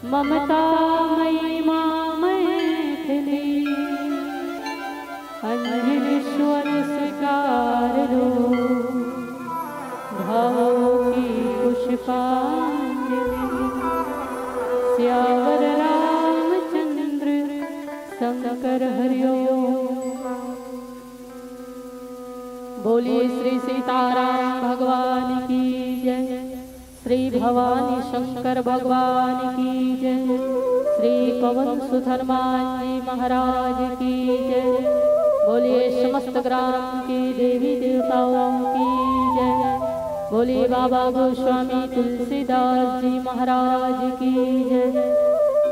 ममतामयी मां मैथिली अंजलि स्वर स्वीकार लो भावों की पुष्पांजलि श्यावर रामचंद्र शंकर हरिओम। बोलिए श्री सीताराम भगवान की जय, श्री भवानी शंकर भगवान की जय, श्री पवन सुत हनुमान जी महाराज की जय। बोलिए समस्त ग्राम की देवी देवताओं की जय। बोलिए बाबा गोस्वामी तुलसीदास जी महाराज की जय।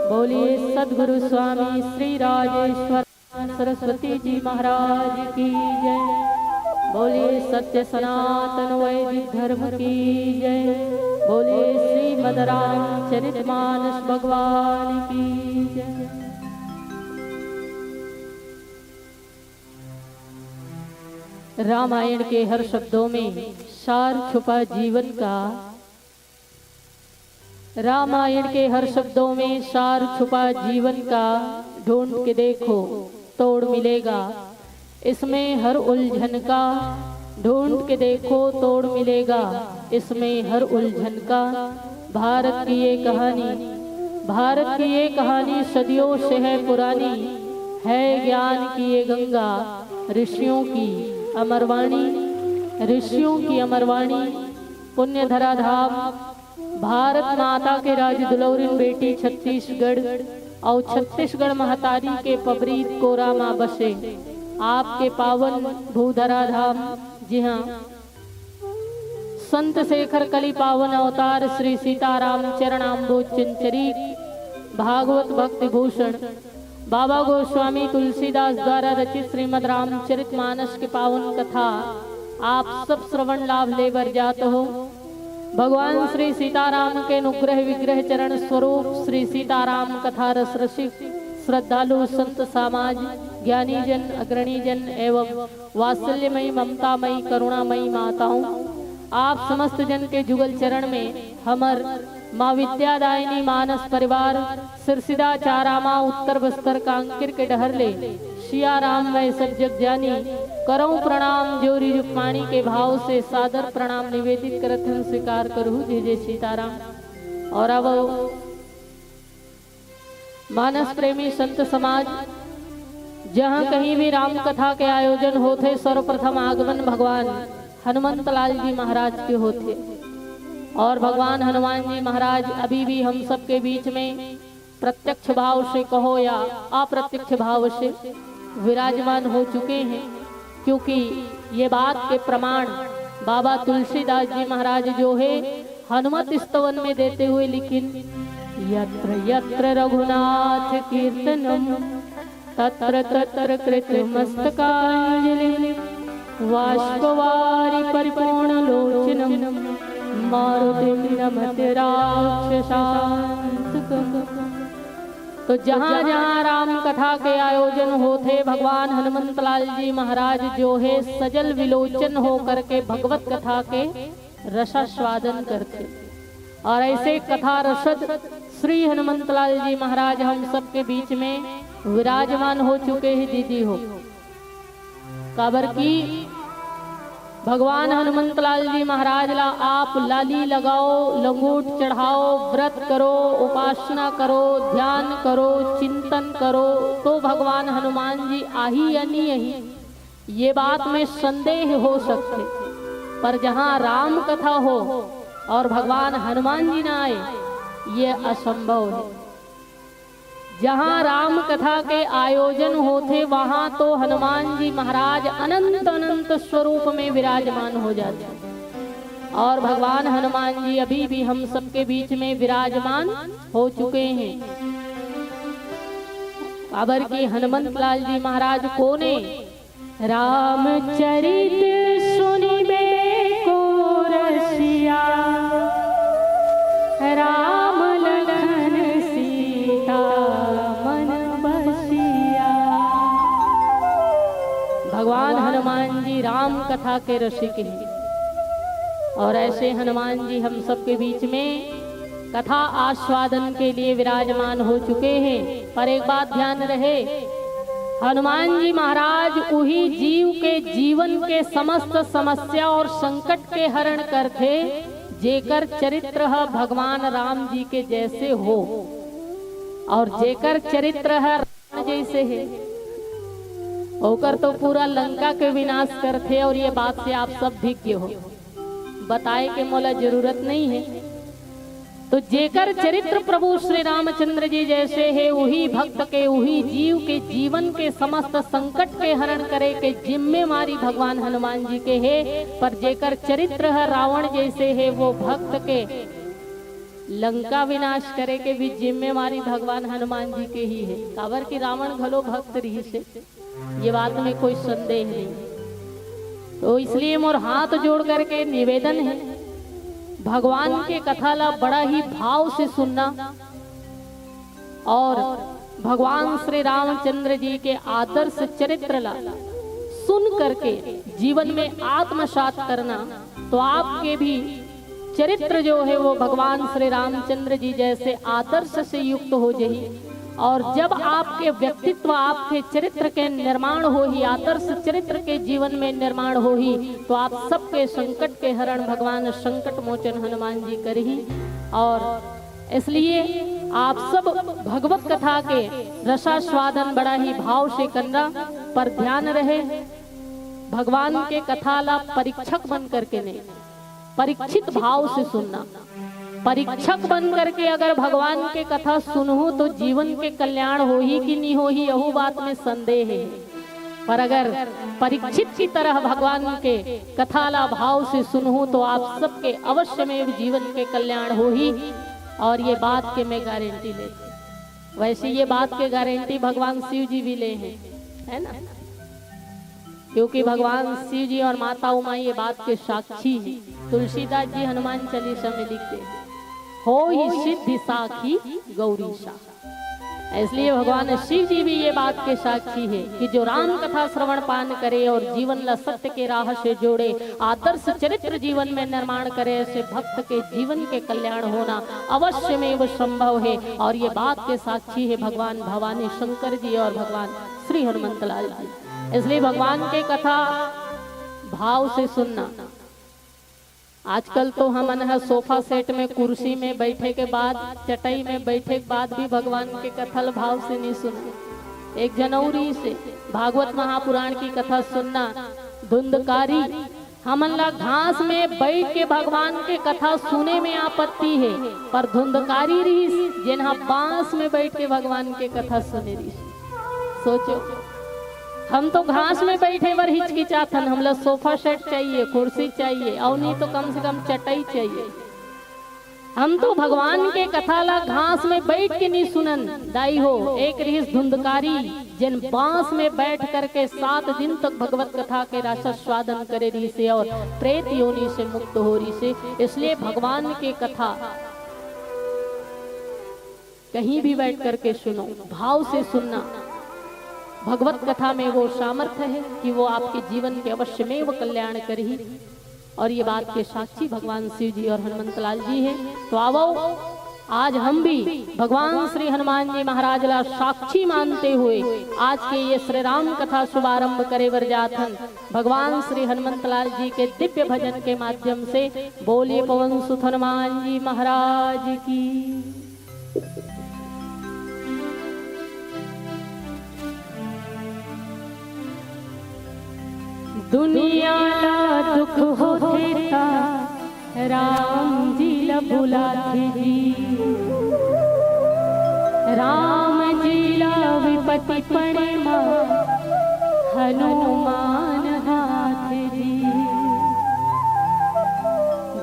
बोलिए सद्गुरु स्वामी श्री राजेश्वर सरस्वती जी महाराज की जय। बोलिए सत्य सनातन वैदिक धर्म की जय। बोलिए श्रीमद् रामचरितमानस भगवान की जय। रामायण के हर शब्दों में सार छुपा जीवन का। रामायण के हर शब्दों में सार छुपा जीवन का। ढूंढ के देखो तोड़ मिलेगा इसमें हर उलझन का। ढूंढ के देखो तोड़ मिलेगा इसमें हर उलझन का। भारत की ये कहानी, भारत की ये कहानी सदियों से है पुरानी। है ज्ञान की ये गंगा, ऋषियों की अमरवाणी, ऋषियों की अमरवाणी। पुण्य धरा धाम भारत माता के राज दुलौरिन बेटी छत्तीसगढ़ और छत्तीसगढ़ महतारी के पबरीत कोरा माँ बसे आपके पावन भूधरा धाम। जी हाँ, संत शेखर कली पावन अवतार श्री सीताराम चरणाम्बोज चंचरित भागवत भक्ति भूषण बाबा गोस्वामी तुलसीदास द्वारा रचित श्रीमद् रामचरितमानस की पावन कथा आप सब श्रवण लाभ लेवर जात हो। भगवान श्री सीताराम के अनुग्रह विग्रह चरण स्वरूप श्री सीताराम कथा रस रसिक श्रद्धालु संत समाज, ज्ञानी जन, अग्रणी जन एवं वात्सल्यमयी ममतामयी करुणामयी माताओं, आप समस्त जन के जुगल चरण में हमर माँ विद्यादायिनी मानस परिवार सिरसिदा चारामा उत्तर बस्तर कांकिर के डहर ले सिया राम मैं सब जग जानी करऊं प्रणाम जोरी रुक्माणी के भाव से सादर प्रणाम निवेदित करत हम स्वीकार करूँ जय जय सीताराम। और अब मानस प्रेमी संत समाज, जहाँ कहीं भी राम कथा के आयोजन होते सर्वप्रथम आगमन भगवान हनुमंत लाल जी महाराज के होते। और भगवान हनुमान जी महाराज अभी भी हम सबके बीच में प्रत्यक्ष भाव से कहो या अप्रत्यक्ष भाव से विराजमान हो चुके हैं। क्योंकि ये बात के प्रमाण बाबा तुलसीदास जी महाराज जो है हनुमत स्तवन में देते हुए लिखिन, यत्र यत्र रघुनाथ कीर्तनम तत्र तत्र कृतमस्तकांजलि वाष्पवारि परिपूर्ण लोचनम मारुतिम नमते राक्षसांतकम्। तो जहाँ जहाँ राम कथा के आयोजन होते भगवान हनुमंत लाल जी महाराज जो है सजल विलोचन हो करके भगवत कथा के रसास्वादन करते। और ऐसे कथा रसद श्री हनुमंत लाल जी महाराज हम सबके बीच में विराजमान हो चुके हैं। दीदी हो काबर की भगवान हनुमंत लाल जी महाराज ला आप लाली लगाओ, लंगोट चढ़ाओ, व्रत करो, उपासना करो, ध्यान करो, चिंतन करो तो भगवान हनुमान जी आही या नहीं आही ये बात में संदेह हो सकते। पर जहाँ राम कथा हो और भगवान हनुमान जी ना आए ये असंभव है। जहाँ राम कथा के आयोजन होते वहां तो हनुमान जी महाराज अनंत अनंत स्वरूप में विराजमान हो जाते। और भगवान हनुमान जी अभी भी हम सबके बीच में विराजमान हो चुके हैं। काबर की हनुमंत लाल जी महाराज कोने रामचरित सुनिबे को रसिया राम लखन सीता मन बसिया। भगवान हनुमान जी राम कथा के रसिक हैं। और ऐसे हनुमान जी हम सबके बीच में कथा आस्वादन के लिए विराजमान हो चुके हैं। पर एक बात ध्यान रहे, हनुमान जी महाराज वही जीव के जीवन के समस्त समस्या और संकट के हरण करते जेकर चरित्र भगवान राम जी के जैसे हो, और जेकर चरित्र है राम जैसे है होकर तो पूरा लंका के विनाश करते। और ये बात से आप सब भिज्ञ हो, बताए के मोला जरूरत नहीं है। तो जेकर चरित्र प्रभु श्री रामचंद्र जी जैसे है, वही भक्त के वही जीव के जीवन के समस्त संकट के हरण करे के जिम्मेवारी भगवान हनुमान जी के है। पर जेकर चरित्र है रावण जैसे है, वो भक्त के लंका विनाश करे के भी जिम्मेवारी भगवान हनुमान जी के ही है। काबर की रावण घलो भक्त रही से, ये बात में कोई संदेह नहीं। तो इसलिए मोर हाथ जोड़ करके निवेदन है, भगवान के कथा ला बड़ा ही भाव से सुनना और भगवान श्री रामचंद्र जी के आदर्श चरित्र ला सुन करके जीवन में आत्मसात करना, तो आपके भी चरित्र जो है वो भगवान श्री रामचंद्र जी जैसे आदर्श से युक्त हो जाही। और जब आपके व्यक्तित्व आपके चरित्र के निर्माण हो ही, आदर्श चरित्र के जीवन में निर्माण हो ही, तो आप सबके संकट के हरण भगवान संकट मोचन हनुमान जी करही। और इसलिए आप सब भगवत कथा के रसास्वादन बड़ा ही भाव से करना, पर ध्यान रहे भगवान के कथा ला परीक्षक बन करके नहीं, परीक्षित भाव से सुनना। परीक्षक बन करके अगर भगवान के कथा सुनूं तो जीवन के कल्याण हो ही कि नहीं हो ही, यही बात में संदेह है। पर अगर परीक्षित की तरह भगवान के कथा ला भाव से सुनूं तो आप सबके अवश्य में जीवन के कल्याण हो ही। और ये बात के मैं गारंटी लेती, वैसे ये बात के गारंटी भगवान शिव जी भी ले हैं, है ना, क्योंकि भगवान शिव जी और माता उमा ये बात के साक्षी है। तुलसीदास जी हनुमान चालीसा में लिखते हैं, हो ही सिद्धि साखी गौरीशा। इसलिए भगवान शिव जी भी ये बात के साक्षी है कि जो राम कथा श्रवण पान करे और जीवन ला सत्य के राह से जोड़े, आदर्श चरित्र जीवन में निर्माण करे, ऐसे भक्त के जीवन के कल्याण होना अवश्य में वो संभव है। और ये बात के साक्षी है भगवान भवानी शंकर जी और भगवान श्री हनुमंत लाल जी। इसलिए भगवान के कथा भाव से सुनना। आजकल तो हम सोफा सेट में कुर्सी में बैठे के बाद, चटाई में बैठे के बाद भी भगवान के कथा भाव से नहीं सुनते। 1 जनवरी से भागवत महापुराण की कथा सुनना धुंधकारी। हमन ला घास में बैठ के भगवान के कथा सुने में आपत्ति है, पर धुंधकारी रही जिन्हा बांस में बैठ के भगवान के कथा सुने रही। सोचो, हम तो घास में बैठे बर हिचकिचाथन, हमला सोफा सेट चाहिए, कुर्सी चाहिए, और नहीं तो कम से कम चटाई चाहिए। हम तो भगवान के कथा ला घास में बैठ के नहीं सुनन दाई हो। एक रहीस धुंधकारी जिन बांस में बैठ करके 7 दिन तक भगवत कथा के रसास्वादन करे रही से और प्रेत योनि से मुक्त हो रही से। इसलिए भगवान के कथा कहीं भी बैठ करके सुनो, भाव से सुनना। भगवत कथा में वो सामर्थ्य है कि वो आपके जीवन के अवश्य में वो कल्याण करही। और ये बात के साक्षी भगवान शिव जी और हनुमंत लाल जी हैं। तो आवो आज हम भी भगवान श्री हनुमान जी महाराज ला साक्षी मानते हुए आज के ये श्री राम कथा शुभारंभ करे वर जाथन। भगवान श्री हनुमंत लाल जी के दिव्य भजन के माध्यम से बोलिए पवन सुत हनुमान जी महाराज की। दुनिया ला दुख होता राम जी ला बुलाते जी, राम जी ला विपत्ति पड़े मां हनुमान हाथ जी।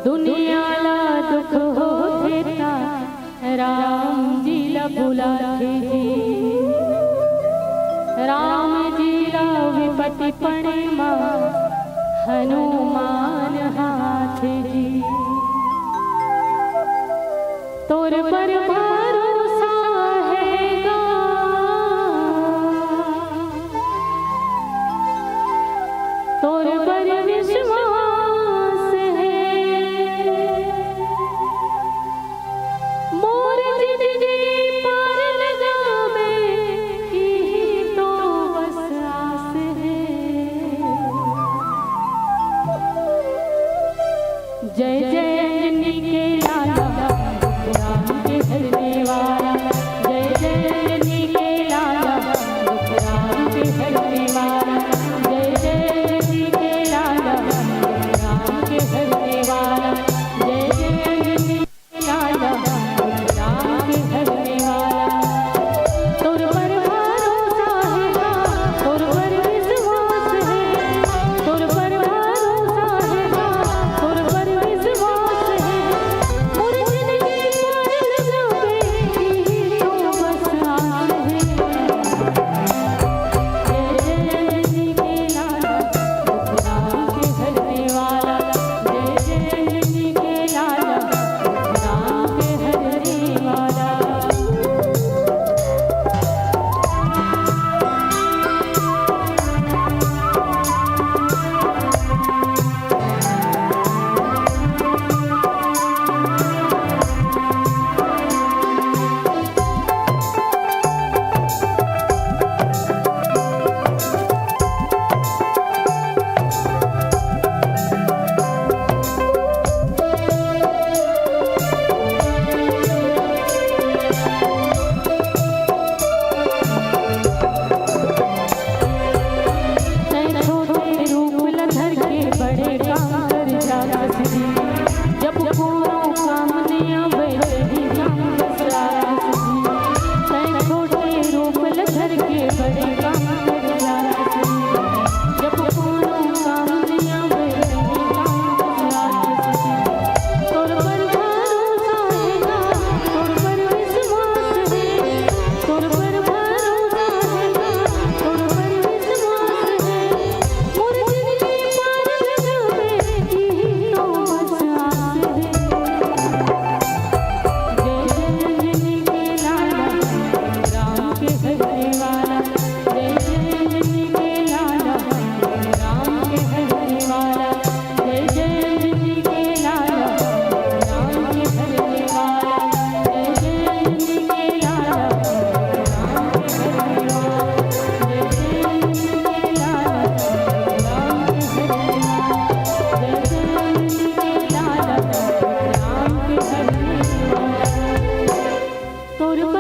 दुनिया ला दुख होता राम जी ला बुलाते जी, राम जी ला विपत्ति पड़े मां हनुमान हाथ जी। तोर पर भरोसा हैगा, तोर पर विश्वास है,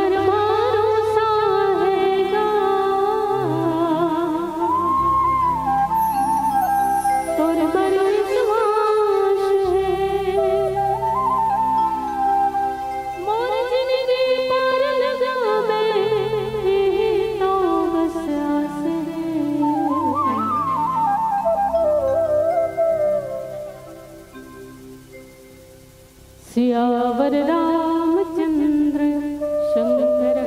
पर भरोसा हैगा, तोर पर विश्वास है, मोर जिंदगी पर लगावे तो बस आस है। सियावर रामचंद्र शंकर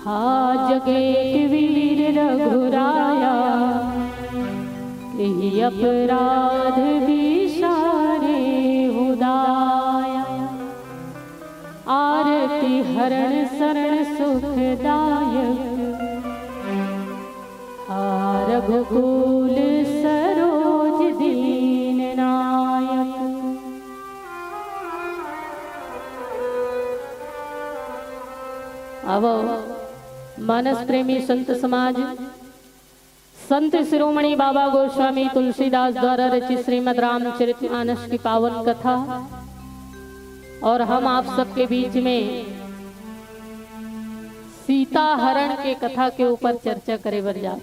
हा जगे के वीर रघुराया, यही अपराध विसारे उदाया, आरती हरण शरण सुखदायक, रघुकुल सरोज दीन नायक। अब मानस प्रेमी संत समाज संत शिरोमणि बाबा गोस्वामी तुलसीदास द्वारा रचित श्रीमद् रामचरितमानस की पावन कथा और हम आप सबके बीच में सीता हरण के कथा के ऊपर चर्चा करे बर जा।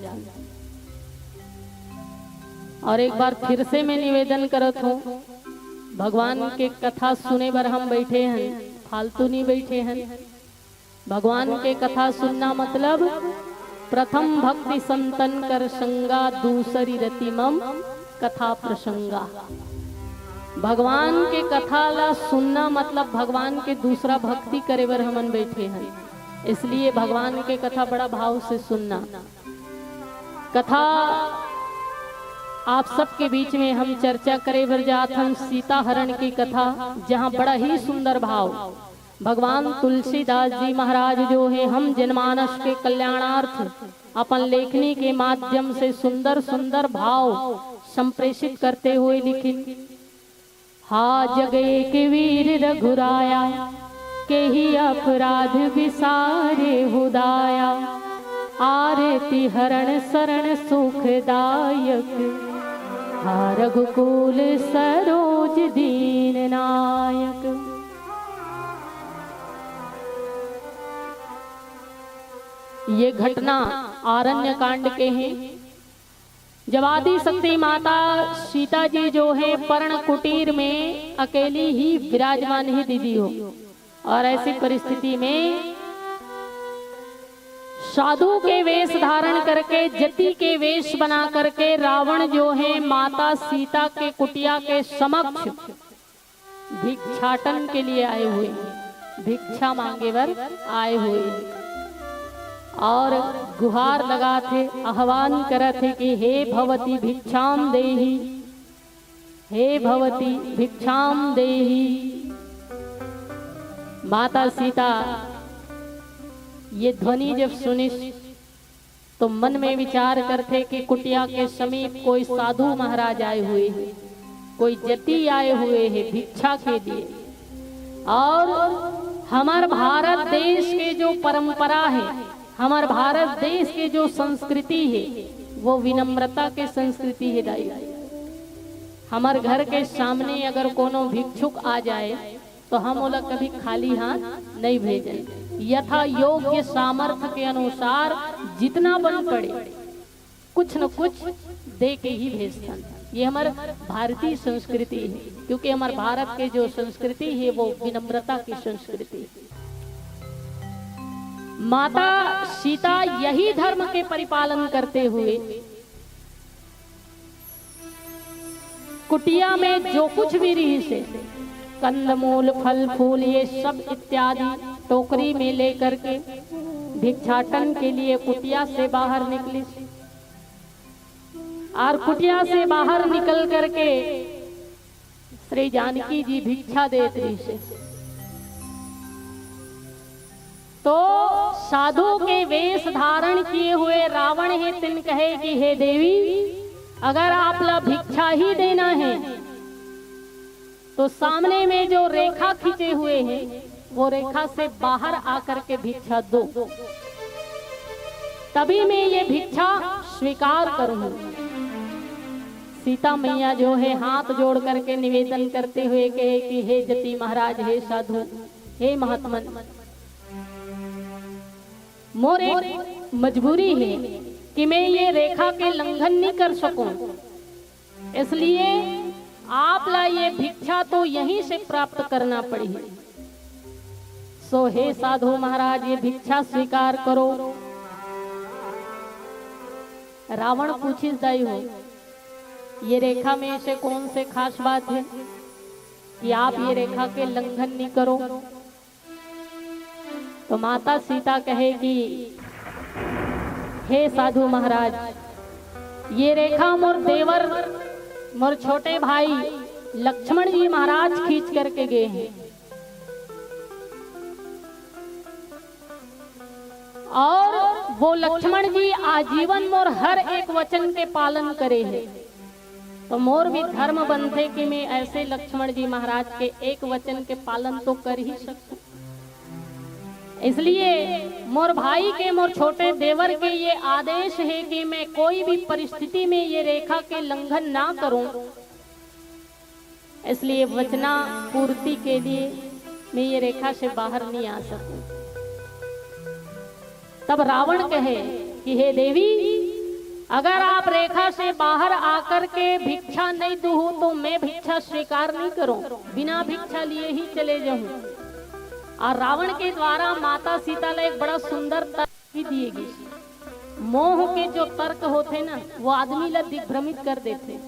और एक बार फिर से मैं निवेदन करत हूँ, भगवान के कथा सुने बर हम बैठे हैं, फालतू नहीं बैठे हैं। भगवान के कथा सुनना मतलब प्रथम भक्ति संतन कर संगा, दूसरी रतिमम कथा प्रसंगा। भगवान के कथा ला सुनना मतलब भगवान के दूसरा भक्ति करे बर हमन बैठे हैं, इसलिए भगवान के कथा बड़ा भाव से सुनना। कथा आप सबके बीच में हम चर्चा करे बर जात हम सीता हरण की कथा, जहाँ बड़ा ही सुंदर भाव भगवान तुलसीदास जी महाराज जो है हम जनमानस के कल्याणार्थ अपन लेखनी के माध्यम से सुंदर सुंदर भाव संप्रेषित करते हुए लिखिन। हा जगे के वीर रघुराया, के ही अपराध विसारे हुदाया, आरती हरण शरण सुखदायक, हा रघुकुल सरोज दीन नायक। ये घटना आरण्य कांड के हैं, जब आदि शक्ति माता सीता जी जो है पर्ण कुटीर में अकेली ही विराजमान ही दीदी हो, और ऐसी परिस्थिति में साधु के वेश धारण करके, जति के वेश बना करके रावण जो है माता सीता के कुटिया के समक्ष भिक्षाटन के लिए आए हुए, भिक्षा मांगे बर आए हुए, और गुहार लगा थे, आह्वान करे थे कि हे भवती भिक्षाम देहि, हे भवती भिक्षाम देहि। माता सीता ये ध्वनि जब सुनी तो मन में विचार करते कि कुटिया के समीप कोई साधु महाराज आए हुए हैं, कोई जति आए हुए हैं भिक्षा के लिए। और हमार भारत देश के जो परंपरा है, हमार भारत देश के जो संस्कृति है, वो विनम्रता के संस्कृति है दाई। हमार घर के सामने अगर कोनो भिक्षुक आ जाए तो हम ओला कभी खाली हाथ नहीं भेजें, यथा योग्य सामर्थ्य के अनुसार जितना बन पड़े कुछ न कुछ दे के ही भेजता। ये हमारे भारतीय संस्कृति है, क्योंकि हमारे भारत के जो संस्कृति है वो विनम्रता की संस्कृति है। माता सीता यही धर्म के परिपालन करते हुए कुटिया में जो कुछ भी रही से कंदमूल फल फूल ये सब इत्यादि टोकरी में लेकर के भिक्षाटन के लिए कुटिया से बाहर निकली, और कुटिया से बाहर निकल करके श्री जानकी जी भिक्षा देती से तो साधु के वेश धारण किए हुए रावण है तिन कहे कि हे देवी, अगर आप ला भिक्षा ही देना है तो सामने में जो रेखा खींचे हुए हैं वो रेखा से बाहर आकर के भिक्षा दो, तभी मैं ये भिक्षा स्वीकार करूंगी। सीता मैया जो है हाथ जोड़ करके निवेदन करते हुए कहे कि हे जति महाराज, हे साधु, हे महात्मन, मोर एक मजबूरी है कि मैं ये रेखा के लंघन नहीं कर सकूं, इसलिए आप ला ये भिक्षा तो यहीं से प्राप्त करना पड़ी। सो हे साधु महाराज, ये भिक्षा स्वीकार करो। रावण पूछिस दाई हो, ये रेखा में ऐसे कौन से खास बात है कि आप ये रेखा के लंघन नहीं करो? तो माता सीता कहेगी, हे साधु महाराज, ये रेखा मोर देवर, मोर छोटे भाई लक्ष्मण जी महाराज खींच करके गए हैं, और वो लक्ष्मण जी आजीवन मोर हर एक वचन के पालन करे हैं। तो मोर भी धर्म बनते कि मैं ऐसे लक्ष्मण जी महाराज के एक वचन के पालन तो कर ही सकूं। इसलिए मोर भाई के, मोर छोटे देवर के ये आदेश है कि मैं कोई भी परिस्थिति में ये रेखा के लंघन ना करूं। इसलिए वचना पूर्ति के लिए मैं ये रेखा से बाहर नहीं आ सकूं। तब रावण कहे कि हे देवी, अगर आप रेखा से बाहर आकर के भिक्षा नहीं दूं तो मैं भिक्षा स्वीकार नहीं करूं, बिना भिक्षा लिए ही चले जाऊं। और रावण के द्वारा माता सीता ने एक बड़ा सुंदर तर्क भी दिएगी। मोह के जो तर्क होते ना, वो आदमी ला दिग्भ्रमित कर देते।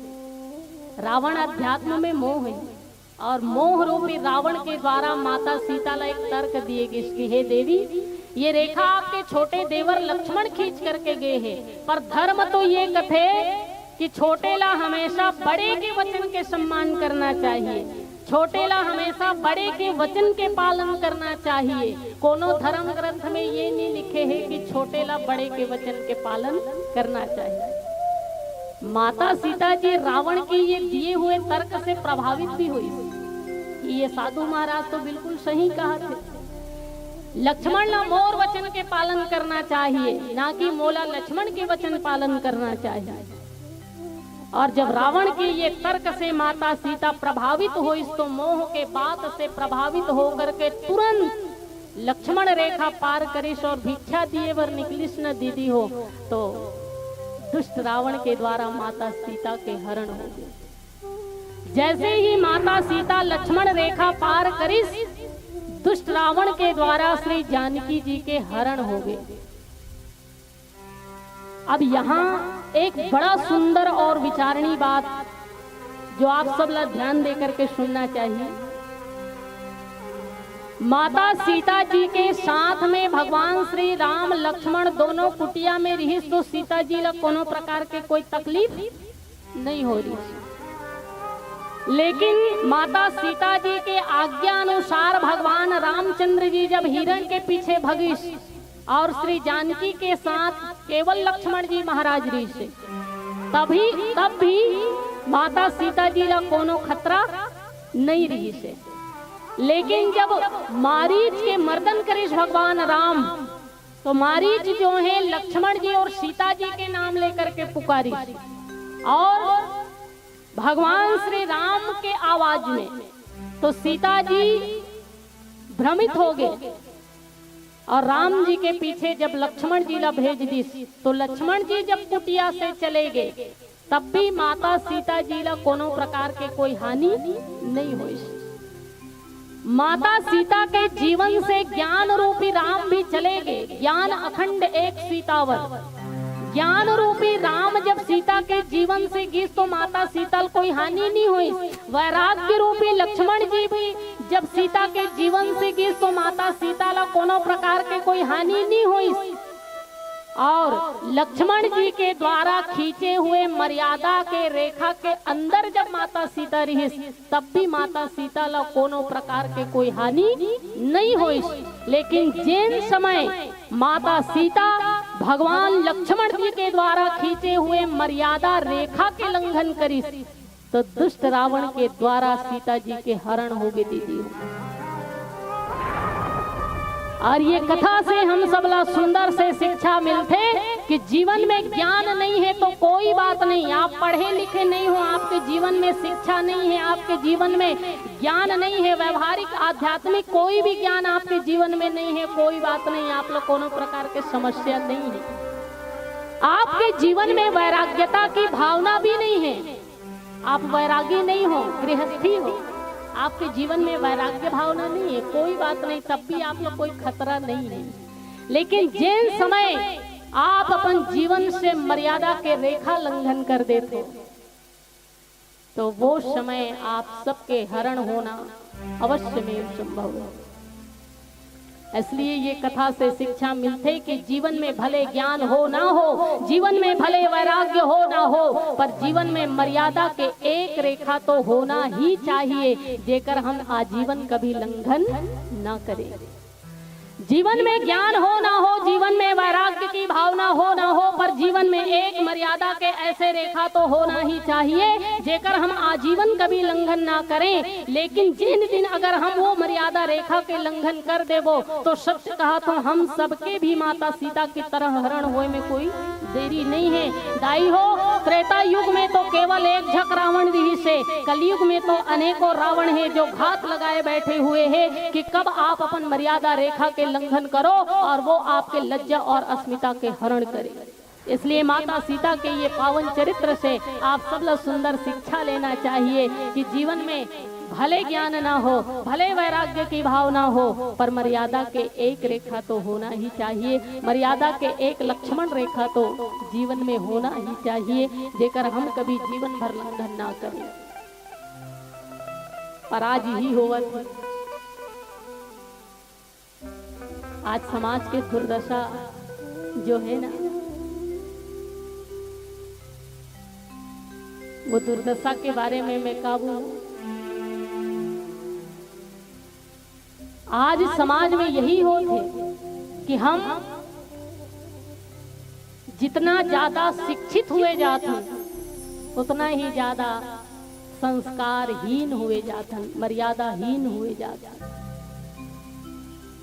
रावण अध्यात्म में मोह है, और मोह रूपी रावण के द्वारा माता सीता ला एक तर्क दिएगी कि हे देवी, ये रेखा आपके छोटे देवर लक्ष्मण खींच करके गए हैं, पर धर्म तो ये कथे कि छोटे ला हमेशा बड़े के वचन के सम्मान करना चाहिए, छोटे ला हमेशा बड़े के वचन के पालन करना चाहिए। कोनो धर्म ग्रंथ में ये नहीं लिखे है कि छोटे ला बड़े के वचन के पालन करना चाहिए। माता सीता जी रावण के ये दिए हुए तर्क से प्रभावित भी हुई। ये साधु महाराज तो बिल्कुल सही कहा थे, लक्ष्मण ला मोर वचन के पालन करना चाहिए, ना कि मोला लक्ष्मण के वचन पालन करना चाहिए। और जब रावण के ये तर्क से माता सीता प्रभावित हुई, तो मोह के बात से प्रभावित होकर के तुरंत लक्ष्मण रेखा पार करिस और भिक्षा दिए वर निकलिस न दीदी हो। तो दुष्ट रावण के द्वारा माता सीता के हरण हो गए। जैसे ही माता सीता लक्ष्मण रेखा पार करिस, दुष्ट रावण के द्वारा श्री जानकी जी के हरण हो गए। अब यहाँ एक बड़ा सुंदर और विचारणी बात जो आप सब लोग ध्यान देकर के सुनना चाहिए। माता सीता जी के साथ में भगवान श्री राम लक्ष्मण दोनों कुटिया में रही, तो सीता जी ला कोनो प्रकार के कोई तकलीफ नहीं हो रही। लेकिन माता सीता जी के आज्ञा अनुसार भगवान रामचंद्र जी जब हिरण के पीछे भगिस और श्री जानकी के साथ केवल लक्ष्मण जी महाराज जी से, तब भी माता सीता जी ला कोनो खतरा नहीं रही से। लेकिन जब मारीच के मर्दन करिस भगवान राम, तो मारीच जो है लक्ष्मण जी और सीता जी के नाम लेकर के पुकारी, और भगवान श्री राम के आवाज में तो सीता जी भ्रमित हो गए। और राम जी के पीछे जब लक्ष्मण जी ला भेज दी, तो लक्ष्मण जी जब कुटिया से चले गए, तब भी माता सीता जी ला कोनो प्रकार के कोई हानि नहीं हुई। माता सीता के जीवन से ज्ञान रूपी राम भी चले गए। ज्ञान अखंड एक सीतावर, ज्ञान रूपी राम जब सीता के जीवन से गिस, तो माता सीता कोई हानि नहीं हुई। वैराग्य रूपी लक्ष्मण जी भी जब सीता के जीवन से गिस, तो माता सीता ला कोनो प्रकार के कोई हानि नहीं हुई। और लक्ष्मण जी के द्वारा खींचे हुए मर्यादा के रेखा के अंदर जब माता सीता रही, तब भी माता सीता ला कोनो प्रकार के कोई हानि नहीं हुई। लेकिन जिन समय माता सीता भगवान लक्ष्मण जी के द्वारा खींचे हुए मर्यादा रेखा के लंघन करी, तो दुष्ट रावण के द्वारा सीता जी के हरण हो गए दीदी। और ये कथा से हम सबला सुंदर से शिक्षा मिलते कि जीवन में ज्ञान नहीं है तो कोई बात नहीं, आप पढ़े लिखे नहीं हो, आपके जीवन में शिक्षा नहीं है, आपके जीवन में ज्ञान नहीं है, व्यवहारिक आध्यात्मिक कोई भी ज्ञान आपके जीवन में नहीं है, कोई बात नहीं, आप लोग कोनो प्रकार के समस्या नहीं है। आपके जीवन में वैराग्यता की भावना भी नहीं है, आप वैरागी नहीं हो, गृहस्थी हो, आपके जीवन में वैराग्य भावना नहीं है, कोई बात नहीं, तब भी आप लोग कोई खतरा नहीं है। लेकिन जिन समय आप अपन जीवन से मर्यादा के रेखा लंघन कर देते तो वो समय आप सबके हरण होना अवश्य में संभव है। इसलिए ये कथा से शिक्षा मिलते कि जीवन में भले ज्ञान हो ना हो, जीवन में भले वैराग्य हो ना हो, पर जीवन में मर्यादा के एक रेखा तो होना ही चाहिए, जेकर हम आजीवन कभी लंघन ना करें। जीवन में ज्ञान हो ना हो, जीवन में वैराग्य की भावना हो ना हो, पर जीवन में एक मर्यादा के ऐसे रेखा तो होना ही चाहिए जेकर हम आजीवन कभी लंघन ना करें। लेकिन जिन दिन अगर हम वो मर्यादा रेखा के लंघन कर देवो तो सत्य कहा तो हम सबके भी माता सीता की तरह हरण होए में कोई देरी नहीं है। दाई हो, त्रेता युग में तो केवल एक झक रावण रही से, कलयुग में तो अनेकों रावण है जो घात लगाए बैठे हुए हैं कि कब आप अपन मर्यादा रेखा के लंघन करो और वो आपके लज्जा और अस्मिता के हरण करे। इसलिए माता सीता के ये पावन चरित्र से आप सब लोग सुंदर शिक्षा लेना चाहिए कि जीवन में भले ज्ञान ना हो, भले वैराग्य की भावना हो, पर मर्यादा के एक रेखा तो होना ही चाहिए, मर्यादा के एक लक्ष्मण रेखा तो जीवन में होना ही चाहिए, जेकर हम कभी जीवन भर लंघन ना करें। पर आज ही होवत, आज समाज के दुर्दशा जो है ना, वो दुर्दशा के बारे में मैं काबू, आज समाज में यही होते कि हम जितना ज्यादा शिक्षित हुए जाते उतना ही ज्यादा संस्कारहीन हुए जाते, मर्यादाहीन हुए जाते।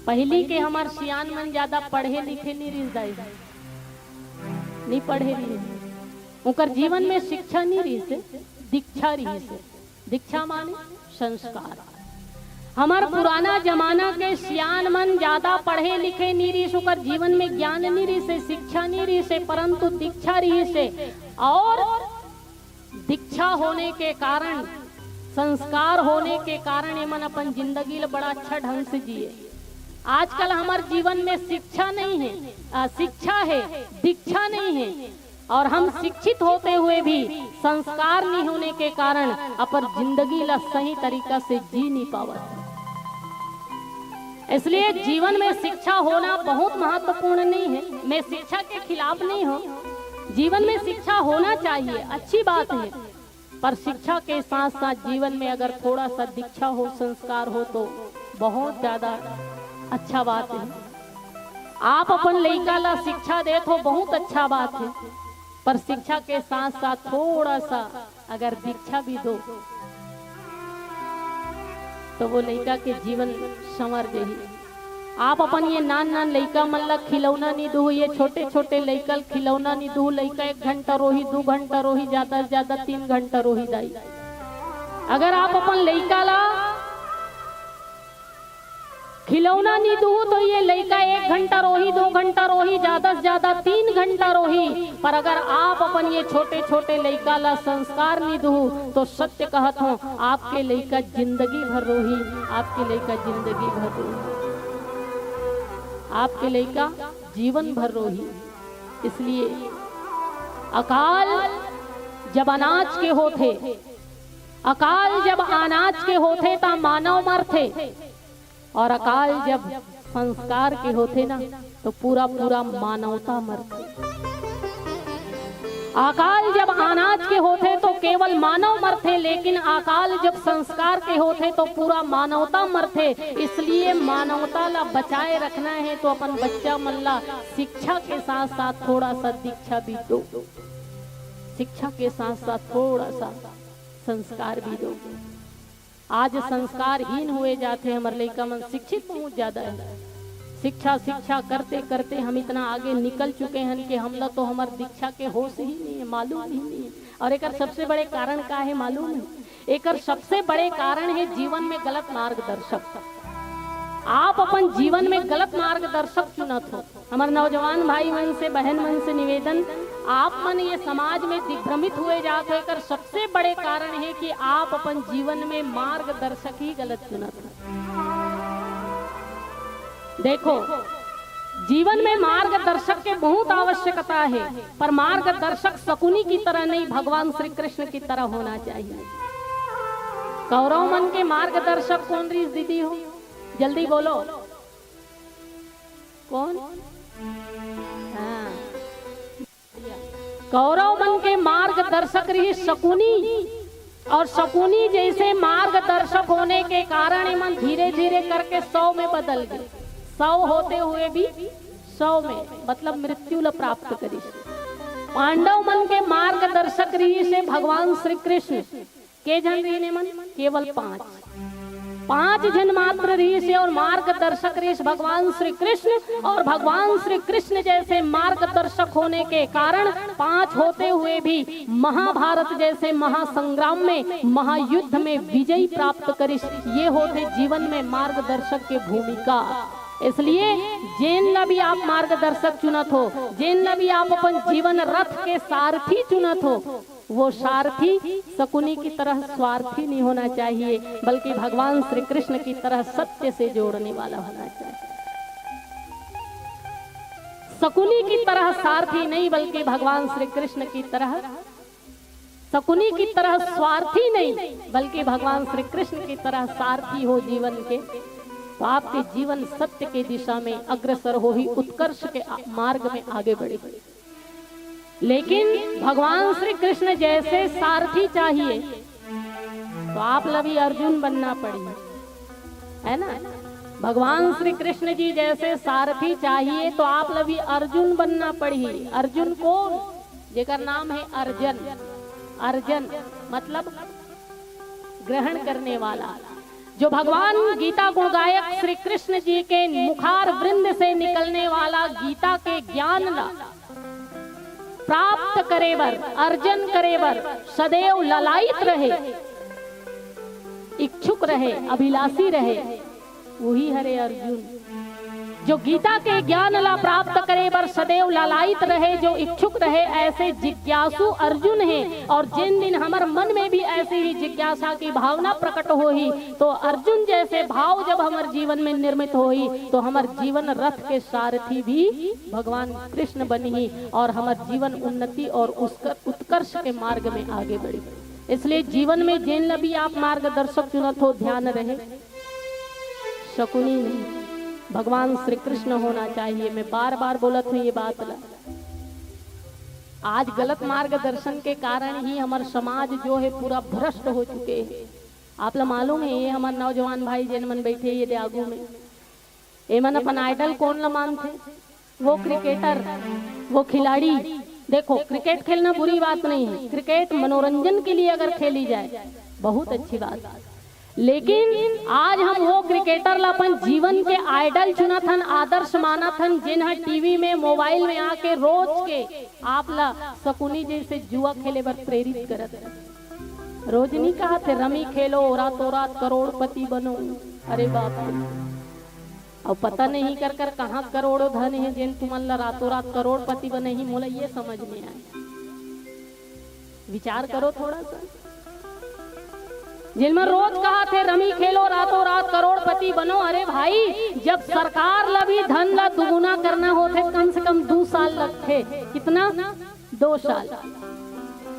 पहली के हमार सियान मन ज्यादा पढ़े लिखे नहीं रिश्दाई, नहीं पढ़े रही, उनकर जीवन में शिक्षा नहीं रही से, दीक्षा रही से। दीक्षा माने संस्कार। हमार पुराना जमाना के सियान मन ज्यादा पढ़े लिखे नहीं रही, उनकर जीवन में ज्ञान नहीं रही से, शिक्षा नहीं रही से, परंतु दीक्षा रही से। और दीक्षा होने के कारण, संस्कार होने के कारण मन अपन जिंदगी बड़ा अच्छा ढंग से जिए। आजकल हमारे जीवन में शिक्षा नहीं है, शिक्षा है, दीक्षा नहीं है, और हम शिक्षित होते हुए भी संस्कार नहीं होने के कारण अपन जिंदगी ला सही तरीका से जी नहीं पावत। इसलिए जीवन में शिक्षा होना बहुत महत्वपूर्ण नहीं है। मैं शिक्षा के खिलाफ नहीं हूँ, जीवन में शिक्षा होना चाहिए, अच्छी बात है, पर शिक्षा के साथ साथ जीवन में अगर थोड़ा सा दीक्षा हो, संस्कार हो तो बहुत ज्यादा अच्छा बात है। आप अपन लड़का ला शिक्षा दे तो बहुत अच्छा बात है, पर शिक्षा के साथ साथ थोड़ा सा अगर दीक्षा भी दो तो वो लड़का के जीवन संवर जाही। आप अपन ये नान नान लड़का मन ला खिलौना नहीं दो, ये छोटे छोटे लड़का खिलौना नहीं दो, लड़का 1 घंटा रोही, 2 घंटा रोही, ज्यादा से ज्यादा 3 घंटा रोही दाई। अगर आप अपन लड़का ला खिलौना नहीं दो तो ये लड़का 1 घंटा रोही, 2 घंटा रोही, ज्यादा से ज्यादा 3 घंटा रोही। पर अगर आप अपन ये छोटे छोटे लड़का ला संस्कार नहीं दो तो सत्य कहत हूँ आपके लड़का जिंदगी भर रोही, आपके लड़का जिंदगी भर रोही, आपके लड़का जीवन भर रोही। इसलिए अकाल जब अनाज के होते, अकाल जब अनाज के होते ता मानव मरते, और अकाल जब संस्कार के होते ना तो पूरा पूरा मानवता मरते। अकाल जब अनाज के होते तो केवल मानव मरते, लेकिन अकाल जब संस्कार के होते तो पूरा मानवता मरते। इसलिए मानवता ला बचाए रखना है तो अपन बच्चा मन ला शिक्षा के साथ साथ थोड़ा सा दीक्षा भी दो, शिक्षा के साथ साथ थोड़ा सा संस्कार भी दो। आज संस्कारहीन हुए जाते हैं, हमारे लड़का मन शिक्षित बहुत ज्यादा है, शिक्षा शिक्षा करते करते हम इतना आगे निकल चुके हैं कि हम लोग तो हमार दीक्षा के होश ही नहीं है, मालूम ही नहीं है। और एक सबसे बड़े कारण का है मालूम है? एक सबसे बड़े कारण है जीवन में गलत मार्गदर्शक। आप अपन जीवन में गलत मार्गदर्शक चुनत हो। हमारे नौजवान भाई मन से, बहन मन से निवेदन, आप मन ये समाज में दिग्भ्रमित हुए जाते कर सबसे बड़े कारण है कि आप अपन जीवन में मार्गदर्शक ही गलत चुनत हो। देखो, जीवन में मार्गदर्शक के बहुत आवश्यकता है, पर मार्गदर्शक शकुनी की तरह नहीं, भगवान श्री कृष्ण की तरह होना चाहिए। कौरव मन के मार्गदर्शक कौन रही दीदी हो? जल्दी बोलो कौन? हाँ, कौरव मन के मार्गदर्शक रही शकुनी। और शकुनी जैसे मार्गदर्शक होने के कारण मन धीरे धीरे करके 100 में बदल गए। 100 होते हुए भी 100 में मतलब मृत्यु ल प्राप्त करी। पांडव मन के मार्गदर्शक रही से भगवान श्री कृष्ण के जन रही ने मन केवल 5 जन मात्र रही से और मार्गदर्शक रही भगवान श्री कृष्ण। और भगवान श्री कृष्ण जैसे मार्गदर्शक होने के कारण 5 होते हुए भी महाभारत जैसे महासंग्राम में, महायुद्ध में विजय प्राप्त करी। ये होते जीवन में मार्गदर्शक की भूमिका। इसलिए जिन ला भी आप मार्गदर्शक चुनत हो, जिन ला भी आप अपन जीवन रथ के सारथी चुनत हो, वो सारथी शकुनी की तरह स्वार्थी नहीं होना चाहिए, बल्कि भगवान श्री कृष्ण की तरह सत्य से जोड़ने वाला होना चाहिए। शकुनी की तरह सारथी नहीं, बल्कि भगवान श्री कृष्ण की तरह, शकुनी की तरह स्वार्थी नहीं, बल्कि भगवान श्री कृष्ण की तरह सारथी हो जीवन के, तो आपके जीवन सत्य के दिशा में अग्रसर हो ही उत्कर्ष के मार्ग में आगे बढ़े। लेकिन भगवान श्री कृष्ण जैसे सारथी चाहिए तो आप लभी अर्जुन बनना पड़ी, है ना? भगवान श्री कृष्ण जी जैसे सारथी चाहिए तो आप लभी अर्जुन बनना पड़ी। अर्जुन कौन? जेकर नाम है अर्जन। अर्जन मतलब ग्रहण करने वाला। जो भगवान गीता गुणगायक श्री कृष्ण जी के मुखार वृंद से निकलने वाला गीता के ज्ञान ला प्राप्त करे बर, अर्जन करे बर सदैव ललायित रहे, इच्छुक रहे, अभिलाषी रहे, वही हरे अर्जुन। जो गीता के ज्ञान ला प्राप्त करे बर सदैव लालायित रहे, जो इच्छुक रहे, ऐसे जिज्ञासु अर्जुन है। और जिन दिन हमार मन में भी ऐसी ही जिज्ञासा की भावना प्रकट होही, तो अर्जुन जैसे भाव जब हमारे जीवन में निर्मित होही, तो हमार जीवन रथ के सारथी भी भगवान कृष्ण बनी और हमार जीवन उन्नति और उत्कर्ष के मार्ग में आगे बढ़ी। इसलिए जीवन में जिन भी आप मार्गदर्शक चुनत हो, ध्यान रहे शकुनी नहीं, भगवान श्री कृष्ण होना चाहिए। मैं बार बार बोलत हूँ ये बात ला। आज गलत मार्गदर्शन के कारण ही हमारा समाज जो है पूरा भ्रष्ट हो चुके हैं। आप लोग मालूम है, ये हमारे नौजवान भाई जिन मन बैठे ये आगू में, ये मन अपन आइडल कौन ला मानते? वो क्रिकेटर, वो खिलाड़ी। देखो, क्रिकेट खेलना बुरी बात नहीं है, क्रिकेट मनोरंजन के लिए अगर खेली जाए बहुत अच्छी बात है। लेकिन आज हम वो क्रिकेटर ला अपन जीवन के आइडल चुना थन, आदर्श माना थन, जिन्हें टीवी में, मोबाइल में आके रोज के आप ला शकुनी जैसे जुआ खेले बर प्रेरित करत। रोज नहीं कहा थे रमी खेलो रातों रात करोड़पति बनो। अरे बाप रे, अब पता नहीं कर कर कहाँ करोड़ों धन है जिन तुमन ला रातों रात करोड़पति बने ही। मोला ये समझ में आया, विचार करो थोड़ा सा। जिनमें रोज कहा थे रमी खेलो रातों रात करोड़पति बनो। अरे भाई, जब सरकार ला भी धन ला दुगुना करना होते कम से कम 2 साल लगते। कितना? 2 साल।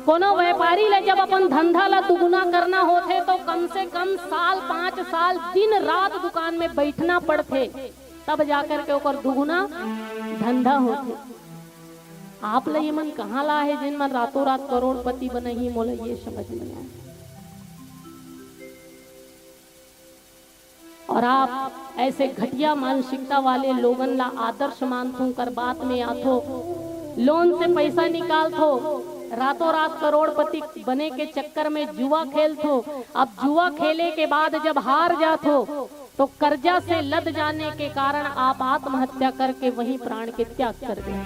कोनो व्यापारी ला जब अपन धंधा ला दुगुना करना होते तो कम से कम 5 साल दिन रात दुकान में बैठना पड़ते, तब जाकर के ओकर दुगुना धंधा होते। आप ला ये मन कहाँ ला है जिन मन रातों रात करोड़पति बने ही? मोला ये समझ में आया। और आप ऐसे घटिया मानसिकता वाले लोगन ला आदर्श मानथो कर बात में आथो, लोन से पैसा निकालथो, रातों रात करोड़पति बने के चक्कर में जुआ खेलथो। अब जुआ खेले के बाद जब हार जाथो तो कर्जा से लद जाने के कारण आप आत्महत्या करके वहीं प्राण के त्याग कर दें।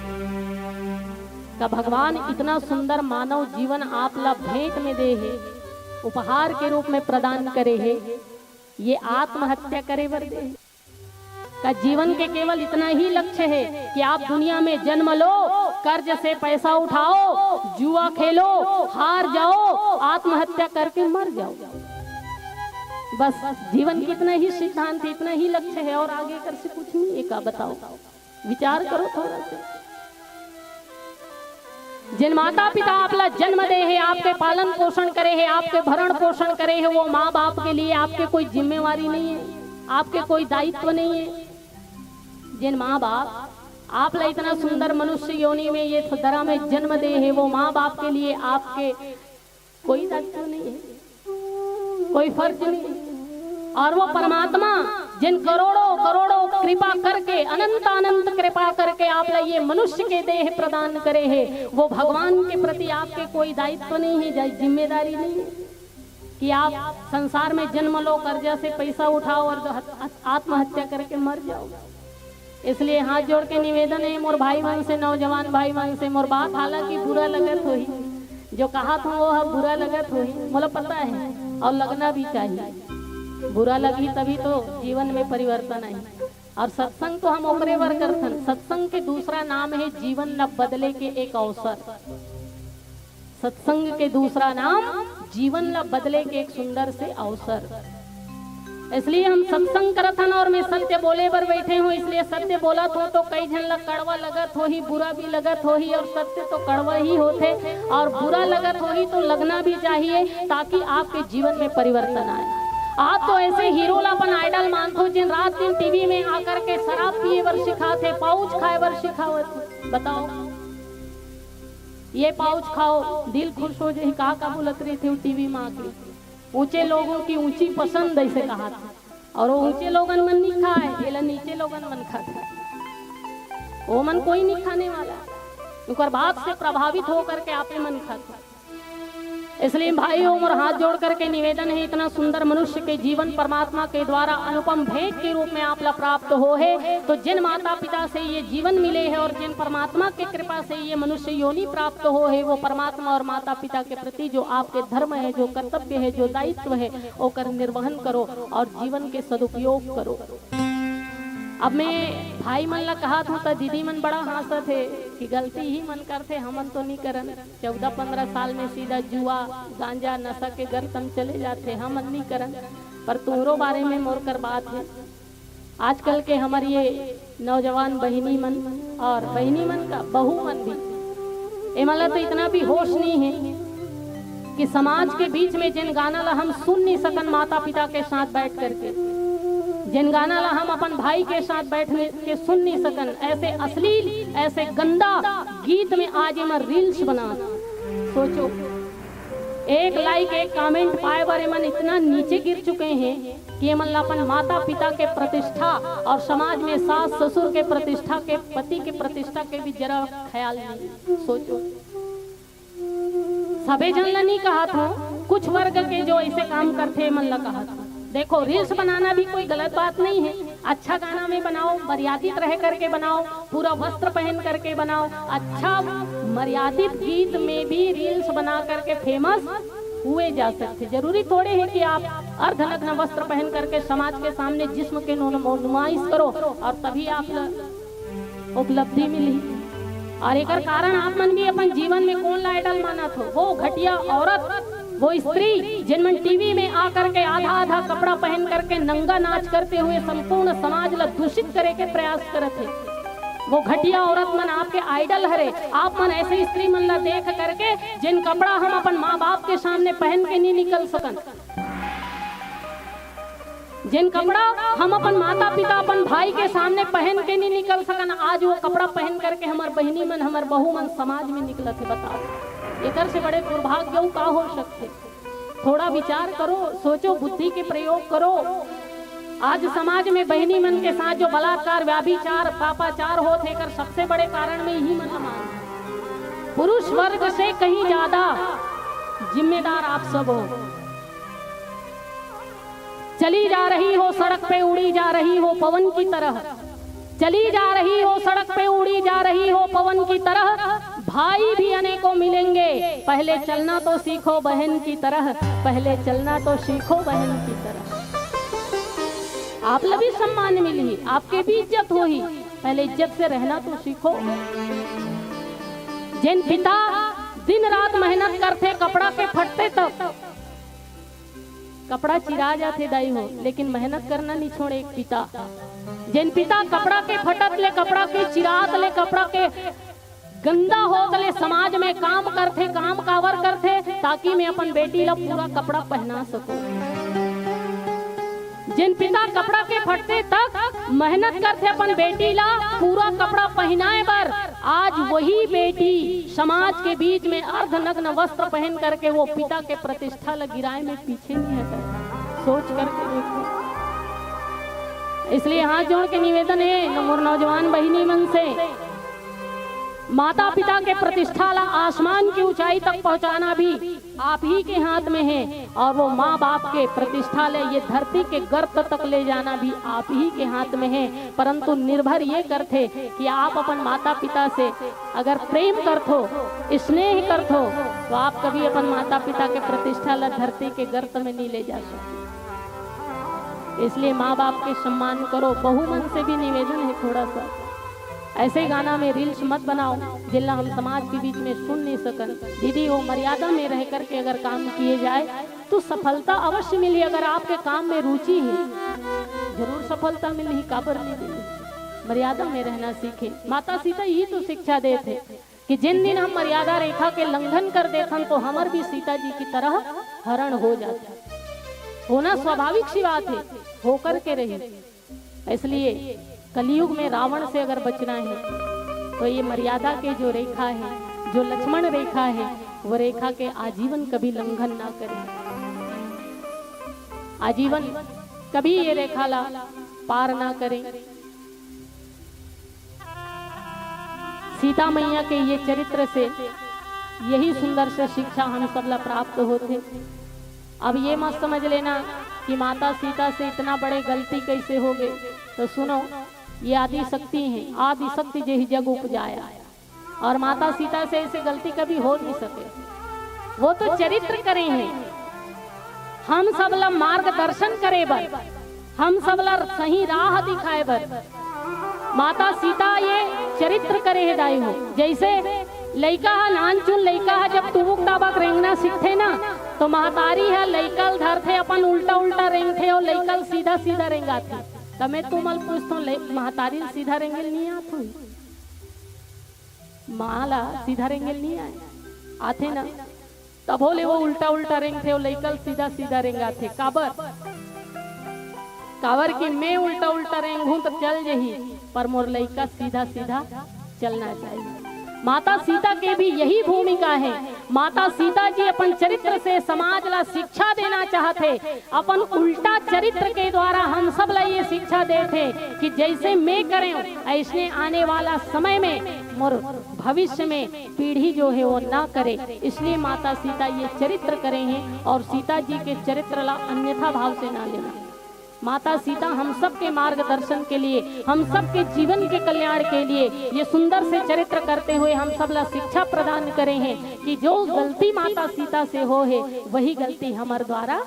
का भगवान इतना सुंदर मानव जीवन आप ला भेंट में दे है, उपहार के रूप में प्रदान करे है, ये आत्महत्या करे बर दे का जीवन के केवल इतना ही लक्ष्य है कि आप दुनिया में जन्म लो, कर्ज से पैसा उठाओ, जुआ खेलो, हार जाओ, आत्महत्या करके मर जाओ। बस जीवन की इतना ही सिद्धांत, इतना ही लक्ष्य है और आगे कर से कुछ नहीं। एक बताओ, विचार करो थोड़ा सा। जिन माता पिता आपला जन्म दे है, आपके पालन पोषण करे है, आपके भरण पोषण करे है, वो माँ बाप के लिए आपके कोई जिम्मेवारी नहीं है, आपके कोई दायित्व नहीं है। जिन माँ बाप आप ला इतना सुंदर मनुष्य योनि में ये धरा में जन्म दे है, वो माँ बाप के लिए आपके कोई दायित्व नहीं है, कोई फर्ज नहीं है। और वो परमात्मा जिन करोड़ों करोड़ों कृपा करके, अनंत अनंत कृपा करके आप ला ये मनुष्य के देह प्रदान करे है, वो भगवान के प्रति आपके कोई दायित्व नहीं है, जिम्मेदारी नहीं है कि आप संसार में जन्म लो, कर्जा से पैसा उठाओ और आत्महत्या करके मर जाओ। इसलिए हाथ जोड़ के निवेदन है मोर भाई बहन से, नौजवान भाई बहन से, मोर बात हालांकि बुरा लगत हो ही, जो कहा था वो बुरा लगत हो ही, मुझे पता है और लगना भी चाहिए। बुरा लगी तभी तो जीवन में परिवर्तन आई। और सत्संग तो हम ओकरे वर करथन, सत्संग के दूसरा नाम है जीवन न बदले के एक अवसर। सत्संग के दूसरा नाम जीवन न बदले के एक सुंदर से अवसर। इसलिए हम सत्संग करथन और मैं सत्य बोले बर बैठे हूँ। इसलिए सत्य बोला तो कई जन लग कड़वा लगत हो ही, बुरा भी लगत हो ही, और सत्य तो कड़वा ही होते और बुरा लगत हो ही तो लगना भी चाहिए, ताकि आपके जीवन में परिवर्तन आए। आप तो ऐसे हीरो लापन आइडल मानते हो जिन रात दिन टीवी में आकर के शराब पिए बर सिखाते, पाउच खाए बर सिखावत। बताओ, ये पाउच खाओ दिल खुश हो जाए, का बोलत रही थे टीवी में आके। ऊंचे लोगों की ऊंची पसंद ऐसे कहा था, और वो ऊंचे लोगन मन नहीं खाए, ये नीचे लोगन मन खाते, वो मन कोई नहीं खाने वाला, उनकर बात से प्रभावित होकर के आपे मन खाता। इसलिए भाई और हाथ जोड़ करके निवेदन है, इतना सुंदर मनुष्य के जीवन परमात्मा के द्वारा अनुपम भेंट के रूप में आप ला प्राप्त हो है। तो जिन माता पिता से ये जीवन मिले है और जिन परमात्मा की कृपा से ये मनुष्य योनि प्राप्त हो है, वो परमात्मा और माता पिता के प्रति जो आपके धर्म है, जो कर्तव्य है, जो दायित्व है, वो कर निर्वहन करो और जीवन के सदुपयोग करो। अब मैं भाई मन ला कहा था तो दीदी मन बड़ा हंसत थे कि गलती ही मन करते, हमन तो नहीं करन। 14-15 साल में सीधा जुआ गांजा नशा के गर्तन चले जाते, हमन नहीं करन। पर तुम्हारो बारे में मोर कर बात है। आजकल के हमारे ये नौजवान बहिनी मन और बहिनी मन का बहू मन भी, एमला तो इतना भी होश नहीं है कि समाज के बीच में जिन गाना ला हम सुन नहीं सकन माता पिता के साथ बैठ करके, जिन गाना ला हम अपन भाई के साथ बैठने के सुन नहीं सकन, ऐसे अश्लील, ऐसे गंदा गीत में आज ये रील्स बना। सोचो, एक लाइक, एक कमेंट पाए बारे मन इतना नीचे गिर चुके हैं कि ये मन अपन माता पिता के प्रतिष्ठा और समाज में सास ससुर के प्रतिष्ठा, के पति के प्रतिष्ठा के भी जरा ख्याल नहीं। सोचो, सबे जन ला नहीं कहा था, कुछ वर्ग के जो ऐसे काम करते मन ला कहा था। देखो, रील्स बनाना भी कोई गलत बात नहीं है, अच्छा गाना में बनाओ, मर्यादित रह करके बनाओ, पूरा वस्त्र पहन करके बनाओ, अच्छा मर्यादित गीत में भी रील्स बना करके फेमस हुए जा सकते। जरूरी थोड़े है कि आप अर्धनग्न वस्त्र पहन करके समाज के सामने जिस्म के नुमाइश करो और तभी आप उपलब्धि मिली। और एक कारण आप मन भी अपन जीवन में कौन ला आइडल माना थो, वो घटिया औरत, वो स्त्री जिनमन टीवी में आकर के आधा आधा कपड़ा पहन करके नंगा नाच करते हुए संपूर्ण समाज ला दूषित करे के प्रयास करते, वो घटिया औरत मन आपके आइडल हरे। आप मन ऐसे स्त्री मन ला देख करके जिन कपड़ा हम अपन माँ बाप के सामने पहन के नहीं निकल सकन, जिन कपड़ा हम अपन माता पिता, अपन भाई के सामने पहन के नहीं निकल सकन, आज वो कपड़ा पहन करके हमार बहनी मन, हमार बहू मन समाज में निकलत है। बताओ, इधर से बड़े दुर्भाग्य का हो सकते। थोड़ा विचार करो, सोचो, बुद्धि के प्रयोग करो। आज समाज में बहनी मन के साथ जो बलात्कार, व्याभिचार, पापाचार होते कर सबसे बड़े कारण में यही मन मान। पुरुष वर्ग से कहीं ज्यादा जिम्मेदार आप सब हो। चली जा रही हो सड़क पे उड़ी जा रही हो पवन की तरह, चली जा रही हो सड़क पे उड़ी जा रही हो पवन की तरह। भाई भी अनेकों मिलेंगे, पहले चलना तो सीखो बहन की तरह, पहले चलना तो सीखो बहन की तरह। आप लभी सम्मान मिली, आपके भी इज्जत होगी, पहले इज्जत से रहना तो सीखो। जिन पिता दिन रात मेहनत करते कपड़ा के फटते तक कपड़ा चिरा जाते दाई हो, लेकिन मेहनत करना नहीं छोड़े एक पिता। जिन पिता कपड़ा के फटत ले, कपड़ा के चिरात ले, कपड़ा के गंदा हो गले समाज में काम करते, काम कावर करते ताकि मैं अपन बेटी ला पूरा कपड़ा पहना सकूं। जिन पिता कपड़ा के फटते तक मेहनत करते अपन बेटी ला पूरा कपड़ा पहनाए बर, आज वही बेटी समाज के बीच में अर्धनग्न वस्त्र पहन करके वो पिता के प्रतिष्ठा ला गिराए में पीछे नहीं हटा। सोच करके देखो। इसलिए हाथ जोड़ के निवेदन है मोर नौजवान बहिनी मन से, माता पिता के प्रतिष्ठा ला आसमान की ऊंचाई तक पहुंचाना भी आप ही के हाथ में है, और वो माँ बाप के प्रतिष्ठा ले ये धरती के गर्त तक ले जाना भी आप ही के हाथ में है। परंतु निर्भर ये करते कि आप अपन माता पिता से अगर प्रेम करथो, स्नेह करथो, तो आप कभी अपन माता पिता के प्रतिष्ठा ला धरती के गर्त में नहीं ले जा सकते। इसलिए माँ बाप के सम्मान करो। बहु मन से भी निवेदन है, थोड़ा सा ऐसे गाना में रील्स मत बनाओ जिला हम समाज के बीच में सुन नहीं सकन। दीदी वो मर्यादा में रह करके अगर काम किए जाए तो सफलता अवश्य मिली। अगर आपके काम में रुचि है जरूर सफलता मिली, काबर नहीं मिली। मर्यादा में रहना सीखे। माता सीता यही तो शिक्षा देते कि जिन दिन हम मर्यादा रेखा के लंघन कर देथन तो हमार भी सीता जी की तरह हरण हो जाता। होना स्वाभाविक सी बात है, होकर के रही। इसलिए कलयुग में रावण से अगर बचना है तो ये मर्यादा के जो रेखा है, जो लक्ष्मण रेखा है, वो रेखा के आजीवन कभी लंघन ना करें। आजीवन कभी ये रेखा ला पार ना करें। सीता मैया के ये चरित्र से यही सुंदर से शिक्षा हम सब ला प्राप्त होते। अब ये मत समझ लेना कि माता सीता से इतना बड़े गलती कैसे हो गए। तो सुनो, ये आदि शक्ति है, आदि शक्ति जही जग उपजाया, और माता सीता से ऐसे गलती कभी हो नहीं सके। वो तो चरित्र करे हैं, हम सब ला मार्गदर्शन करे बर, हम सब ला सही राह दिखाए बर माता सीता ये चरित्र करे है दाई हो। जैसे लइका है नानचुन लइका है, जब टुमुक ताबक रेंगना सीखते ना तो महतारी है लइकल धरते अपन उल्टा उल्टा रेंगते और लइकल सीधा सीधा रेंगाते। तमे तुमल पूछतो महतारी सीधा रेंगल नहीं आत हुई, माला सीधा रेंगल नहीं आए आते ना, तब बोले वो उल्टा उल्टा रेंगते और लइकल सीधा सीधा रेंगाते। काबर काबर की मैं उल्टा उल्टा रेंगूं तो चल जही, पर मोर लइका सीधा सीधा चलना चाहिए। माता सीता के भी यही भूमिका है। माता सीता जी अपन चरित्र से समाज ला शिक्षा देना चाहते। अपन उल्टा चरित्र के द्वारा हम सब ला ये शिक्षा देते कि जैसे मैं करें ऐसे आने वाला समय में मोर भविष्य में पीढ़ी जो है वो ना करे। इसलिए माता सीता ये चरित्र करे हैं, और सीता जी के चरित्र ला अन्यथा भाव से ना लेना। माता सीता हम सब के मार्गदर्शन के लिए, हम सब के जीवन के कल्याण के लिए ये सुंदर से चरित्र करते हुए हम सब ला शिक्षा प्रदान करे हैं कि जो गलती माता सीता से हो है वही गलती हमारे द्वारा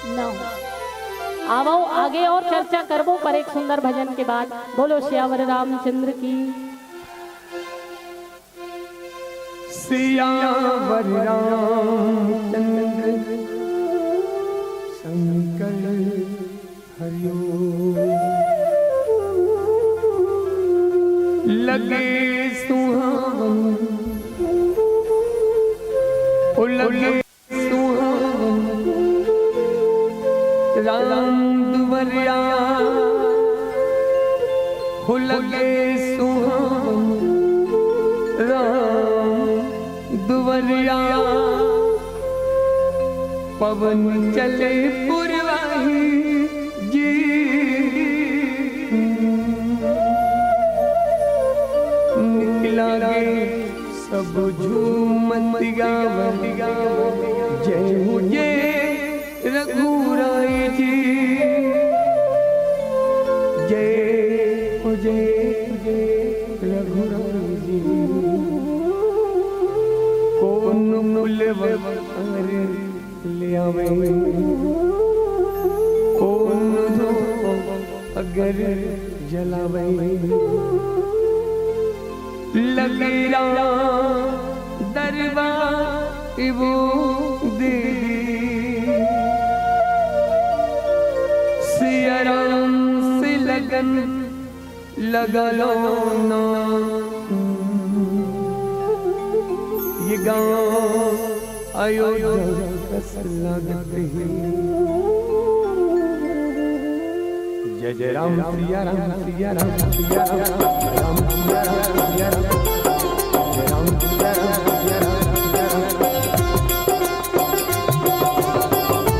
न हो। आवो आगे और चर्चा करबो पर एक सुंदर भजन के बाद। बोलो श्यावर रामचंद्र की। श्यावर रामचंद्र शंकर हरिओ लगे सुहावन, ओ लगे सुहावन राम दुवरिया, हो लगे सुहावन राम दुवरिया। पवन चले पुरवाही सब झूमत गावत जय हो जय रघुराई जी। मुझे रघुराम जी कौन मुलवर ले आवे कौन दो अगर जलावे लगेरा दरबार वो दे सिया राम से लगन लगा लो ना ये गाँव अयोध्या का लगते जय जय राम सिया राम सिया राम सिया राम राम सिया राम सिया राम जय राम सिया राम सिया राम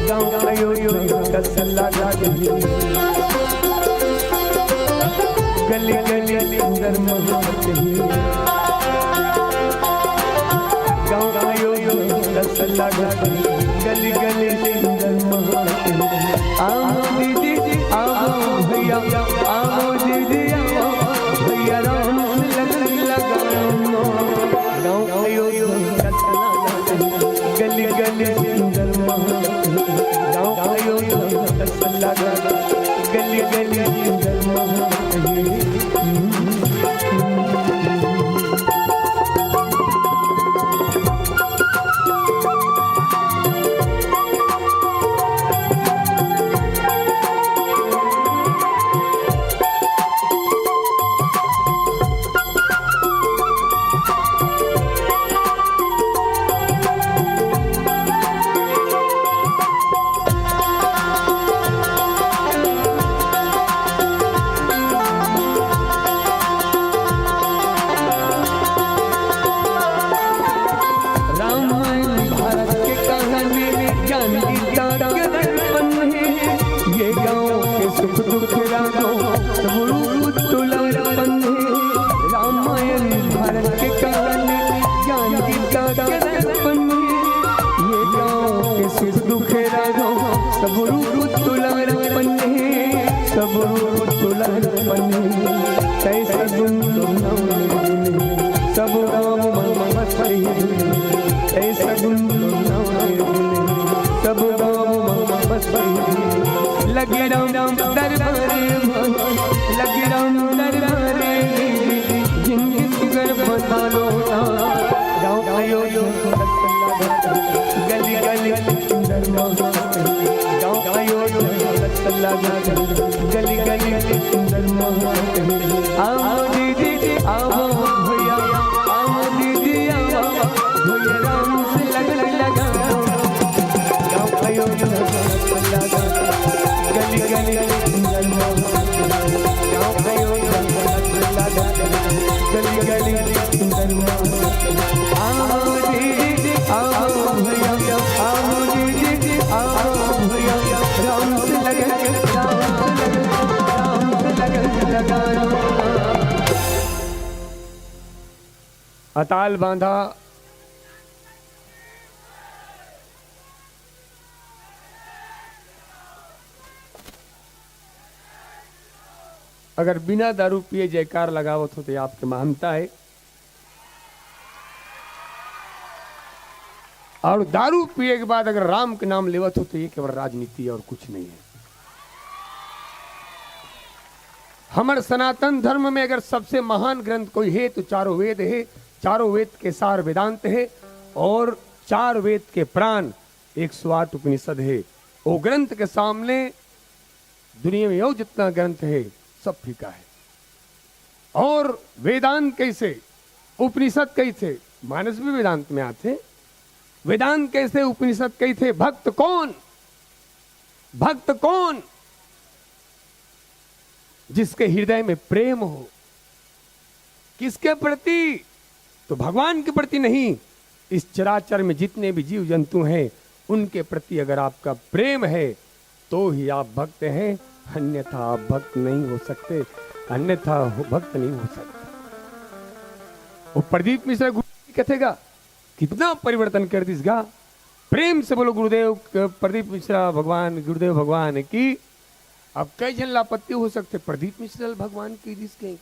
गाँव अयोध्या का सल्ला गली गली अंदर महते गाँव अयोध्या का सल्ला गली गली अंदर महते आओ दीदी आओ भैया आओ दीदी आओ भैया राम लगा गाँव अयोध्या का सल्ला गली गली अंदर महते गाँव अयोध्या का सल्ला गली गली अंदर महते लगे राम दरबारे लगे राम दरबारे जिनकी सुगर बता लो गाँव अयोध्या गली गली सुंदर गाँव अयोध्या गली गली सुंदर आओ दीदी आओ भैया आओ दीदी आओ भैया राम से लगा गाँव अयोध्या गली गली सुंदर गाँव अयोध्या गली गली सुंदर आओ दीदी आओ भैया आओ दीदी आओ भैया राम से लगा अताल बांधा अगर बिना दारू पिए जयकार लगावत हो तो आपके महानता है और दारू पिए के बाद अगर राम के नाम लेवत हो तो ये केवल राजनीति है और कुछ नहीं है। हमारे सनातन धर्म में अगर सबसे महान ग्रंथ कोई है तो चारों वेद है। चारों वेद के सार वेदांत है और चार वेद के प्राण 108 उपनिषद है। वो ग्रंथ के सामने दुनिया में यो जितना ग्रंथ है सब फीका है। और वेदांत कैसे उपनिषद कैसे मानस भी वेदांत में आते वेदांत कैसे उपनिषद कैसे भक्त कौन जिसके हृदय में प्रेम हो किसके प्रति तो भगवान के प्रति नहीं इस चराचर में जितने भी जीव जंतु हैं उनके प्रति अगर आपका प्रेम है तो ही आप भक्त हैं अन्यथा आप भक्त नहीं हो सकते अन्यथा भक्त नहीं हो सकते। वो प्रदीप मिश्रा गुरु कथेगा कितना परिवर्तन कर दिसगा प्रेम से बोलो गुरुदेव प्रदीप मिश्रा भगवान गुरुदेव भगवान की अब कई जन लापत्ति हो सकते, प्रदीप मिश्र भगवान की रीस के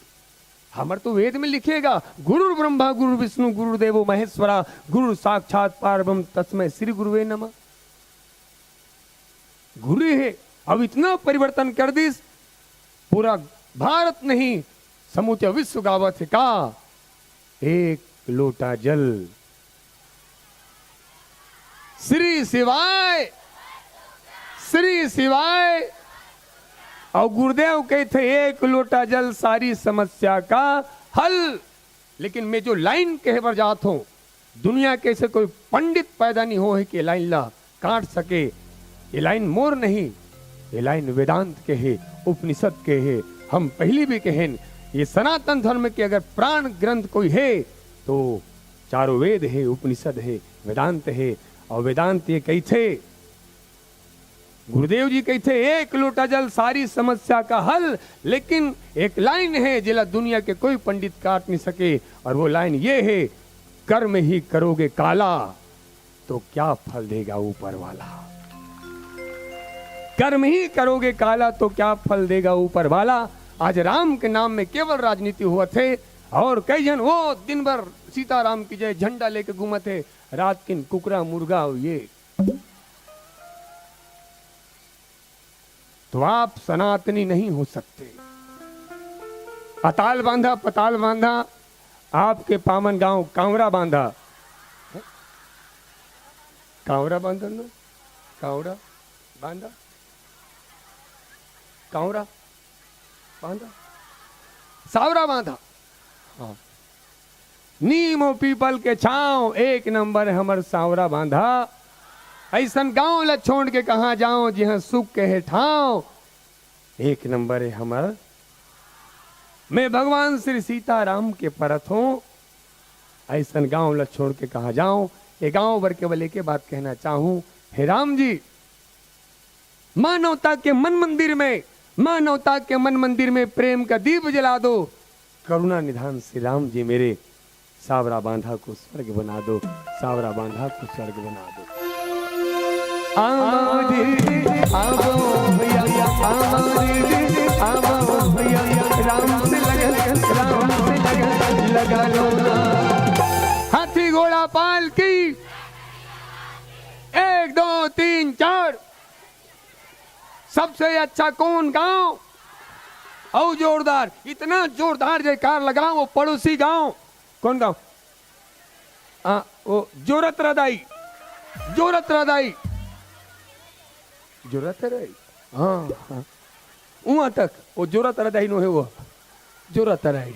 हमर तो वेद में लिखेगा, गुरु ब्रह्मा गुरु विष्णु गुरुदेवो महेश्वरा गुरु साक्षात पारब्रह्म तस्मै श्री गुरुवे नमः। गुरु है। अब इतना परिवर्तन कर दिस, पूरा भारत नहीं समूचे विश्व गावत है का एक लोटा जल। श्री शिवाय, श्री शिवाय। और गुरुदेव कहते एक लोटा जल सारी समस्या का हल। लेकिन मैं जो लाइन कहे पर जात हूं, दुनिया के से कोई पंडित पैदा नहीं हो है कि लाइन ला काट सके। ये लाइन मोर नहीं, ये लाइन वेदांत के है, उपनिषद के है। हम पहले भी कहें, ये सनातन धर्म के अगर प्राण ग्रंथ कोई है तो चारों वेद है, उपनिषद है, वेदांत है। और वेदांत ये कही थे, गुरुदेव जी कही थे एक लोटा जल सारी समस्या का हल। लेकिन एक लाइन है जिला दुनिया के कोई पंडित काट नहीं सके, और वो लाइन ये है, कर्म ही करोगे काला तो क्या फल देगा ऊपर वाला। कर्म ही करोगे काला तो क्या फल देगा ऊपर वाला। आज राम के नाम में केवल राजनीति हुआ थे, और कई जन वो दिन भर सीताराम की जय झंडा लेके घूमे थे, रात किन कुकरा मुर्गा ये। तो आप सनातनी नहीं हो सकते। अताल बांधा पताल बांधा, आपके पावन गांव कांवरा बांधा, कांवरा बांधा ना, कांवरा बांधा, कांवरा बांधा, सावरा बांधा। हाँ। नीम और पीपल के छांव एक नंबर हमर सावरा बांधा। ऐसन गांव ला छोड़ के कहां जाऊं जहां सुख के है ठाव। एक नंबर है हमर। मैं भगवान श्री सीताराम के परत हूं, ऐसन गांव ला छोड़ के कहां जाऊं। ये गांव भर केवल एक बात कहना चाहूं, हे राम जी, मानवता के मन मंदिर में, मानवता के मन मंदिर में प्रेम का दीप जला दो। करुणा निधान श्री राम जी मेरे, सावरा बांधा को स्वर्ग बना दो, सावरा बांधा को स्वर्ग बना दो। लगा लो हाथी घोड़ा पाल की 1 2 3 4। सबसे अच्छा कौन गांव? और जोरदार, इतना जोरदार जयकार लगाओ। वो पड़ोसी गांव कौन गांव? वो जोरत रदाई, जोरत रदाई, जोरत रदाई। हाँ हाँ, वहां तक वो जोरत रदाई नो है, वो जोरत रदाई।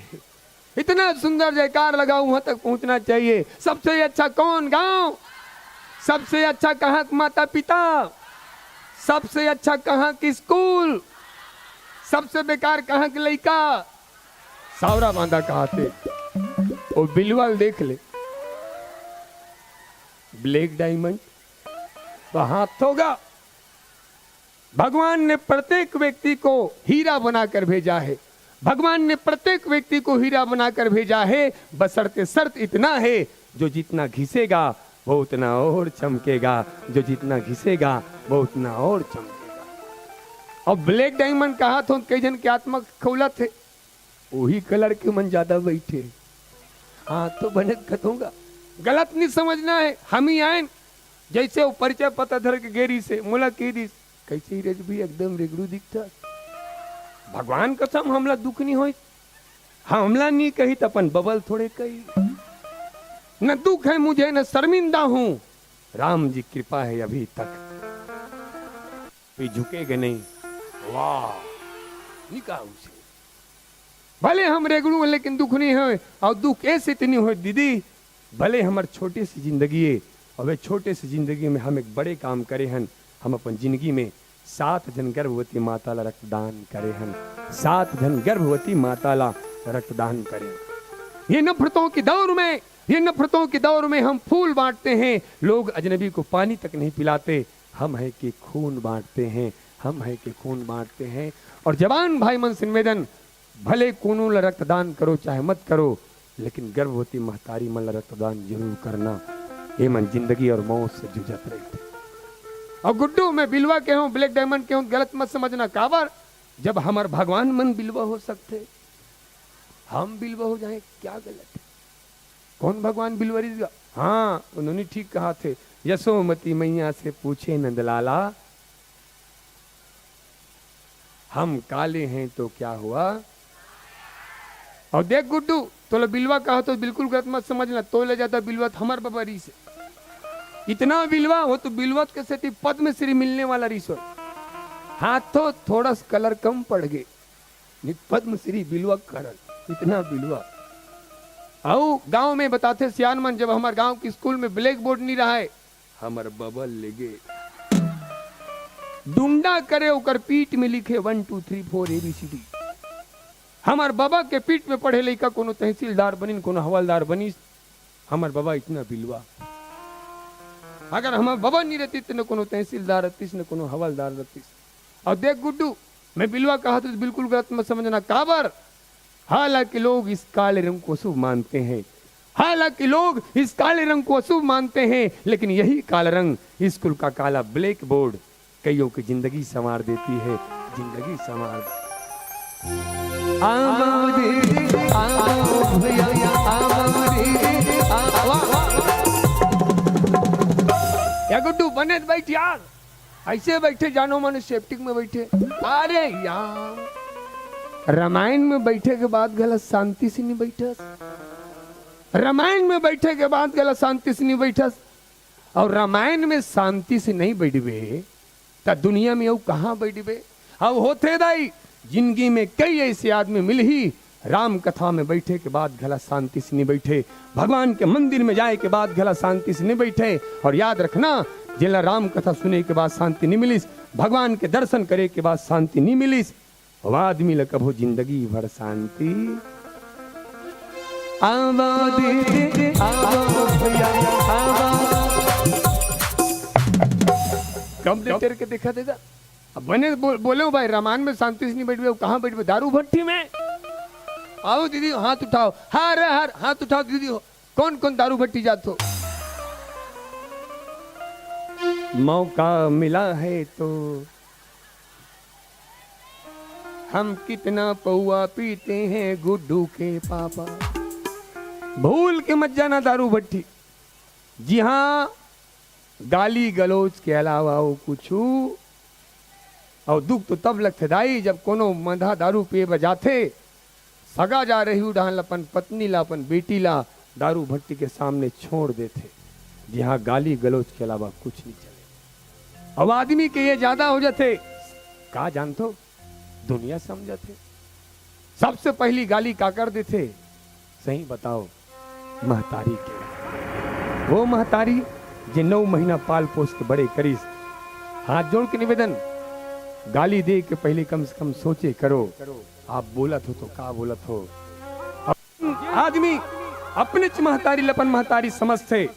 इतना सुंदर जयकार लगाओ, वहां तक पहुंचना चाहिए। सबसे अच्छा कौन गांव? सबसे अच्छा कहाँ माता पिता? सबसे अच्छा कहाँ की स्कूल? सबसे बेकार कहाँ के लड़का? सावरा बांधा कहा थे। वो बिलवाल देख ले, ब्लैक डायमंड तो हाथ होगा। भगवान ने प्रत्येक व्यक्ति को हीरा बनाकर भेजा है। भगवान ने प्रत्येक व्यक्ति को हीरा बनाकर भेजा है, बशर्ते शर्त इतना है, जो जितना घिसेगा वो उतना और चमकेगा, जो जितना घिसेगा वो उतना और चमकेगा। और ब्लैक डायमंड कहा तो कई जन के आत्मा खौला थे, वही कलर के मन ज्यादा बैठे। हाँ तो बने कथूंगा, गलत नहीं समझना है। हम ही आए जैसे वो परिचय पता धर के गेरी से मोला की दी कैसे ही रज भी एकदम रेगड़ू दिखता। भगवान कसम हमला दुख नहीं हो, हमला नहीं कही तो अपन बबल थोड़े कही। न दुख है मुझे न शर्मिंदा हूं, राम जी कृपा है अभी तक, भी झुकेगा नहीं। वाह निका उसे भले हम रेगड़ू लेकिन दुख नहीं हो। और दुख ऐसे इतनी हो दीदी, भले हमार छोटी सी जिंदगी है, और वे छोटे सी जिंदगी में हम एक बड़े काम करे हन। हम अपन जिंदगी में 7 जन गर्भवती माता ला रक्तदान करे हन। 7 जन गर्भवती माता ला रक्तदान करें। ये नफरतों के दौर में, ये नफरतों के दौर में हम फूल बांटते हैं, लोग अजनबी को पानी तक नहीं पिलाते। हम है कि खून बांटते हैं, हम है कि खून बांटते हैं। और जवान भाई मन संवेदन, भले कोनो ला रक्तदान करो चाहे मत करो, लेकिन गर्भवती महतारी मन ला रक्तदान जरूर करना। ये मन जिंदगी और मौत से जुझत रही थे। और गुड्डू मैं बिलवा के हूँ, ब्लैक डायमंड के हूँ, गलत मत समझना। काबर जब हमार भगवान मन बिलवा हो सकते, हम बिलवा हो जाए क्या गलत है? कौन भगवान बिलवरी? हाँ, उन्होंने ठीक कहा थे, यशोमती मैया से पूछे नंदलाला, हम काले हैं तो क्या हुआ? और देख गुड्डू, तो बिलवा कहा तो बिल्कुल गलत मत समझना, तो ले जाता बिलवत हमार बबरी से, इतना बिलवा हो तो बिलवत के से पद्मश्री मिलने वाला रीसो। हाँ तो थोड़ा सा कलर कम पड़ गए, पद्मश्री बिलवा करल, इतना बिलवा। आओ गांव में बताते सियान मन, जब हमारे गांव के स्कूल में ब्लैक बोर्ड नहीं रहा है, हमार बबल ले गए डुंडा करे, उकर पीठ में लिखे 1 2 3 4 ABCD। हमार बाबा के पीठ में पढ़े लइका कोनो तहसीलदार बनी, कोनो हवलदार बनी। हमार बाबा इतना बिलवा, अगर हमार बाबा नहीं रहती तो न कोनो तहसीलदार रहतीस, न कोनो हवलदार रहतीस। और देख गुड्डू, मैं बिलवा कहा तो बिल्कुल गलत मत समझना, काबर? हालांकि लोग इस काले रंग को शुभ मानते हैं, हालांकि लोग इस काले रंग को अशुभ मानते हैं, लेकिन यही काला रंग, स्कूल का काला ब्लैक बोर्ड कईयों की जिंदगी संवार देती है, जिंदगी संवार। या गुड्डू बने बैठ यार, ऐसे बैठे जानो मानो सेप्टिक में बैठे। अरे यार, रामायण में बैठे के बाद गलत शांति से नहीं बैठस, रामायण में बैठे के बाद गलत शांति से नहीं बैठस। और रामायण में शांति से नहीं बैठबे तो दुनिया में वो कहाँ बैठबे? अब होते दाई जिंदगी में कई ऐसे आदमी मिल ही राम कथा में बैठे के बाद गला शांति से नहीं बैठे, भगवान के मंदिर में जाए के बाद गला शांति से नहीं बैठे। और याद रखना, जिला राम कथा सुने के बाद शांति नहीं मिलिस, भगवान के दर्शन करे के बाद शांति नहीं मिलिस, वो आदमी ल कभो जिंदगी भर शांति। कम लेटर के देखा देगा। अब बने बोले भाई रामायण में शांति से नहीं बैठे, कहाँ बैठे? दारू भट्टी में। आओ दीदी हाथ उठाओ, हर हर हाथ उठाओ दीदी, हो कौन कौन दारू भट्टी जाते हो? मौका मिला है तो हम कितना पौआ पीते हैं गुड्डू के पापा, भूल के मत जाना दारू भट्टी। जी हाँ, गाली गलोच के अलावा वो कुछ। और दुख तो तब लगते दाई जब कोनो मधा दारू पिए बजाते, सगा जा रही उड़ान अपन पत्नी ला, अपन बेटी ला दारू भट्टी के सामने छोड़ देते। जी हाँ, गाली गलोच के अलावा कुछ नहीं चले। अब आदमी के ये ज्यादा हो जाते, कहा जानते, दुनिया समझते। सबसे पहली गाली का कर देते, सही बताओ, महतारी के। वो महतारी जे 9 महीना पाल पोस के बड़े करीस। हाथ जोड़ के निवेदन, गाली दे के पहले कम से कम सोचे करो, आप बोलत हो तो का बोलत हो। आदमी अपने महतारी लपन महतारी समझते,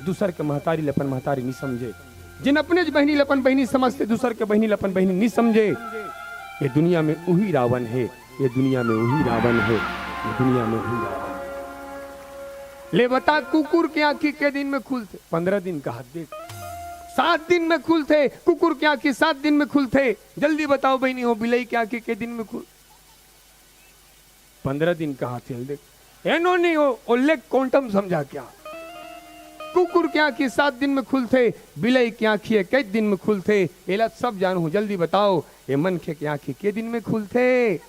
दूसर के महतारी लपन महतारी नहीं समझे। जिन अपने बहनी लपन बहनी समझते, दूसर के बहनी लपन बहनी नहीं समझे। ये दुनिया में वही रावण है, ये दुनिया में वही रावण है, ये दुनिया में वही रावण। ले बता, कुकुर की आंखें के दिन में खुलते? 15 दिन का हद देख, 7 दिन में खुलते। कुकुर की आंखें 7 दिन में खुलते। जल्दी बताओ बहनी हो, बिलाई की आंखें के दिन में खुल? 15 दिन का हाथ देख। एनो नहीं हो ओल्लेख क्वांटम समझा क्या? कुकुर की आंखें 7 दिन में खुलते, बिलाई की आंखें कई दिन में खुलते। एला सब जानू, जल्दी बताओ ये मनखे की आंखें के दिन में खुलते?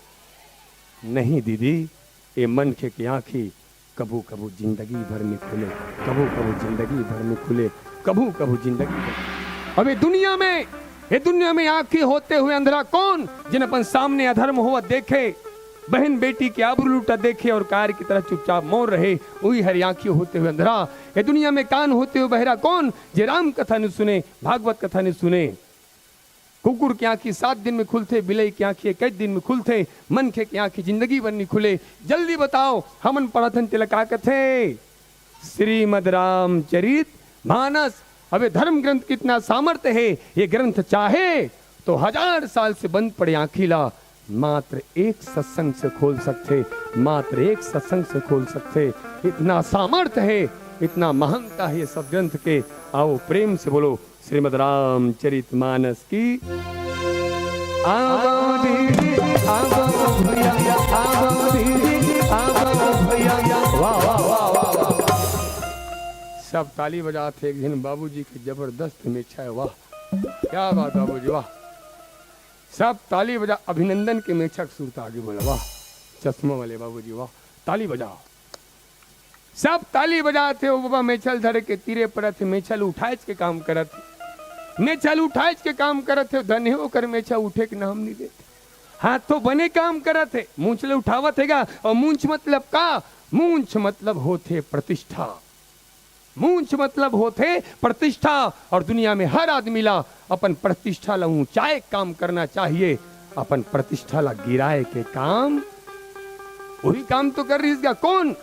नहीं दीदी, ये मनखे की आंखें कबू कबू जिंदगी भर में खुले, कबू कबू जिंदगी भर में खुले, कबू कबू जिंदगी भर। अब ये दुनिया में आंखें होते हुए अंधेरा कौन? जिन अपन सामने अधर्म हुआ देखे, बहन बेटी के आबरू लूटा देखे और कार की तरह चुपचाप मौन रहे, वही हरी आंखें होते हुए अंधेरा। ये दुनिया में कान होते हुए बहरा कौन? जे राम कथा ने सुने, भागवत कथा ने सुने। कुकुर की आंखें 7 दिन में खुलते, बिलाई की आंखें कई दिन में खुलते, मनखे की आंखें जिंदगी भर नहीं खुले। जल्दी बताओ, हमन पढ़थन तिलका कथे श्रीमद रामचरित मानस। अबे धर्म ग्रंथ कितना सामर्थ्य है, ये ग्रंथ चाहे तो 1000 साल से बंद पड़े आंखी ला मात्र एक सत्संग से खोल सकते, मात्र एक सत्संग से खोल सकते। इतना सामर्थ्य है, इतना महानता है ये सब ग्रंथ के। आओ प्रेम से बोलो श्रीमद रामचरित मानस की। सब ताली बजाते एक दिन बाबूजी की जबरदस्त मेछा है। वाह क्या बात बाबूजी वाह। सब ताली बजा, अभिनंदन के मेछक सूरत आगे बोला वाह। चश्मा वाले बाबूजी वाह, ताली बजाओ। सब ताली बजाते हो बाबा। मेछल धरे के तीरे परत मेछल उठाए के काम करत, मेछल उठाए के काम करत थे। धन्य होकर मेछा उठे के नाम नहीं देते, हाथ तो बने काम करत है। मूंछले उठावत हैगा। और मूंछ मतलब का? मूंछ मतलब होते प्रतिष्ठा, मूंछ मतलब होते प्रतिष्ठा। और दुनिया में हर आदमी ला अपन प्रतिष्ठा ला ऊंचाए काम करना चाहिए। अपन प्रतिष्ठा ला गिराए के काम, वही काम तो कर रही है कौन?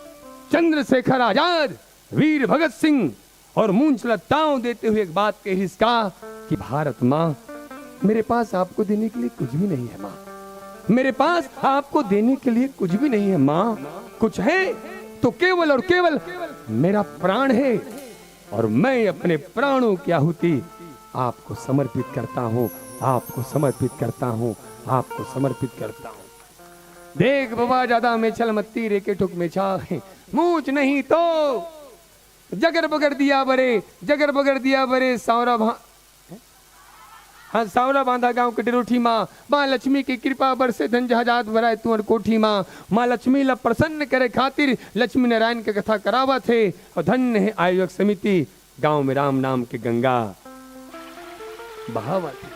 चंद्रशेखर आजाद, वीर भगत सिंह। और मूंछ लताओं देते हुए एक बात कही इसका कि भारत माँ, मेरे पास आपको देने के लिए कुछ भी नहीं है माँ, मेरे पास आपको देने के लिए कुछ भी नहीं है माँ। कुछ है तो केवल और केवल मेरा प्राण है। और मैं अपने प्राणों की आहुति आपको समर्पित करता हूँ, आपको समर्पित करता हूँ, आपको समर्पित करता हूँ। देख बाबा ज्यादा मेछल मत्ती रेके ठुक मेछा, मूछ नहीं तो जगर बगर दिया बरे, जगर बगर दिया बरे। सावरा हाँ सावरा बांधा गांव के डिरोठी माँ, माँ लक्ष्मी की कृपा बरसे धन जहाजात भराए तुअर कोठी माँ। माँ लक्ष्मी ला प्रसन्न करे खातिर लक्ष्मी नारायण के कथा करावा थे। और धन्य है आयोजक समिति, गांव में राम नाम के गंगा बहावा थी।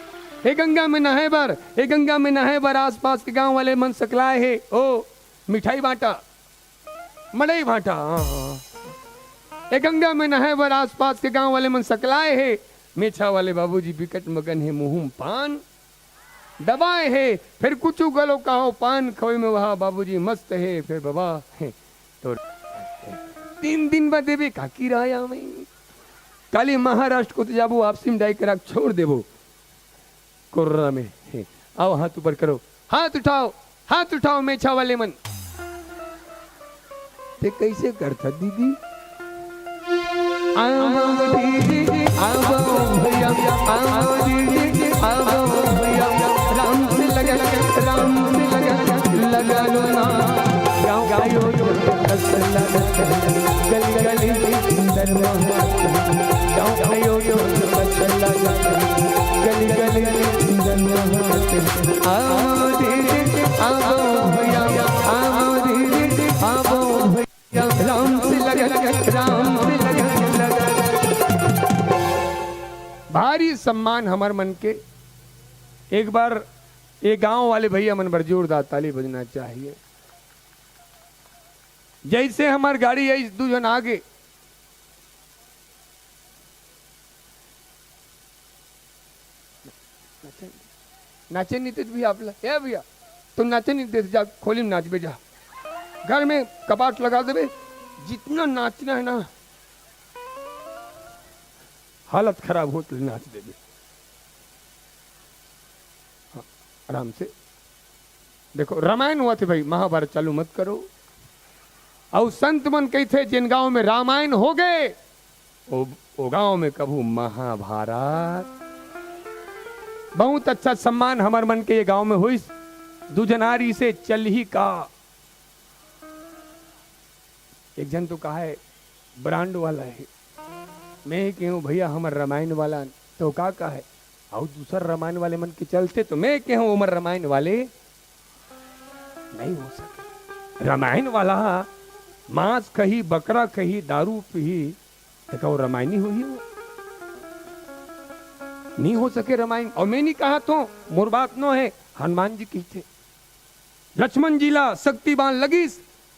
हे गंगा में नहाए बर, हे गंगा में नहाए बर आस पास के गांव वाले मन सकलाए है। ओ मिठाई बांटा, मड़ई बांटा। हे गंगा में नहाए बर आस पास के गांव वाले मन सकलाए है। मेछा वाले बाबूजी विकट मगन है, मुंह पान दबाए है। फिर कुछ गलो कहो पान खोए में वहा बाबूजी मस्त है। फिर बाबा है तो 3 दिन बाद देवे काकी राया में काली महाराष्ट्र को तो जाबू आपसी में डाई करा छोड़ देवो कोरोना में है। आओ हाथ ऊपर करो, हाथ उठाओ, हाथ उठाओ मेछा वाले मन। ते कैसे करता दीदी? भैया राम से लगा, राम से लगा लो ना। गायो गली गली सुंदर गायो गली गली सुंदर। आओ दीदी आओ भैया, आओ दीदी आओ भैया, राम से लगा, राम से लगा। भारी सम्मान हमार मन के। एक बार ये गांव वाले भैया मन पर जोरदार ताली बजना चाहिए। जैसे हमार गाड़ी आई 2 जन आगे, नाचे नहीं थे भैया आप ए भैया तुम नाचे नहीं थे, जा खोली में नाच बे, जा घर में कपाट लगा दे, जितना नाचना है ना हालत खराब हो तो नाच दे। हाँ, आराम से देखो। रामायण हुआ थे भाई, महाभारत चालू मत करो। और संत मन कही थे जिन गांव में रामायण हो गए वो गांव में कभू महाभारत। बहुत अच्छा सम्मान हमार मन के ये गांव में हुई। दुजनारी से चल ही का। एक जन तो कहा है ब्रांड वाला है, मैं कहूँ भैया हमार रामायण वाला तो का है। और दूसर रामायण वाले मन के चलते तो मैं कहूँ उमर रामायण वाले नहीं हो सके। रामायण वाला मांस कही, बकरा कही, दारू पी तो कहो रामायण ही हुई हो, नहीं हो सके रामायण। और मैं नहीं कहा तो मोर बात नो है, हनुमान जी की थे। लक्ष्मण जी ला शक्तिबान लगी,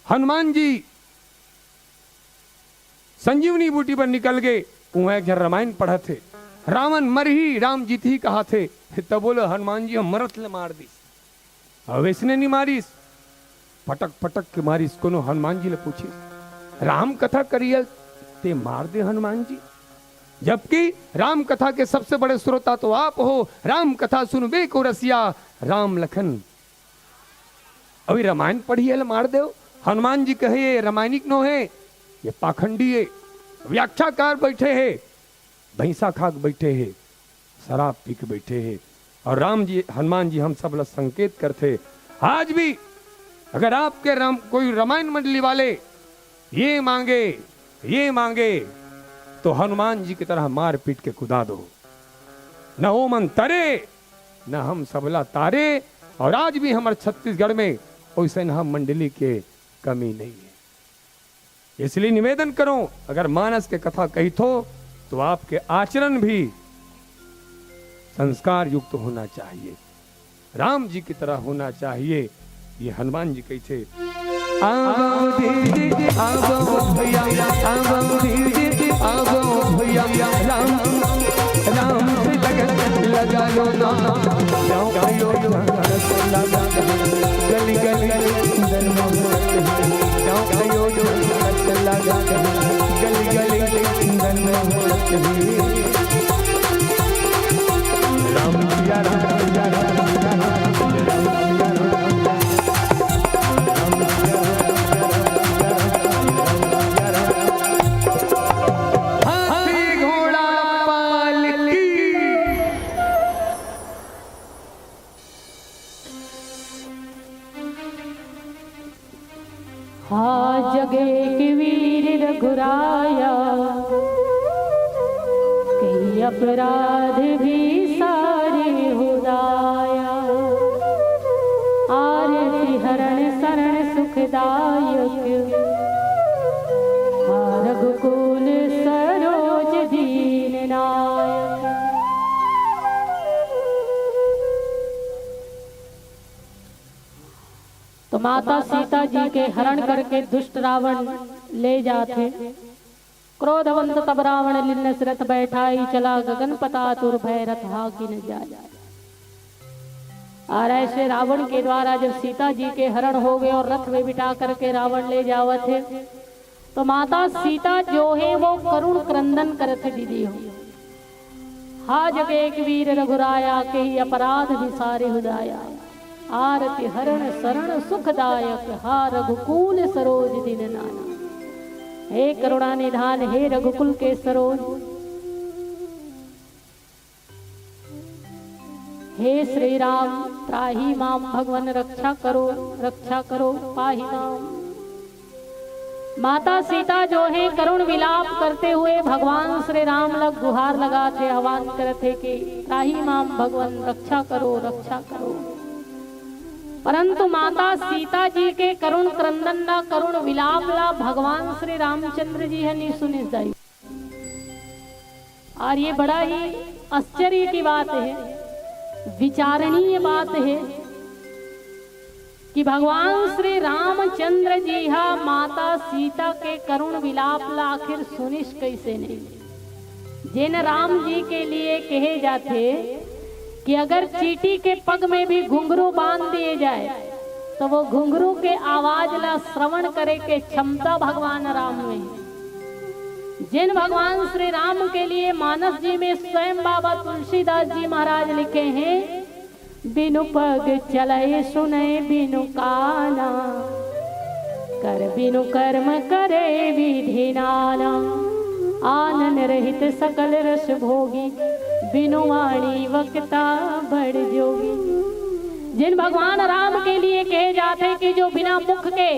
हनुमान जी संजीवनी बूटी पर निकल गए, वहां एक रामायण पढ़ा थे। रावण मर ही राम जीत ही कहा थे। तब बोलो हनुमान जी हम मरत ले मार दी। अब इसने नहीं मारीस, पटक पटक के मारीस। कोनो हनुमान जी ने पूछी राम कथा करिए ते मार दे हनुमान जी, जबकि राम कथा के सबसे बड़े श्रोता तो आप हो। राम कथा सुनबे को रसिया राम लखन। अभी रामायण पढ़िए मार दो। हनुमान जी कहे रामायणिक नो है, ये पाखंडी है। व्याख्याकार बैठे हैं, भैंसा खाक बैठे हैं, शराब पी के बैठे हैं। और राम जी हनुमान जी हम सब लोग संकेत करते। आज भी अगर आपके कोई रामायण मंडली वाले ये मांगे तो हनुमान जी की तरह मार पीट के कुदा दो। न ओ मन तरे न हम सबला तारे, और आज भी हमारे छत्तीसगढ़ में वैसे न हम मंडली के कमी नहीं है। इसलिए निवेदन करो, अगर मानस के कथा कही तो आपके आचरण भी संस्कार युक्त होना चाहिए, राम जी की तरह होना चाहिए। ये हनुमान जी कही थे, राम से लगन लगा लो ना, गली गली गली गली राम जिया राम जिया रघुराया, कई अपराध भी सारे हुदाया, आरती हरण शरण सुखदायक, रघुकुल सरोज दीन नायक। तो माता सीता जी के हरण करके दुष्ट रावण ले जाते, क्रोधवंत तब रावण लिन्नस रथ बैठाई, चला गगन पतातुर भय रथ हाकि न जाए। और ऐसे रावण के द्वारा जब सीता जी के हरण हो गए और रथ में बिठा करके रावण ले जावत थे, तो माता सीता जो है वो करुण क्रंदन करते दीदी हो, हा जग एक वीर रघुराया, के ही अपराध भी सारे हुदाया, आरती हरण शरण सुखदायक, हा रघुकुल सरोज दिन नाना। हे करुणा निधान, हे रघुकुल के सरोज, हे श्री राम त्राहि माम, भगवन रक्षा करो पाहि नाम। माता सीता जो है करुण विलाप करते हुए भगवान श्री राम लग गुहार लगाते, आह्वान करते कि त्राहि माम भगवन रक्षा करो। परंतु माता सीता जी के करुण क्रंदन ला, करुण विलाप ला भगवान श्री रामचंद्र जी है नहीं सुनिस दाई। और ये बड़ा ही आश्चर्य की बात है, विचारणीय बात है कि भगवान श्री रामचंद्र जी हा माता सीता के करुण विलाप ला आखिर सुनिस कैसे नहीं। जिन राम जी के लिए कहे जाते कि अगर चींटी के पग में भी घुंघरू बांध दिए जाए तो वो घुंघरू के आवाज ला श्रवण करे के क्षमता भगवान राम में। जिन भगवान श्री राम के लिए मानस जी में स्वयं बाबा तुलसीदास जी महाराज लिखे हैं, बिनु पग चले सुने बिनु काना, कर बिनु कर्म करे विधि नाना, आनंद रहित सकल रस भोगी, बिनु वाणी वक्ता बड़ जोगी। जिन भगवान राम के लिए कहे जाते कि जो बिना मुख के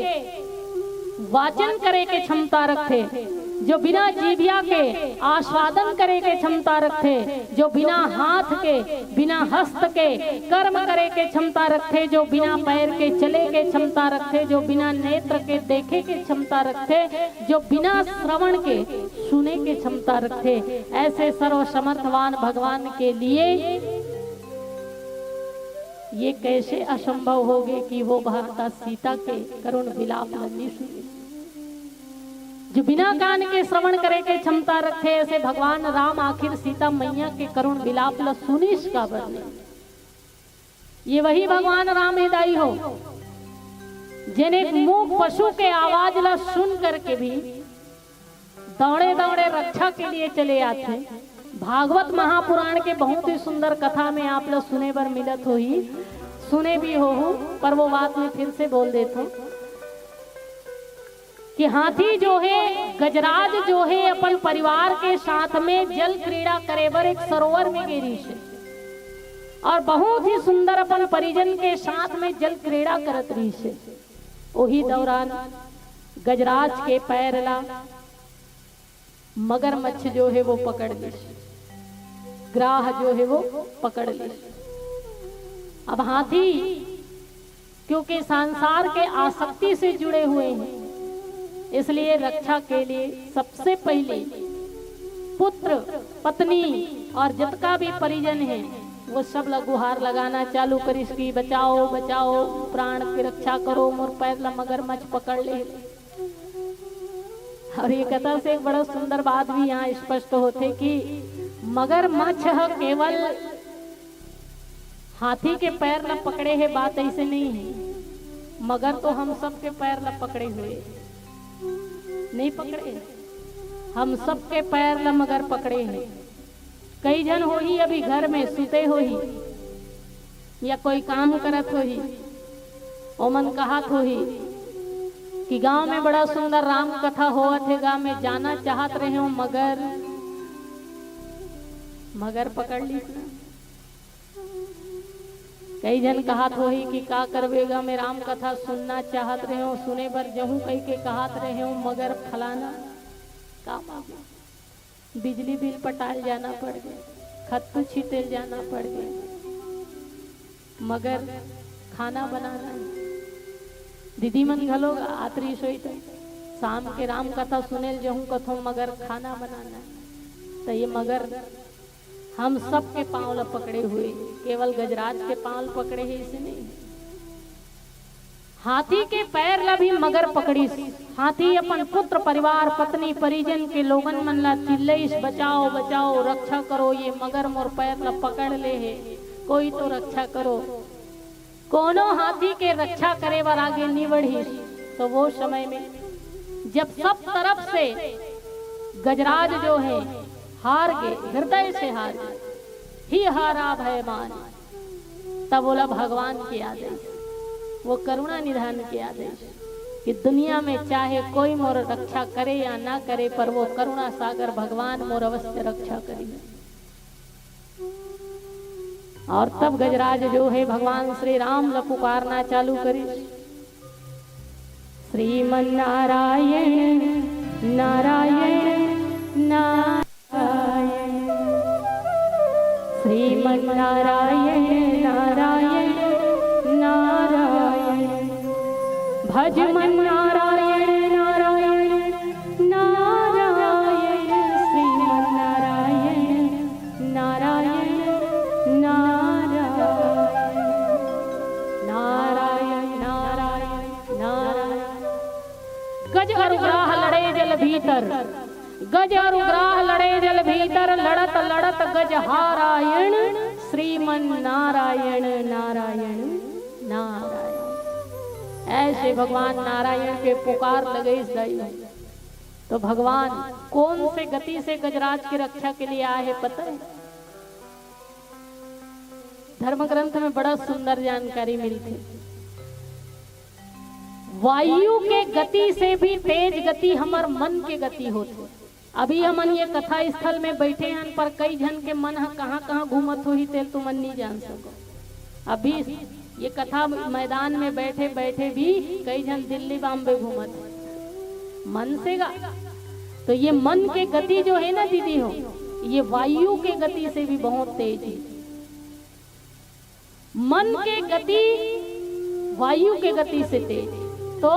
वाचन करे के क्षमता रखते, जो बिना जीभिया के आस्वादन करे के क्षमता रखते, जो बिना हाथ के बिना हस्त के कर्म करे के क्षमता रखते, जो बिना पैर के चले के क्षमता रखते, जो बिना नेत्र के देखे के क्षमता रखते, जो बिना श्रवण के सुने के क्षमता रखते, ऐसे सर्वसमर्थवान भगवान के लिए ये कैसे असंभव हो गए कि वो माता सीता के करुण विलाप नहीं सुने। जो बिना कान के श्रवण करे के क्षमता रखे, ऐसे भगवान राम आखिर सीता मैया के करुण विलाप ला सुनिस का बरने। ये वही भगवान राम हिदाई हो जिन्हें एक मूक पशु के आवाज ला सुन करके भी दौड़े दौड़े रक्षा के लिए चले आते। भागवत महापुराण के बहुत ही सुंदर कथा में आप लोग सुने बर मिलत हो ही, सुने भी हो, पर वो बात में फिर से बोल देता हूँ कि हाथी जो है, गजराज जो है, अपन परिवार के साथ में जल क्रीड़ा करे बर एक सरोवर में गिरी से, और बहुत ही सुंदर अपन परिजन के साथ में जल क्रीड़ा करत रही से। वही दौरान गजराज के पैर ला मगरमच्छ जो है वो पकड़ ली, ग्राह जो है वो पकड़ ली। अब हाथी क्योंकि संसार के आसक्ति से जुड़े हुए हैं, इसलिए रक्षा के लिए सबसे पहले पुत्र, पत्नी और जितना भी परिजन है वो सब गुहार लगाना चालू करी कि बचाओ बचाओ, प्राण की रक्षा करो, मोर पैर ला मगरमच्छ पकड़ ले। और ये कथा से एक बड़ा सुंदर बात भी यहाँ स्पष्ट होते कि मगरमच्छ केवल हाथी के पैर ला पकड़े है, बात ऐसे नहीं है। मगर तो हम सबके पैर ला पकड़े हुए नहीं, पकड़े हम सबके पैर ला मगर पकड़े हैं। कई जन हो ही अभी घर में सुते हो ही या कोई काम करत हो ही, ओमन कहत हो ही कि गांव में बड़ा सुंदर राम कथा होत है, गांव में जाना चाहत रहे हो, मगर पकड़ ली ना। कई जन कहत हो ही कि का करवेगा, मैं राम कथा सुनना चाहत रहे हो, सुने बर जहूं कह के कहत रहे हो, मगर फलाना काम आ गया, बिजली बिल पटाल जाना पड़ गया, खत्तू छीटेल जाना पड़ गया, मगर खाना बनाना है। दीदी मन घलो आतरी सोई तो शाम के राम कथा सुनेल जहूं कथो, मगर खाना बनाना है। तो ये मगर हम सब के पांव ला पकड़े हुए, केवल गजराज के पांव पकड़े हैं इसे नहीं। हाथी के पैर ला भी मगर पकड़ी। हाथी अपन पुत्र, परिवार, पत्नी, परिजन के लोगन मन ला चिल्लईस, बचाओ बचाओ, रक्षा करो, ये मगर मोर पैर ला पकड़ ले है, कोई तो रक्षा करो। कोनो हाथी के रक्षा करे बर आगे नहीं बढ़ी। तो वो समय में जब सब तरफ से गजराज जो है हार गए, हृदय से हार गए, ही हारा भयमान, तब बोला भगवान के आदेश, वो करुणा निधान के आदेश कि दुनिया में चाहे कोई मोर रक्षा करे या ना करे, पर वो करुणा सागर भगवान मोर अवश्य रक्षा करेगा। और तब गजराज जो है भगवान श्री राम ला पुकारना चालू करी, श्रीमन नारायण नारायण नारायण, श्रीमन नारायण नारायण नारायण, भज मन नारायण नारायण नारायण, श्रीमन नारायण नारायण नारायण, नारायण नारायण नारायण। गज अनुग्राह लड़े जल भीतर, गज अनुग्राह लड़े जल भीतर, लड़त लड़त गज हारायण, श्रीमन नारायण नारायण नारायण। ऐसे भगवान नारायण के पुकार लगे इस दई। तो भगवान कौन से गति से गजराज की रक्षा के लिए आए है पता है? धर्म ग्रंथ में बड़ा सुंदर जानकारी मिलती। वायु के गति से भी तेज गति हमार मन के गति होती। अभी हमन ये कथा स्थल में बैठे हैं, पर कई जन के मन कहाँ कहाँ घूमत हो ही तेल तुम नहीं जान सको। अभी ये कथा मैदान में बैठे बैठे भी कई जन दिल्ली बॉम्बे घूमत मन से गा। तो ये मन के गति जो है ना दीदी हो, ये वायु के गति से भी बहुत तेज है। मन के गति वायु के गति से तेज, तो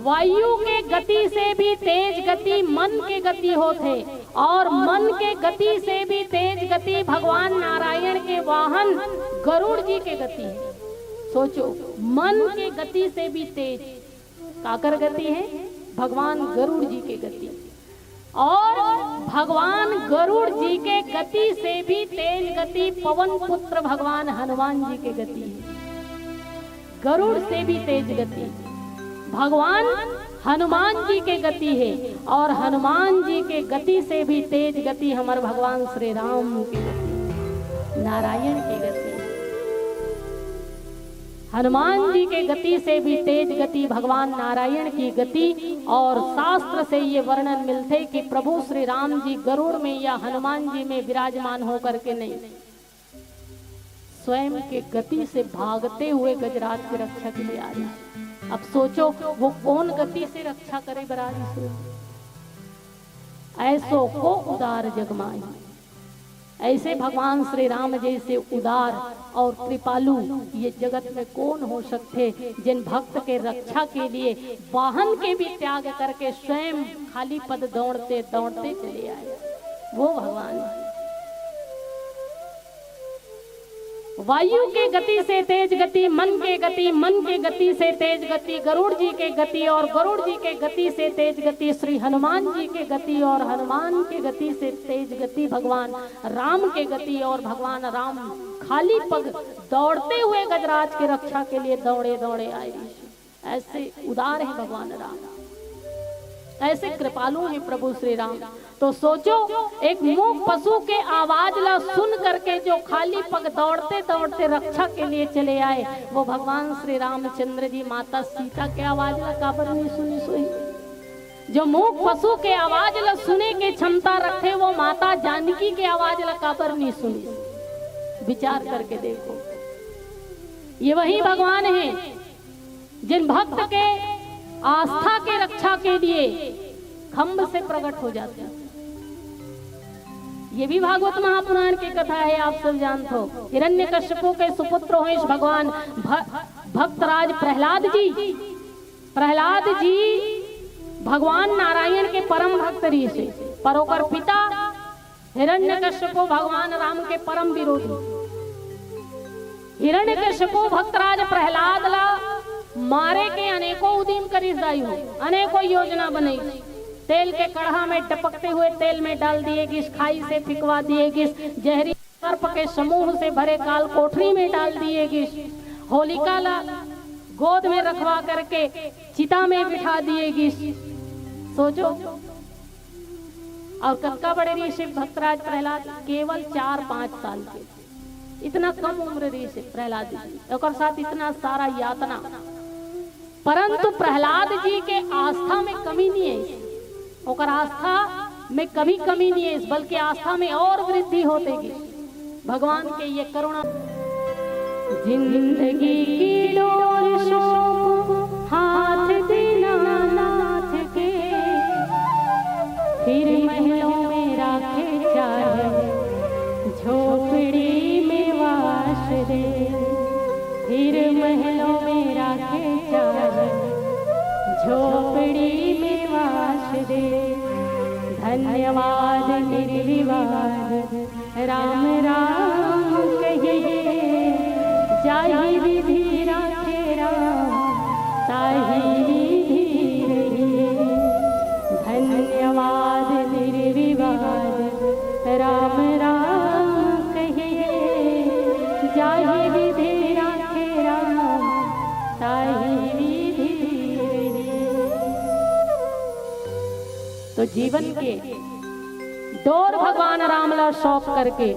वायु के गति से भी तेज गति मन के गति होते, और मन के गति से भी तेज गति भगवान नारायण के वाहन गरुड़ जी के गति है। सोचो, मन के गति से भी तेज काकर गति है? भगवान गरुड़ जी के गति। और भगवान गरुड़ जी के गति से भी तेज गति पवन पुत्र भगवान हनुमान जी के गति है। गरुड़ से भी तेज गति भगवान हनुमान जी के गति है, और हनुमान जी के गति से भी तेज गति हमारे भगवान श्री राम की गति, नारायण की गति। हनुमान जी के गति से भी तेज गति भगवान नारायण की गति। और शास्त्र से ये वर्णन मिलते कि प्रभु श्री राम जी गरुड़ में या हनुमान जी में विराजमान होकर के नहीं, स्वयं के गति से भागते हुए गजराज की रक्षा के लिए आ जाए। अब सोचो वो कौन गति से रक्षा करे बरारी से? ऐसो को उदार जगमाई। ऐसे भगवान श्री राम जैसे उदार और कृपालु ये जगत में कौन हो सकते, जिन भक्त के रक्षा के लिए वाहन के भी त्याग करके स्वयं खाली पद दौड़ते दौड़ते चले आए, वो भगवान। वायु के गति से तेज गति, मन के गति, मन के गति से तेज गति, गरुड़ जी के गति और गरुड़ जी के गति से तेज गति, श्री हनुमान जी के गति और हनुमान के गति से तेज गति, भगवान राम के गति और भगवान राम खाली पग दौड़ते हुए गजराज की रक्षा के लिए दौड़े दौड़े आए। ऐसे उदार है भगवान राम, ऐसे कृपालु हैं प्रभु श्री राम। तो सोचो, एक मूक पशु के आवाज ला सुन करके जो खाली पग दौड़ते दौड़ते रक्षा के लिए चले आए, वो भगवान श्री रामचंद्र जी माता सीता के आवाज ला काबर नहीं सुनी सोई। जो मूक पशु के आवाज ला सुने के क्षमता रखे, वो माता जानकी के आवाज ला काबर नहीं सुनी। विचार करके देखो, ये वही भगवान है जिन भक्त के आस्था के रक्षा के लिए खम्भ से प्रकट हो जाते हैं। ये भी भागवत महापुराण की कथा है, आप सब जानते हो। हिरण्यकश्यपु के सुपुत्र हो इस भगवान भक्तराज प्रहलाद जी। प्रहलाद जी भगवान नारायण के परम भक्त ऋषि, पर ओकर पिता हिरण्यकश्यपु भगवान राम के परम विरोधी। हिरण्यकश्यपु भक्तराज प्रहलाद ला मारे के अनेकों उद्यम करिस दाई हो, अनेकों योजना बनाई। तेल के कढ़ा में टपकते हुए तेल में डाल दिएगी, खाई से फिकवा दिएगी, जहरी सर्प के समूह से भरे काल कोठरी में डाल दिएगी, होलिका ला गोद में रखवा करके चिता में बिठा दिएगी। सोचो, और कक्का बड़े ऋषि भक्तराज प्रहलाद केवल 4-5 साल के, इतना कम उम्र ऋषि प्रहलाद जी, और साथ इतना सारा यातना। परंतु प्रहलाद जी के आस्था में कमी नहीं है, ओकर आस्था में कभी कमी नहीं है, बल्कि आस्था में और वृद्धि होतेगी। भगवान के ये करुणा। जिंदगी की डोर सौंप हाथ दीनानाथ के, फिर महलों में राखे चाहे, झोपड़ी में वास दे, फिर महलों में राखे चाहे, झोपड़ी में वास दे। धन्यवाद निर्विवाद राम राम कहिए, जाहि विधि राखे राम, ताहि विधि रहिए। धन्यवाद निर्विवाद राम राम कहिए, जाहि विधि राखे राम, ताहि विधि रहिए। तो जीवन के डोर भगवान राम ला सौंप करके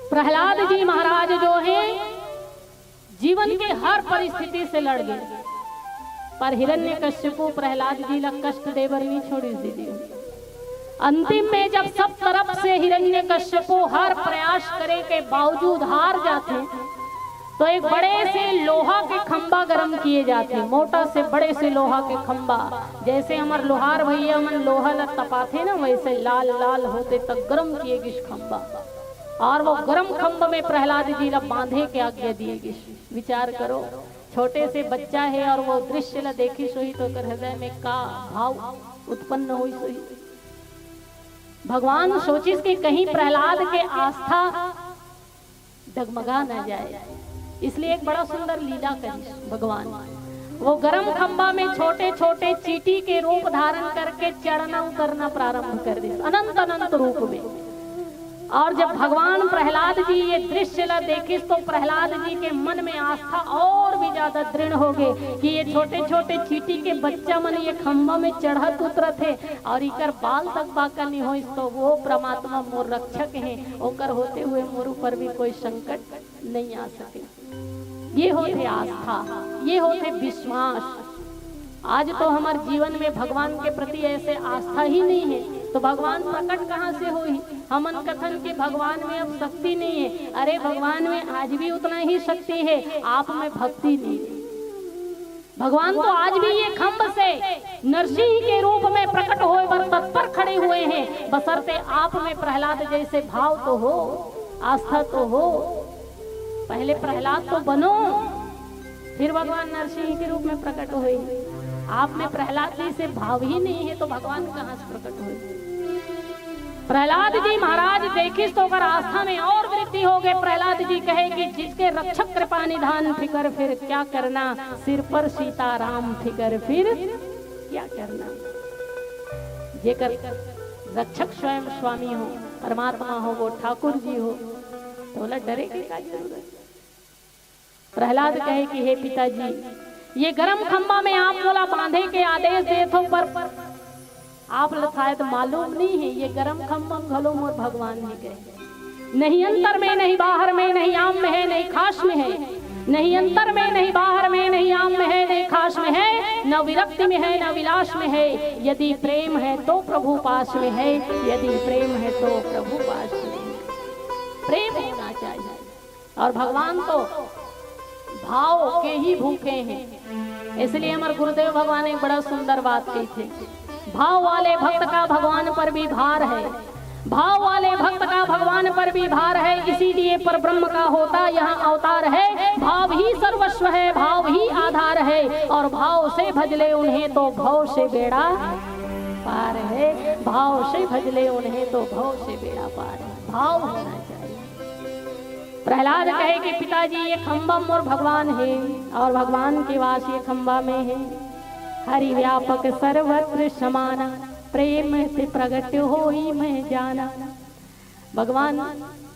प्रहलाद जी महाराज जो है जीवन के हर परिस्थिति से लड़ गए, पर हिरण्यकश्यपु प्रहलाद जी ला कष्ट देवर नहीं छोड़ी दीदी। अंतिम में जब सब तरफ से हिरण्यकश्यपु हर प्रयास करे के बावजूद हार जाते, तो एक बड़े से लोहा के खंबा गरम किए जाते, मोटा से बड़े से लोहा के खंबा। जैसे हमारे लोहार भैया मन लोहा ला तपाते ना, वैसे लाल लाल होते तक गरम किएगी खंबा, और वो गरम खंभ में प्रहलाद जी ला बांधे के आज्ञा दिएगी। विचार करो, छोटे से बच्चा है और वो दृश्य ला देखी सोई तो हृदय में का भाव उत्पन्न हुई सोई। भगवान सोचिस कि कहीं प्रहलाद के आस्था डगमगा न जाए, इसलिए एक बड़ा सुंदर लीला करी भगवान। वो गरम खंबा में छोटे छोटे चींटी के रूप धारण करके चढ़ना उतरना प्रारंभ कर दे, अनंत अनंत रूप में। और जब भगवान प्रहलाद जी ये दृश्य ला देखी, तो प्रहलाद जी के मन में आस्था और भी ज्यादा दृढ़ हो गई कि ये छोटे छोटे चींटी के बच्चा मन ये खंबा में चढ़त उतरत है, और इकर बाल तक बाका नहीं हो, तो वो परमात्मा मोर रक्षक हैं, ओकर होते हुए मोर ऊपर भी कोई संकट नहीं आ सके। ये होते आस्था, ये होते विश्वास। आज तो हमारे जीवन में भगवान के प्रति ऐसे आस्था ही नहीं है, तो भगवान प्रकट कहाँ से हुई? हमन कथन के भगवान में अब शक्ति नहीं है, अरे भगवान में आज भी उतना ही शक्ति है, आप में भक्ति नहीं है। भगवान तो आज भी ये खम्भ से नरसिंह के रूप में प्रकट होए बर तत्पर खड़े हुए हैं, बशर्ते आप में प्रहलाद जैसे भाव तो हो, आस्था तो हो। पहले प्रहलाद तो बनो, फिर भगवान नरसिंह के रूप में प्रकट हुए। आप में प्रहलाद जी से भाव ही नहीं है तो भगवान कहाँ से प्रकट हुए? प्रहलाद जी महाराज देखिस तो अगर आस्था में और वृद्धि हो गए। प्रहलाद जी कहे कि जिसके रक्षक कृपा निधान फिकर फिर क्या करना, सिर पर सीताराम फिकर फिर क्या करना। जेकर रक्षक स्वयं स्वामी हो, परमात्मा हो, वो ठाकुर जी हो, तो बोला डरे की क्या जरूरत। प्रहलाद कहे कि हे पिताजी, ये गरम खंबा में आप बोला बांधे के आदेश दे तो पर आप शायद मालूम नहीं है ये गरम खंबा घलो मोर भगवान ही गए। नहीं अंतर में नहीं बाहर में, नहीं आम में है नहीं खास में है, नहीं अंतर में नहीं बाहर में, नहीं आम में है नहीं खास में है, न विरक्ति में है न विलास में है। यदि प्रेम है तो प्रभु पास में है, यदि प्रेम है तो प्रभु पास में है। प्रेम होना चाहिए। और भगवान तो भाव के ही भूखे हैं। इसलिए हमारे गुरुदेव भगवान एक बड़ा सुंदर बात कही थी, भाव वाले भक्त का भगवान पर भी भार है, भाव वाले भक्त का भगवान पर भी भार है। इसीलिए पर ब्रह्म का होता यहाँ अवतार है। भाव ही सर्वस्व है, भाव ही आधार है, और भाव से भजले उन्हें तो भव से बेड़ा पार है। भाव से भजले उन्हें तो भव से बेड़ा पार है। भाव होना चाहिए। प्रहलाद कहे कि पिताजी ये खंबा मोर भगवान है, और भगवान के वास ये खंबा में है। हरि व्यापक सर्वत्र समाना, प्रेम से प्रगट होई मैं जाना। भगवान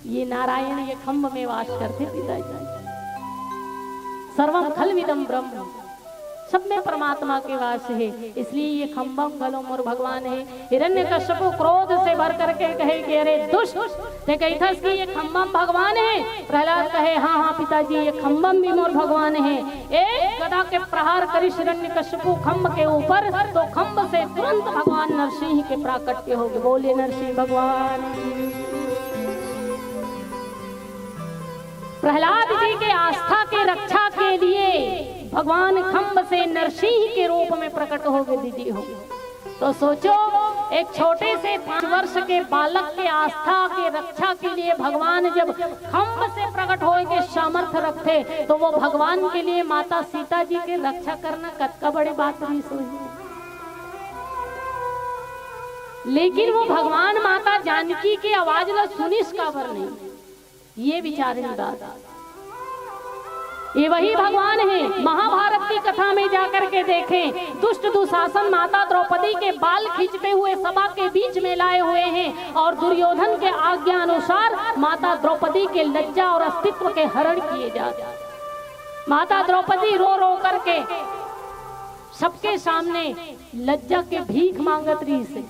ये नारायण ये खंभ में वास करते पिताजी। सर्वम खलविदम ब्रह्म, सब में परमात्मा के वास है। इसलिए ये खंभम गलो मोर भगवान है। हिरण्यकश्यप क्रोध से भर करके कहे कि अरे दुष्ट, ते कही था कि ये खंभम भगवान है। प्रहलाद कहे हाँ हाँ पिताजी ये खंभम भी मोर भगवान है। एक गदा के प्रहार करी हिरण्यकश्यप खंभ के ऊपर, तो खंभ से तुरंत भगवान नरसिंह के प्राकट्य हो गए। बोले नरसिंह भगवान। प्रहलाद जी के आस्था के रक्षा के लिए भगवान खंभ से नरसिंह के रूप में प्रकट हो गए। दीदी हो तो सोचो, एक छोटे से 5 वर्ष के बालक के आस्था के रक्षा के लिए भगवान जब खंभ से प्रकट होए के सामर्थ्य रखते, तो वो भगवान के लिए माता सीता जी के रक्षा करना कतका बड़ी बात नहीं सोई। लेकिन वो भगवान माता जानकी की आवाज ला सुनिस काबर नहीं, ये विचार दादा। ये वही भगवान है। महाभारत की कथा में जाकर के देखें, दुष्ट दुशासन माता द्रौपदी के बाल खींचते हुए सभा के बीच में लाए हुए हैं, और दुर्योधन के आज्ञा अनुसार माता द्रौपदी के लज्जा और अस्तित्व के हरण किए जाते। माता द्रौपदी रो रो करके सबके सामने लज्जा के भीख मांगत रही से।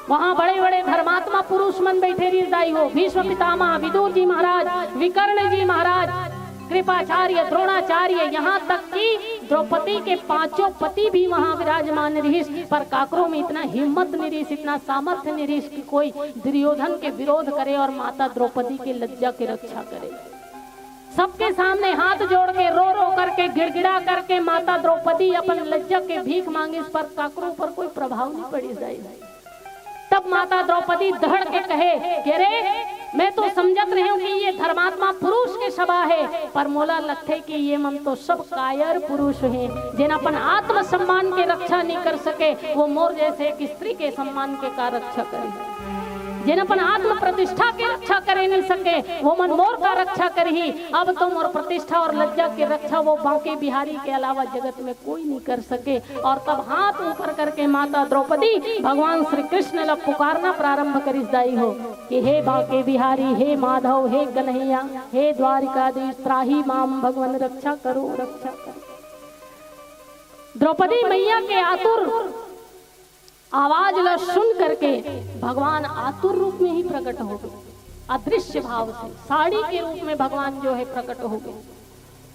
वहाँ बड़े बड़े धर्मात्मा पुरुष मन बैठे रही हो, भीष्म पितामह, विदुर जी महाराज, विकर्ण जी महाराज, कृपाचार्य, द्रोणाचार्य, यहाँ तक कि द्रौपदी के 5 पति भी वहाँ विराजमान रहीस। पर काकरों में इतना हिम्मत नहीं रहीस, इतना सामर्थ्य नहीं रहीस कि कोई दुर्योधन के विरोध करे और माता द्रौपदी के लज्जा की रक्षा करे। सबके सामने हाथ जोड़ के रो रो करके गिड़गिड़ा करके माता द्रौपदी अपन लज्जा के भीख मांगे, पर काकरों पर कोई प्रभाव नहीं पड़ी जाए। तब माता द्रौपदी दहड़ के कहे कि अरे मैं तो समझत रही हूँ कि ये धर्मात्मा पुरुष के सभा है, पर मोला लगते कि ये मन तो सब कायर पुरुष हैं, जिन अपन आत्म सम्मान के रक्षा नहीं कर सके, वो मोर जैसे एक स्त्री के सम्मान के का रक्षा करे। जिन अपन आत्म प्रतिष्ठा के रक्षा करे नहीं सके, वो मन मोर का रक्षा करही। अब तो मोर प्रतिष्ठा और लज्जा के रक्षा वो बांके बिहारी के अलावा जगत में कोई नहीं कर सके। और तब हाथ ऊपर करके माता द्रौपदी भगवान श्री कृष्ण ला पुकारना प्रारंभ करिस दाई हो कि हे बांके बिहारी, हे माधव, हे कन्हैया, हे द्वारिकाधीश, त्राही माम भगवान, रक्षा करो रक्षा करो। द्रौपदी मैया के आतुर आवाज ला सुन करके भगवान आतुर रूप में ही प्रकट हो गए। अदृश्य भाव से साड़ी के रूप में भगवान जो है प्रकट हो गए।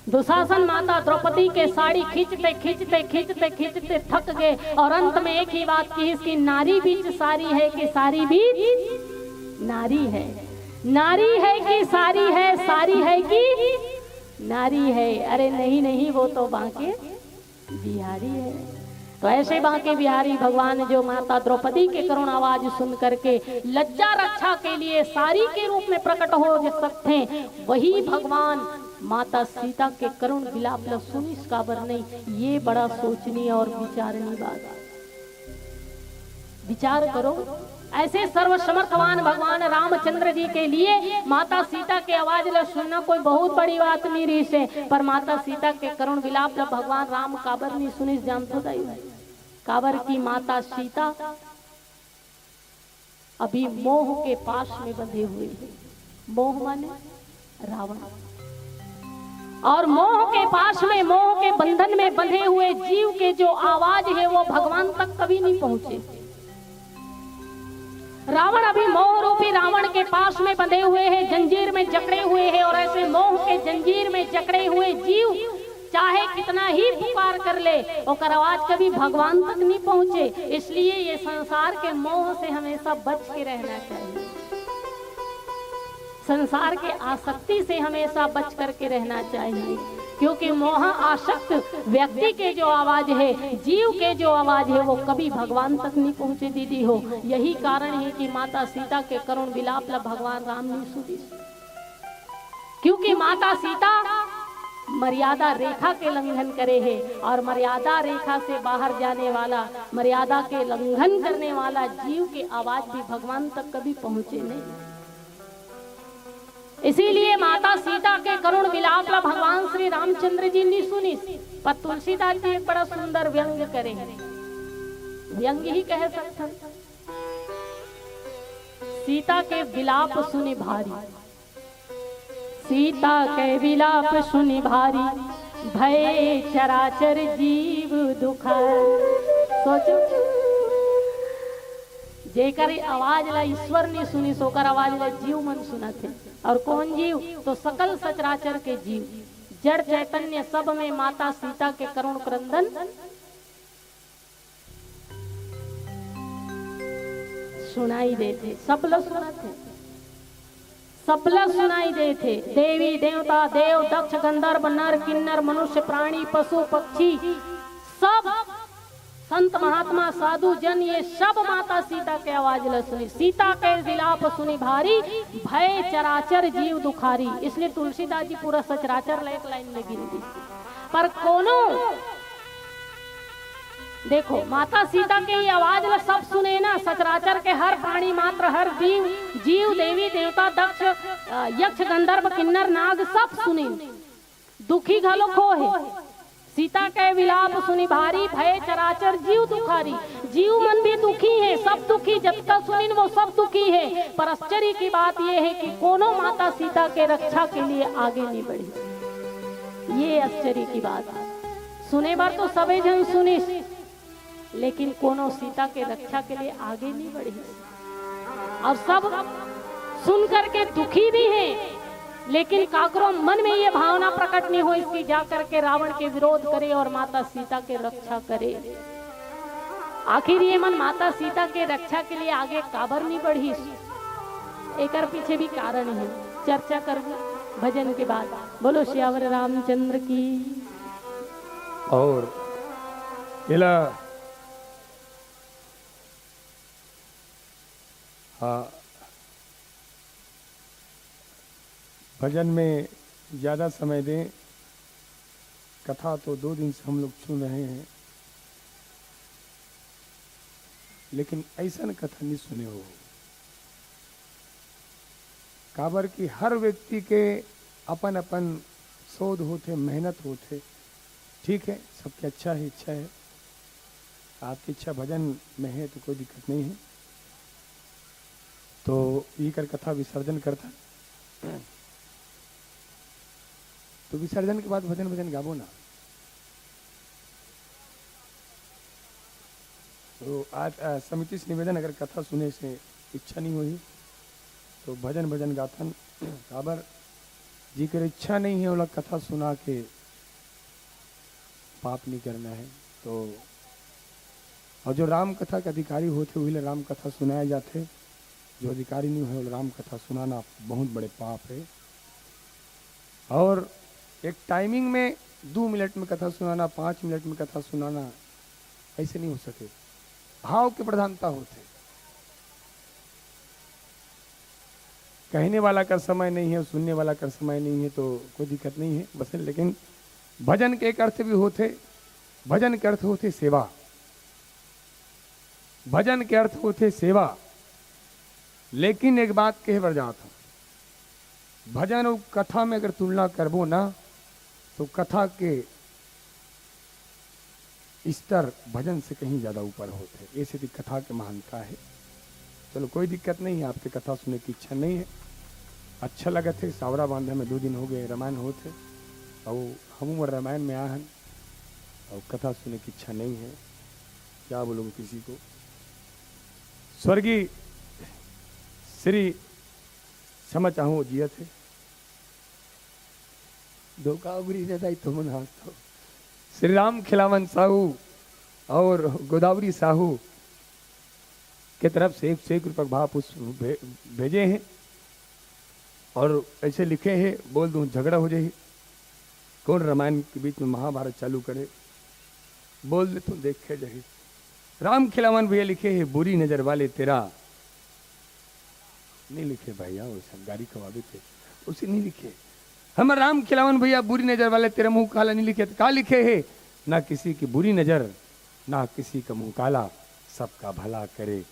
दुशासन माता द्रौपदी के साड़ी खींचते खींचते खींचते खींचते थक गए, और अंत में एक ही बात की, इसकी नारी बीच सारी है कि सारी बीच नारी है, नारी है कि सारी है, सारी है कि नारी है। अरे नहीं नहीं, वो तो बांके बिहारी है। तो ऐसे बांके बिहारी भगवान जो माता द्रौपदी के करुण आवाज सुन करके लज्जा रक्षा के लिए सारी के रूप में प्रकट हो सकते हैं, वही भगवान माता सीता के करुण विलाप सुनिस काबर नहीं। ये बड़ा सोचनीय और विचारनीय बात है। विचार करो, ऐसे सर्वसमर्थवान भगवान रामचंद्र जी के लिए माता सीता के आवाज ल सुनना कोई बहुत बड़ी बात नहीं रही से, पर माता सीता के करुण विलाप ल भगवान राम काबर नहीं सुनिस जानतो दाई काबर की माता सीता अभी मोह के पास में बंधे हुए हैं। मोह माने रावण, और मोह के पास में, मोह के बंधन में बंधे हुए जीव के जो आवाज है वो भगवान तक कभी नहीं पहुंचे। रावण अभी मोह रूपी रावण के पास में बंधे हुए हैं, जंजीर में जकड़े हुए हैं, और ऐसे मोह के जंजीर में जकड़े हुए जीव चाहे कितना ही पुकार कर ले, और आवाज कभी भगवान तक नहीं पहुंचे। इसलिए ये संसार के मोह से हमेशा बच के रहना चाहिए, संसार के आसक्ति से हमेशा बच करके रहना चाहिए, क्योंकि मोह आसक्त व्यक्ति के जो आवाज है, जीव के जो आवाज है, वो कभी भगवान तक नहीं पहुंचे दीदी हो। यही कारण है कि माता सीता के करुण विलाप ला भगवान राम ने सुनी, क्योंकि माता सीता मर्यादा रेखा के लंघन करे है, और मर्यादा रेखा से बाहर जाने वाला, मर्यादा के लंघन करने वाला जीव के आवाज भी भगवान तक कभी पहुंचे नहीं। इसीलिए माता सीता के करुण विलाप ला भगवान श्री रामचंद्र जी ने सुनी। पर तुलसीदास जी एक बड़ा सुंदर व्यंग करे, व्यंग ही कह सकते, सीता के विलाप सुनी भारी, सीता के विलाप सुनी भारी, भय चराचर जीव दुखाए। सोचो, जेकर आवाज ला ईश्वर ने सुनी, सोकर आवाज ला जीव मन सुना थे। और कौन जीव? तो सकल सचराचर के जीव, जड़ चैतन्य सब में माता सीता के करुण क्रंदन सुनाई देते, सब लोग सुनाते, सब लोग सुनाई देते। देवी देवता, देव दक्ष गंधर्व नर किन्नर मनुष्य प्राणी पशु पक्षी सब, संत महात्मा साधु जन, ये सब माता सीता के आवाज ल सुनी। सीता के विलाप सुनी भारी, भय चराचर जीव दुखारी। इसलिए तुलसीदास जी पूरा सचराचर एक लाइन में गिन दी। पर कोनो देखो, माता सीता के ये आवाज ल सब सुने ना, सचराचर के हर प्राणी मात्र, हर जीव, जीव देवी देवता दक्ष यक्ष गंधर्व किन्नर नाग सब सुने, दुखी घलो खो है। सीता के विलाप सुनी भारी, भय चराचर जीव दुखारी। जीव मन भी दुखी है, सब दुखी, जब तक सुनिन वो सब दुखी है। पर आश्चर्य की बात यह है कि कोनो माता सीता के रक्षा के लिए आगे नहीं बढ़ी। ये आश्चर्य की बात है। सुने बार तो सबे जन सुनी, लेकिन कोनो सीता के रक्षा के लिए आगे नहीं बढ़ी, और सब सुन करके दुखी भी है, लेकिन काकरो मन में ये भावना प्रकट नहीं हुई कि जा करके रावण के विरोध करे और माता सीता के रक्षा करे। आखिर ये मन माता सीता के रक्षा के लिए आगे काबर नहीं बढ़ी, एक पीछे भी कारण है, चर्चा कर भजन के बाद। बोलो श्यावर रामचंद्र की। और इला हाँ, भजन में ज़्यादा समय दें, कथा तो 2 दिन से हम लोग सुन रहे हैं, लेकिन ऐसा कथा नहीं सुने हो। काबर की हर व्यक्ति के अपन अपन शोध होते, मेहनत होते, ठीक है, सबकी अच्छा ही इच्छा है। आपकी इच्छा भजन में है तो कोई दिक्कत नहीं है। तो ये कर कथा विसर्जन करता, तो विसर्जन के बाद भजन भजन गाबो ना। तो आज समिति से निवेदन, अगर कथा सुने से इच्छा नहीं हुई तो भजन भजन गाथन काबर जी कर इच्छा नहीं है, वो कथा सुना के पाप नहीं करना है। तो और जो राम कथा के अधिकारी होते वही राम कथा सुनाए जाते, जो अधिकारी नहीं है वो राम कथा सुनाना बहुत बड़े पाप है। और एक टाइमिंग में 2 मिनट में कथा सुनाना, 5 मिनट में कथा सुनाना, ऐसे नहीं हो सके। भाव की प्रधानता होते। कहने वाला का समय नहीं है, सुनने वाला का समय नहीं है, तो कोई दिक्कत नहीं है बस। लेकिन भजन के एक अर्थ भी होते। भजन के अर्थ होते सेवा। भजन के अर्थ होते सेवा। लेकिन एक बात कह बर जात हूं, भजन और कथा में अगर तुलना करबो ना, तो कथा के स्तर भजन से कहीं ज्यादा ऊपर होते। ऐसे भी कथा की महानता है। चलो कोई दिक्कत नहीं है, आपके कथा सुनने की इच्छा नहीं है, अच्छा लगा थे। सावरा बांधे में 2 दिन हो गए रामायण होते, और हम रामायण में आए हैं और कथा सुनने की इच्छा नहीं है। क्या बोलूँगा किसी को। स्वर्गीय श्री क्षमा चाहूँ जिया थे धोखा उगरी ने दाई तुम हाथ तो श्री राम खिलावन साहू और गोदावरी साहू के तरफ से 101 रुपये भाव पुष्प भेजे हैं, और ऐसे लिखे हैं, बोल दूं झगड़ा हो जाए, कौन रामायण के बीच में महाभारत चालू करे, बोल दे तो देखे जाए। राम खिलावन भैया लिखे हैं, बुरी नजर वाले तेरा नहीं लिखे भैया, वो सब गाड़ी कबाबे थे, उसे नहीं लिखे। हम राम खिलावन भैया बुरी नजर वाले तेरा मुंह काला नहीं लिखे। तो क्या लिखे है, ना किसी की बुरी नजर, ना किसी का मुंह काला, सबका भला करे।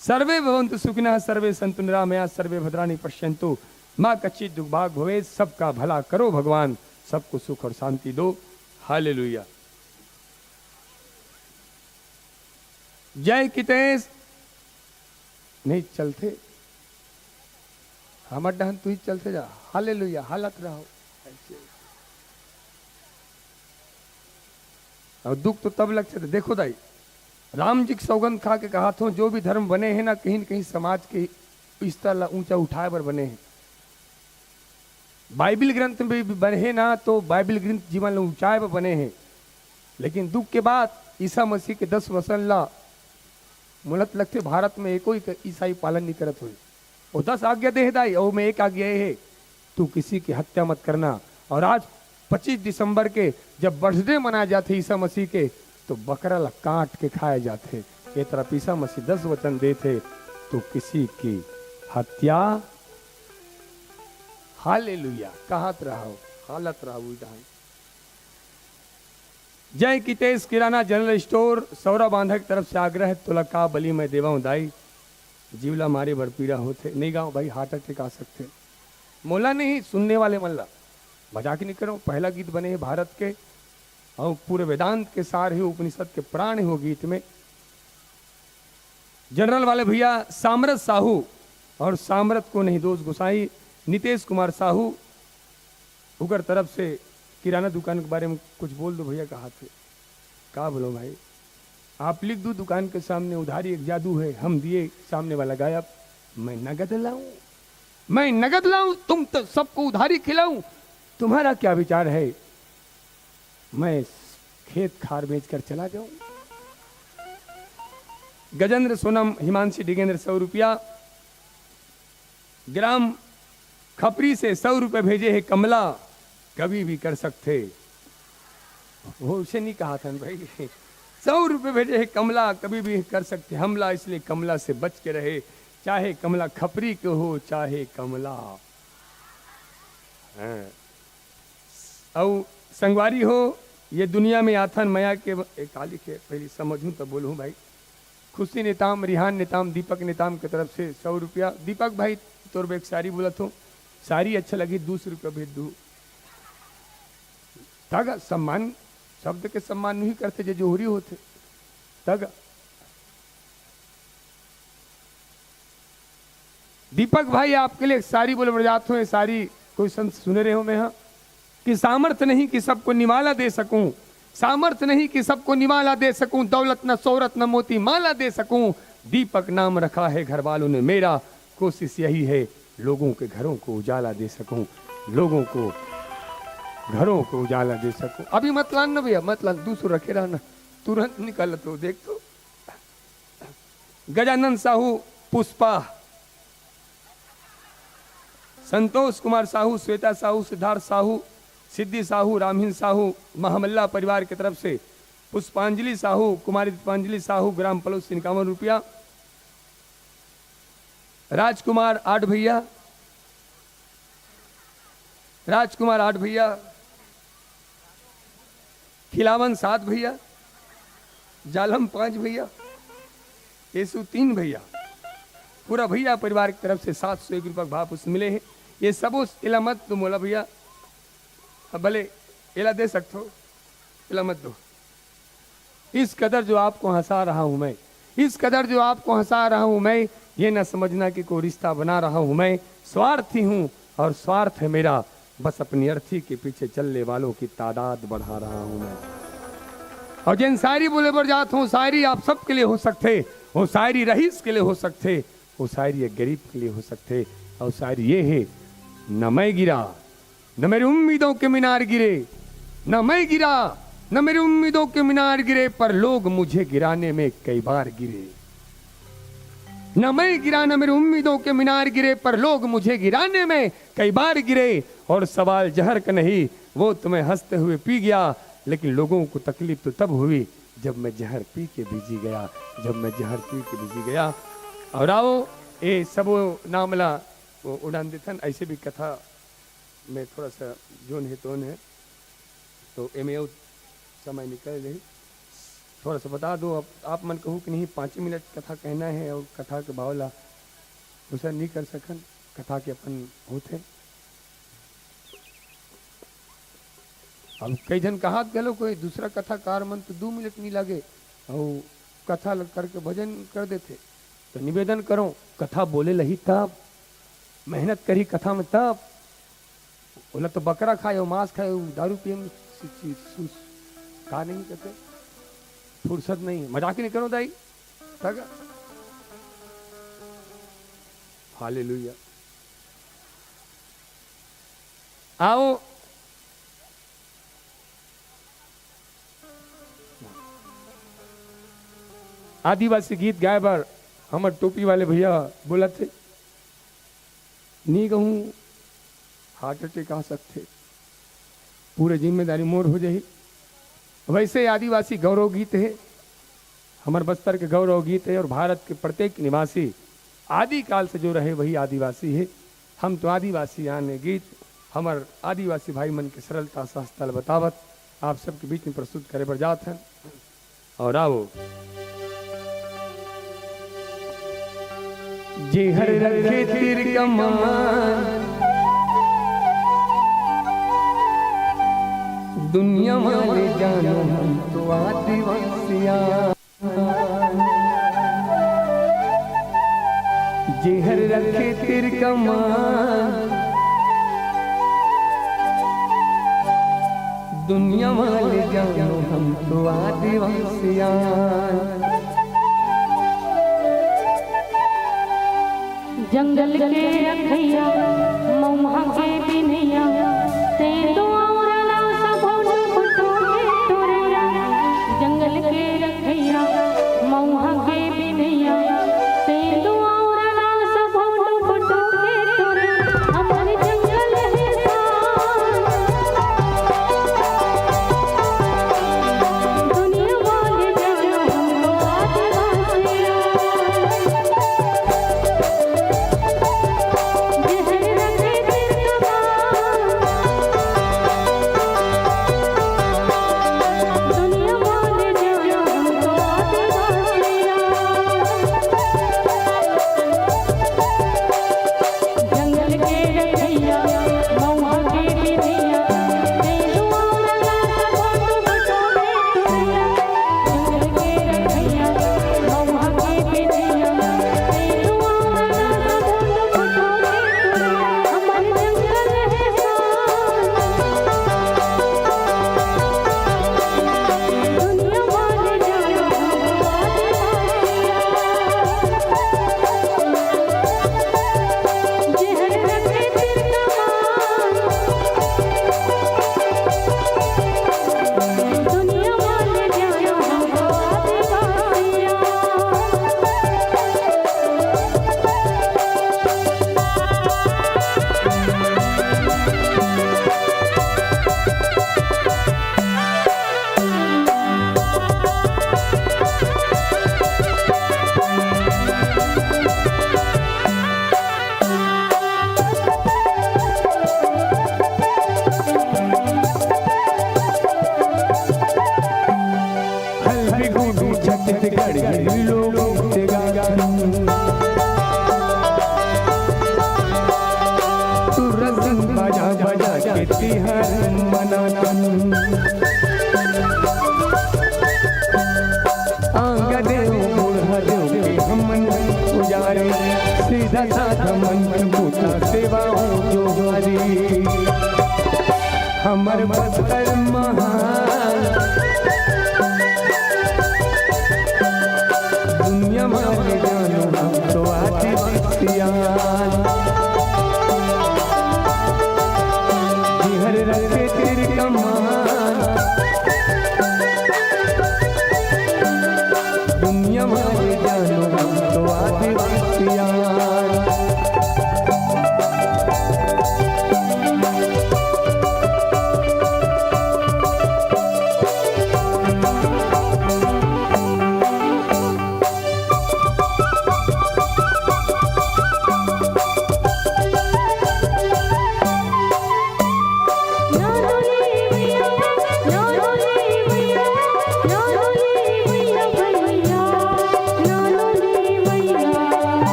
सर्वे भवन्तु सुखिनः, सर्वे सन्तु निरामया, सर्वे भद्राणि पश्यन्तु मां कच्चित् दुर्भाग भवेत्। सबका भला करो भगवान, सबको सुख और शांति दो। हालेलुया। जय कितेश नहीं चलते, हमर डहन तू ही चलते जा। हालेलुया। हालत रहो ऐसे। और दुख तो तब लगते थे। देखो दाई, राम जी की सौगंध खा के कहा था, जो भी धर्म बने हैं ना, कहीं न कहीं समाज के स्तर ऊंचा उठाए पर बने हैं। बाइबिल ग्रंथ में भी बने हैं ना, तो बाइबिल ग्रंथ जीवन ऊंचाई पर बने हैं। लेकिन दुख के बाद ईसा मसीह के 10 वसल्ला मुलत लगते भारत में एको ही ईसाई पालन नहीं करत हुए। वो 10 आज्ञा दे दाई, और में एक आज्ञा है, तू किसी की हत्या मत करना। और आज 25 दिसंबर के जब बर्थडे मनाए जाते ईसा मसीह के, तो बकरा ला काट के खाए जाते। ये तरफ ईसा मसीह 10 वचन देते, तो किसी की हत्या, हालेलुया, कहत रहो, हालत रहो। जय कितेश किराना जनरल स्टोर सौरा बांधा की तरफ से आग्रह, तुलका बली मैं देवा दाई, जीवला मारे बरपीड़ा होते। नहीं गाँव भाई, हार्ट अटैक आ सकते। मोला नहीं, सुनने वाले मल्ला, मजाक नहीं करो। पहला गीत बने हैं भारत के, और पूरे वेदांत के सार है, उपनिषद के प्राण हो गीत में। जनरल वाले भैया सामरत साहू, और सामरत को नहीं दोष गुसाई, नितेश कुमार साहू उगर तरफ से किराना दुकान के बारे में कुछ बोल दो भैया। कहा थे क्या बोलो भाई, आप लिख दो दुकान के सामने, उधारी एक जादू है, हम दिए सामने वाला गायब। मैं नगद लाऊं, मैं नगद लाऊं, तुम तो सबको उधारी खिलाऊं, तुम्हारा क्या विचार है? मैं खेत खार बेचकर चला जाऊं। गजेंद्र सोनम हिमांशी डिगेंद्र 100 रुपया। ग्राम खपरी से 100 रुपए भेजे है कमला, कभी भी कर सकते। वो उसे नहीं कहा था भाई, 100 रुपए भेजे है कमला, कभी भी कर सकते हमला, इसलिए कमला से बच के रहे, चाहे कमला खपरी के हो, चाहे कमला और संगवारी हो। ये दुनिया में आथन मया के काली के पहले समझूं तो बोलूं भाई। खुशी नेताम, रिहान नेताम, दीपक नेताम की तरफ से 100 रुपया। दीपक भाई तोर एक साड़ी बोला तो साड़ी अच्छा लगी, 200 रुपया भेज दू। तग सम्मान शब्द के सम्मान नहीं करते जो जोहरी होते तग। दीपक भाई आपके लिए सारी बोले बजात हो, सारी कोई संत सुने रहे हो मैं, हाँ, कि सामर्थ्य नहीं कि सबको निवाला दे सकूं, सामर्थ्य नहीं कि सबको निवाला दे सकूं, दौलत न शोहरत न मोती माला दे सकूं, दीपक नाम रखा है घर वालों ने मेरा, कोशिश यही है लोगों के घरों को उजाला दे सकूं, लोगों को घरों को उजाला दे सकूं। अभी मत लान भैया, मत लान, दूसरा रखे रहना, तुरंत निकल तो देख तो। गजानंद साहू, पुष्पा, संतोष कुमार साहू, श्वेता साहू, सिद्धार्थ साहू, सिद्धि साहू, रामहीन साहू, महामल्ला परिवार की तरफ से पुष्पांजलि साहू, कुमारी पुष्पांजलि साहू, ग्राम पलोस से 51 रुपया। राजकुमार 8 भैया, राजकुमार 8 भैया, खिलावन 7 भैया, जालम 5 भैया, येसु 3 भैया, पूरा भैया परिवार की तरफ से 701 रुपये भाव पुष्प मिले हैं। ये सब उस इला मत तो मोला भैया, भले इला दे सकते हो, इला मत दो। इस कदर जो आपको हंसा रहा हूं मैं, इस कदर जो आपको हंसा रहा हूं मैं, ये न समझना कि कोई रिश्ता बना रहा हूं मैं। स्वार्थी हूं और स्वार्थ है मेरा, बस अपनी अर्थी के पीछे चलने वालों की तादाद बढ़ा रहा हूं मैं। और जिन शायरी बोले पर जात हूँ, शायरी आप सब के लिए हो सकते, वो शायरी रईस के लिए हो सकते, वो शायरी एक गरीब के लिए हो सकते। और शायरी ये है, न मैं गिरा न मेरी उम्मीदों के मीनार गिरे, न मैं गिरा न मेरी उम्मीदों के मीनार गिरे, पर लोग मुझे गिराने में कई बार गिरे। न मैं गिरा न मेरी उम्मीदों के मीनार गिरे, पर लोग मुझे गिराने में कई बार गिरे। और सवाल जहर का नहीं, वो तुम्हें हंसते हुए पी गया, लेकिन लोगों को तकलीफ तो तब हुई जब मैं जहर पी के बीजी गया, जब मैं जहर पी के बीजी गया। और आओ ये सब नामला वो उड़ान देथन, ऐसे भी कथा में थोड़ा सा जोन है तोन है, तो एम समय निकल रही, थोड़ा सा बता दो। अब आप मन कहूँ कि नहीं 5 मिनट कथा कहना है, और कथा के बावला दूसरा नहीं कर सकन, कथा के अपन होते। अब कई जन कहा गलो कोई दूसरा कथा कार मन तो 2 मिनट नहीं लगे, और कथा करके भजन कर देते। तो निवेदन करो, कथा बोले लही तब, मेहनत करी कथा में तब। बोला तो बकरा खाए और मांस खाए, दारू पिए कहा नहीं कहते, फुर्सत नहीं, मजाक ही नहीं करो दाई। हालेलुया। आओ आदिवासी गीत गाए बार हमर टोपी वाले भैया बोला थे, नहीं कहूँ हार्ट अटैक आ सकते, पूरे जिम्मेदारी मोर हो जाए। वैसे आदिवासी गौरव गीत है, हमार बस्तर के गौरव गीत है, और भारत के प्रत्येक निवासी आदि काल से जो रहे वही आदिवासी है। हम तो आदिवासी आने गीत हमार आदिवासी भाई मन के सरलता सहजता बतावत आप सबके बीच में प्रस्तुत करे बर जात हैं। और आओ जी हर रखे तीर कमान, दुनिया वाले जानो हम तो आदिवासिया, जी हर रखे तीर कमान, दुनिया वाले जानो हम तो आदिवासिया। जंगल के रखैया मौहा के बिनैया, ते दो औरला सबों फुटो के तोरैया। जंगल के रखैया मौहा के बिनैया, ते दो औरला सबों फुटो के तोरैया। हमारे जंगल है दुनिया वाले जानो हमको आदिवासिया। जहर रखे तिहर मनातन आंगदेव बुढ़देव के हमन पुजारी सीधा साधा मन पूता सेवाओं जो हरी हमर बस्तर महान दुनिया में जानो हम तो आदिवासियान हर रखे तेरे कमान दुनिया में जानो हम तो आदिवासियान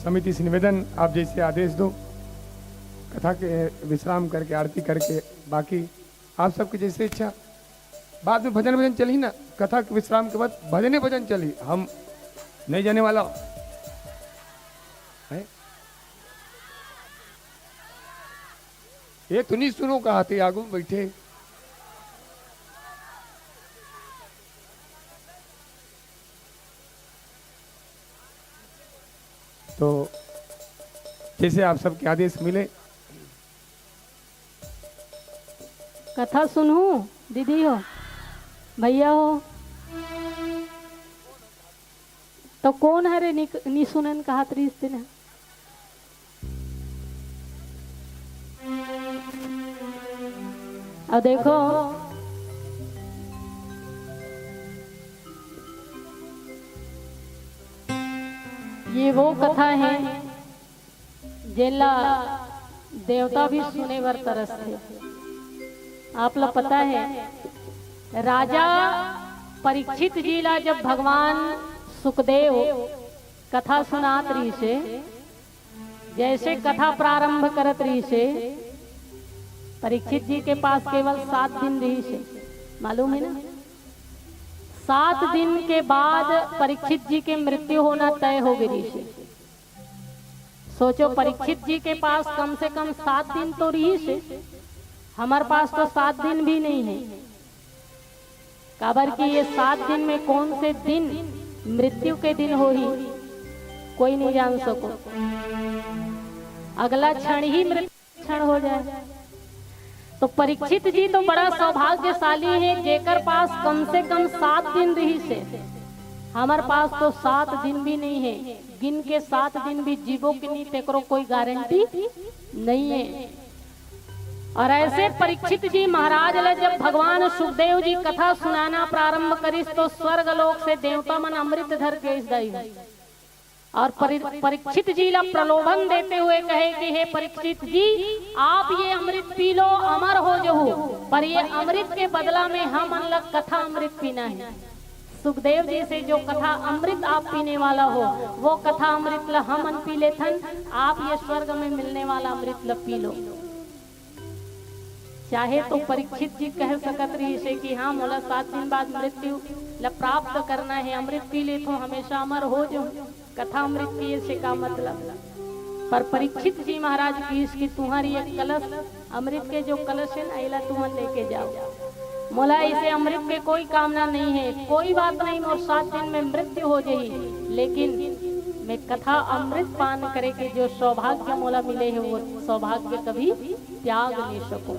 समिति से निवेदन आप जैसे आदेश दो कथा के विश्राम करके आरती करके बाकी आप सबकी जैसे इच्छा बाद में भजन भजन चली ना कथा के विश्राम के बाद भजने भजन चली हम नहीं जाने वाला है ये तो नहीं सुनो कहते आगू में बैठे तो जैसे आप सबके आदेश मिले कथा सुनू दीदी हो भैया हो तो कौन है रे नी सुनन कहा त्रिस दिन अब देखो ये वो कथा है जेला देवता भी सुने वर तरस थे। आप लोग पता है राजा परीक्षित जी ला जब भगवान सुखदेव कथा सुनात रही से जैसे कथा प्रारंभ करत रही से परीक्षित जी के पास केवल 7 दिन रही से मालूम है ना 7 दिन के बाद परीक्षित जी के मृत्यु होना तय हो गई से सोचो परीक्षित जी के पास कम से कम 7 दिन तो रही से हमारे पास तो 7 दिन भी नहीं है काबर कि ये 7 दिन में कौन से दिन मृत्यु के दिन हो ही कोई नहीं जान सको अगला क्षण ही मृत्यु क्षण हो जाए तो परीक्षित जी तो बड़ा सौभाग्यशाली है जेकर पास कम से कम 7 दिन रही से हमारे पास तो 7 दिन भी नहीं है, गिन के 7 दिन भी जीवो की नहीं तेकरो कोई गारंटी नहीं है। और ऐसे परीक्षित जी महाराज ने जब भगवान सुखदेव जी कथा सुनाना प्रारंभ करिस तो स्वर्ग लोक से देवता मन अमृत धर के इस गई और परीक्षित जी ला प्रलोभन देते हुए कहे कि हे परीक्षित जी, आप ये अमृत पी लो, अमर हो जाओ, पर ये अमृत के बदला में हम अलग कथा अमृत पीना है। सुखदेव जी से जो कथा अमृत आप पीने वाला हो वो कथा अमृत ला हम पी लेथन, आप ये स्वर्ग में मिलने वाला अमृत ला पी लो। चाहे तो परीक्षित जी कह सकत रही से कि हाँ मोला 7 दिन बाद मृत्यु ला प्राप्त करना है, अमृत पी ले तो हमेशा अमर हो जाओ, कथा अमृत पिए से का मतलब। पर परीक्षित जी महाराज की इसकी तुम्हारी एक कलश अमृत के जो कलश है ना इला तुम लेके जाओ, मोला इसे अमृत के कोई कामना नहीं है, कोई बात नहीं, मोर 7 दिन में मृत्यु हो जाई, लेकिन मैं कथा अमृत पान करे के जो सौभाग्य मोला मिले है वो सौभाग्य कभी त्याग नहीं सकूं।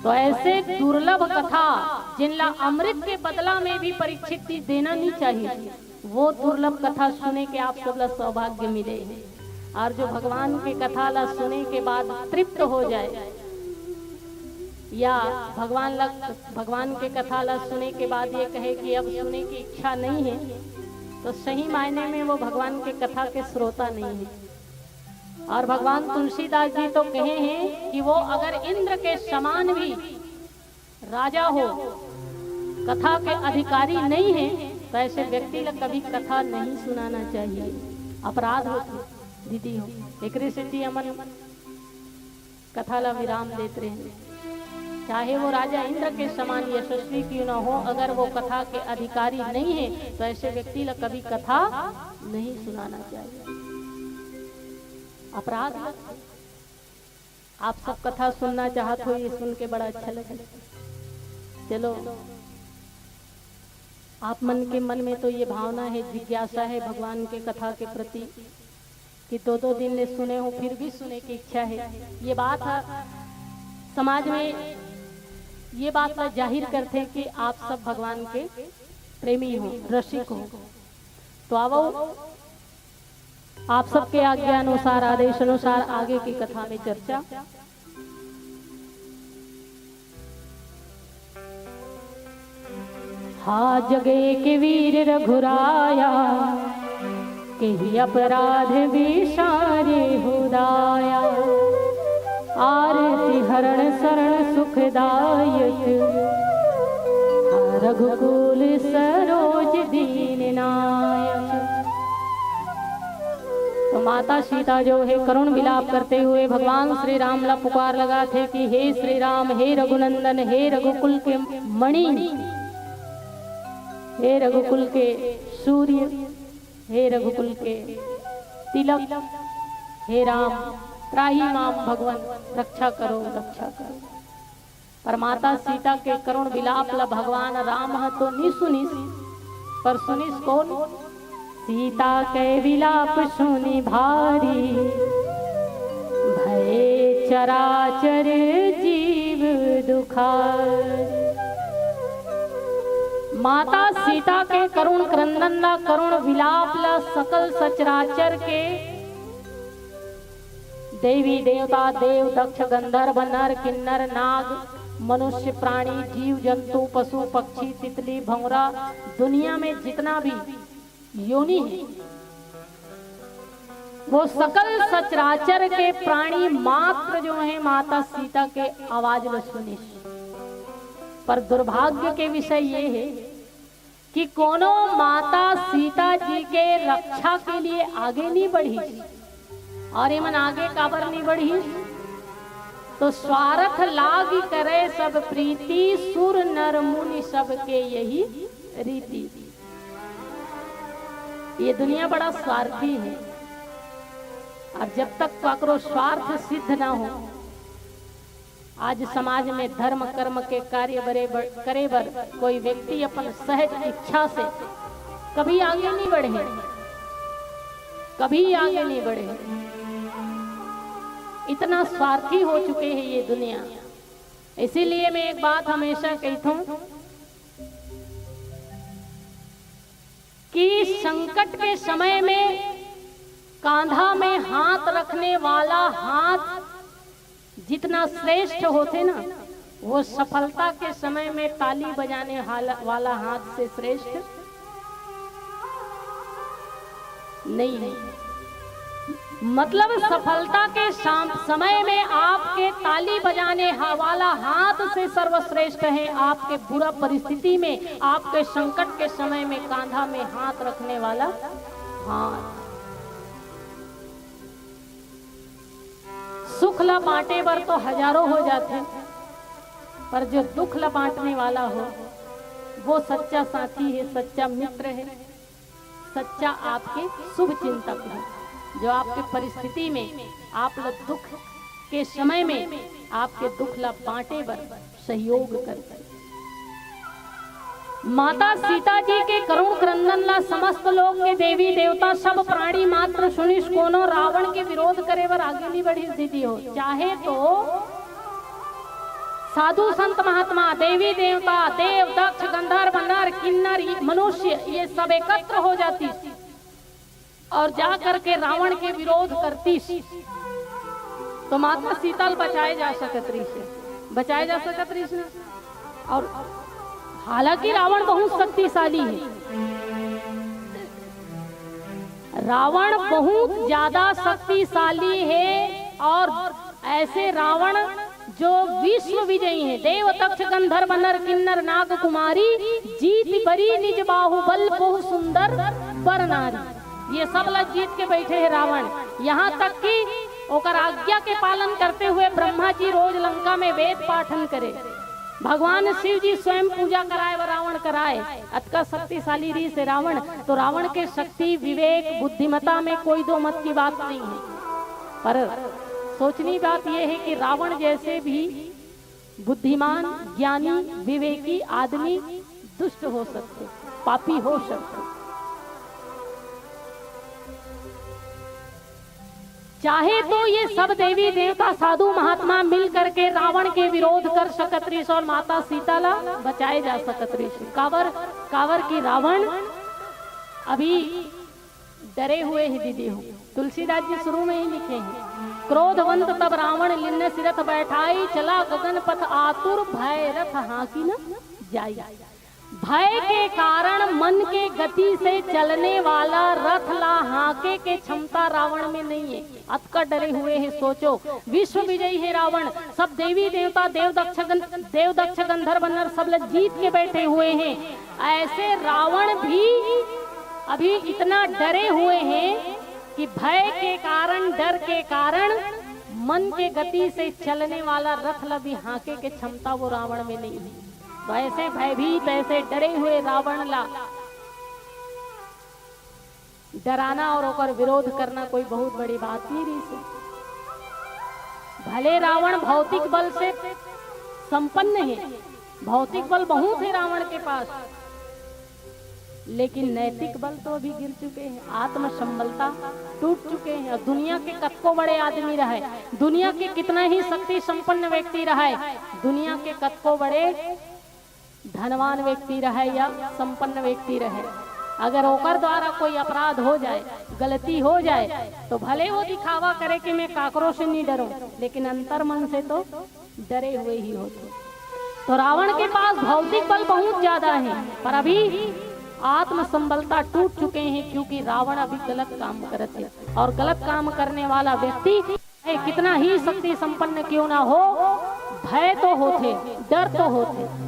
तो ऐसे दुर्लभ कथा जिनला अमृत के बदला में भी परीक्षित देना नहीं चाहिए, वो दुर्लभ कथा सुने के आप सब ला सौभाग्य मिले। और जो भगवान की कथा ला सुने के बाद तृप्त हो जाए या भगवान के कथा ला सुने के बाद ये कहे कि अब सुने की इच्छा नहीं है, तो सही मायने में वो भगवान के कथा के श्रोता नहीं है। और भगवान तुलसीदास जी तो कहे हैं कि वो अगर इंद्र के समान भी राजा हो, कथा के अधिकारी नहीं है, तो ऐसे व्यक्ति ला कभी कथा नहीं सुनाना चाहिए, अपराध होती दीदी हो। एक सिद्धि अमन कथा ला विराम देते रहे, चाहे वो राजा इंद्र के समान यशस्वी क्यों न हो, अगर वो कथा के अधिकारी नहीं है तो ऐसे व्यक्ति ला कभी कथा नहीं सुनाना चाहिए, अपराध। आप सब कथा सुनना चाहते हो, ये सुन के बड़ा अच्छा लगे। चलो आप मन में तो ये भावना है, जिज्ञासा है भगवान के कथा के प्रति कि 2-2 दिन ले सुने हो फिर भी सुने की इच्छा है। ये बात समाज में ये बात जाहिर करते कि आप सब भगवान के प्रेमी हो, रसिक हो। तो आओ आप सबके आज्ञा अनुसार, आदेश अनुसार आगे की कथा में चर्चा। हा जगे के वीर रघुराया, के अपराध विसारे हुदाया, आरती हरण शरण सुखदायक, रघुकुल सरोज दीन नायक। तो माता सीता जो है करुण विलाप करते हुए भगवान श्री राम ला पुकार लगा थे कि हे श्री राम, हे रघुनंदन, हे रघुकुल के मणि, हे रघुकुल के सूर्य, हे रघुकुल के तिलक, हे राम त्राही माम भगवान, रक्षा करो रक्षा करो। पर माता सीता के करुण विलाप ला भगवान राम तो नहीं सुनिस, पर सुनिस कौन? सीता के विलाप सुनी भारी, भय चराचर जीव दुखारी। माता सीता के करुण क्रंदन ला, करुण विलाप ला सकल सचराचर के देवी देवता, देव दक्ष गंधर्व नर किन्नर नाग मनुष्य प्राणी जीव जंतु पशु पक्षी तितली भंवरा, दुनिया में जितना भी योनि है वो सकल सचराचर के प्राणी मात्र जो है माता सीता के आवाज में सुने। पर दुर्भाग्य के विषय ये है कि कोनो माता सीता जी के रक्षा के लिए आगे नहीं बढ़ी। और इमन आगे काबर नहीं बढ़ी? तो स्वार्थ लाग करे सब प्रीति, सुर नर मुनि सबके यही रीति। ये दुनिया बड़ा स्वार्थी है, और जब तक ककरो स्वार्थ सिद्ध ना हो, आज समाज में धर्म कर्म के कार्य करे बर कोई व्यक्ति अपन सहज इच्छा से कभी आगे नहीं बढ़े, कभी आगे नहीं बढ़े। इतना स्वार्थी हो चुके हैं ये दुनिया। इसीलिए मैं एक बात हमेशा कहता हूं कि संकट के समय में कांधा में हाथ रखने वाला हाथ जितना श्रेष्ठ होते ना, वो सफलता के समय में ताली बजाने वाला हाथ से श्रेष्ठ नहीं है। मतलब सफलता के समय में आपके ताली बजाने वाला हाथ से सर्वश्रेष्ठ है आपके बुरा परिस्थिति में, आपके संकट के समय में कांधा में हाथ रखने वाला हाथ। सुख ला बांटे बर तो हजारों हो जाते, पर जो दुख ला बांटने वाला हो वो सच्चा साथी है, सच्चा मित्र है, सच्चा आपके शुभ चिंतक है, जो आपके परिस्थिति में आप लोग दुख के समय में आपके दुख ला बांटे बर सहयोग करते। माता सीता जी के करुण क्रंदन ला समस्त लोग के देवी देवता सब प्राणी मात्र सुनिस कोनो रावण के विरोध करे बर आगे नहीं बढ़ी स्थिति हो। चाहे तो साधु संत महात्मा देवी देवता देव दक्ष गंधर्व नर किन्नर मनुष्य ये सब एकत्र हो जाती और जा करके रावण के विरोध करती तो माता सीता बचाए जा सकती से, बचाए जा सकती से। और हालांकि रावण बहुत शक्तिशाली है, रावण बहुत ज्यादा शक्तिशाली है और ऐसे रावण जो विश्व विजयी है। देव तक्ष गंधर्व नर किन्नर नाग कुमारी जीत बरी निज बाहुबल बहु सुंदर बर नारी, ये सब लोग जीत के बैठे हैं रावण। यहाँ तक कि ओकर आज्ञा के पालन करते हुए ब्रह्मा जी रोज लंका में वेद पाठन करे, भगवान शिव जी स्वयं पूजा कराए व रावण कराए। अतका शक्तिशाली री से रावण, तो रावण के शक्ति विवेक बुद्धिमता में कोई दो मत की बात नहीं है। पर सोचनी बात यह है कि रावण जैसे भी बुद्धिमान ज्ञानी विवेकी आदमी दुष्ट हो सकते, पापी हो सकते। चाहे तो ये सब देवी देवता साधु महात्मा मिल करके रावण के विरोध कर सकत रही और माता सीता ला बचाए जा सकत रही। कावर की रावण अभी डरे हुए ही दीदी हो। तुलसीदास जी शुरू में ही लिखे हैं, क्रोधवंत तब रावण लिन्न सिरथ बैठाई, चला गगन पथ आतुर भय रथ हाकी न जाई। भय के कारण मन के गति से चलने वाला रथ ला हाके के क्षमता रावण में नहीं है। अतका डरे हुए हैं। सोचो विश्व विजयी है रावण, सब देवी देवता देव दक्ष गंधर्व नर सब लोग जीत के बैठे हुए हैं। ऐसे रावण भी अभी इतना डरे हुए हैं कि भय के कारण डर के कारण मन के गति से चलने वाला रथ ला भी हाके के क्षमता वो रावण में नहीं है। तो ऐसे भयभीत ऐसे डरे हुए रावण ला डराना और ओकर विरोध करना कोई बहुत बड़ी बात नहीं रही से। भले रावण भौतिक बल से संपन्न है, भौतिक बल बहुत है रावण के पास, लेकिन नैतिक बल तो अभी गिर चुके हैं, आत्म संबलता टूट चुके हैं। और दुनिया के कतको बड़े आदमी रहे, दुनिया के कितना ही शक्ति संपन्न व्यक्ति रहे, दुनिया के कतको बड़े धनवान व्यक्ति रहे या संपन्न व्यक्ति रहे, अगर ओकर द्वारा कोई अपराध हो जाए, गलती हो जाए, तो भले वो दिखावा करे कि मैं काकरों से नहीं डरूं, लेकिन अंतर मन से तो डरे हुए ही होते। तो रावण के पास भौतिक बल बहुत ज्यादा है, पर अभी आत्म संबलता टूट चुके हैं, क्योंकि रावण अभी गलत काम करते हैं। और गलत काम करने वाला व्यक्ति कितना ही शक्ति संपन्न क्यों ना हो, भय तो होते, डर तो होते।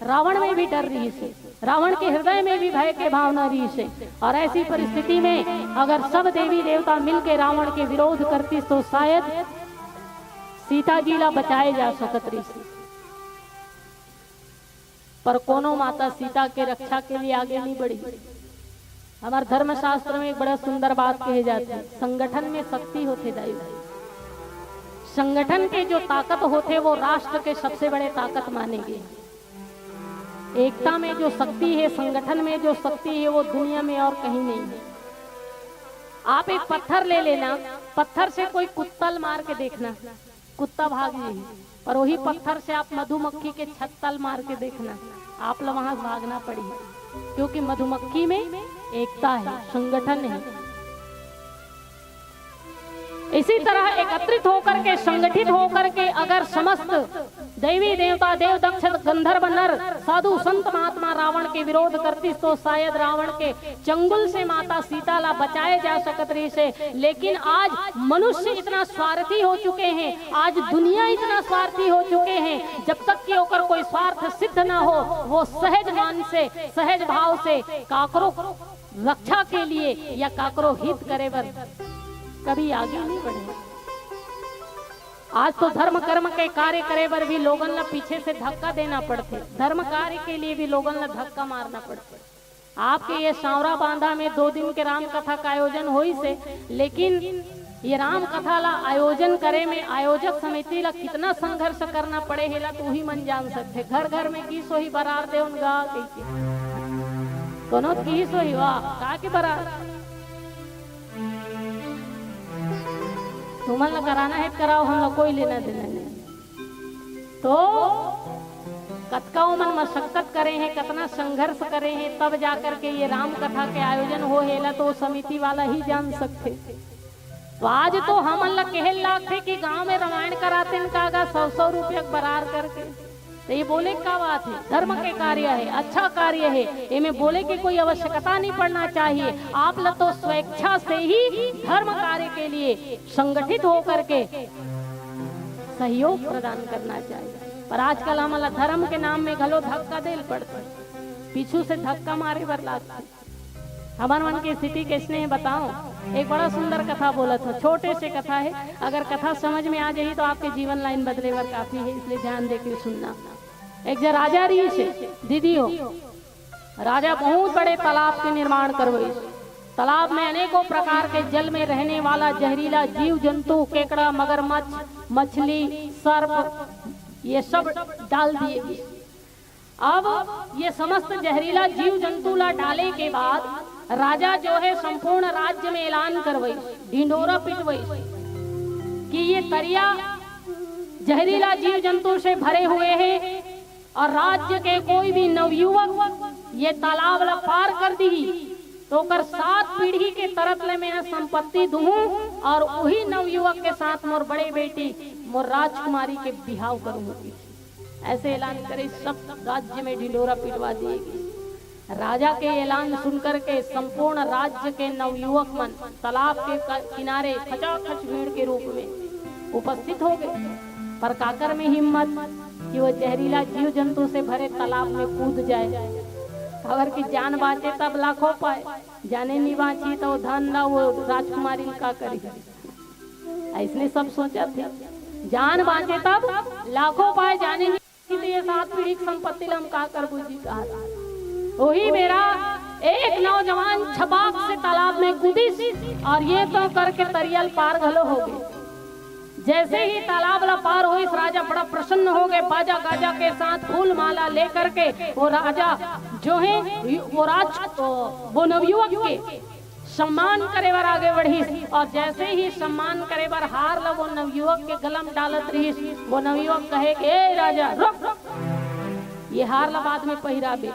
रावण में भी डर रही से, रावण के हृदय में भी भय के भावना रही से। और ऐसी परिस्थिति में अगर सब देवी देवता मिलकर रावण के विरोध करती तो शायद सीता जी ला बचाए जा सकत रही से। पर कोनो माता सीता के रक्षा के लिए आगे नहीं बढ़ी। हमारे धर्मशास्त्र में एक बड़ा सुंदर बात कही जाती है, संगठन में शक्ति होते दाई। संगठन के जो ताकत होते वो राष्ट्र के सबसे बड़े ताकत मानेंगे। एकता में जो शक्ति है, संगठन में जो शक्ति है, वो दुनिया में और कहीं नहीं है। आप एक पत्थर ले लेना, पत्थर से कोई कुत्ता मार के देखना, कुत्ता भाग नहीं, और वही पत्थर से आप मधुमक्खी के छत्तल मार के देखना, आप लोग वहां भागना पड़ी, क्योंकि मधुमक्खी में एकता है, संगठन है। इसी तरह एकत्रित होकर के, संगठित होकर के अगर समस्त देवी देवता, देव दक्ष गंधर्व नर, साधु संत महात्मा रावण के विरोध करती तो शायद रावण के चंगुल से माता सीता ला बचाए जा सकत रही से। लेकिन आज मनुष्य इतना स्वार्थी हो चुके हैं, आज दुनिया इतना स्वार्थी हो चुके हैं, जब तक कि होकर कोई स्वार्थ सिद्ध ना हो, वो सहज मान से, सहज भाव से काकरो रक्षा के लिए या काकरो हित करे बर कभी आगे नहीं बढ़े। आज तो धर्म कर्म के कार्य करे बर भी लोगन ला पीछे से धक्का देना पड़ते, धर्म कार्य के लिए भी लोगन ला धक्का मारना पड़ते। आपके ये सांवरा बांधा में 2 दिन के राम कथा का आयोजन हुई से, लेकिन ये राम कथा ला आयोजन करे में आयोजक समिति ला कितना संघर्ष करना पड़े हेला तू ही मन जान सकते। घर घर में की सोही बरार दे उनगा कोनो की सोही वाह का के बरार तुमन ला कराना है कराओ, हम लोग कोई लेना देना नहीं। तो कतका मन मशक्कत करे हैं, कितना संघर्ष करे हैं, तब जाकर के ये राम कथा के आयोजन हो हेला तो समिति वाला ही जान सकते। तो आज तो हमन ला कहल लाग थे कि गांव में रामायण कराते न कागा 100-100 रुपया बरार करके। तो ये बोले का बात है, धर्म के कार्य है, अच्छा कार्य है, इनमें बोले की कोई आवश्यकता नहीं पड़ना चाहिए। आप लोग तो स्वेच्छा से ही धर्म कार्य के लिए संगठित होकर के सहयोग प्रदान करना चाहिए। पर आजकल हमारा धर्म के नाम में घलो धक्का देल पड़ता, पीछू से धक्का मारे बर लागता। हमारे मन की स्थिति कैसने है बताओ। एक बड़ा सुंदर कथा बोला था, छोटे से कथा है, अगर कथा समझ में आ जाए तो आपके जीवन लाइन बदले बर काफी है, इसलिए ध्यान देकर सुनना। एक जर राजा रही से दीदी हो, राजा बहुत बड़े तालाब के निर्माण करवाई। तालाब में अनेकों प्रकार के जल में रहने वाला जहरीला जीव जंतु, केकड़ा, मगरमच्छ, मछली, सर्प, ये सब डाल दिए। अब ये समस्त जहरीला जीव जंतु ला डाले के बाद राजा जो है संपूर्ण राज्य में ऐलान करवाई, ढिंडोरा पिटवाई कि ये तरिया जहरीला जीव जंतु से भरे हुए हैं और राज्य के कोई भी नवयुवक ये तालाब ला पार कर दी तो कर 7 पीढ़ी के तरफ ले मैं संपत्ति दूं और वही नवयुवक के साथ मोर बड़े बेटी मोर राजकुमारी के बिहाव करूंगी। ऐसे ऐलान करे, सब राज्य में ढिंडोरा पिटवा दिएगी। राजा के ऐलान सुनकर के संपूर्ण राज्य के नवयुवक मन तालाब के किनारे खचाखच भीड़ के रूप में उपस्थित हो गए। पर काकर में हिम्मत कि वो जहरीला जीव जंतु से भरे तालाब में कूद जाए। अगर की जान बाँचे तब लाखों पाए, जाने नहीं बाँची तो धन ना वो राजकुमारी का करी। ऐसने सब सोचा थे, जान बाँचे तब लाखों पाए, जाने नहीं तो ये 7 पीढ़ी की संपत्ति हम का कर बुझी कहा। वही मेरा एक नौजवान छपाक से तालाब में कूदी और ये तो करके तरियल पार घलो हो गए। जैसे ही तालाब ला पार हुई, राजा बड़ा प्रसन्न हो गए, बाजा गाजा के साथ फूल माला लेकर के वो राजा जो है वो नवयुवक के सम्मान करे बर आगे बढ़ी। और जैसे ही सम्मान करे बर हार ला वो नवयुवक के गलम डालत रही। वो नवयुवक कहे कि ए राजा रुक, ये हार ला बाद में पहिराबे,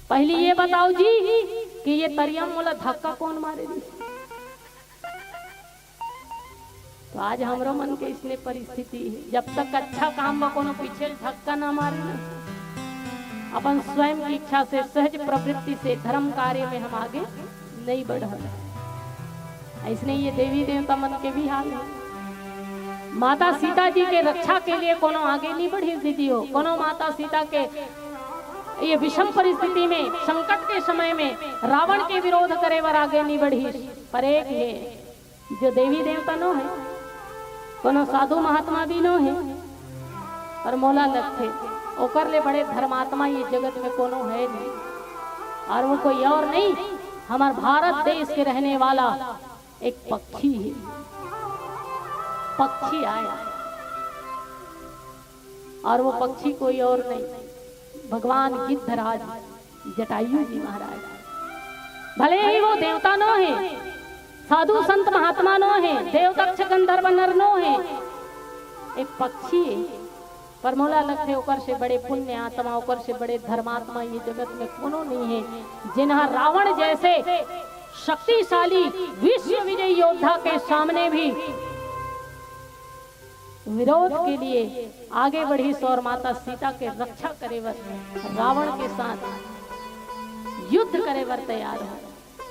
पहले ये बताओ जी कि ये तरिया मोला धक्का कौन मारे दी। तो आज हमरो मन के इसने परिस्थिति है, जब तक अच्छा काम में कोनो पीछे धक्का ना मारे ना, अपन स्वयं की इच्छा से सहज प्रवृत्ति से धर्म कार्य में हम आगे नहीं बढ़। इसने ये देवी देवता मन के भी हाल है। माता सीता जी के रक्षा के लिए कोनो आगे नहीं बढ़ी दीदी हो, कोनो माता सीता के ये विषम परिस्थिति में, संकट के समय में रावण के विरोध करे बर आगे नहीं बढ़ी। पर एक है जो देवी देवता नो है, कोनो साधु महात्मा भी नो है, और मोला लगते ओकर ले बड़े धर्मात्मा ये जगत में कोनो है नहीं। और वो कोई और नहीं, हमारे भारत देश के रहने वाला एक पक्षी है। पक्षी आया और वो पक्षी कोई और नहीं, भगवान गिद्धराज जटायु जी महाराज। भले ही वो देवता नो है, साधु संत महात्मा नो है, देवदक्ष गंधर्व नर नो है, एक पक्षी है पर मोला लगते ओकर से बड़े पुण्य आत्मा, ओकर से बड़े धर्मात्मा ये जगत में कोनो नहीं है, जिन्हा रावण जैसे शक्तिशाली विश्व विजयी योद्धा के सामने भी विरोध के लिए आगे बढ़ी और माता सीता के रक्षा करे वर रावण के साथ युद्ध करे वर तैयार हो।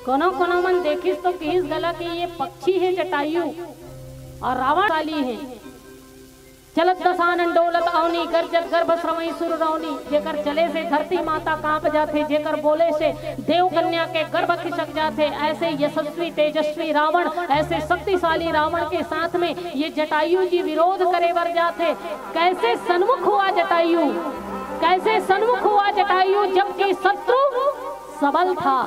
कोनो कोनो मन देखिस तो किस गला कि ये पक्षी है जटायु और रावण वाली है। चलत दसानन डोलत अवनी गरजत गर्भ श्रवई सुर रवनी, जेकर चले से धरती माता कांप जाते, जेकर बोले से देव कन्या के गर्भ खिसक जाते। ऐसे यशस्वी तेजस्वी रावण, ऐसे शक्तिशाली रावण के साथ में ये जटायु जी विरोध करे वर जाते। कैसे सन्मुख हुआ जटायु, कैसे सन्मुख हुआ जटायु जबकि शत्रु सबल था।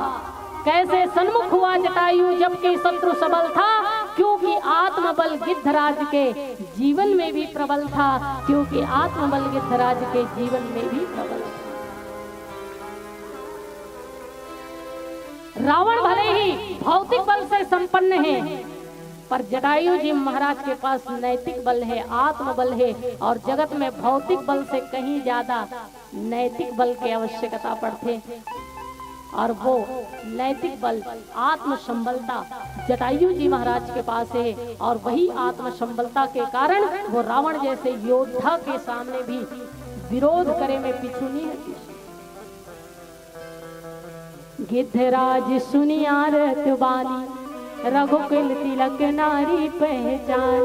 कैसे सन्मुख हुआ जटायु जबकि शत्रु सबल था, क्योंकि आत्मबल गिद्धराज के जीवन में भी प्रबल था, क्योंकि आत्मबल गिद्धराज के जीवन में भी प्रबल था। रावण भले ही भौतिक बल से संपन्न है, पर जटायु जी महाराज के पास नैतिक बल है, आत्मबल है, और जगत में भौतिक बल से कहीं ज्यादा नैतिक बल की आवश्यकता पड़ती है। और वो नैतिक बल आत्म संबलता जटायु जी महाराज के पास है, और वही आत्म संबलता के कारण वो रावण जैसे योद्धा के सामने भी विरोध करे में पीछू नहीं हटी। गिद्धराज सुनिया रत बानी, रघुकुल तिलक नारी पहचान।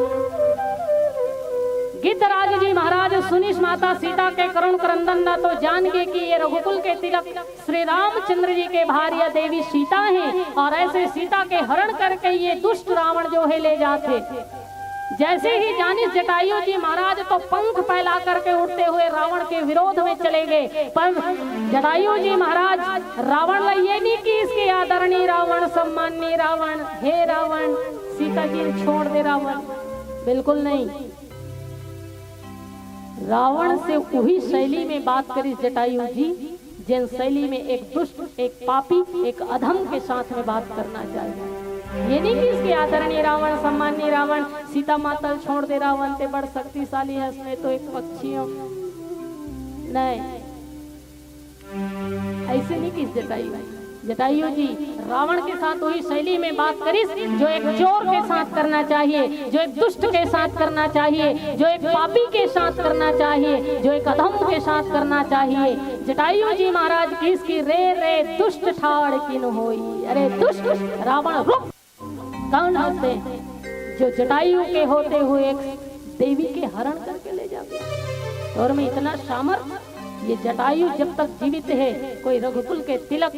गिद्धराज जी महाराज सुनिस माता सीता के करुण क्रंदन न तो जान गए कि ये रघुकुल के तिलक श्री रामचंद्र जी के भार्या देवी सीता हैं, और ऐसे सीता के हरण करके ये दुष्ट रावण जो है ले जाते। जैसे ही जानिस जटायु जी महाराज तो पंख फैला करके उड़ते हुए रावण के विरोध में चले गए। पर जटायु जी महाराज रावण ने ये नहीं कि इसके आदरणीय रावण, सम्माननीय रावण, हे रावण सीता जी छोड़ दे रावण, बिल्कुल नहीं। रावण से वही शैली में बात करी जटायु जी, जिन शैली में एक दुष्ट, एक पापी, एक अधम के साथ में बात करना चाहिए। ये नहीं कि इसके आदरणीय रावण, सम्माननीय रावण, सीता माता छोड़ दे रावण ते बड़ शक्तिशाली है, इसमें तो एक पक्षियों नहीं, ऐसे नहीं कि जटायु जी रावण के साथ वही शैली में बात करी जो एक चोर के साथ करना चाहिए, जो एक दुष्ट के साथ करना चाहिए, जो एक पापी के साथ करना चाहिए, जो एक अधम के साथ करना चाहिए। जटायु जी महाराज की इसकी रे रे दुष्ट ठाड़ किन होई। अरे दुष्ट रावण रुक, कौन होते जो जटायु के होते हुए एक देवी के हरण करके ले जाते। और में इतना सामर्थ्य, ये जटायु जब तक जीवित है कोई रघुकुल के तिलक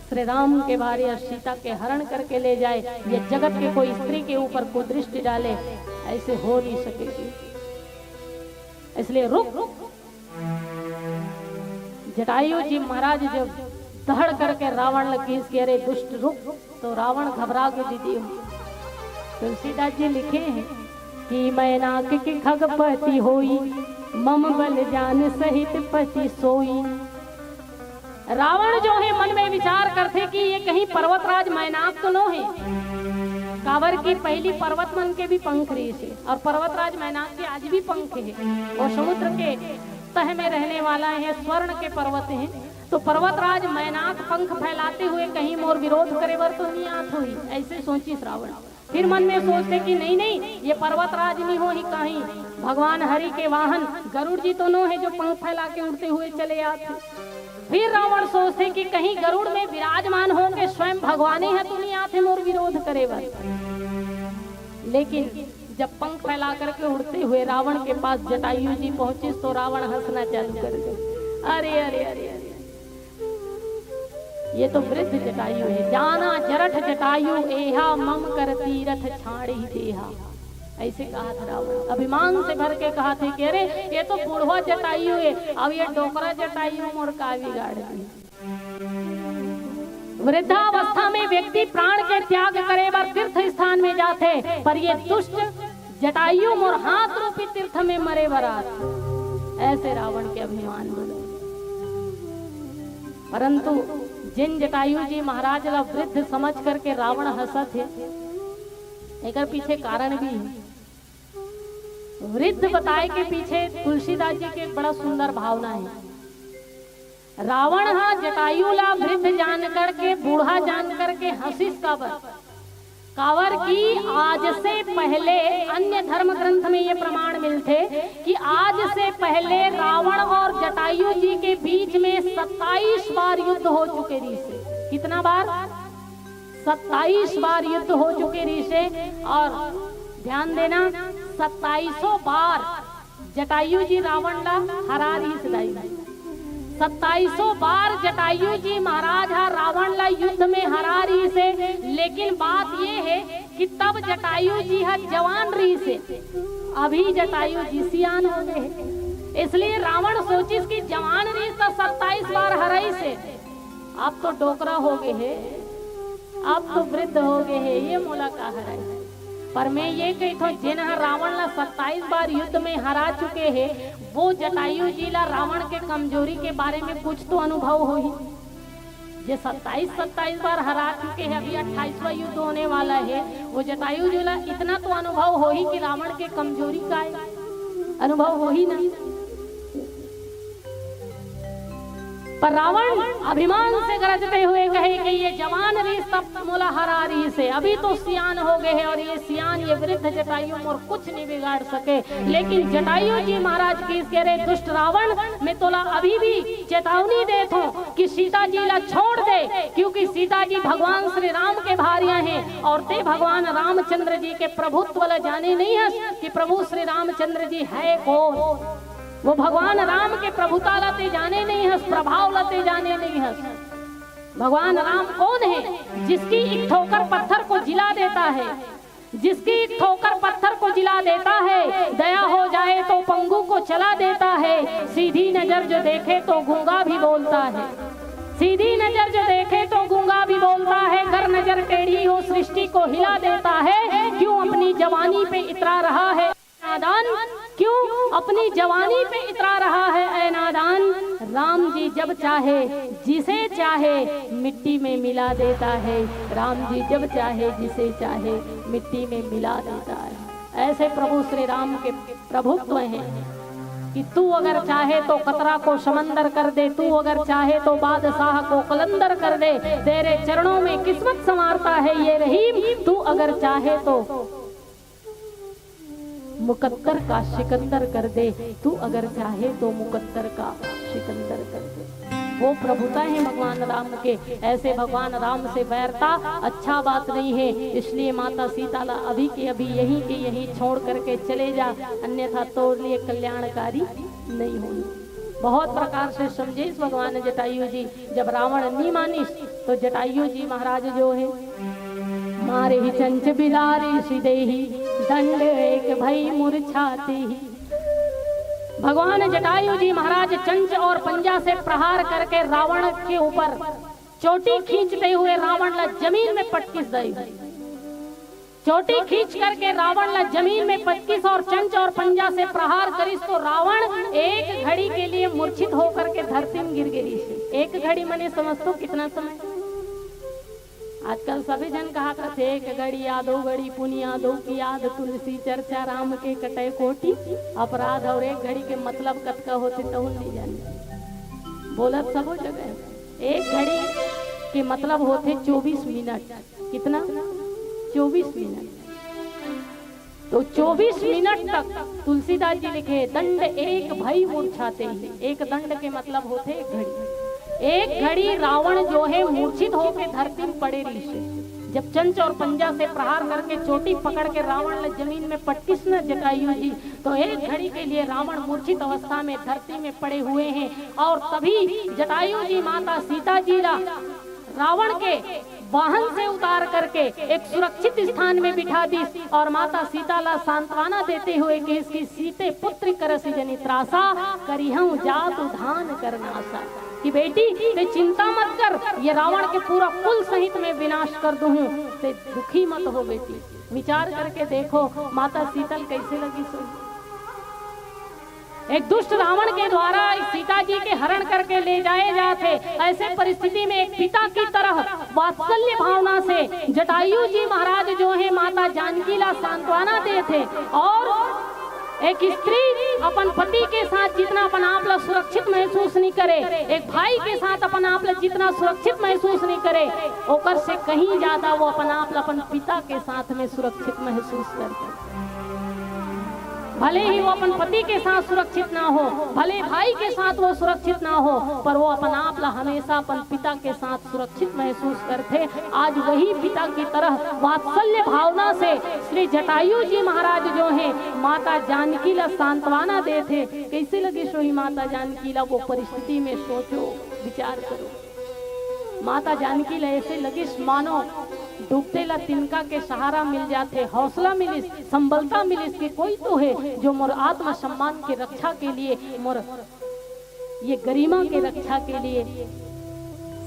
श्री राम के भार्या सीता के हरण करके ले जाए, ये जगत के कोई स्त्री के ऊपर को दृष्टि डाले, ऐसे हो नहीं सकेगी। इसलिए रुक। जटायु जी महाराज जब दहड़ करके रावण लगी इसके अरे दुष्ट रुक, तो रावण घबरा के दीदी। तुलसीदास जी लिखे हैं कि मैनाक की खगपति होई, मम बल जान सहित पति सोई। रावण जो है मन में विचार करते कि ये कहीं पर्वतराज मैनाक तो नो है। कांवर की पहली पर्वत मन के भी पंख रही से, और पर्वतराज मैनाक के आज भी पंख है, और समुद्र के तह में रहने वाला है, स्वर्ण के पर्वत हैं। तो पर्वतराज मैनाक पंख फैलाते हुए कहीं मोर विरोध करे वर तो नहीं आत हुई, ऐसे सोची रावण। फिर मन में सोचते कि नहीं नहीं, ये पर्वतराज नहीं हो ही कहीं भगवान हरि के वाहन गरुड़ जी तो नो है जो पंख फैला के उड़ते हुए चले आते। फिर रावण सोचते कि कहीं गरुड़ में विराजमान होंगे स्वयं भगवान है तो नहीं आते मोर विरोध करे वर। लेकिन जब पंख फैला करके उड़ते हुए रावण के पास जटायु जी पहुंचे तो रावण हंसना चालू कर दिया। अरे अरे अरे अरे, ये तो वृद्ध जटायु है। जाना जरठ जटायु एहा मम कर तीरथ छाड़ी देहा, ऐसे कहा था रावण। अभिमान से भर के कहा थे कि अरे ये तो बूढ़वा जटायु है, अब ये डोकरा जटायु मोर का बिगाड़ दी। वृद्धावस्था में व्यक्ति प्राण के त्याग करे वर तीर्थ स्थान में जाते, पर ये दुष्ट जटायु मोर हाथ रूपी तीर्थ में मरे बरात, ऐसे रावण के अभिमान बने। परंतु जिन जटायु जी महाराज का वृद्ध समझ करके रावण हंसा थे, एक पीछे कारण भी है। वृद्ध बताए के पीछे तुलसीदास जी के बड़ा सुंदर भावना है। रावण हा जटायुला वृद्ध जान करके, बूढ़ा जान करके हंसिस कावर की आज से पहले, अन्य धर्म ग्रंथ में ये प्रमाण मिलते कि आज से पहले रावण और जटायु जी के बीच में 27 बार युद्ध हो चुके ऋषि। कितना बार? 27 बार युद्ध हो चुके ऋषि। और ध्यान देना, 27 बार जटायु जी रावण ला हरा ऋषि। 27 बार जटायु जी महाराज रावण ला युद्ध में हरा रही से। लेकिन बात ये है कि तब जटायु जी जवान रही से, अभी जटायु जी सियान हो गए। इसलिए रावण सोचिस कि जवान रही तो 27 बार हराई से, अब तो डोकरा हो गए है, अब तो वृद्ध हो गए है, ये मोला का हराई। पर मैं ये कही तो जिन्हें रावण ला 27 बार युद्ध में हरा चुके हैं, वो जटायु जी ला रावण के कमजोरी के बारे में कुछ तो अनुभव हो ही। ये 27 बार हरा चुके हैं, अभी 28वां युद्ध होने वाला है, वो जटायु जी ला इतना तो अनुभव हो ही कि रावण के कमजोरी का अनुभव हो ही ना। पर रावण अभिमान से गरजते हुए कहे कि ये जवान रीस तब मोला हरा रही से, अभी तो सियान हो गए हैं, और ये सियान ये वृद्ध जटायु मोर कुछ नहीं बिगाड़ सके। लेकिन जटायु जी महाराज की कह रहे, दुष्ट रावण, मैं तोला अभी भी चेतावनी देता हूँ कि सीता जी ला छोड़ दे, क्योंकि सीता जी भगवान श्री राम के भारियां हैं, और ते भगवान रामचंद्र जी के प्रभुत्व ला जाने नहीं है कि प्रभु श्री रामचंद्र जी है कौन। वो भगवान राम के प्रभुता लते जाने नहीं है, प्रभाव लते जाने नहीं है। भगवान राम कौन है? जिसकी एक ठोकर पत्थर को जिला देता है, जिसकी एक ठोकर पत्थर को जिला देता है, दया हो जाए तो पंगु को चला देता है, सीधी नजर जो देखे तो गूंगा भी बोलता है, सीधी नजर जो देखे तो गूंगा भी बोलता है, अगर नजर टेढ़ी हो सृष्टि को हिला देता है। क्यों अपनी जवानी पे इतरा रहा है नादान, क्यों अपनी जवानी पे इतरा रहा है ऐ नादान। राम जी जब चाहे जिसे चाहे मिट्टी में मिला देता है, राम जी जब चाहे जिसे चाहे मिट्टी में मिला देता है। ऐसे प्रभु श्री राम के प्रभुत्व हैं कि तू अगर चाहे तो कतरा को समंदर कर दे, तू अगर चाहे तो बादशाह को कलंदर कर दे, तेरे चरणों में किस्मत संवारता है ये रहीम। तू अगर चाहे तो मुकद्दर का सिकंदर कर दे, तू अगर चाहे तो मुकद्दर का सिकंदर कर दे। वो प्रभुता है भगवान राम के। ऐसे भगवान राम से बैरता अच्छा बात नहीं है। इसलिए माता सीता ला अभी के अभी यहीं के यहीं छोड़ करके चले जा, अन्यथा तो लिए कल्याणकारी नहीं होगी। बहुत प्रकार से समझे इस भगवान जटायु जी। जब रावण नहीं मानिस तो जटायु जी महाराज जो है, मारे ही चंच बिलारी सिदेही दंड एक भई मूर्छाती ही। भगवान जटायु जी महाराज चंच और पंजा से प्रहार करके रावण के ऊपर चोटी खींचते हुए रावण ला जमीन में पटकिस दई। चोटी खींच करके रावण ला जमीन में पटकिस और चंच और पंजा से प्रहार करिस तो रावण एक घड़ी के लिए मूर्छित होकर के धरती में गिर गिरी। एक घड़ी मने समझतो कितना समय? आजकल सभी जन कहा करते एक घड़ी यादो घड़ी पुनि यादो की याद, तुलसी चर्चा राम के कटे कोटि अपराध। और एक घड़ी के मतलब कतका होते तो नहीं जाने, बोलत सब जगह। एक घड़ी के मतलब होते 24 मिनट। कितना? 24 मिनट। तो 24 मिनट तक तुलसीदास जी लिखे दंड एक भई मूर्छाते ही। एक दंड के मतलब होते एक घड़ी। एक घड़ी रावण जो है मूर्छित होकर धरती में पड़े रही से। जब चंच और पंजा से प्रहार करके चोटी पकड़ के रावण जमीन में पटकिस न जटायु जी, तो एक घड़ी के लिए रावण मूर्छित अवस्था में धरती में पड़े हुए हैं। और तभी जटायु जी माता सीता जी रावण के वाहन से उतार करके एक सुरक्षित स्थान में बिठा दी और माता सीता ला सांत्वना देते हुए कि इसकी सीते पुत्र करसी जनि त्रासा, करिहूं जातु धान करनासा। कि बेटी ते चिंता मत कर, ये रावण के पूरा कुल सहित में विनाश कर दूं, ते दुखी मत हो बेटी। विचार करके देखो माता सीतल कैसे लगी सो। एक दुष्ट रावण के द्वारा सीता जी के हरण करके ले जाए जाते। ऐसे परिस्थिति में एक पिता की तरह वात्सल्य भावना से जटायु जी महाराज जो है माता जानकी ला सांत्वना देते और एक स्त्री अपन पति के साथ जितना अपन आप ला सुरक्षित महसूस नहीं करे, एक भाई के साथ अपन आप ला जितना सुरक्षित महसूस नहीं करे, ओकर से कहीं ज्यादा वो अपन आप ला अपन पिता के साथ में सुरक्षित महसूस करते। भले ही वो अपन पति के साथ सुरक्षित ना हो, भले भाई के साथ वो सुरक्षित ना हो, पर वो अपन आप ला हमेशा अपन पिता के साथ सुरक्षित महसूस करते। आज वही पिता की तरह वात्सल्य भावना से श्री जटायु जी महाराज जो हैं माता जानकी ला सांत्वना देते। कैसे लगी सोई माता जानकी ला वो परिस्थिति में, सोचो विचार करो। माता जानकी ला ऐसे लगी मानो डूबते ला तिनका के सहारा मिल जाते, हौसला मिलिस, संबलता मिलिस कि कोई तो है जो मोर आत्म सम्मान के रक्षा के लिए, मोर ये गरिमा के रक्षा के लिए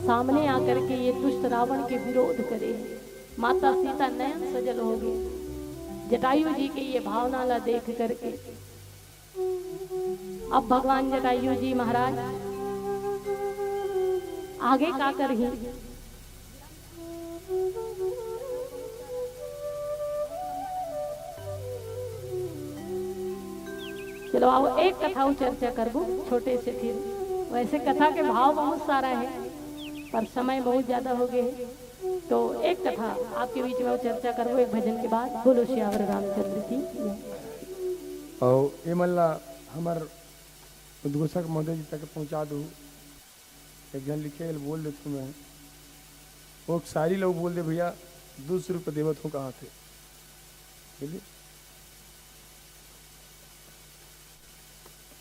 सामने आकर के ये दुष्ट रावण के विरोध करे। माता सीता नयन सजल हो गए जटायु जी के ये भावना ला देख करके। अब भगवान जटायु जी महाराज आगे का करही, चलो आओ एक कथा चर्चा करबो छोटे से। फिर वैसे कथा के भाव बहुत सारा है पर समय बहुत ज्यादा हो गए, तो एक कथा आपके बीच में चर्चा करबो एक भजन के बाद। बोलो श्यावर रामचंद्र की। और ये मल्ला हमार उद्घोषक महोदय जी तक पहुंचा दू। एक जन लिखे बोल दे तुम्हें, वो सारी लोग बोल दे भैया 200 रुपये देवत हो कहाँ थे। बोलिए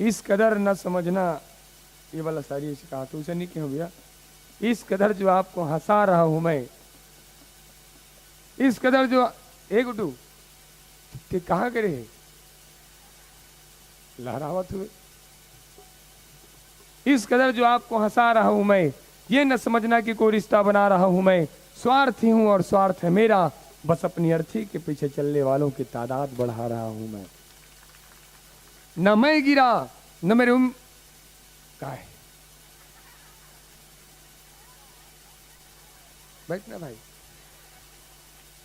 इस कदर न समझना, ये वाला सारी ऐसे कहा तो उसे नहीं क्यों भैया। इस कदर जो आपको हंसा रहा हूं मैं, इस कदर जो एक उठू कि कहाँ करे लहरावत हुए, इस कदर जो आपको हंसा रहा हूं मैं, ये न समझना कि कोई रिश्ता बना रहा हूं मैं। स्वार्थी हूं और स्वार्थ है मेरा, बस अपनी अर्थी के पीछे चलने वालों की तादाद बढ़ा रहा हूं मैं। न मैं गिरा न मेरे का है। बैठना भाई,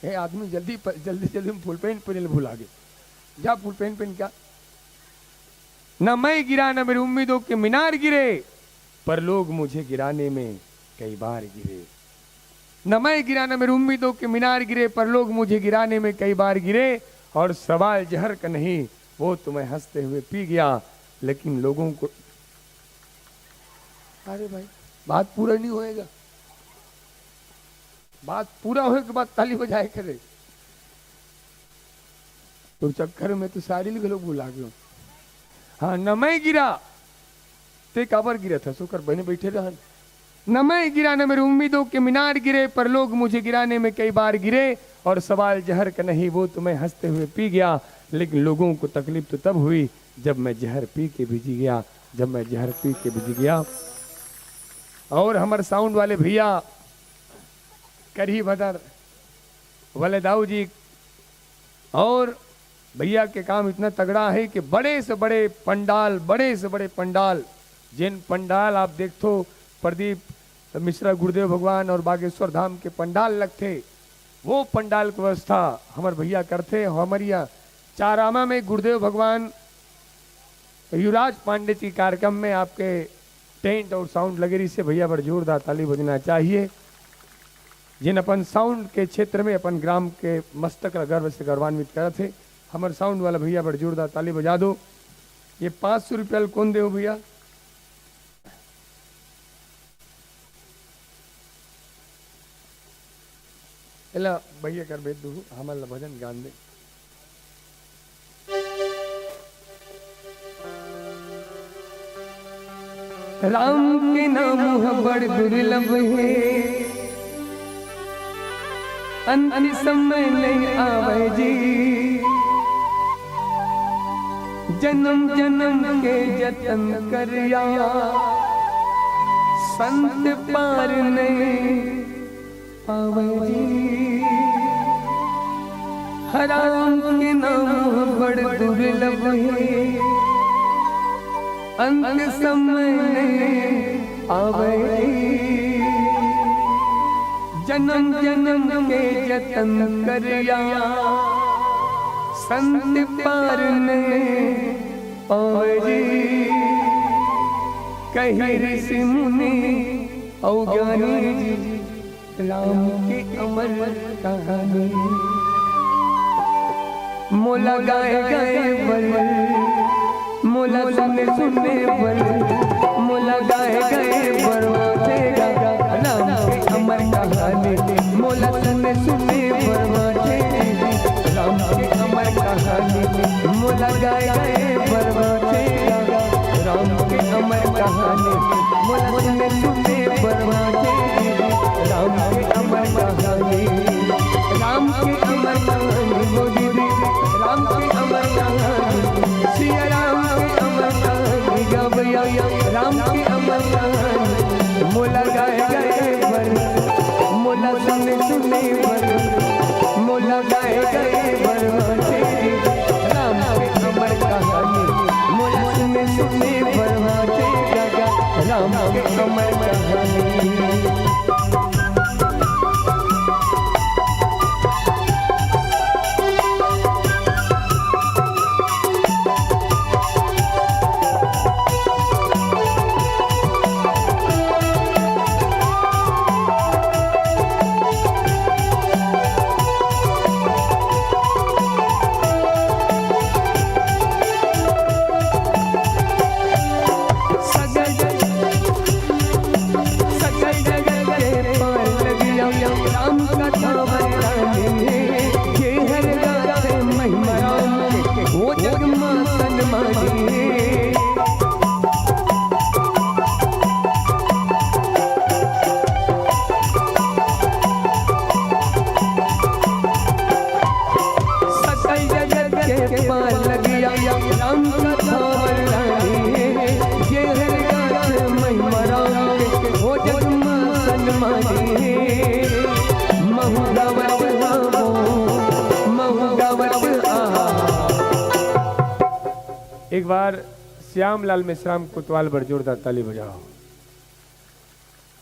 ये आदमी जल्दी जल्दी में फुल पेन पहले भूल आगे जा। फुल पेन क्या, न मैं गिरा न मेरी उम्मीदों के मीनार गिरे, पर लोग मुझे गिराने में कई बार गिरे। न मैं गिरा न मेरी उम्मीदों के मीनार गिरे, पर लोग मुझे गिराने में कई बार गिरे। और सवाल जहर का नहीं, वो तुम्हें हंसते हुए पी गया, लेकिन लोगों को। अरे भाई बात पूरा नहीं होएगा, बात पूरा होने के बाद ताली बजाए करे तो चक्कर में तो सारी लोग बुला गए। हाँ, न मैं गिरा ते काबर गिरा था, सोकर बहने बैठे रहा। न मैं गिरा न मेरी उम्मीदों के मीनार गिरे, पर लोग मुझे गिराने में कई बार गिरे। और सवाल जहर का नहीं, वो तुम्हें हंसते हुए पी गया, लेकिन लोगों को तकलीफ तो तब हुई जब मैं जहर पी के भिजी गया, जब मैं जहर पी के भिजी गया। और हमारे साउंड वाले भैया करही भदर वाले दाऊ जी, और भैया के काम इतना तगड़ा है कि बड़े से बड़े पंडाल, जिन पंडाल आप देखो प्रदीप मिश्रा गुरुदेव भगवान और बागेश्वर धाम के पंडाल लगते, वो पंडाल की व्यवस्था हमारे भैया करते। हमारे यहाँ चारामा में गुरुदेव भगवान युवराज पांडे जी कार्यक्रम में आपके टेंट और साउंड लगे से भैया बड़ जोरदार ताली बजना चाहिए। जिन अपन साउंड के क्षेत्र में अपन ग्राम के मस्तक गर्व से गौरवान्वित करे थे, हमारे साउंड वाला भैया बड़ जोरदार ताली बजा दो। ये 500 रुपया कौन दे भैया? एला भैया कर भेज दू, हमारा भजन गान दे। राम के नाम बड़ दुर्लभ है, अंत समय नहीं आवे जी। जन्म जन्म के जतन करिया, संत पार नहीं पावे जी। राम के नाम बड़ दुर्लभ है, अंत समय नहीं आवे। जन्म जन्म के जतन करिया, संत पार ने पावरी कहीं ऋषि मुनि और ज्ञानी जी राम की अमर कहानी मोला गाए गाए बल मोला सुने सुने बल मोला गाए गाए बरवाटेगा राम की अमर कहानी मोला सुने सुने बरवाटेगा राम की अमर कहानी मोला गाए गाए बरवाटेगा राम की अमर कहानी मोला सुने सुने बरवाटेगा राम की अमर कहानी राम की अमर कहानी मोदी राम की अमर कहानी सिया राम की अमर कहानी गवैया राम की अमर कहानी मोला गाए गाए बर मोला सुने सुने बर मोला गाए गाए बर राम की अमर कहानी मोला सुने सुने बर राम की अमर कहानी एक बार श्यामलाल मिश्राम कोतवाल बड़ जोरदार ताली बजाओ।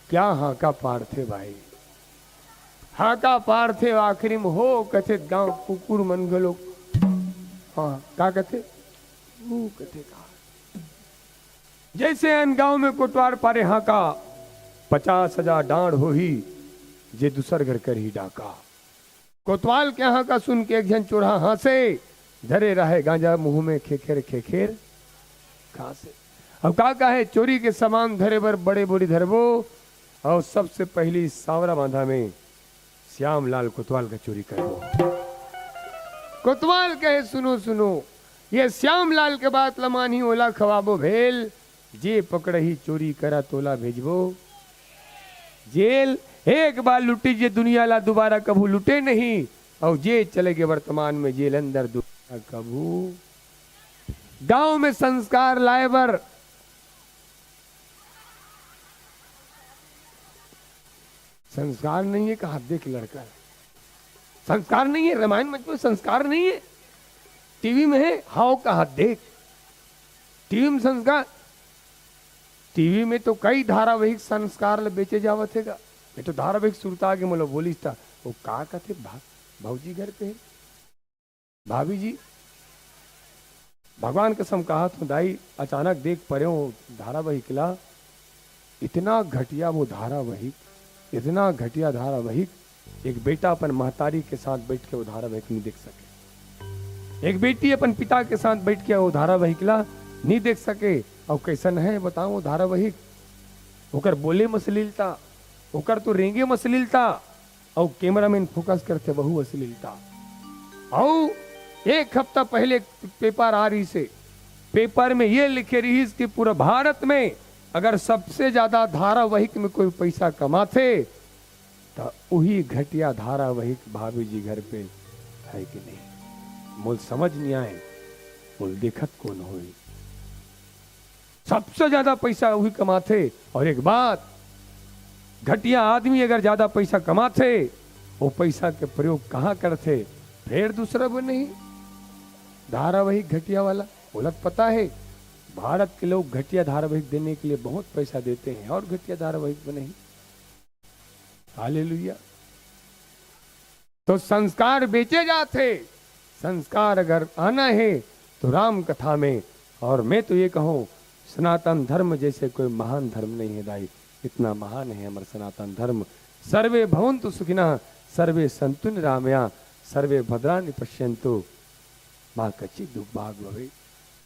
क्या हाका पार थे भाई, हाका पार थे आखिरी में हो कथित गांव कुकुर मन गलो। हाँ क्या कहते वो कथे का जैसे अन गांव में कोतवाल पारे हाका 50,000 डांड हो ही जे दूसर घर कर ही डाका। कोतवाल के हाका सुन के एक जन चोरा हंसे धरे रहे गांजा मुंह में खेखेर खेखेर कहा से। अब का है चोरी के सामान धरे बर बड़े बोरी धरबो और सबसे पहली सावरा बांधा में श्यामलाल कोतवाल का चोरी करबो। कोतवाल कहे सुनो सुनो ये श्यामलाल के बात लमानी ओला खवाबो भेल जे पकड़ ही चोरी करा तोला भेजबो जेल। एक बार लुटी जे दुनिया ला दोबारा कभू लुटे नहीं और जे चले गए वर्तमान में जेल अंदर दोबारा कभू। गांव में संस्कार लाए बर संस्कार नहीं है कहा देख लड़का संस्कार नहीं है। रामायण में संस्कार नहीं है, टीवी में है हाउ का हाथ देख। टीवी में संस्कार, टीवी में तो कई धारावाहिक संस्कार बेचे जावत हैगा। ये तो धारावाहिक सुरता आगे मतलब बोलिस था वो का कहते भाऊजी घर पे भाभी जी भगवान कसम कहा तो दाई अचानक देख परे हो धारावाहिक ला इतना घटिया वो धारावाहिक, इतना घटिया धारावाहिक। एक बेटा अपन महतारी के साथ बैठ के वो धारावाहिक नहीं देख सके, एक बेटी अपन पिता के साथ बैठ के वो धारावाहिक ला नहीं देख सके। और कैसन है बताओ वो धारावाहिक, ओकर बोले मसलीलता, ओकर तो रेंगे मसलीलता और कैमरामैन फोकस करते बहु अश्लीलता। और एक हफ्ता पहले पेपर आ रही से पेपर में ये लिखे रही कि पूरा भारत में अगर सबसे ज्यादा धारावाहिक में कोई पैसा कमाते तो वही घटिया धारावाहिक भाभी जी घर पे है कि नहीं। मोल समझ नहीं आए, मोल देखत कौन हो, सबसे ज्यादा पैसा वही कमाते। और एक बात घटिया आदमी अगर ज्यादा पैसा कमाते वो पैसा के प्रयोग कहाँ करते फिर दूसरा वो नहीं धारावाहिक घटिया वाला। बोलत पता है भारत के लोग घटिया धारावाहिक देने के लिए बहुत पैसा देते हैं और घटिया धारावाहिक में नहीं। हालेलुया। तो संस्कार बेचे जाते संस्कार अगर आना है तो राम कथा में। और मैं तो ये कहूँ सनातन धर्म जैसे कोई महान धर्म नहीं है दाई, इतना महान है हमारा सनातन धर्म। सर्वे भवन्तु सुखिनः, सर्वे सन्तु निरामया, सर्वे भद्राणि पश्यन्तु माँ कच्ची दुर्भाग भवे।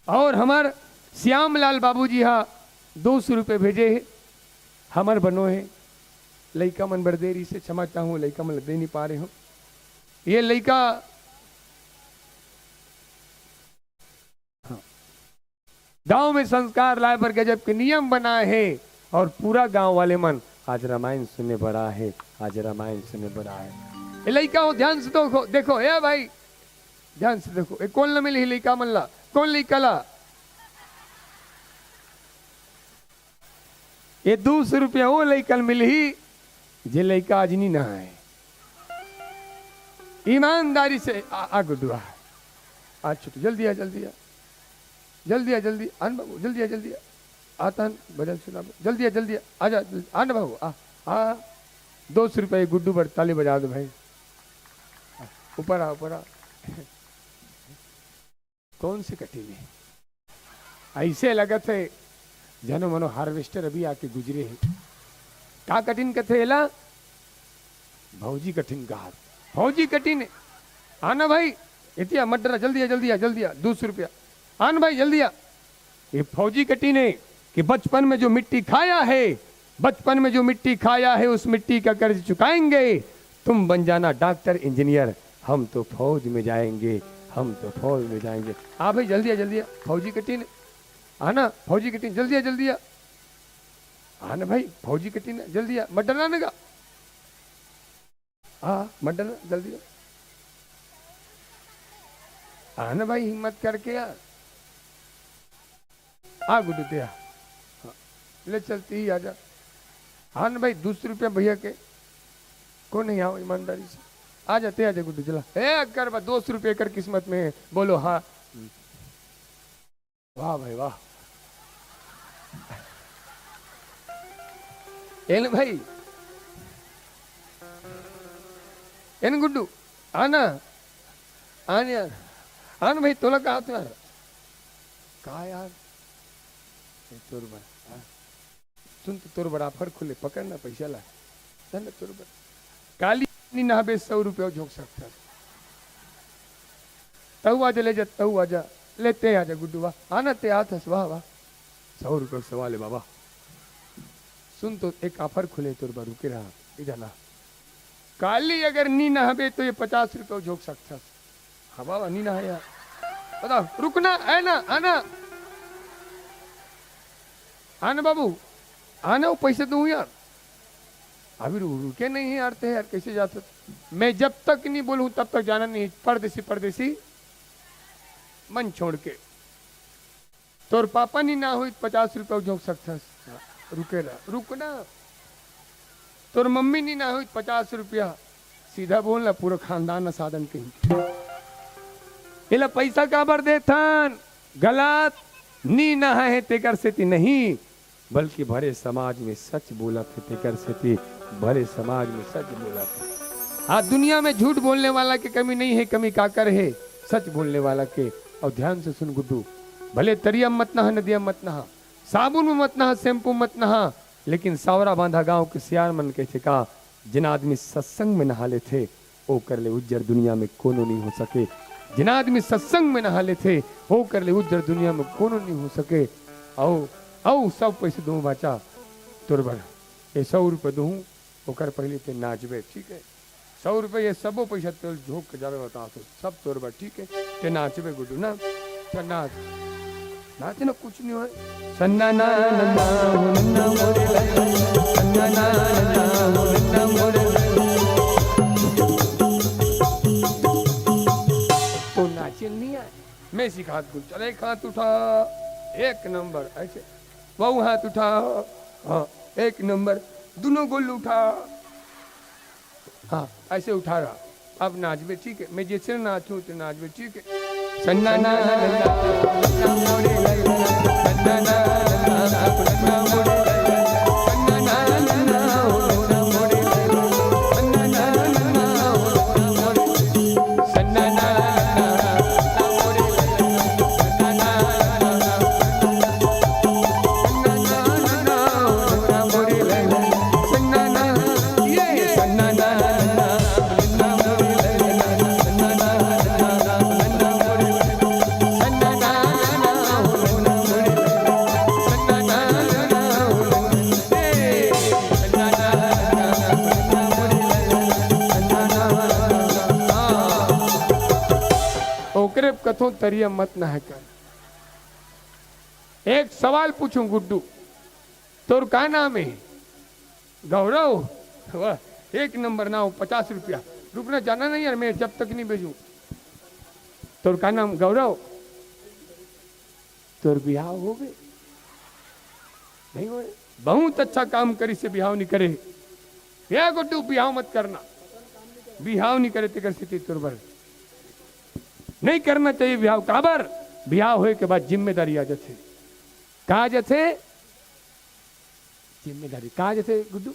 और हमार श्यामलाल बाबूजी हाँ 200 रुपये भेजे है, हमार बनो है लइका मन बर देरी से क्षमा चाहूँ, लइका मन दे नहीं पा रहे हो। ये लइका गांव में संस्कार लाए पर गजब के नियम बनाए हैं और पूरा गांव वाले मन आज रामायण सुनने बड़ा है, आज रामायण सुनने बड़ा है। ये लइका हो ध्यान से देखो, देखो ए भाई ध्यान से देखो, ये कौन ला मिली लइका मन ला, कौन लइका ला? ये 200 रुपया वो लइका मिली जे लइका आज नहीं ना है। ईमानदारी से आ गुडुआ आज छुट्टी जल्दी आ, जल्दी आ, जल्दी आ, जल्दी आन बाबू, जल्दी आ, जल्दी आ, आता भजन सुना जल्दी आ, जल्दी आ जा, आन बाबू आ 200 रुपये गुड्डू पर ताली बजा दो भाई, ऊपर आ, ऊपर आ। कौन सी कठिन है, ऐसे लगत है जनो मनो हार्वेस्टर अभी आके गुजरे है। का कठिन कथे ला भौजी कठिन का हाथ, भौजी कठिन है। आना भाई इतिया मटरा जल्दी आ, जल्दी आ, जल्दी आ 200 रुपया आन भाई जल्दी आ। ये फौजी कटी ने कि बचपन में जो मिट्टी खाया है, बचपन में जो मिट्टी खाया है उस मिट्टी का कर्ज चुकाएंगे। तुम बन जाना डॉक्टर इंजीनियर, हम तो फौज में जाएंगे, हम तो फौज में जाएंगे। आ भाई जल्दी आ, जल्दी आ, फौजी कटी ने आना, फौजी कटी जल्दी आ, जल्दी आ आना भाई, फौजी कटी ने जल्दी आ, मत डरना का मत डरना, जल्दी आना भाई, हिम्मत करके यार आ गुड्डू ते ले चलती ही आजा। हाँ ना भाई 200 रुपया भैया के को नहीं आओ ईमानदारी से आ जाते, आजा गुड्डू चला ए कर 200 रुपये कर किस्मत में है, बोलो हाँ। वाह भाई वाह, एन भाई एन गुड्डू आना आन यार, आन भाई तोला कहा तो यार कहा यार तोर बड़ा सुन तो तोर बड़ा फर खुले पकड़ना पैसा ला तोर बड़ा काली नहीं नहाबे 100 रुपया झोंक सकता, तऊ आजा ले जा, तऊ आजा लेते आजा गुड्डू वाह आना ते हाथ हस वाह वाह 100 रुपये सवाल है बाबा। सुन तो एक ऑफर खुले तोर बा रुके रहा इधर ना, काली अगर नी नहाबे तो ये 50 रुपये झोंक सकता। हाँ बाबा नी नहा यार, बताओ रुकना है ना, आना आना बाबू आना, वो पैसे दूं यार, अभी रुके नहीं है आते यार, कैसे जा सकते? मैं जब तक नहीं बोलूं तब तक जाना नहीं, परदेसी परदेसी मन छोड़ के। तोर पापा नहीं ना हुई 50 रुपये झोंक सकता, रुके ना रुकना। तोर मम्मी नहीं ना हुई 50 रुपया, सीधा बोलना पूरा खानदान साधन कहीं इला पैसा काबर देथन, गलत नी ना है तेकर से नहीं, बल्कि भरे समाज में सच बोला थे तेकर से, भरे समाज में सच बोला थे। आज दुनिया में झूठ बोलने वाला की कमी नहीं है, कमी काकर है सच बोलने वाला के। और ध्यान से सुन गुड्डू, भले तरिया मत नहा, नदिया मत नहा, साबुन में मत नहा, शैम्पू मत नहा, लेकिन सावरा बांधा गांव के सियार मन के कहा जिन आदमी सत्संग में नहा ले थे वो कर ले उज्जर दुनिया में कोनो नहीं हो सके। जिन आदमी सत्संग में नहा ले थे वो कर ले उज्जर दुनिया में कोनो नहीं हो सके। आओ आओ सब पैसे दूँ बाचा तोर बड़ा, ये 100 रुपये दूँ ओकर पहले ते नाचबे, ठीक है 100 रुपये ये सबो पैसा तेल झोंक के जावे बता तो सब तोर बड़ा, ठीक है ते नाचबे गुड्डू ना, चल नाच नाच ना, कुछ नहीं हो सन्ना ना नन्ना नन्ना मोरे सन्ना ना नन्ना नन्ना मोरे तो नाचे नहीं आए, मैं सिखा दूँ। चल एक हाथ उठा, एक नंबर ऐसे, वो हाथ उठा, हाँ एक नंबर, दोनों गोल उठा, हाँ ऐसे उठा रहा, अब नाचबे, ठीक है मैं जैसे नाचूं तो नाचबे, ठीक है सन्ना ना नन्ना मोरे सन्ना ना नन्ना मोरे सन्ना ना नन्ना मोरे सन्ना ना नन्ना मोरे सन्ना ना कथो तरिया मत ना है कर। एक सवाल पूछूं गुड्डू, तोर का नाम है? गौरव। वाह, एक नंबर नाम, 50 रुपया। रुकना जाना नहीं यार, मैं जब तक नहीं भेजू। तोर का नाम गौरव, तोर बिहाव हो गए? नहीं हो? बहुत अच्छा काम करी से बिहाव नहीं करे। या गुड्डू बिहाव मत करना, बिहाव नहीं करे तेकर स्थिति तुरबर नहीं करना चाहिए बिहाव। काबर बिहाव होए के बाद जिम्मेदारी आ जाते। कहा जाते जिम्मेदारी, कहा जाते गुड्डू?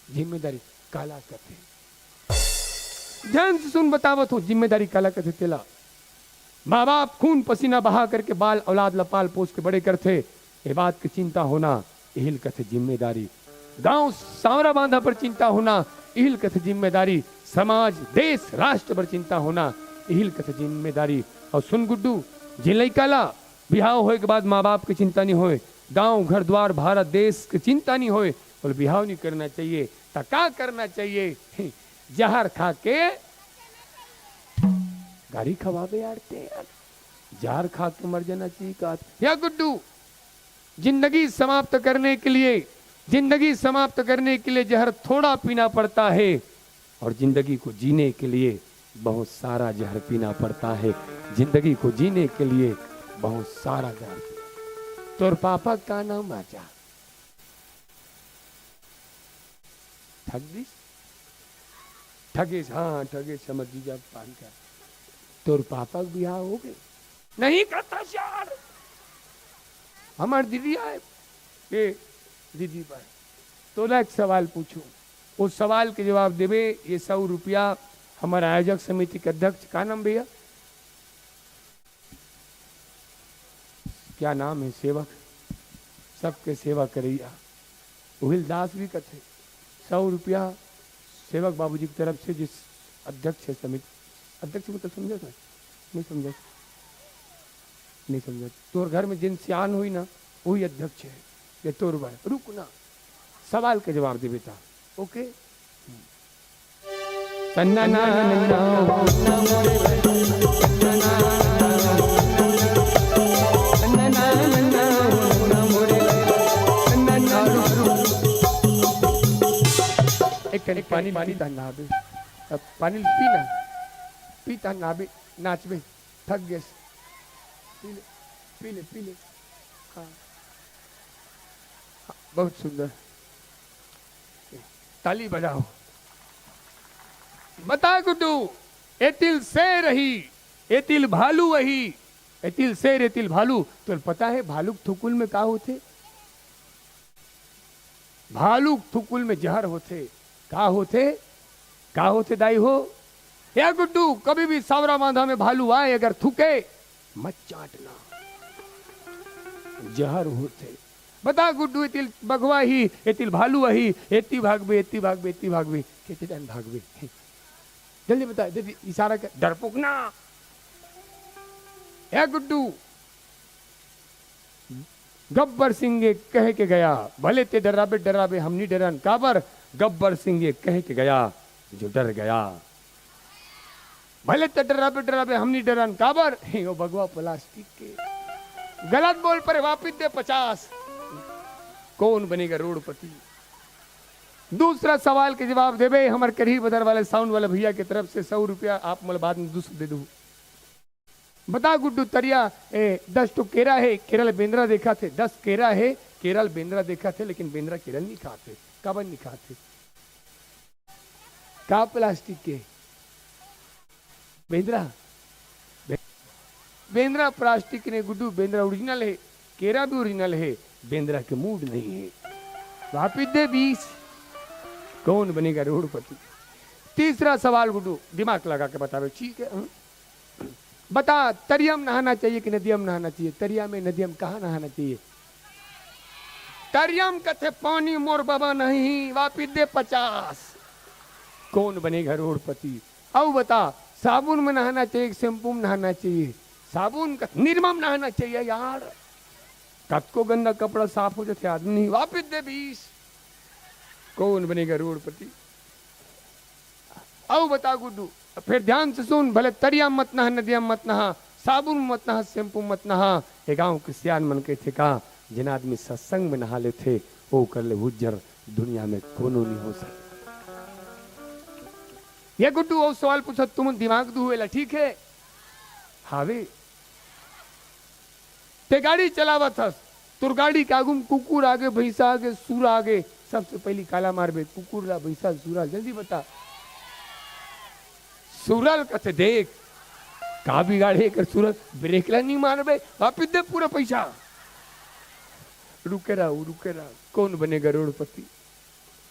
जिम्मेदारी काला कथे। ध्यान से सुन, बतावत हो जिम्मेदारी काला कथे तेला। माँ बाप खून पसीना बहा करके बाल औलाद लपाल पोस के बड़े करते, ये बात की चिंता होना इहिल कथे जिम्मेदारी। गांव सावरा बांधा पर चिंता होना इहिल कथे जिम्मेदारी। समाज देश राष्ट्र पर चिंता होना इहिल कथे जिम्मेदारी। और सुन गुड्डू, जिले काला बिहाव होए के बाद माँ बाप की चिंता नहीं होए, गांव घर द्वार भारत देश की चिंता नहीं होए, और बिहाव नहीं करना चाहिए। तो क्या करना चाहिए? जहर खा के गाड़ी खवावे यार, जहर खा के मर जाना चाहिए। का या गुड्डू, जिंदगी समाप्त करने के लिए, जिंदगी समाप्त करने के लिए जहर थोड़ा पीना पड़ता है, और जिंदगी को जीने के लिए बहुत सारा जहर पीना पड़ता है। जिंदगी को जीने के लिए बहुत सारा जहर। तोर पापा का नाम आजा? ठगीस, ठगेश, हाँ ठगेश समझ लीजिए पान का। तोर पापा का बिहार हो गए? नहीं करता यार। हमार दीदी आए, ये दीदी भाई, तो एक सवाल पूछूं, उस सवाल के जवाब देवे। ये 100 रुपया हमारे आयोजक समिति के अध्यक्ष का नाम भैया? क्या नाम है? सेवक, सबके सेवा करैया उहिल दास भी कथे। 100 रुपया सेवक बाबूजी की तरफ से, जिस अध्यक्ष है समिति, अध्यक्ष मतलब समझे? नहीं समझे? नहीं समझे? तोर घर में जिन सियान हुई ना, वही अध्यक्ष है। ये तोर भाई, रुक ना, सवाल के जवाब दे बेटा। ओके? एक पानी पीता नाबे, पानी पीना, पीता नाबे, नाचबे, थक गए, पी ले, पी ले, पी ले। हाँ, बहुत सुंदर, ताली बजाओ। बता गुड्डू, एतिल शेर रही, एतिल भालू वही, एतिल शेर एतिल भालू। तो पता है भालू थुकुल में का होते? भालू थुकुल में जहर होते। का होते? का होते दाई हो? या गुड्डू, कभी भी सावरा बांधा में भालू आए अगर थूके, मत चाटना, जहर होते। बता गुड्डू, एतिल बगवा ही, एतिल भालू ही, एती भागबे, एती भागबे, एती भागबे, कितने टाइम भागबे? जल्दी बता, जल्दी इशारा कर, डरपोक ना। या गुड्डू, गब्बर सिंह कह के गया, भले ते डराबे डराबे हम नहीं डरन। काबर? गब्बर सिंह कह के गया जो डर गया। भले ते डराबे डराबे हम नहीं डरन। काबर? वो भगवा प्लास्टिक के। गलत बोल पर वापिस दे 50। कौन बनेगा रोडपति? दूसरा सवाल के जवाब देवे हमारे करीब बदर वाले साउंड वाले भैया की तरफ से 100 रुपया आप मतलब बाद में दूसरा दे दो। बता गुड्डू, तरिया 10 तो केरा है, केरल बेंद्रा देखा थे। 10 केरा है, केरल बेंद्रा देखा थे, लेकिन बेंद्रा केरल नहीं खाते। काबर नहीं खाते? का प्लास्टिक के बेंद्रा, बेंद्रा प्लास्टिक ने गुड्डू, बेंद्रा ओरिजिनल है, केरा भी ओरिजिनल है, बेंद्रा के मूड नहीं है। वापिस दे 20। कौन बनेगा रोडपति? तीसरा सवाल गुड्डू, दिमाग लगा के बतावे। ठीक है, बता, तरिया में नहाना चाहिए कि नदिया में नहाना चाहिए? तरिया में, नदिया में कहाँ नहाना चाहिए? तरिया में कथे पानी मोर बाबा नहीं, वापिस दे 50। कौन बनेगा रोडपति? अब बता, साबुन में नहाना चाहिए कि शैम्पू में नहाना चाहिए? साबुन का, निर्मा में नहाना चाहिए यार। कद को गंदा कपड़ा साफ हो जाते आदमी नहीं। वापिस दे 20। कौन बनेगा रोडपति? अब बता गुड्डू, फिर ध्यान से सुन, भले तरिया मत नहा, नदिया मत नहा, साबुन मत नहा, शैम्पू मत नहा। ये गांव के सियान मन के थे कहा, जिन आदमी सत्संग में नहा ले थे वो कर ले उज्जर, दुनिया में कोनो नहीं हो सकता। ये गुड्डू और सवाल पूछो, तुम दिमाग दुहेला ठीक है? हावे ते गाड़ी चलावा था, तुर गाड़ी के आगुम कुकुर आगे, भैंसा आगे, सूरा आगे, सबसे पहली काला मारबे कुकुर ला, भैंसा, सूरा, जल्दी बता। सूरल कथे देख का बिगाड़े कर, सूरल ब्रेक ला नहीं मारबे, आप दे पूरा पैसा। रुके रहा, कौन बनेगा करोड़पति?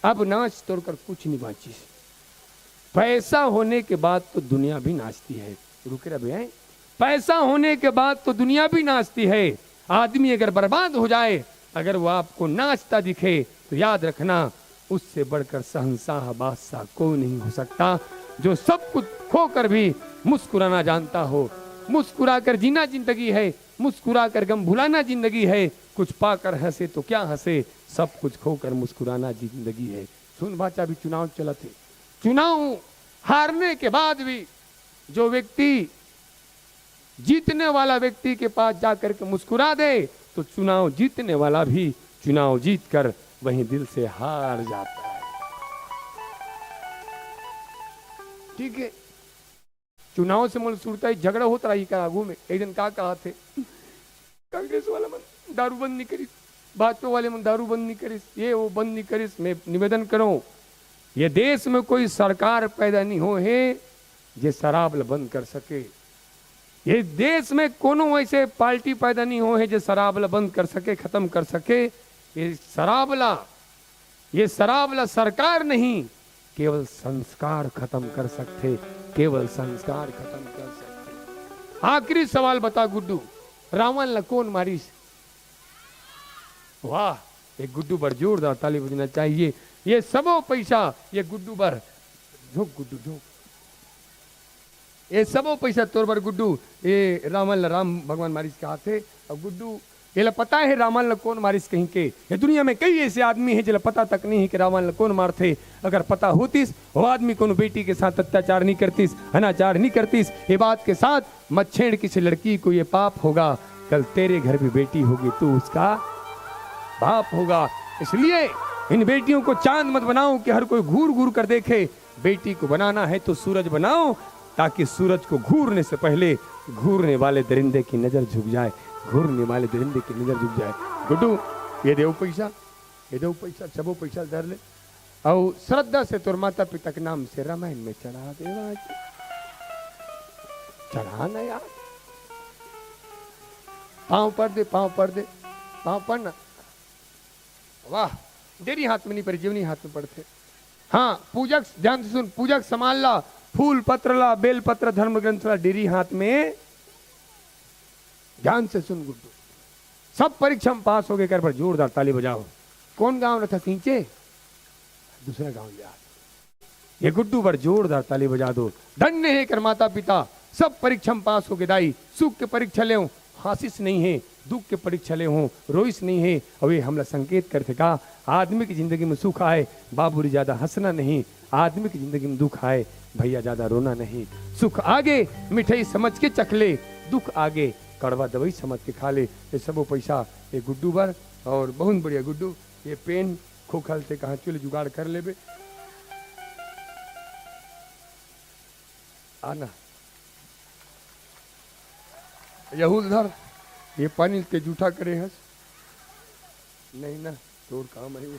अब नाच तोड़कर कुछ नहीं बाची। पैसा होने के बाद तो दुनिया भी नाचती है। रुके रहा भैया, पैसा होने के बाद तो दुनिया भी नाचती है। आदमी अगर बर्बाद हो जाए, अगर वो आपको नाचता दिखे तो याद रखना, उससे बढ़कर शहंशाह बादशाह कोई नहीं हो सकता। जो सब कुछ खोकर भी मुस्कुराना जानता हो। मुस्कुराकर जीना जिंदगी है, मुस्कुराकर गम भुलाना जिंदगी है। कुछ पाकर हंसे तो क्या हंसे, सब कुछ खोकर मुस्कुराना जिंदगी है। सुन बाचा, भी चुनाव चला थे, चुनाव हारने के बाद भी जो व्यक्ति जीतने वाला व्यक्ति के पास जाकर के मुस्कुरा दे, तो चुनाव जीतने वाला भी चुनाव जीतकर वहीं दिल से हार जाता है। ठीक है, चुनाव से मुझे सुनता ही झगड़ा होता रही का आगू में। एक दिन क्या कहा थे, कांग्रेस वाला मन दारू बंद नहीं करिस, भाजपा वाले मन दारू बंद नहीं करिस, ये वो बंद नहीं करिस। मैं निवेदन करूं, ये देश में कोई सरकार पैदा नहीं हो है जो शराब बंद कर सके। ये देश में कोनो ऐसे पार्टी पैदा नहीं हो है जो शराब बंद कर सके, खत्म कर सके। ये शराबला सरकार नहीं, केवल संस्कार खत्म कर सकते, केवल संस्कार खत्म कर सकते। आखिरी सवाल बता गुड्डू, रावण ला कौन मारिस? वाह, एक गुड्डू पर जोरदार ताली बजना चाहिए। ये सबो पैसा ये गुड्डू पर झोंक, गुड्डू झोंक, ये सबो पैसा तोर पर गुड्डू, ये राम भगवान मारिस के हाथ है। अब गुड्डू ये पता है रावण ला कौन मारिस कहीं के? ये दुनिया में कई ऐसे आदमी है जिन्हें पता तक नहीं है कि रावण ला कौन मारते। अगर पता होतीस, वो आदमी कोनो बेटी के साथ अत्याचार नहीं करतीस, अनाचार नहीं करतीस। ये बात के साथ मत छेड़ किसी लड़की को, ये पाप होगा। कल तेरे घर भी बेटी होगी, तू उसका बाप होगा। इसलिए इन बेटियों को चांद मत बनाओ कि हर कोई घूर घूर कर देखे। बेटी को बनाना है तो सूरज बनाओ, ताकि सूरज को घूरने से पहले घूरने वाले दरिंदे की नजर झुक जाए, घूरने वाले दरिंदे की नजर झुक जाए। गुड्डू ये देव पैसा, ये देव पैसा, सबो पैसा धर ले और श्रद्धा से तोर माता पिता के नाम से रामायण में चढ़ा दे। चढ़ाना यार, पाँव पर दे, पाँव पर दे, पाँव पड़ना। वाह, तेरी हाथ में नहीं पड़ी, जीवनी हाथ में पड़ते। हाँ, पूजक ध्यान से सुन, पूजक संभाल ला, फूल पत्र ला, बेल पत्र, धर्म ग्रंथ ला, डेरी हाथ में। ध्यान से सुन गुड्डू, सब परीक्षा में पास हो गए कर पर जोरदार ताली बजाओ। कौन गांव में था? सींचे, दूसरा गांव याद। ये गुड्डू पर जोरदार ताली बजा दो। धन्य है कर माता पिता, सब परीक्षा में पास हो गए दाई। सुख के परीक्षा ले, हासिस नहीं है, दुख के परीक्षा ले हो, रोइस नहीं है। और ये हमला संकेत करते का, आदमी की जिंदगी में सुख आए बाबूरी ज्यादा हंसना नहीं, आदमी की जिंदगी में दुख आए भैया ज्यादा रोना नहीं। सुख आगे मिठाई समझ के चख ले, दुख आगे कड़वा दवाई समझ के खा ले। ये सबो पैसा ये गुड्डू पर, और बहुत बढ़िया गुड्डू, ये पेन खोखल से कहा चुल जुगाड़ कर ले बे। आना यहूद धर, ये पानी के जूठा करे हंस नहीं ना, तोड़ काम है वो।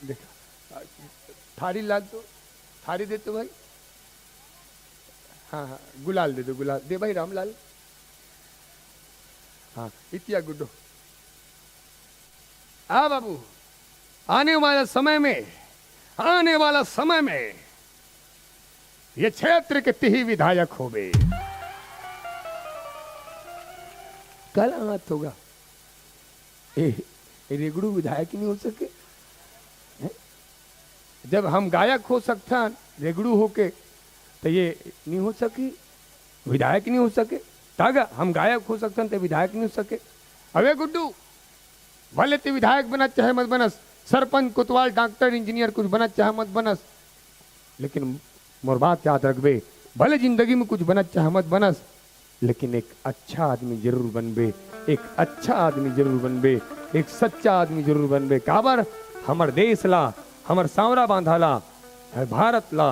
देखा थारी ला दो, थारी दे तो भाई। हाँ हाँ, गुलाल दे दो, गुलाल दे भाई रामलाल। हाँ इतिया गुड्डो। आ बाबू, आने वाले समय में, आने वाला समय में ये क्षेत्र के तिही विधायक होवे। कल हाथ होगा, रेगड़ू विधायक नहीं हो सके है? जब हम गायक हो सकता रेगड़ू होके, तो ये नहीं हो सकी, विधायक नहीं हो सके। तागा हम गायक हो सकते तो विधायक नहीं हो सके। अबे गुड्डू, भले ते विधायक बना चाहे मत बनस, सरपंच कोतवाल डॉक्टर इंजीनियर कुछ बना चाहे मत बनस, लेकिन मोर बात याद रखबे, भले जिंदगी में कुछ बनत चाहे मत बनस, लेकिन एक अच्छा आदमी जरूर बनबे, एक अच्छा आदमी जरूर बनबे, एक सच्चा आदमी जरूर बनबे। काबर हमर देश ला, हमर सांवरा बांधा ला, भारत ला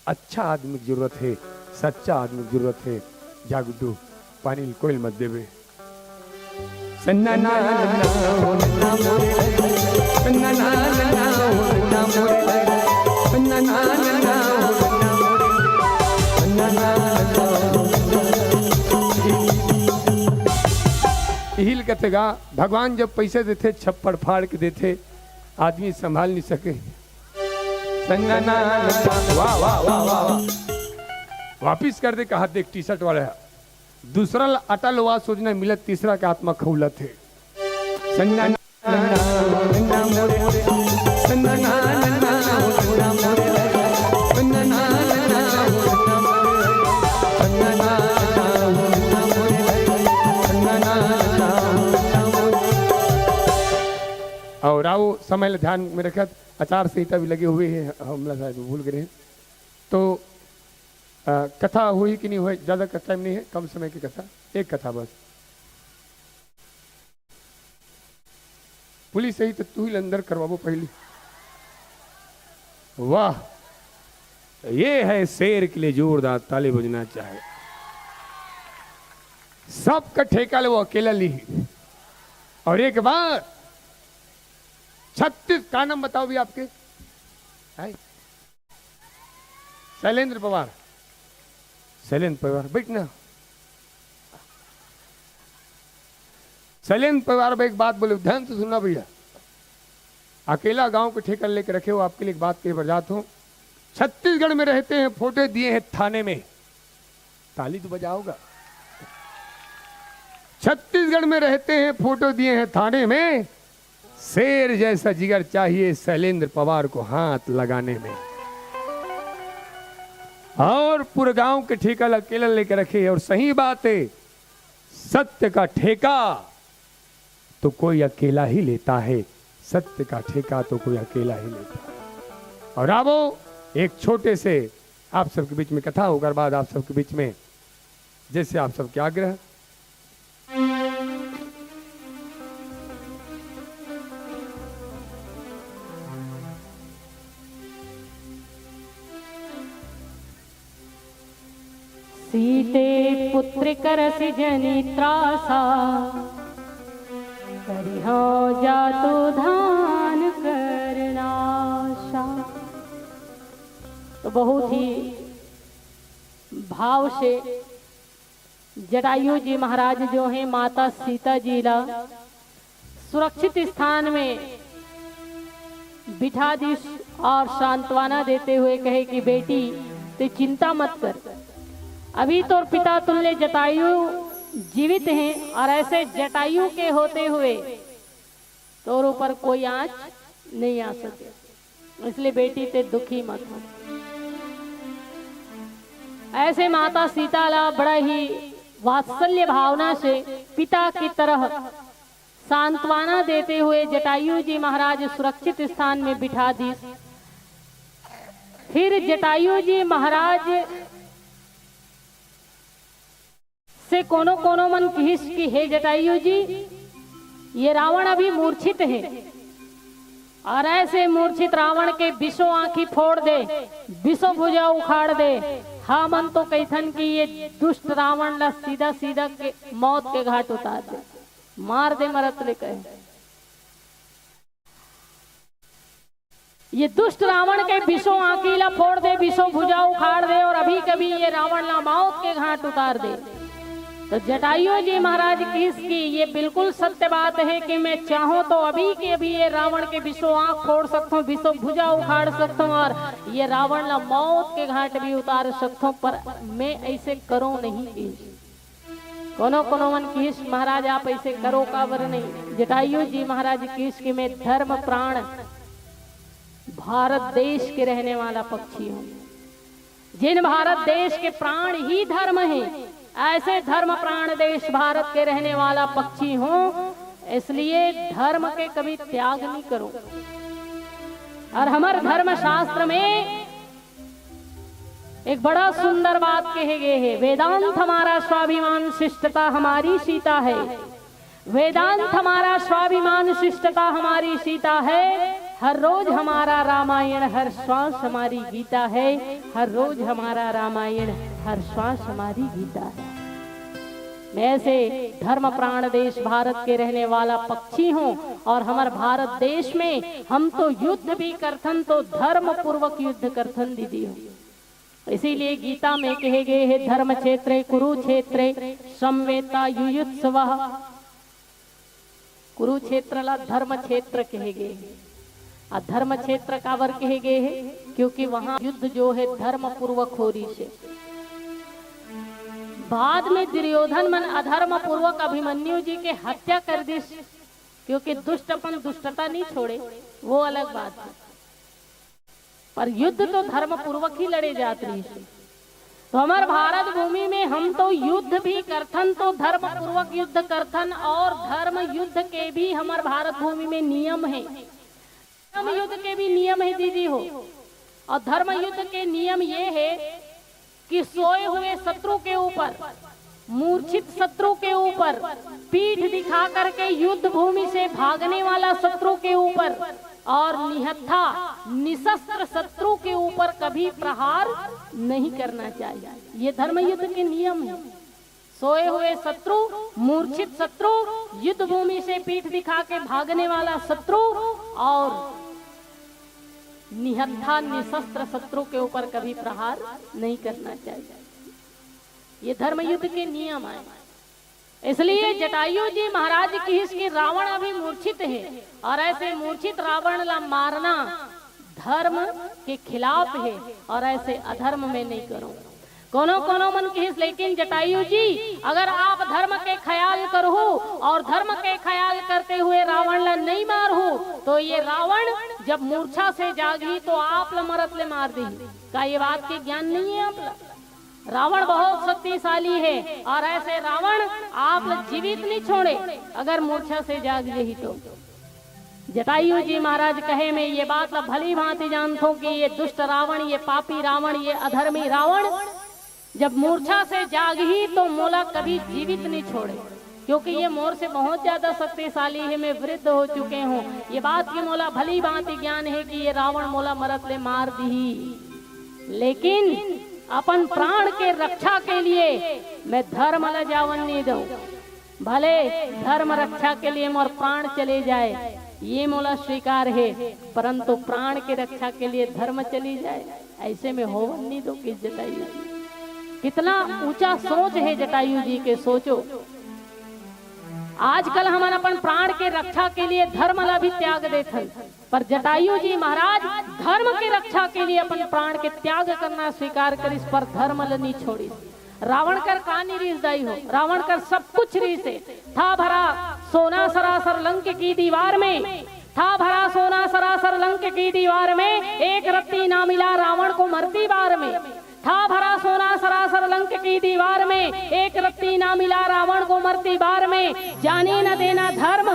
अच्छा आदमी की जरूरत है, सच्चा आदमी की जरूरत है। जा गुड्डू पानी कोयल मत देवे। हिल कथेगा भगवान जब पैसे देते छप्पड़ फाड़ के देते, आदमी संभाल नहीं सके। वाह वाह वाह वाह, वापिस कर दे कहा देख टी शर्ट वाला, दूसरा अटल हुआ सोचना मिलत, तीसरा का आत्मा खौलत है। और आओ समय ध्यान में रखत, आचार संहिता भी लगे हुए हैं, हमला शायद भूल गए हैं। तो कथा हुई कि नहीं हुई, ज्यादा टाइम नहीं है, कम समय की कथा, एक कथा बस। पुलिस सही तो तू ही अंदर करवाबो पहली। वाह, ये है शेर के लिए जोरदार ताली बजना चाहे। सबका ठेका ले वो अकेला ली। और एक बार 36 का नाम बताओ भी आपके, शैलेंद्र पवार। शैलेंद्र पवार बैठना। शैलेंद्र पवार भाई एक बात बोले, ध्यान से सुनना भैया। अकेला गांव के ठेका लेके रखे हो, आपके लिए एक बात के बजात हूं। छत्तीसगढ़ में रहते हैं, फोटो दिए हैं थाने में, ताली तो बजाओगा। छत्तीसगढ़ में रहते हैं, फोटो दिए हैं थाने में, शेर जैसा जिगर चाहिए शैलेंद्र पवार को हाथ लगाने में। और पूरे गांव के ठेका अकेला लेकर रखे। और सही बात है, सत्य का ठेका तो कोई अकेला ही लेता है, सत्य का ठेका तो कोई अकेला ही लेता है। और अब एक छोटे से आप सबके बीच में कथा होकर बाद आप सबके बीच में, जैसे आप सबके आग्रह। सीते पुत्र करसि जनि त्रासा, करिहो जातु धान करनाशा। तो बहुत ही भाव से जटायु जी महाराज जो हैं माता सीता जी ला सुरक्षित स्थान में बिठा दी और सांत्वना देते हुए कहे कि बेटी ते चिंता मत कर, अभी तो पिता तुल्य जटायु जीवित हैं और ऐसे जटायु के होते हुए तोर ऊपर कोई आंच नहीं आ सके, इसलिए बेटी ते दुखी मत हो। ऐसे माता सीता ला बड़ा ही वात्सल्य भावना से पिता की तरह सांत्वना देते हुए जटायु जी महाराज सुरक्षित स्थान में बिठा दी। फिर जटायु जी महाराज से कोनो कोनो मन खींच की, हे जटायु जी, ये रावण अभी मूर्छित है और ऐसे मूर्छित रावण के बिसो आंखी फोड़ दे, बिसो भुजा उखाड़ दे। हाँ मन तो कैथन की ये दुष्ट रावण ला सीधा सीधा के मौत के घाट उतार दे, मार दे मरत ले कहे। ये दुष्ट रावण के बिसो आंखी ला फोड़ दे, बिसो भुजा उखाड़ दे और अभी कभी ये रावण ला मौत के घाट उतार दे। तो जटायु जी महाराज की ये बिल्कुल सत्य बात है कि मैं चाहूं तो अभी के अभी ये रावण के बिसो आंख फोड़ सकता हूँ, बिसो भुजा उखाड़ सकता हूँ और ये रावण ला मौत के घाट भी उतार सकता हूँ, पर मैं ऐसे करूं नहीं। कोनो कोनो मन कीस महाराज आप ऐसे करो काबर नहीं। जटायु जी महाराज कीस की मैं धर्म प्राण भारत देश के रहने वाला पक्षी हूँ, जिन भारत देश के प्राण ही धर्म है, ऐसे धर्म प्राण देश भारत के रहने वाला पक्षी हूँ, इसलिए धर्म के कभी त्याग नहीं करो। और हमारे धर्म शास्त्र में एक बड़ा सुंदर बात कहे गए है, वेदांत हमारा स्वाभिमान शिष्टता हमारी सीता है। वेदांत हमारा स्वाभिमान शिष्टता हमारी सीता है। हर रोज हमारा रामायण, हर श्वास हमारी गीता है। हर रोज हमारा रामायण, हर श्वास हमारी गीता है। मैं ऐसे धर्म प्राण देश भारत के रहने वाला पक्षी हूँ और हमारे भारत देश में हम तो युद्ध भी करथन तो धर्म पूर्वक युद्ध करथन दीदी हूँ। इसीलिए गीता में कहे गए हैं, धर्म क्षेत्रे कुरुक्षेत्रे समवेता युयुत्सवः। कुरुक्षेत्र ला धर्म क्षेत्र कहे गए हैं और धर्म क्षेत्र काबर कहे गए हैं, क्योंकि वहां युद्ध जो है धर्म पूर्वक हो रही से। बाद में दुर्योधन मन अधर्म पूर्वक अभिमन्यु जी के हत्या कर दी, क्योंकि दुष्टपन दुष्टता नहीं छोड़े, वो अलग बात है। पर युद्ध तो धर्म पूर्वक ही लड़े जाते हैं। तो हमारे भारत भूमि में हम तो युद्ध भी करथन तो धर्म पूर्वक युद्ध करथन, और धर्म युद्ध के भी हमारे भारत भूमि में नियम है। धर्म युद्ध के भी नियम है दीदी हो। और धर्म युद्ध के नियम ये है कि सोए हुए शत्रु के ऊपर, मूर्छित शत्रु के ऊपर, पीठ दिखा करके युद्ध भूमि से भागने वाला शत्रु के ऊपर और निहत्था निशस्त्र शत्रु के ऊपर कभी प्रहार नहीं करना चाहिए। ये धर्म युद्ध के नियम है। सोए हुए शत्रु, मूर्छित शत्रु, युद्ध भूमि से पीठ दिखा के भागने वाला शत्रु और निहत्था निशस्त्र शत्रु के ऊपर कभी प्रहार नहीं करना चाहिए। ये धर्म युद्ध के नियम है। इसलिए जटायु जी महाराज की इसकी रावण अभी मूर्छित है और ऐसे मूर्छित रावण ला मारना धर्म के खिलाफ है और ऐसे अधर्म में नहीं करो। कोनो कोनो मन कहिस, लेकिन जटायु जी अगर आप धर्म के ख्याल करो और धर्म के ख्याल करते हुए रावण ला नहीं मारो तो ये रावण जब मूर्छा से जागी तो आप ला मरत ले मार दी। का ये बात के ज्ञान नहीं है आप ला? रावण बहुत शक्तिशाली है और ऐसे रावण आप जीवित नहीं छोड़े अगर मूर्छा से जाग गई तो। जटायु जी महाराज कहे मैं ये बात भली भांति जानता हूँ कि ये दुष्ट रावण, ये पापी रावण, ये अधर्मी रावण जब मूर्छा से जाग ही तो मोला कभी जीवित नहीं छोड़े, क्योंकि ये मोर से बहुत ज्यादा शक्तिशाली है। मैं वृद्ध हो चुके हूँ। ये बात की मोला भली भांति ज्ञान है कि ये रावण मोला मरत ले मार दी, लेकिन अपन प्राण के रक्षा के लिए मैं धर्म ल जावन नहीं दूं। भले धर्म रक्षा के लिए मोर प्राण चले जाए ये मोला स्वीकार है, परंतु प्राण के रक्षा के लिए धर्म चली जाए ऐसे में होवन नहीं दो। किस जटायु जी कितना ऊंचा सोच है जटायु जी के। सोचो आजकल हम अपन प्राण के रक्षा के लिए धर्म ला भी त्याग देथन, पर जटायु जी महाराज धर्म के रक्षा के लिए अपन प्राण के त्याग करना स्वीकार करिस, पर धर्म ला नहीं छोड़ी। रावण कर कहानी रीसदाई हो, रावण कर सब कुछ रीसे था भरा सोना सरासर लंक की दीवार में, था भरा सोना सरासर लंक की दीवार में, एक रत्ती ना मिला रावण को मरती बार में। था भरा सोना सरासर लंक की दीवार में, एक रत्ती ना मिला रावण को मरती बार में। जाने न देना धर्म,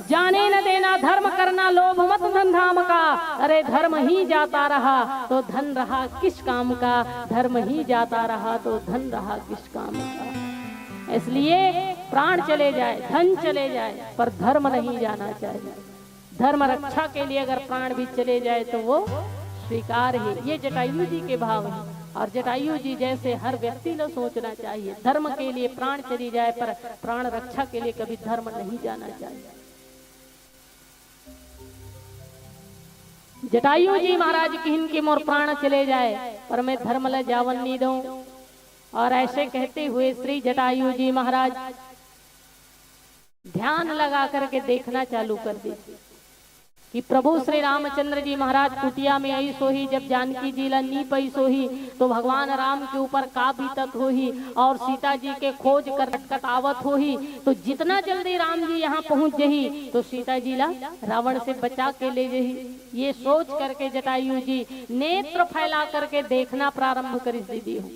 जाने न देना धर्म, करना लोभ मत धन धाम का। अरे धर्म ही जाता रहा तो धन रहा किस काम का, धर्म ही जाता रहा तो धन रहा किस काम का। इसलिए प्राण चले जाए, धन चले जाए, पर धर्म नहीं जाना चाहिए। धर्म रक्षा के लिए अगर प्राण भी चले जाए तो वो स्वीकार है। ये जटायु जी के भाव है और जटायु जी जैसे हर व्यक्ति ने सोचना चाहिए। धर्म के लिए प्राण चली जाए पर प्राण रक्षा के लिए कभी धर्म नहीं जाना चाहिए। जटायु जी महाराज की इनके मोर प्राण चले जाए पर मैं धर्म ल जावन नहीं दूं। और ऐसे कहते हुए श्री जटायु जी महाराज ध्यान लगा करके देखना चालू कर दीजिए कि प्रभु श्री रामचंद्र जी महाराज कुटिया में आई सोही, जब जानकी जी ला नी पई सोही तो भगवान राम के ऊपर का बीतत होही और सीता जी के खोज कर कटावत होही। तो जितना जल्दी राम जी यहाँ पहुँच जही तो सीता जी ला रावण से बचा के ले जही। ये सोच करके जटायु जी नेत्र फैला करके देखना प्रारंभ करी दीदी हो।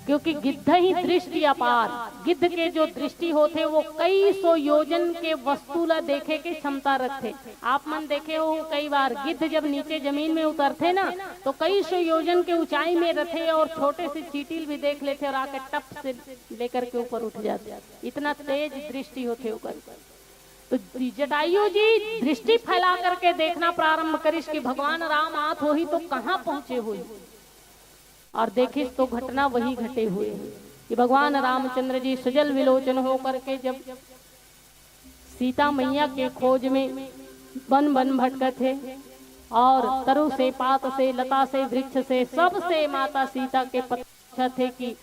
क्योंकि गिद्ध ही दृष्टि अपार, गिद्ध के जो दृष्टि होते वो कई सौ योजन के वस्तु ला देखे के क्षमता रखते। आप मन देखे हो कई बार गिद्ध जब नीचे जमीन में उतरते ना तो कई सौ योजन के ऊंचाई में रहते और छोटे से चींटिल भी देख लेते और आके टप से लेकर के ऊपर उठ जाते, इतना तेज दृष्टि होते ऊपर। तो जटायु जी दृष्टि फैला करके देखना प्रारंभ करिस कि भगवान राम आत हो ही तो कहाँ पहुंचे हुए, और देखिस तो घटना वही घटे हुए कि भगवान रामचंद्र जी सजल विलोचन होकर के जब सीता मैया के खोज में वन वन भटके थे और तरु से पात से लता से वृक्ष से सब से माता सीता के पता थे कि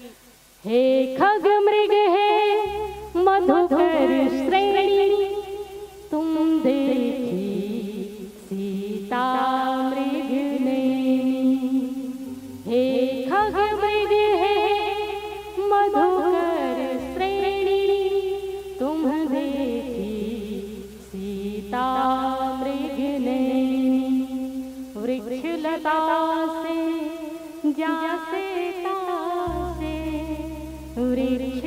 हे खग मृग है मधुकर श्रेणी तुम देखी सीता मृग ने, हे खग मृग है मधुकर श्रेणी तुम देखी सीता मृग ने, वृक्ष लता से जासे तासे, वृक्ष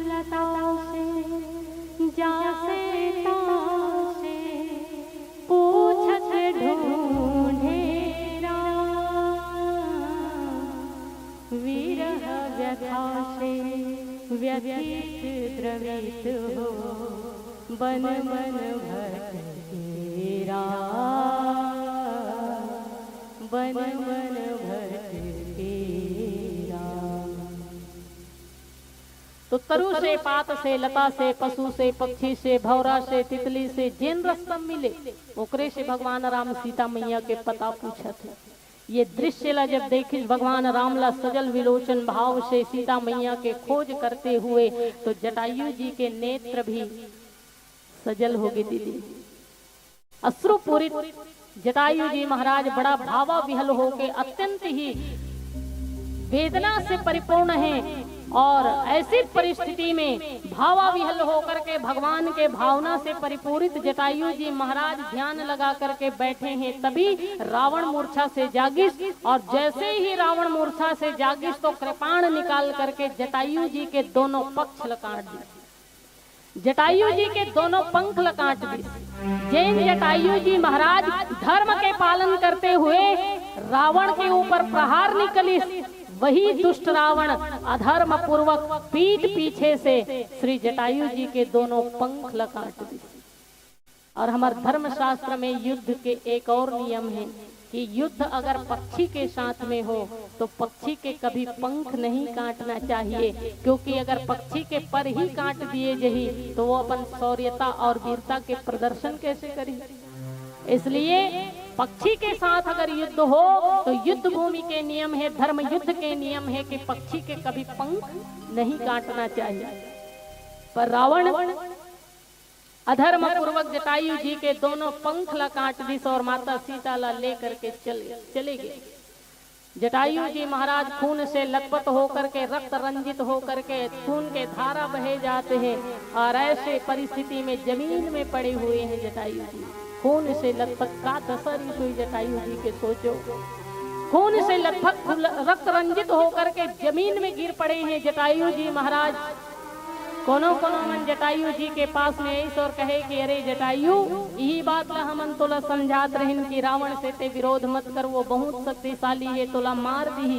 लता से जासे तासे पूछत ढूंढे विरह व्यथा से व्यथित द्रवित हो बन मन भटके राम, बन मन भटके राम। तो तरु से पात से लता से पशु से पक्षी से भौरा से तितली से जिन रस्तम मिले ओकरे से भगवान राम सीता मैया के पता पूछत है। ये दृश्य ला जब देखिस भगवान राम ला सजल विलोचन भाव से सीता मैया के खोज करते हुए तो जटायु जी के नेत्र भी सजल हो गए दीदी, अश्रुपूरित जटायु जी महाराज बड़ा भावा विहल होके अत्यंत ही वेदना से परिपूर्ण हैं और ऐसी परिस्थिति में भावा विहल होकर के भगवान के भावना से परिपूरित जटायु जी महाराज ध्यान लगा करके बैठे हैं। तभी रावण मूर्छा से जागिस और जैसे ही रावण मूर्छा से जागिस तो कृपाण निकाल करके जटायु जी के दोनों पक्ष काट दिए, जटायु जी के दोनों पंख काट दिए। जैन जटायु जी महाराज धर्म के पालन करते हुए रावण के ऊपर प्रहार निकली, वही दुष्ट रावण अधर्म पूर्वक पीठ पीछे से श्री जटायु जी के दोनों पंख काट दिए। और हमारे धर्म शास्त्र में युद्ध के एक और नियम है कि युद्ध अगर पक्षी के साथ में हो तो पक्षी के कभी पंख नहीं काटना चाहिए, क्योंकि अगर पक्षी के पर ही काट दिए जही तो वो अपन शौर्यता और वीरता के प्रदर्शन कैसे करी। इसलिए पक्षी के साथ अगर युद्ध हो तो युद्ध भूमि के नियम है, धर्म युद्ध के नियम है कि पक्षी के कभी पंख नहीं काटना चाहिए। पर रावण अधर्म पूर्वक जटायु जी के दोनों पंख ला काट दिस और माता सीता ला लेकर के चले गए। जटायु जी महाराज खून से लथपथ होकर के रक्त रंजित होकर के खून के धारा बहे जाते हैं और ऐसे परिस्थिति में जमीन में पड़े हुए हैं जटायु जी, खून से लथपथ। का दशा हुई जटायु जी के सोचो, खून से लथपथ रक्त रंजित होकर के जमीन में गिर पड़े हैं जटायु जी महाराज। कोनो कोनो मन जटायु जी के पास में ऐस और कहे कि अरे जटायु यही बात ला हमन तोला समझात रहिन कि रावण से ते विरोध मत कर, वो बहुत शक्तिशाली है, तोला मार दी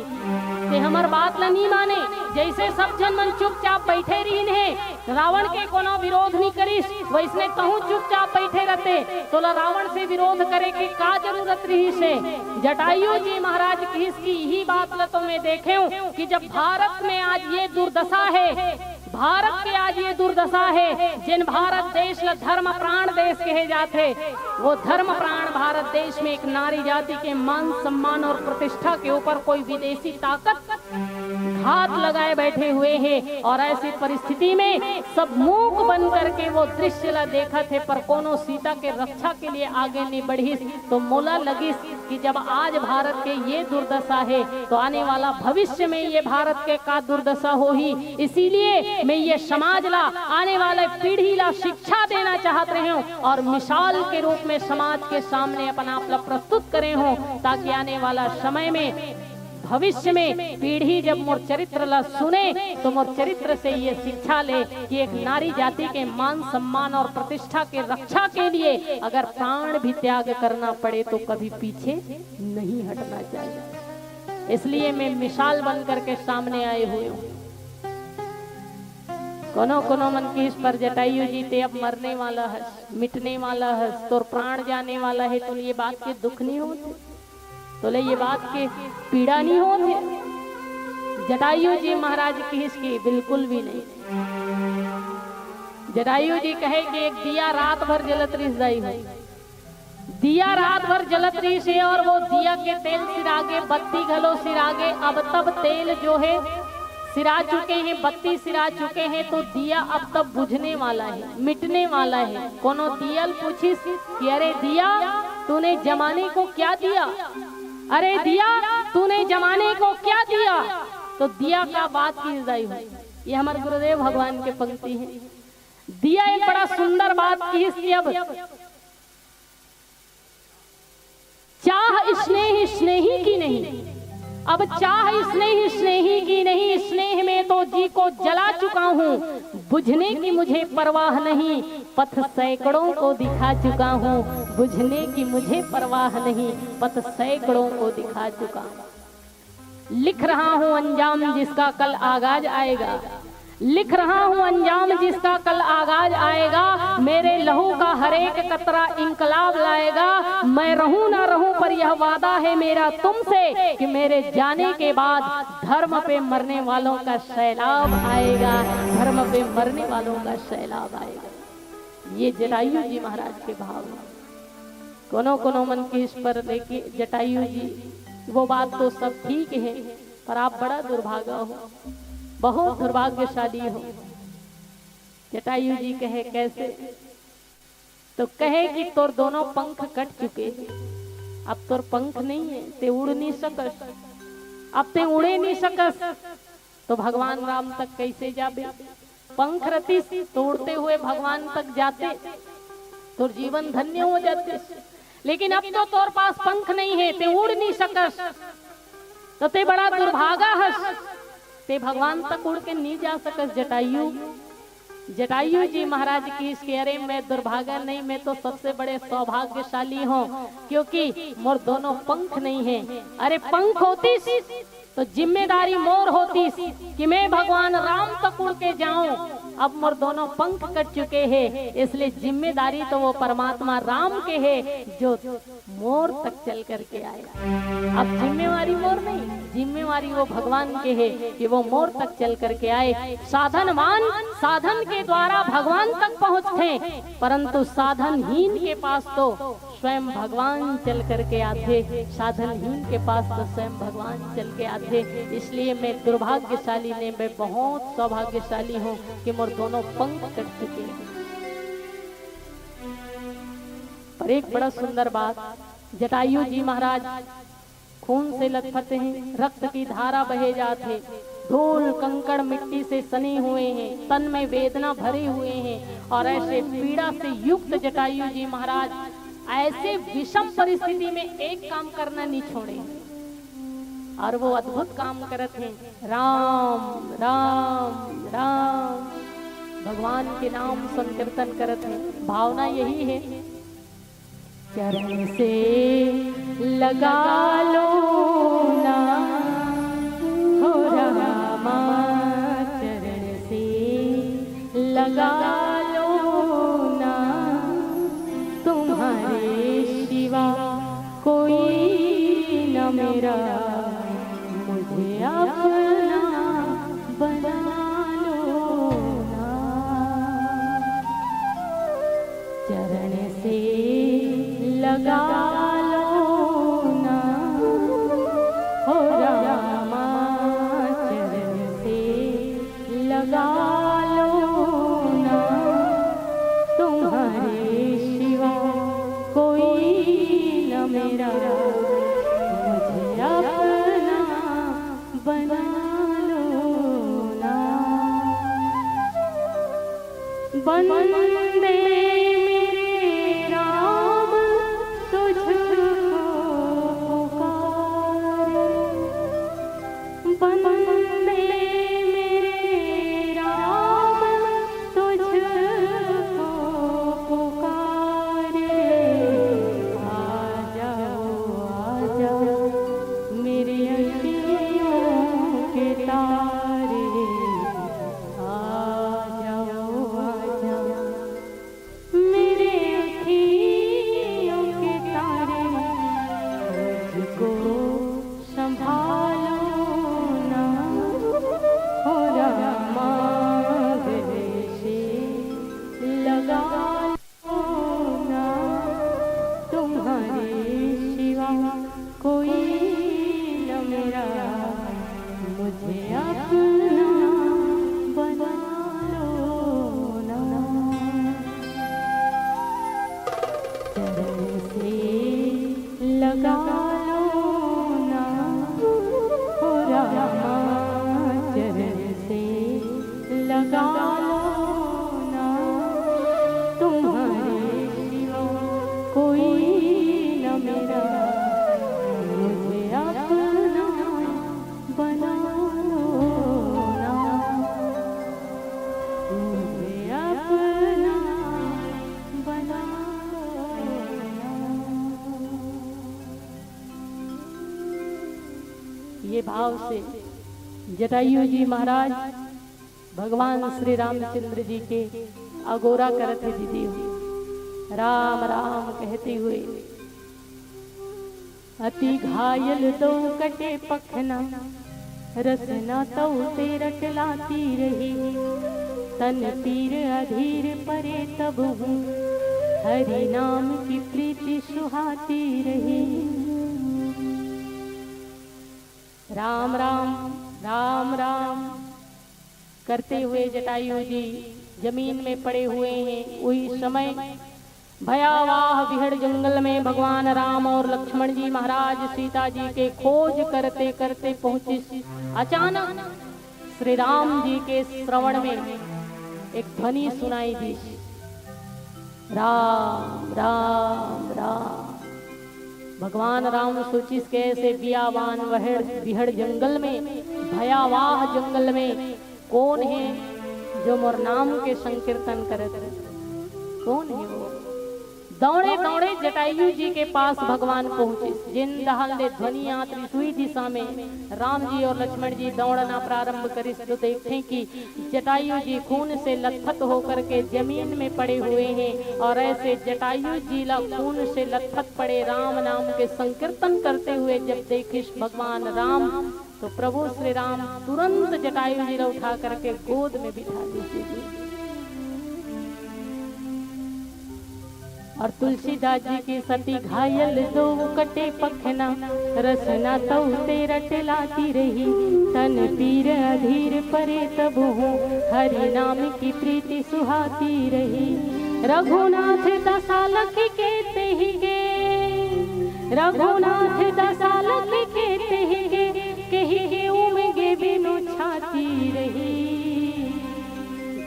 ते हमर बात ला नहीं माने। जैसे सब जन मन चुपचाप बैठे रहीन है, रावण के कोनो विरोध नहीं करिस, वैसने कहूँ चुपचाप बैठे रहते, तोला रावण से विरोध करे की का जरूरत रही से। जटायु जी महाराज की यही बात ला तो मैं देखे हूँ कि जब भारत में आज ये दुर्दशा है, भारत के आज ये दुर्दशा है, जिन भारत देश ला धर्म प्राण देश कहे जाते, वो धर्म प्राण भारत देश में एक नारी जाति के मान सम्मान और प्रतिष्ठा के ऊपर कोई विदेशी ताकत घात लगाए बैठे हुए हैं। और ऐसी परिस्थिति में सब मूक बन करके वो दृश्य ला देखा थे, पर कोनो सीता के रक्षा के लिए आगे नहीं बढ़ी। तो मोला लगी कि जब आज भारत के ये दुर्दशा है तो आने वाला भविष्य में ये भारत के का दुर्दशा हो ही। इसीलिए मैं ये समाज ला आने वाले पीढ़ी ला शिक्षा देना चाहत रहे हूँ और मिसाल के रूप में समाज के सामने अपना आप ला प्रस्तुत करे हूँ, ताकि आने वाला समय में भविष्य में पीढ़ी जब मोर चरित्र ला सुने तो मोर चरित्र से ये शिक्षा ले कि एक नारी जाति के मान सम्मान और प्रतिष्ठा के रक्षा के लिए अगर प्राण भी त्याग करना पड़े तो कभी पीछे नहीं हटना चाहिए। इसलिए मैं मिसाल बन करके सामने आए हुए हूँ। कोनो कोनो मन की इस पर जटायु जी ते अब मरने वाला है, मिटने वाला है, तो प्राण जाने वाला है, तो ये बात के दुख नहीं होते, तो ले ये बात के पीड़ा नहीं होते। जटायु जी महाराज की इसकी बिल्कुल भी नहीं। जटायु जी कहे कि एक दिया रात भर जलत रही जाई हो, दिया रात भर जलत रही से, और वो दिया के तेल सिरागे, बत्ती घलो सिरागे, अब तब तेल जो है सिरा चुके हैं, बत्ती सिरा चुके हैं, तो दिया अब तब बुझने वाला है, मिटने वाला है। कोनो दियल पूछिस कि अरे दिया तूने जमाने को क्या दिया, अरे दिया तूने जमाने को क्या दिया, तो दिया का बात की जाई हो। ये हमारे गुरुदेव भगवान के पंक्ति है। दिया एक बड़ा सुंदर बात की इसकी, अब चाह स्नेह स्नेही की नहीं, अब चाह स्नेह स्नेही की नहीं, स्नेह में तो जी को जला चुका हूँ, बुझने की मुझे परवाह नहीं, पथ सैकड़ों को दिखा चुका हूँ, बुझने की मुझे परवाह नहीं, पथ सैकड़ों को दिखा चुका हूँ। लिख रहा हूँ अंजाम जिसका कल आगाज आएगा, लिख रहा हूँ अंजाम जिसका कल आगाज आएगा, मेरे लहू का हर एक कतरा इंकलाब लाएगा। मैं रहूं ना रहूं पर यह वादा है मेरा तुमसे कि मेरे जाने के बाद धर्म पे मरने वालों का सैलाब आएगा, धर्म पे मरने वालों का सैलाब आएगा। ये जटायु जी महाराज के भाव हैं। कोनो कोनो मन की इस पर लेके जटायु जी, वो बात तो सब ठीक है, पर आप बड़ा दुर्भागा हो, बहुत दुर्भाग्यशाली हो। जटायु जी कहे कैसे, तो कहे कि तोर दोनों पंख कट चुके, अब तोर पंख नहीं है, ते उड़ नहीं सकस, अब ते उड़े नहीं सकस, तो भगवान राम तक कैसे जाबे। पंख रती तो उड़ते हुए भगवान तक जाते, तो जीवन धन्य हो जाते, लेकिन अब तो तोर पास पंख नहीं है, ते उड़ नहीं सकस, तो ते बड़ा दुर्भागा है, ते भगवान तक उड़ के नहीं जा सकस। जटायु जटायु जी महाराज की इसके, अरे मैं दुर्भागा नहीं, मैं तो सबसे बड़े सौभाग्यशाली हूँ, क्योंकि मोर दोनों पंख नहीं है। अरे पंख होती तो जिम्मेदारी मोर होती कि मैं भगवान राम तक उड़ के जाऊं, अब मोर दोनों पंख कट चुके हैं, इसलिए जिम्मेदारी तो वो परमात्मा राम के है जो मोर तक चल करके आया। अब जिम्मेवारी मोर नहीं, जिम्मेवारी वो भगवान के है कि वो मोर तक चल करके आए। साधनवान साधन के द्वारा भगवान तक पहुँचते, परंतु साधनहीन के पास तो स्वयं भगवान चल करके आते, साधनहीन के पास तो स्वयं भगवान चल के आते। इसलिए मैं दुर्भाग्यशाली नहीं, मैं बहुत सौभाग्यशाली हूँ कि मोर दोनों पंख कट चुके हैं। पर एक बड़ा सुंदर बात, जटायु जी महाराज खून से लथपथ हैं, रक्त की धारा बहे जाते, धूल कंकड़ मिट्टी से सने हुए हैं, तन में वेदना भरे हुए हैं, और ऐसे पीड़ा से युक्त जटायु जी महाराज ऐसे विषम परिस्थिति में एक काम करना नहीं छोड़े, और वो अद्भुत काम करते हैं। राम राम राम भगवान के नाम संकीर्तन करते हैं। भावना यही है, चरण से लगा लो ना हो रामा, चरण से लगा लो ना, तुम्हारे सिवा कोई न मेरा, मुझे अपना बना लो ना, चरण से लगा लो ना हो रामा, चरण से लगा लो ना, तुम्हारे सिवा कोई न मेरा, मुझे अपना बना लो ना। वंदे मेरे राम तुझको पुकारे, भाव से जटायु जी महाराज भगवान श्री रामचंद्र जी के अगोरा करते दीदी राम राम कहते हुए अति घायल दो कटे पखना रसना तो तेरट लाती रही तन पीर अधीर परे तब हूँ हरि नाम की प्रीति सुहाती रही। राम राम राम राम करते हुए जटायु जी जमीन में पड़े हुए हैं। वही समय भयावह बिहड़ जंगल में भगवान राम और लक्ष्मण जी महाराज सीता जी के खोज करते करते पहुंचे। अचानक श्री राम जी के श्रवण में एक ध्वनि सुनाई दी, राम राम राम। भगवान राम सोचिस के ऐसे बियावान बिहड़ जंगल में भयावह जंगल में कौन है जो मोर नाम के संकीर्तन करत, कौन है वो। दौड़े दौड़े जटायु जी के पास भगवान पहुंचे। जिन दहाल ने ध्वनि आती हुई दिशा में राम जी और लक्ष्मण जी दौड़ना प्रारंभ करी तो देखते कि जटायु जी खून से लथपथ होकर के जमीन में पड़े हुए हैं। और ऐसे जटायु जी खून से लथपथ पड़े राम नाम के संकीर्तन करते हुए जब देखिस भगवान राम तो प्रभु श्री राम तुरंत जटायु जी उठा करके गोद में बिठा दीजिए। और तुलसीदास जी की सती घायल दो कटे पखना रसना तो तेरट लाती रही तन पीर अधीर परे तब हूँ हरि नाम की प्रीति सुहाती रही। रघुनाथ दसालख कहते ही गे, रघुनाथ दसालख कहते ही गे, कही उमगे बिनु छाती रही।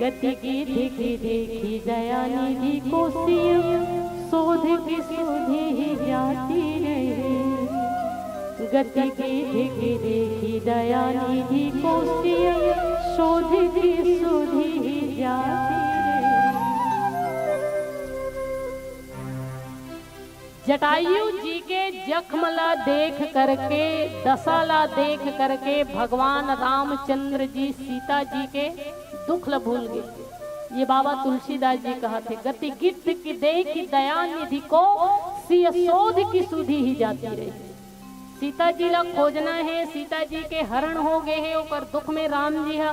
गति की देखी देखी दया निधि को सिय शोध की सुधी ही जाती रही। गति की देखी देखी दया निधि को सिय शोध की सुधी ही जाती रही। जटायु जी के जख्मला देख करके दशाला देख करके भगवान रामचंद्र जी सीता जी के दुख ल भूल गए। ये बाबा तुलसीदास जी कहते गति गिद्ध की देख दया निधि को सिय शोध की सुधी ही जाती रही। सीता जी ला खोजना है, सीता जी के हरण हो गए हैं ऊपर दुख में राम जी है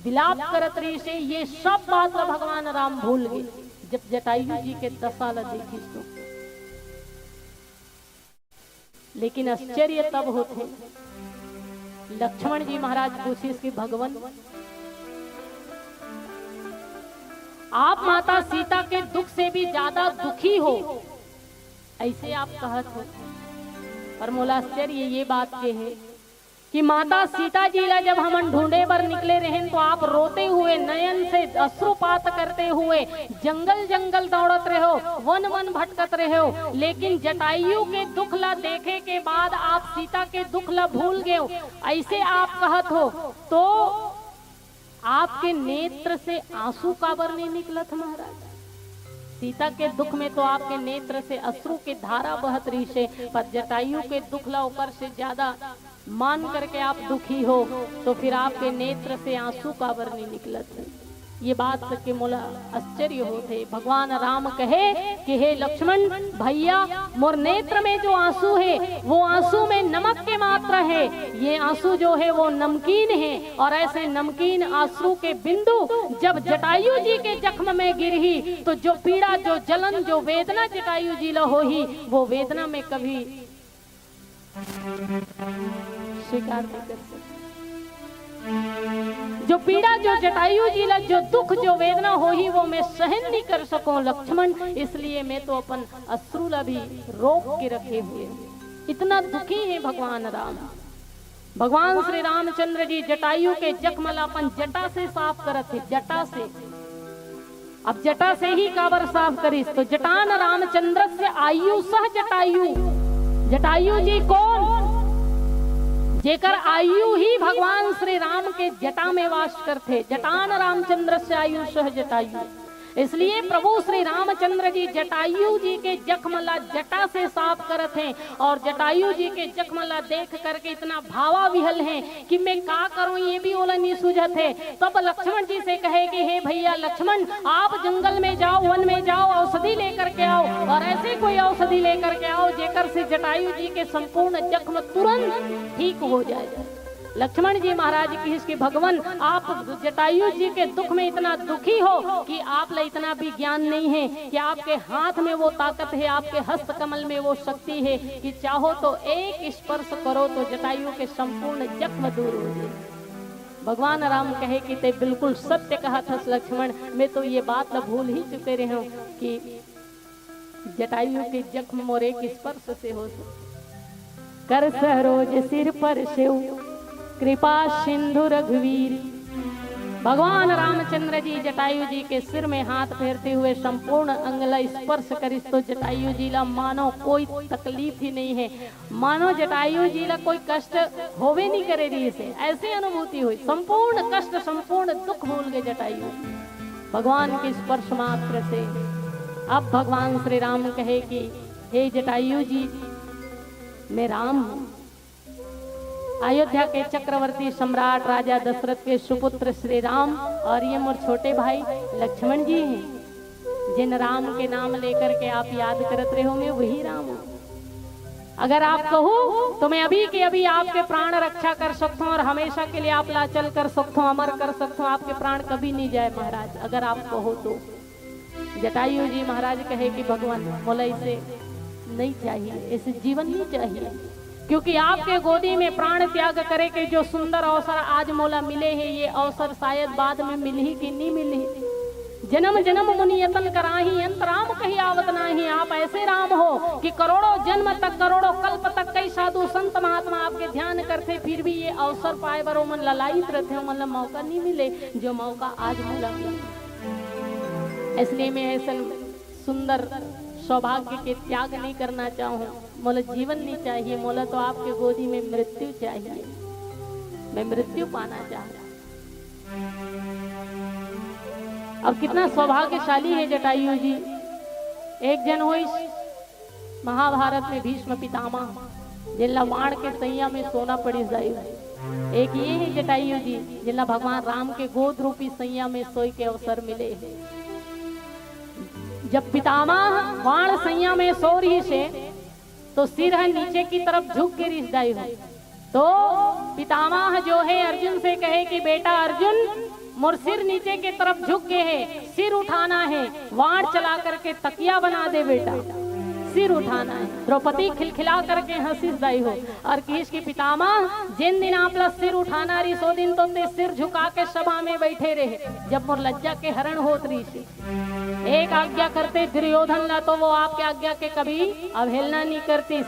विलाप करत रही से ये सब बात ला भगवान राम भूल गए। जब जटायु जी के दशा ला देखी तो लेकिन आश्चर्य तब होते लक्ष्मण जी महाराज पूछे कि भगवान आप माता सीता के दुख से भी ज्यादा दुखी हो, ऐसे आप कहत हो। पर मोला आश्चर्य ये बात के है कि माता सीता जी ला जब हम ढूंढे पर निकले रहे तो आप रोते हुए नयन से अश्रुपात करते हुए जंगल जंगल दौड़त रहे हो, वन वन भटकत रहे हो। लेकिन जटायु के दुख ला देखे के बाद आप सीता के दुख ला भूल गए हो, ऐसे आप कहत हो। तो आपके नेत्र से आंसू काबर नहीं निकलत महाराज? सीता के दुख में तो आपके नेत्र से अश्रु की धारा बहत रही से, पर जटायु के दुख ला ऊपर से ज्यादा मान करके आप दुखी हो तो फिर आपके नेत्र से आंसू काबर नहीं निकलत है। ये बात के मोला आश्चर्य होते। भगवान राम कहे कि हे लक्ष्मण भैया मोर नेत्र में जो आंसू है वो आंसू में नमक के मात्रा है, ये आंसू जो है वो नमकीन है। और ऐसे नमकीन आंसू के बिंदु जब जटायु जी के जख्म में गिरही तो जो पीड़ा जो जलन जो वेदना जटायु जी ला होही वो वेदना में कभी स्वीकार नहीं कर सकते। जो पीड़ा जो जटायु जी ला जो दुख जो वेदना हो ही वो मैं सहन नहीं कर सकूं लक्ष्मण, इसलिए मैं तो अपन अश्रु ला भी रोक के रखे हुए। इतना दुखी है भगवान राम। भगवान श्री रामचंद्र जी जटायु के जख्म ला अपन जटा से साफ करत थे, जटा से। अब जटा से ही काबर साफ करिस तो जटान रामचंद्र से आयु सह जटायु। जटायु जी कौन? जेकर आयु ही भगवान श्री राम के जटा में वास करते। जटान रामचंद्र से आयु सह जटायु। इसलिए प्रभु श्री रामचंद्र जी जटायु जी के जखमला जटा से साफ करत हैं और जटायु जी के जखमला देख करके इतना भावा विहल हैं कि मैं का करूं ये भी ओला नहीं सूझत है। तब लक्ष्मण जी से कहे कि हे भैया लक्ष्मण, आप जंगल में जाओ, वन में जाओ, औषधि लेकर के आओ और ऐसे कोई औषधि लेकर के आओ जेकर से जटायु जी के संपूर्ण जख्म तुरंत ठीक हो जाए। लक्ष्मण जी महाराज की इसके भगवान, आप जटायु जी के दुख में इतना दुखी हो कि आप ले इतना भी ज्ञान नहीं है कि आपके हाथ में वो ताकत है, आपके हस्त कमल में वो शक्ति है कि चाहो तो एक स्पर्श करो तो जटायु के संपूर्ण जख्म दूर हो जाए। भगवान राम कहे कि ते बिल्कुल सत्य कहा था लक्ष्मण, मैं तो ये बात न भूल ही चुके रहे हूँ कि जटायु के जख्म मोर एक स्पर्श से हो कर सरोज सिर पर सेव कृपा सिंधु रघुवीर। भगवान रामचंद्र जी जटायु जी के सिर में हाथ फेरते हुए संपूर्ण अंगला स्पर्श करिस तो जटायु जी ला मानो कोई तकलीफ ही नहीं है, मानो जटायु जी ला कोई कष्ट होवे नहीं करे रही से, ऐसी अनुभूति हुई। संपूर्ण कष्ट संपूर्ण दुख भूल गए जटायु भगवान के स्पर्श मात्र से। अब भगवान श्री राम कहे कि हे जटायु जी, मैं राम हूँ, अयोध्या के चक्रवर्ती सम्राट राजा दशरथ के सुपुत्र श्री राम, और ये मोर छोटे भाई लक्ष्मण जी हैं। जिन राम के नाम लेकर के आप याद करते रहे होंगे वही राम हूँ। अगर आप कहो तो मैं अभी के अभी आपके प्राण रक्षा कर सकता हूँ और हमेशा के लिए आप लाचल कर सकता हूँ, अमर कर सकता हूँ, आपके प्राण कभी नहीं जाए महाराज, अगर आप कहो तो। जटायु जी महाराज कहे कि भगवान मोला इसे नहीं चाहिए, इसे जीवन नहीं चाहिए, क्योंकि आपके गोदी में प्राण त्याग करे के जो सुंदर अवसर आज मोला मिले हैं, ये अवसर शायद बाद में मिली कि नहीं मिली। जन्म जन्म मुनि यतन कराही अंत राम कही आवत नाही। आप ऐसे राम हो कि करोड़ों जन्म तक, करोड़ों कल्प तक कई साधु संत महात्मा आपके ध्यान करते, फिर भी ये अवसर पाए बरो मन ललायित रहते हो, मतलब मौका नहीं मिले जो मौका आज मोला मिला। इसलिए मैं ऐसा सुंदर सौभाग्य के त्याग नहीं करना चाहूँ। मोला जीवन नहीं चाहिए, मोला तो आपके गोदी में मृत्यु चाहिए, मैं मृत्यु पाना चाहता। अब कितना सौभाग्यशाली है जटायु जी। एक जन हो महाभारत में भीष्म पितामह जिला बाण के सैया में सोना पड़ी जायु, एक ये है जटायु जी जिला भगवान राम के गोद रूपी सैया में सोई के अवसर मिले हैं। जब पितामह बाण सैया में सो रही से तो सिर है नीचे की तरफ झुक के रिश्दाई हो, तो पितामह जो है अर्जुन से कहे कि बेटा अर्जुन, मोर सिर नीचे की तरफ झुक के है, सिर उठाना है, वाण चला करके तकिया बना दे बेटा, सिर उठाना है। द्रौपदी खिलखिला करके हंसी दाई हो और किस की पितामह जिन दिन आप सिर उठाना रही सो दिन तो ते सिर झुका के सभा में बैठे रहे, जब मोर लज्जा के हरण होत रही से एक आज्ञा करते दुर्योधन ला तो वो आपके आज्ञा के कभी अवहेलना नहीं करती।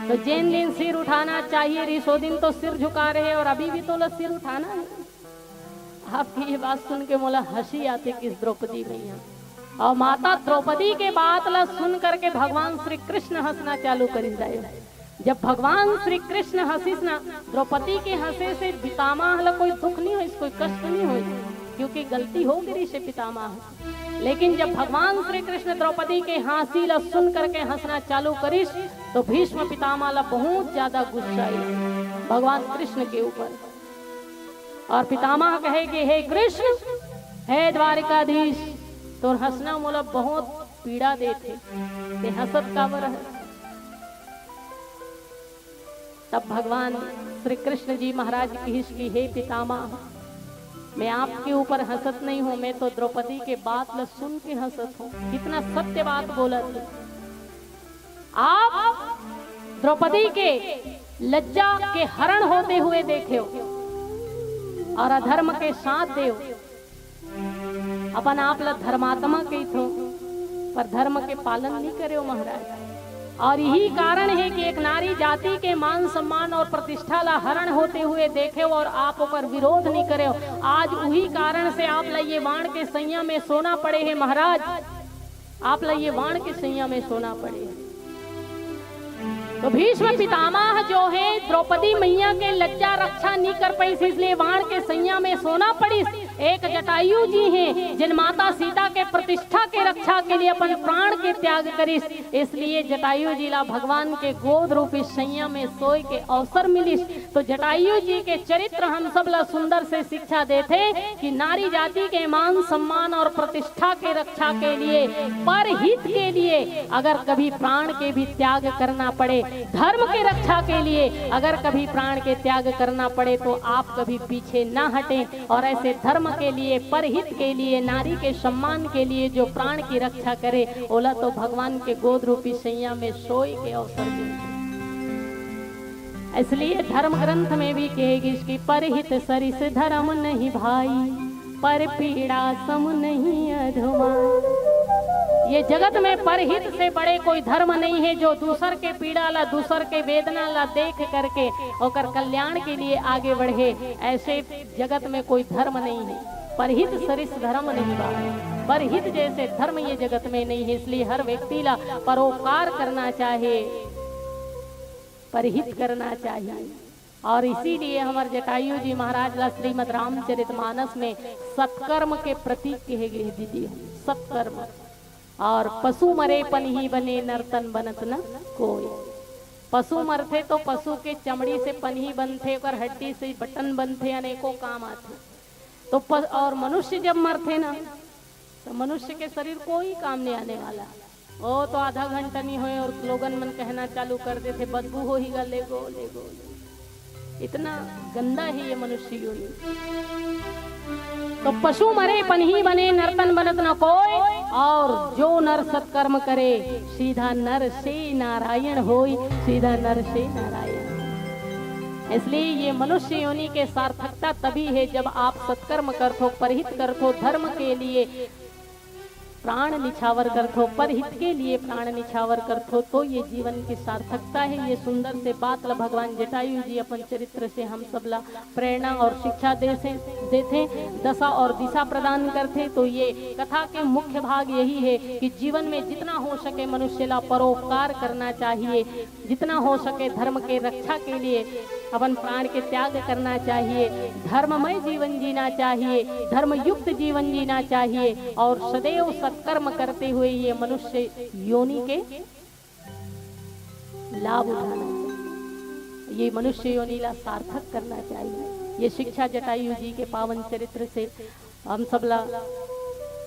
तो जिन दिन सिर उठाना चाहिए रही सो दिन तो सिर झुका रहे और अभी भी तो सिर उठाना है। आपकी ये बात सुन के मोला हंसी आती किस द्रौपदी मैया, और माता द्रौपदी के बात ला सुन करके भगवान श्री कृष्ण हंसना चालू कर दिया। जब भगवान श्री कृष्ण हंसिस ना, द्रौपदी के हंसे से पितामह ला कोई दुख नहीं हो, कोई कष्ट नहीं हो, क्योंकि गलती हो गई से पितामह। लेकिन जब भगवान श्री कृष्ण द्रौपदी के हंसी ला सुन करके हंसना चालू करिस तो भीष्म पितामह ला बहुत ज्यादा गुस्सा आई भगवान कृष्ण के ऊपर, और पितामह कहे कि हे कृष्ण, हे द्वारिकाधीश, तो हंसना मोला बहुत पीड़ा देते, ते हंसत काबर है। तब भगवान श्री कृष्ण जी महाराज की हे पितामह, मैं आपके ऊपर हंसत नहीं हूँ, मैं तो द्रौपदी के बात ल सुन के हंसत हूँ। कितना सत्य बात बोला थी। आप द्रौपदी के लज्जा के हरण होते हुए देखे हो और अधर्म के साथ देव अपन आप ला धर्मात्मा के थो, पर धर्म के पालन नहीं करे हो महाराज। और यही कारण है कि एक नारी जाति के मान सम्मान और प्रतिष्ठा ला हरण होते हुए देखे और आप ऊपर विरोध नहीं करे हो। आज वही कारण से आप ला ये वाण के सैया में सोना पड़े हैं महाराज, आप ला ये वाण के सैया में सोना पड़े। तो भीष्म पितामह जो है द्रौपदी मैया के लज्जा रक्षा नहीं कर पाई, इसलिए वाण के सैया में सोना पड़ी। एक जटायु जी हैं जिन माता सीता के प्रतिष्ठा के रक्षा के लिए अपन प्राण के त्याग करिस, इसलिए जटायु जी ला भगवान के गोद रूपी सैया में सोए के अवसर मिलिस। तो जटायु जी के चरित्र हम सब ला सुंदर से शिक्षा देते कि नारी जाति के मान सम्मान और प्रतिष्ठा के रक्षा के लिए, पर हित के लिए अगर कभी प्राण के भी त्याग करना पड़े, धर्म के रक्षा के लिए अगर कभी प्राण के त्याग करना पड़े तो आप कभी पीछे ना हटें और ऐसे धर्म के लिए, परहित के लिए, नारी के सम्मान के लिए जो प्राण की रक्षा करे, ओला तो भगवान के गोद रूपी सैया में सोए के अवसर मिलते। इसलिए धर्म ग्रंथ में भी कहेगी कि परहित सरिस धर्म नहीं भाई, पर पीड़ा सम नहीं अधमा। ये जगत में परहित से बड़े कोई धर्म नहीं है जो दूसर के पीड़ा ला, दूसर के वेदना ला देख करके और कल्याण के लिए आगे बढ़े। ऐसे जगत में कोई धर्म नहीं है। परहित सरिस धर्म नहीं बा, परहित जैसे धर्म ये जगत में नहीं है। इसलिए हर व्यक्ति ला परोपकार करना चाहिए, परहित करना चाहिए। और इसीलिए हमारे जटायु जी महाराज ला श्रीमद रामचरितमानस में सत्कर्म के प्रतीक कहे गए दीदी, सत्कर्म। और पशु मरे पन ही बने नर्तन बनत न कोई। पशु मरथे तो पशु के चमड़ी से पनही बनथे, और हड्डी से बटन बनथे, अनेकों काम आते। तो और मनुष्य जब मरथे ना तो मनुष्य के शरीर कोई काम नहीं आने वाला। वो तो आधा घंटा नहीं होए और स्लोगन मन कहना चालू कर देते, बदबू हो ही ले गो ले गो। इतना गंदा है ये मनुष्य योनि। तो पशु मरे पनही बने नर्तन बनत न कोई, और जो नर सत्कर्म करे सीधा नर से नारायण होई, सीधा नर से नारायण। इसलिए ये मनुष्य योनि के सार्थकता तभी है जब आप सत्कर्म करथो, परहित करथो, धर्म के लिए प्राण निछावर करथो, परहित के लिए प्राण निछावर करथो, तो ये जीवन की सार्थकता है। ये सुंदर से बात ला भगवान जटायु जी अपन चरित्र से हम सब ला प्रेरणा और शिक्षा देते, दशा और दिशा प्रदान करते। तो ये कथा के मुख्य भाग यही है कि जीवन में जितना हो सके मनुष्य ला परोपकार करना चाहिए, जितना हो सके धर्म के रक्षा के लिए अपन प्राण के त्याग करना चाहिए, धर्ममय जीवन जीना चाहिए, धर्मयुक्त जीवन जीना चाहिए, और सदैव सत्कर्म करते हुए ये मनुष्य योनि के लाभ उठाना चाहिए, ये मनुष्य योनि ला सार्थक करना चाहिए। ये शिक्षा जटायु जी के पावन चरित्र से हम सब ला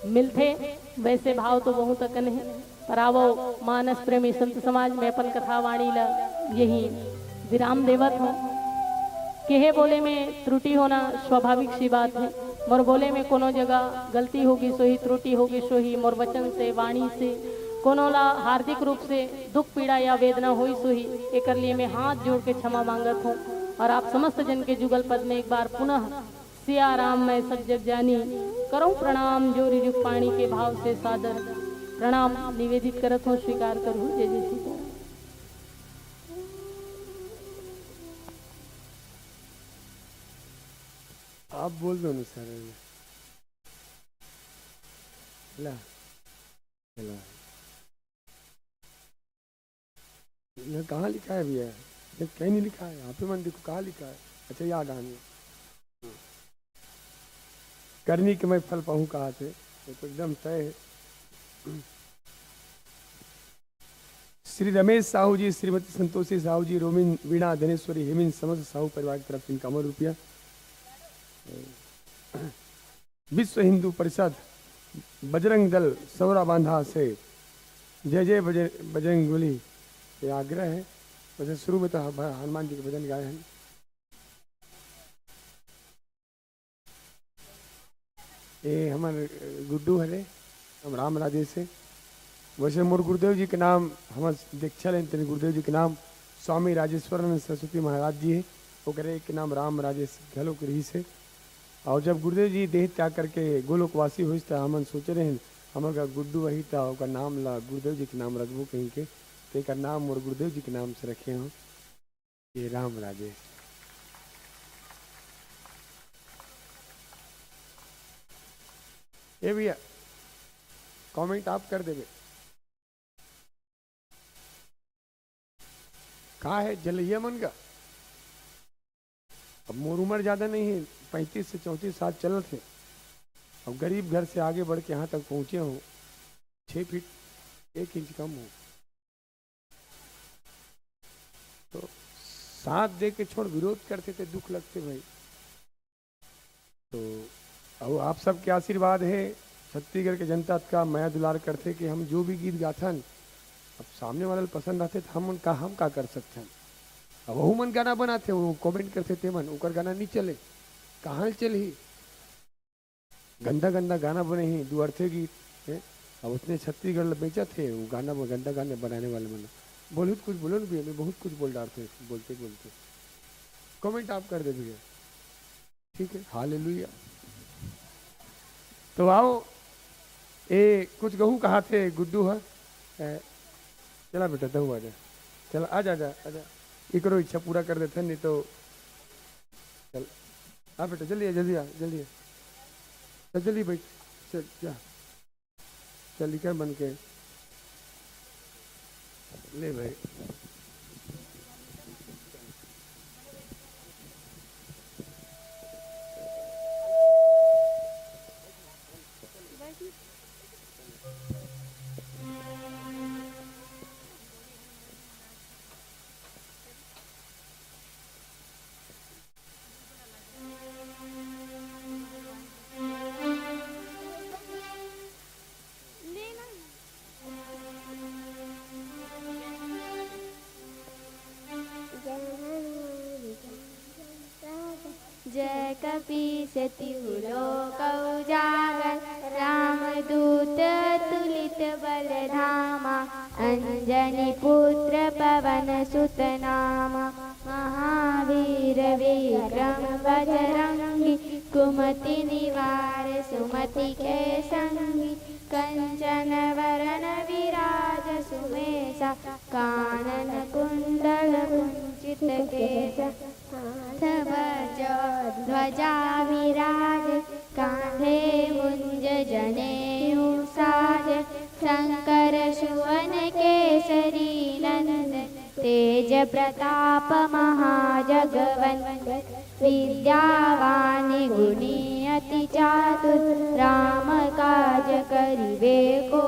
मिलते। वैसे भाव तो बहुत अकन है, पर आवो मानस प्रेमी संत समाज में अपन कथा वाणी ला यही विराम देवत हो। केहे बोले में त्रुटि होना स्वाभाविक सी बात है। मोर बोले में कोनो जगह गलती होगी सोही, त्रुटि होगी सोही, मोर वचन से, वाणी से कोनो ला हार्दिक रूप से दुख पीड़ा या वेदना हुई सोही, एक लिए मैं हाथ जोड़ के क्षमा मांगत हूँ। और आप समस्त जन के जुगल पद में एक बार पुनः सिया राम मैं सब जग जानी करूँ प्रणाम, जोरी जुग पाणी के भाव से सादर प्रणाम निवेदित करत हूँ, स्वीकार करूँ। जय जय सीता। आप बोल दो ना सर। ये कहाँ लिखा है भैया? ये कहीं नहीं लिखा है, यहाँ पे मन देखो कहाँ लिखा है। अच्छा याद आने करनी के मैं फल पाऊँ कहाँ से, तो एकदम तय है। श्री रमेश साहू जी, श्रीमती संतोषी साहू जी, रोमिन वीणा धनेश्वरी हेमिन समस्त साहू परिवार की तरफ से इनका ₹1 विश्व हिंदू परिषद बजरंग दल सौरा बांधा से जय जय बजरंग बली ये आग्रह है। वैसे शुरू में तो हनुमान जी के भजन गाए हैं। ये हमारे गुड्डू हरे हम राम राजे से। वैसे मोर गुरुदेव जी के नाम हम दीक्षा लें, तेरे गुरुदेव जी के नाम स्वामी राजेश्वरानंद सरस्वती महाराज जी है। वो करे के नाम राम राजेश घलो के रही से। और जब गुरुदेव जी देह त्याग करके गोलोकवासी हुई तो हमन सोचे रहे हमारा गुड्डू वही था, उसका नाम ला गुरुदेव जी के नाम रखबो कहीं के, तो एक नाम और गुरुदेव जी के नाम से रखे हों, ये राम राजेश। ये भैया कमेंट आप कर देवे। कहा है जलैया मन का? अब मोर उम्र ज्यादा नहीं है, 35 से 34 साल चल थे। अब गरीब घर से आगे बढ़ के यहाँ तक पहुंचे हो, 6 फीट 1 इंच कम हो, तो साथ दे के छोड़ विरोध करते थे, दुख लगते भाई। तो अब आप सबके आशीर्वाद है, छत्तीसगढ़ के जनता का माया दुलार करते कि हम जो भी गीत गाथन अब सामने वाले पसंद आते तो हम का कर सकते हैं। अब वह मन गाना बनाते, वो कमेंट करते थे मन ओकर गाना नहीं चले, कहाँ चल ही गंदा गंदा गाना बने ही दुअर्थे गीत है। अब उसने छत्तीसगढ़ बेचा थे वो गाना, गंदा गाने बनाने वाले मन बहुत कुछ बोलो भी, हमें बहुत कुछ बोल डालते बोलते बोलते। कमेंट आप कर दे भैया, ठीक है, हालेलुया। तो आओ ए कुछ गहूँ कहा थे गुड्डू है, चला बेटा दहू आजा, चला आजा आजा आजा, ये करो इच्छा पूरा कर देते नहीं तो चल आ बेटा, जल्दी आ जल्दी आ जल्दी आ, चल जल्दी बैठ, चल जा चल लिखा बन के ले भाई। जय कपीसतिलोक उजागर, रामदूत तुलित बलधामा, अंजनी पुत्र पवन सुत नामा, महावीर विक्रम बजरंगी, कुमति निवार सुमति के संगी, कंचन वरण विराज सुमेसा, कानन कुंडल कुंचित केसा, ध्वजा विराज, कांधे मुंज जनेऊ साज, शंकर सुवन केसरी नंदन, तेज प्रताप महाजगवंदन, विद्यावान गुणी अति चातुर, राम काज करिबे को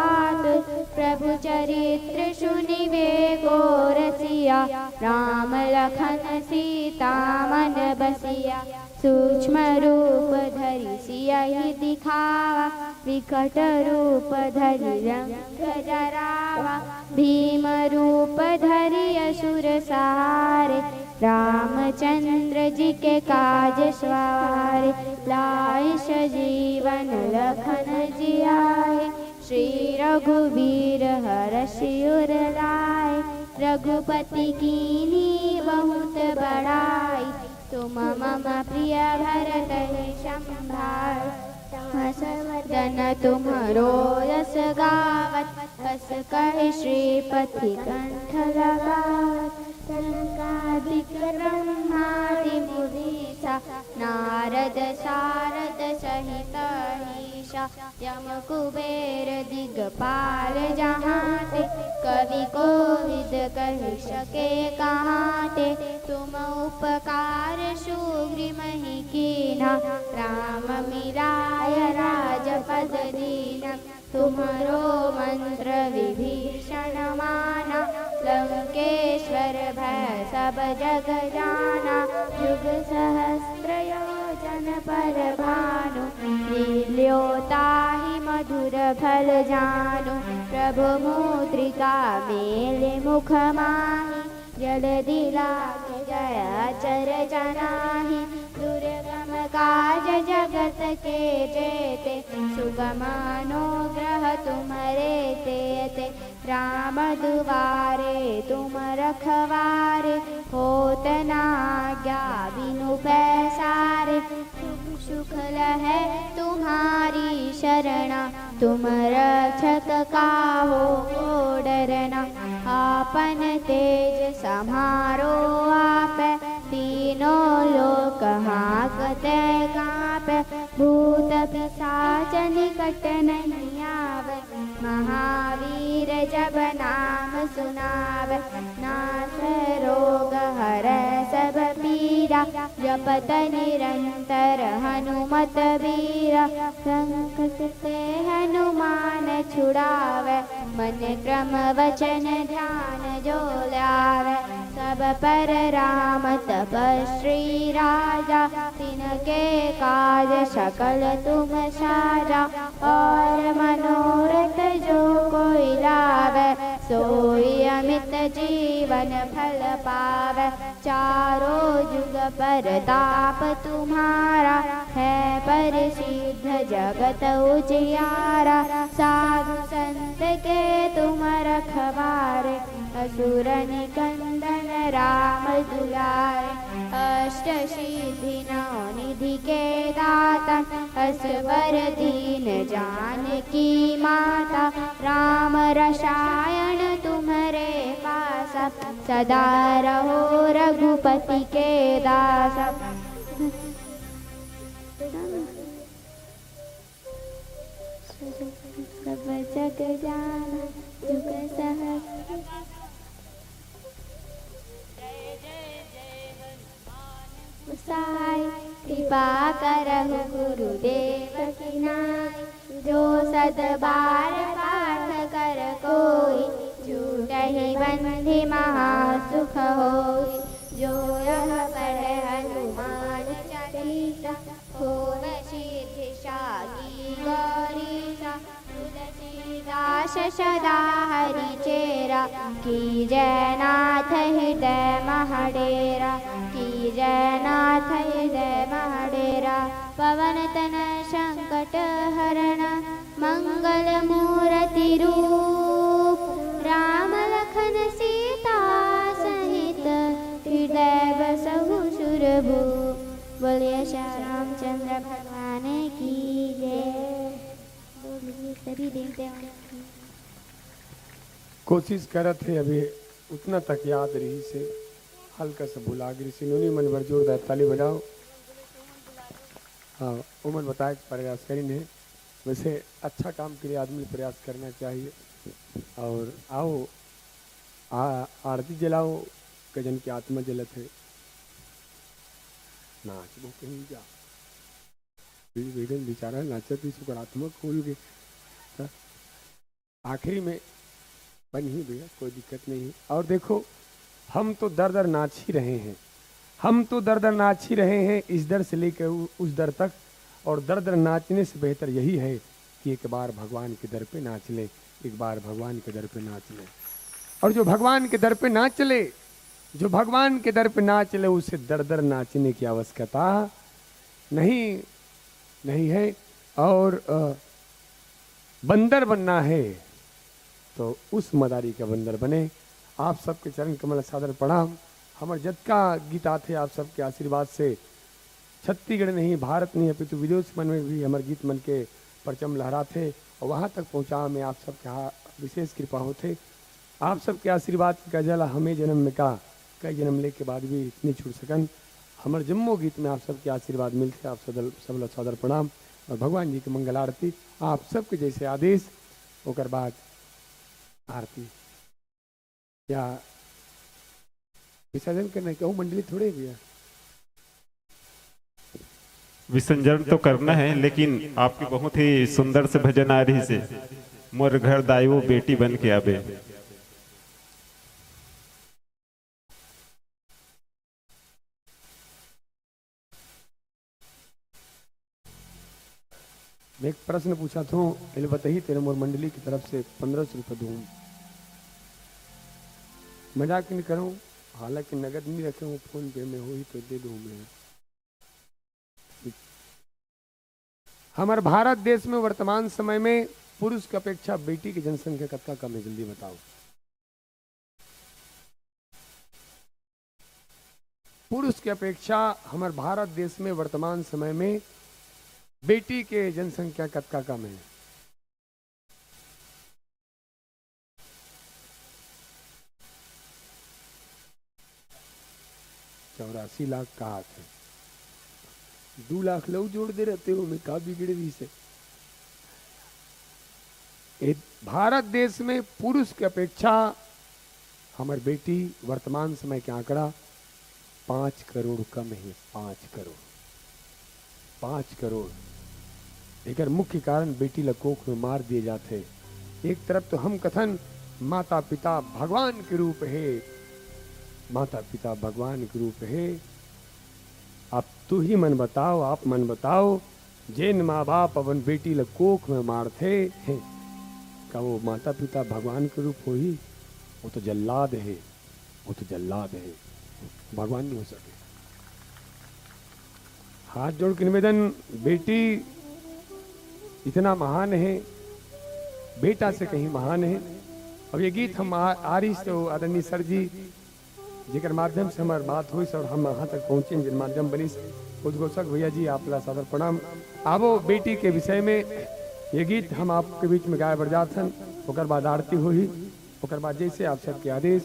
आतुर, प्रभु चरित्र सुनिबे को रसिया, राम लखन सीता मन बसिया, सूक्ष्म रूप धरि सियहि दिखावा, विकट रूप धरि रंग जरावा, भीम रूप धरि असुर सहारे, रामचंद्र जी के काज सवारे, लाए सजीवन लखन जियाए, श्री रघुवीर हरषि उर लाए, रघुपति कीन्ही बहुत बड़ाई, तुम मम प्रिय भरत संभाल, हर्षवर्धन तुम्हरो यश गावत, हस कहि श्रीपति कंठ लगावत, सनकादिक ब्रह्मादि मुनीसा, नारद सारद सहित ईशा, यम कुबेर दिगपाल जहांते, कवि कोविद कहि सके कहाते, तुम उपकार सुग्रीमहि कीन्हा, राम मिलाय राजपद दीन्हा, तुम्हरो मंत्र विभीषण माना, लंकेश्वर भय सब जग जाना, युग सहस्त्र योजन पर भानु, लील्यो ताहि मधुर फल जानु, प्रभु मुद्रिका मेले मुख माहि, जल्दी लागे जय अचर जनाहि, दुर्गम काज जगत के जेते, सुगम अनुग्रह तुम्हारे तेते, राम दुआरे तुम रखवारे, होत न आज्ञा बिनु पैसारे, सुख लहै तुम्हारी शरणा, तुम रक्षक काहू को डरना, आपन तेज समारो आपै, तीनों लोक हांकते कांपै, भूत पिशाच निकट नहीं आवे, महावीर जब नाम सुनावे, नाश रोग हर सब पीरा, जपत निरंतर हनुमत वीरा, संकट से हनुमान छुड़ावे, मन क्रम वचन ध्यान जो लावे, सब पर राम तपस्वी राजा, तिनके काज सकल तुम साजा, और मनोरथ जो कोई लावे, सोई अमित जीवन फल पावे, चारों जुग परताप तुम्हारा, है परिसिद्ध जगत उजियारा, साधु संत के तुम रखवारे, असुर निकंदन राम दुलारे, अष्ट सिद्धि नौ निधि के दाता, असवर दीन जानकी माता, राम रसायन तुम्हारे पासा, सदा रहो रघुपति के दासा। सब जग जाना जुग सहज, कृपा करहु गुरुदेव की नाई, जो सद बार पाठ कर कोई, छूटहि बंधि महासुख होई, जो यह पढ़े हनुमान चालीसा, होवे सिद्धि शादी गौरीसा, तुलसीदास सदा हरि चेरा, की जयनाथ हृदय महडेरा, की जयनाथ हृदय महडेरा, पवन तनय संकट हरण, मंगल मूर्ति रूप, राम लखन सीता सहित, हृदय बसहु सुरभूप। बोलिए श्री रामचंद्र भगवान की जय। बोलिए सभी देवताओं की। कोशिश करत है अभी उतना तक याद रही से हल्का सा भुला गिरी से नूनी मन भर जोरदार ताली बजाओ। हाँ उमर बताए प्रयास करेंगे, वैसे अच्छा काम के लिए आदमी प्रयास करना चाहिए। और आओ आरती जलाओ, कजन की आत्मा जलत है, नाच वो कहीं जा वेदन बेचारा नाचत सकारात्मक खोल गए, आखिरी में बन ही गया, कोई दिक्कत नहीं। और देखो हम तो दर दर नाच ही रहे हैं, हम तो दर दर नाच ही रहे हैं, इस दर से लेकर उस दर तक। और दर दर नाचने से बेहतर यही है कि एक बार भगवान के दर पे नाच ले, एक बार भगवान के दर पे नाच ले। और जो भगवान के दर पे नाच ले, जो भगवान के दर पे नाच ले, उसे दर दर नाचने की आवश्यकता नहीं है। और बंदर बनना है तो उस मदारी का बंदर बने। आप सबके चरण कमल सादर प्रणाम। हमारे जतका गीत आते आप सबके आशीर्वाद से छत्तीसगढ़ नहीं, भारत नहीं, अपितु विदेश मन में भी हमारे गीत मन के परचम लहराते और वहाँ तक पहुँचा में आप सबके विशेष कृपा होते। आप सबके आशीर्वाद का जला हमें जन्म में का कई जन्म ले के बाद भी इतनी छूट सकन। हमारे जम्मू गीत में आप सबके आशीर्वाद मिलते। आप सब सादर प्रणाम और भगवान जी की मंगल आरती आप सबके जैसे आदेश होकर बाद आरती या विसर्जन करना क्या मंडली थोड़े भैया, विसर्जन तो करना है, लेकिन आपकी बहुत ही सुंदर से भजन आ रही से मोर घर दाइयो बेटी बन के आवे। मैं एक प्रश्न पूछा था, बताइए तेरे मोर मंडली की तरफ से 1500 रुपये दूँ। मजाक नहीं करूँ, हालांकि नगद नहीं रखे हूँ, फोन पे में हो ही तो दे दूँ मैं। हमारे भारत देश में वर्तमान समय में पुरुष की अपेक्षा बेटी की जनसंख्या कतका कम है, जल्दी बताओ। पुरुष की अपेक्षा हमारे भारत देश में वर्तमान समय में बेटी के जनसंख्या कतका कम है। चौरासी लाख का हाथ है, 2 लाख लव जोड़ दे रहते हो, मैं का बिगड़े भी से भारत देश में पुरुष की अपेक्षा हमारी बेटी वर्तमान समय के आंकड़ा 5 करोड़ कम है। 5 करोड़। एक मुख्य कारण बेटी लकोख में मार दिए जाते। एक तरफ तो हम कथन माता पिता भगवान के रूप है, माता पिता भगवान के रूप है। अब तू ही मन बताओ, आप मन बताओ, जिन माँ बाप अपन बेटी लकोख में मारते हैं, का वो माता पिता भगवान के रूप हो ही? वो तो जल्लाद है, वो तो जल्लाद है, भगवान नहीं हो सके। हाथ जोड़ के निवेदन, बेटी इतना महान है, बेटा से कहीं महान है। अब ये गीत हम आरिश तो आदरणीय सर जी जिकर माध्यम से हमारी बात हुई और हम यहाँ तक पहुँचे, जिन माध्यम बनी उद्घोषक भैया जी आपला सादर प्रणाम। आवो बेटी के विषय में ये गीत हम आपके बीच में गाय बरजाथन, ओकर बाद आरती हुई, ओकर बाद जैसे आप सबके आदेश।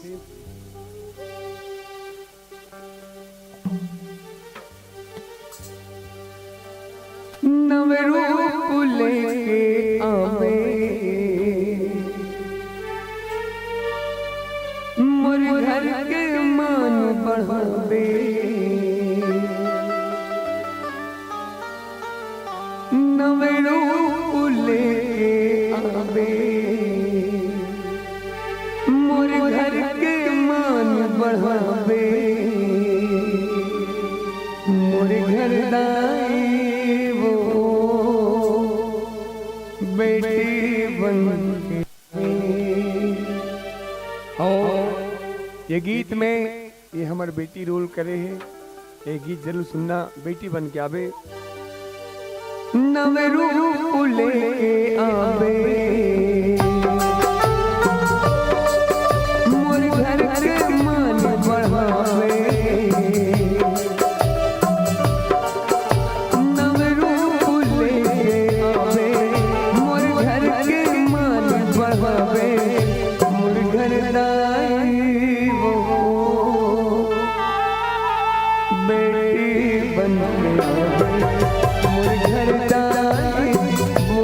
नवरूप लेके आवे मोर घर के मान बढ़ावे, नवरूप लेके आवे मोर घर के मान बढ़ावे, मोर घर दाई वो बेटी बन के। और ये गीत में ये हमारे बेटी रोल करे है, ये गीत जरूर सुनना, बेटी बन के आवे। नवरूप लेके आवे मोर घर के मान बढ़ावे, नवरूप लेके आवे मोर घर के मान बढ़ावे, मोर घर दाई वो बेटी बन के आवे, मोर घर दाई वो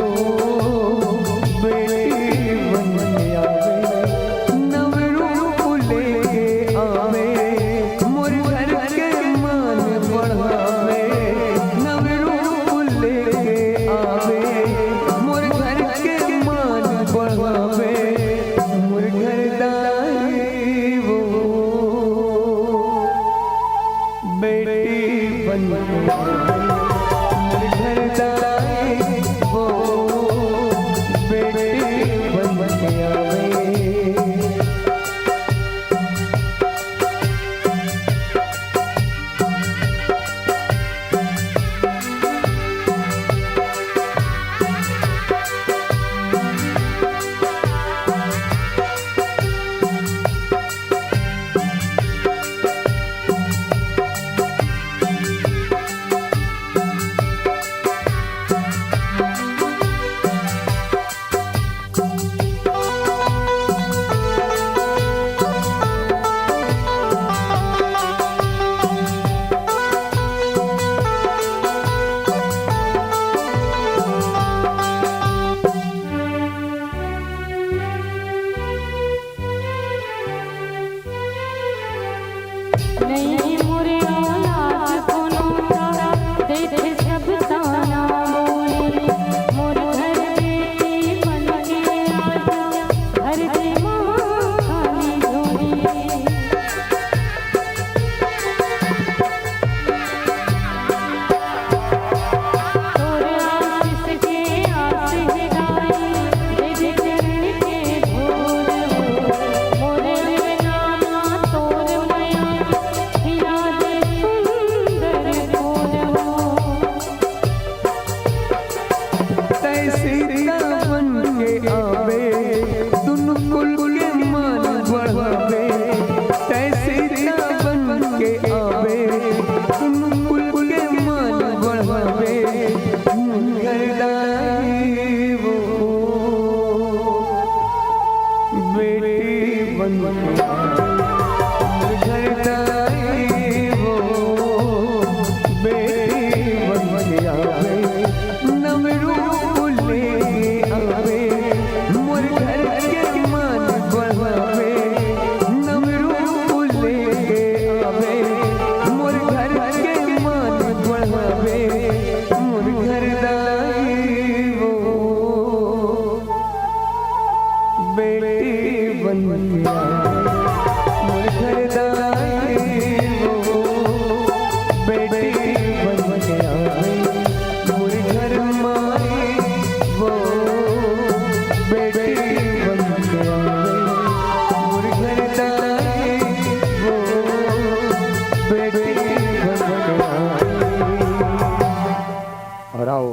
और आओ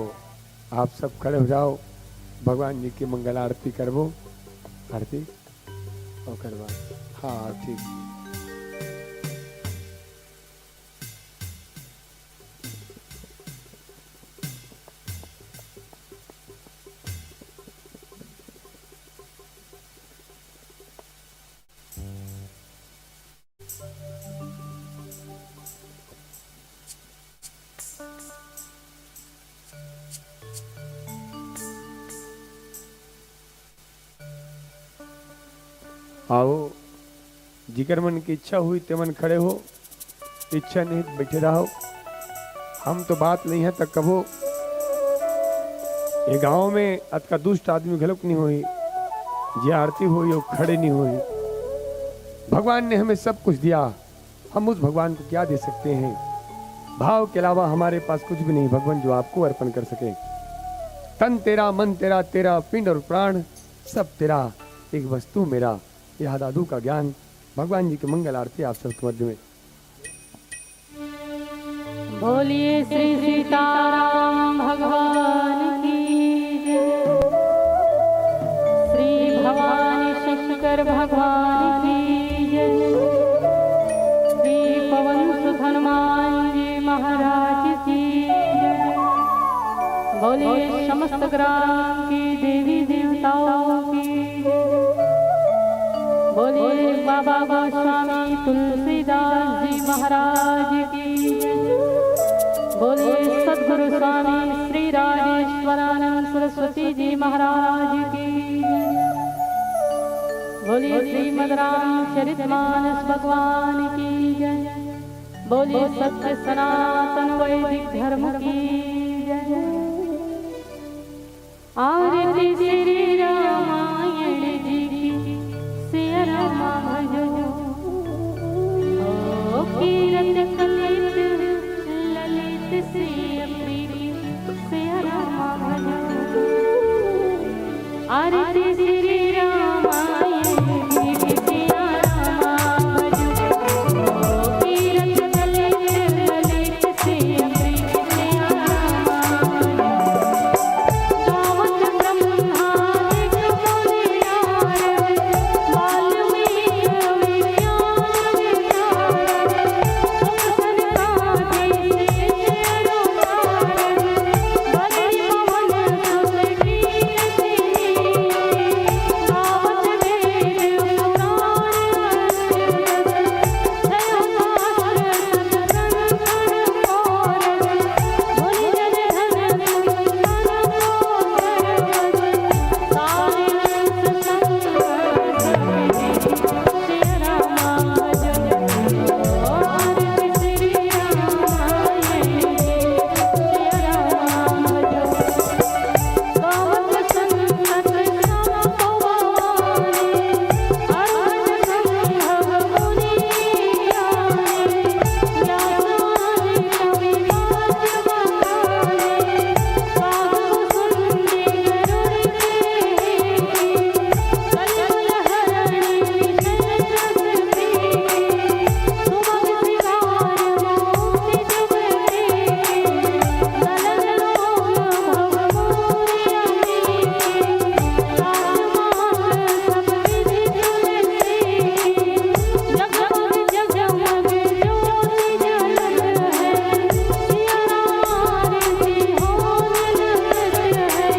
आप सब खड़े हो जाओ, भगवान जी की मंगल आरती करवो। आरती और करवा, हाँ ठीक। आओ, जिकर मन की इच्छा हुई ते मन खड़े हो, इच्छा नहीं तो बैठे रहो। हम तो बात नहीं है तक कभो ये गांव में अत का दुष्ट आदमी घलक नहीं हुई, जे आरती हुई वो खड़े नहीं हुई। भगवान ने हमें सब कुछ दिया, हम उस भगवान को क्या दे सकते हैं? भाव के अलावा हमारे पास कुछ भी नहीं भगवान जो आपको अर्पण कर सके। तन तेरा, मन तेरा, तेरा पिंड और प्राण सब तेरा, एक वस्तु मेरा, यह दादू का ज्ञान। भगवान जी की मंगल आरती आप सबके मध्य में। बोलिए श्री सीताराम भगवान की जय, श्री भवानी शंकर भगवान की जय, श्री पवन सुत हनुमान जी महाराज की जय। बोलिए समस्त ग्राम की देवी देवताओं की जय। बोलिए बाबा गोस्वामी तुलसीदास जी महाराज की जय। बोलिए सद्गुरु स्वामी श्री राजेश्वरानंद सरस्वती जी महाराज की जय। बोलिए श्रीमद् रामचरितमानस भगवान की जय। बोलिए सत्य सनातन वैदिक धर्म की जय। आरती श्री रामायण जी की सिया रामा भजो, ओ कीरत कलित ललित सिया प्रीति सिया रामा भजो। आरती श्री रामायण जी की सिया रामा भजो, ओ कीरत कलित ललित सिया प्रीति सिया रामा भजो। गावत ब्रह्मादिक मुनि नारद, वाल्मीकि विज्ञान विशारद, सुख संसाधि शेष अनुसारद, बदरि पवन सुत कीर्ति। गावत वेद पुराण अष्टदश, छयो शास्त्र सतसंग षडकोरस, मुनि जन धन संतन को धर्मस, सारे सिया रामा भजो। आरती श्री रामायण जी सिया रामा भजो। गावत संतत सब पवाने, अर्पण संभव मुनि ज्ञाने, व्यासादि कवि वाच बखाने, साधु सुनते गरुड़ प्रेमी, कलकल हरणी विषय रस प्रीति, सुमग सिंगार मोति जुग प्रीति, ललन लोल भव मोरि अमीति, राजमार्ग सब विधि तुलसी, जगमग जगमग ज्योति जलत है, सिया आरती हो निरंतर है।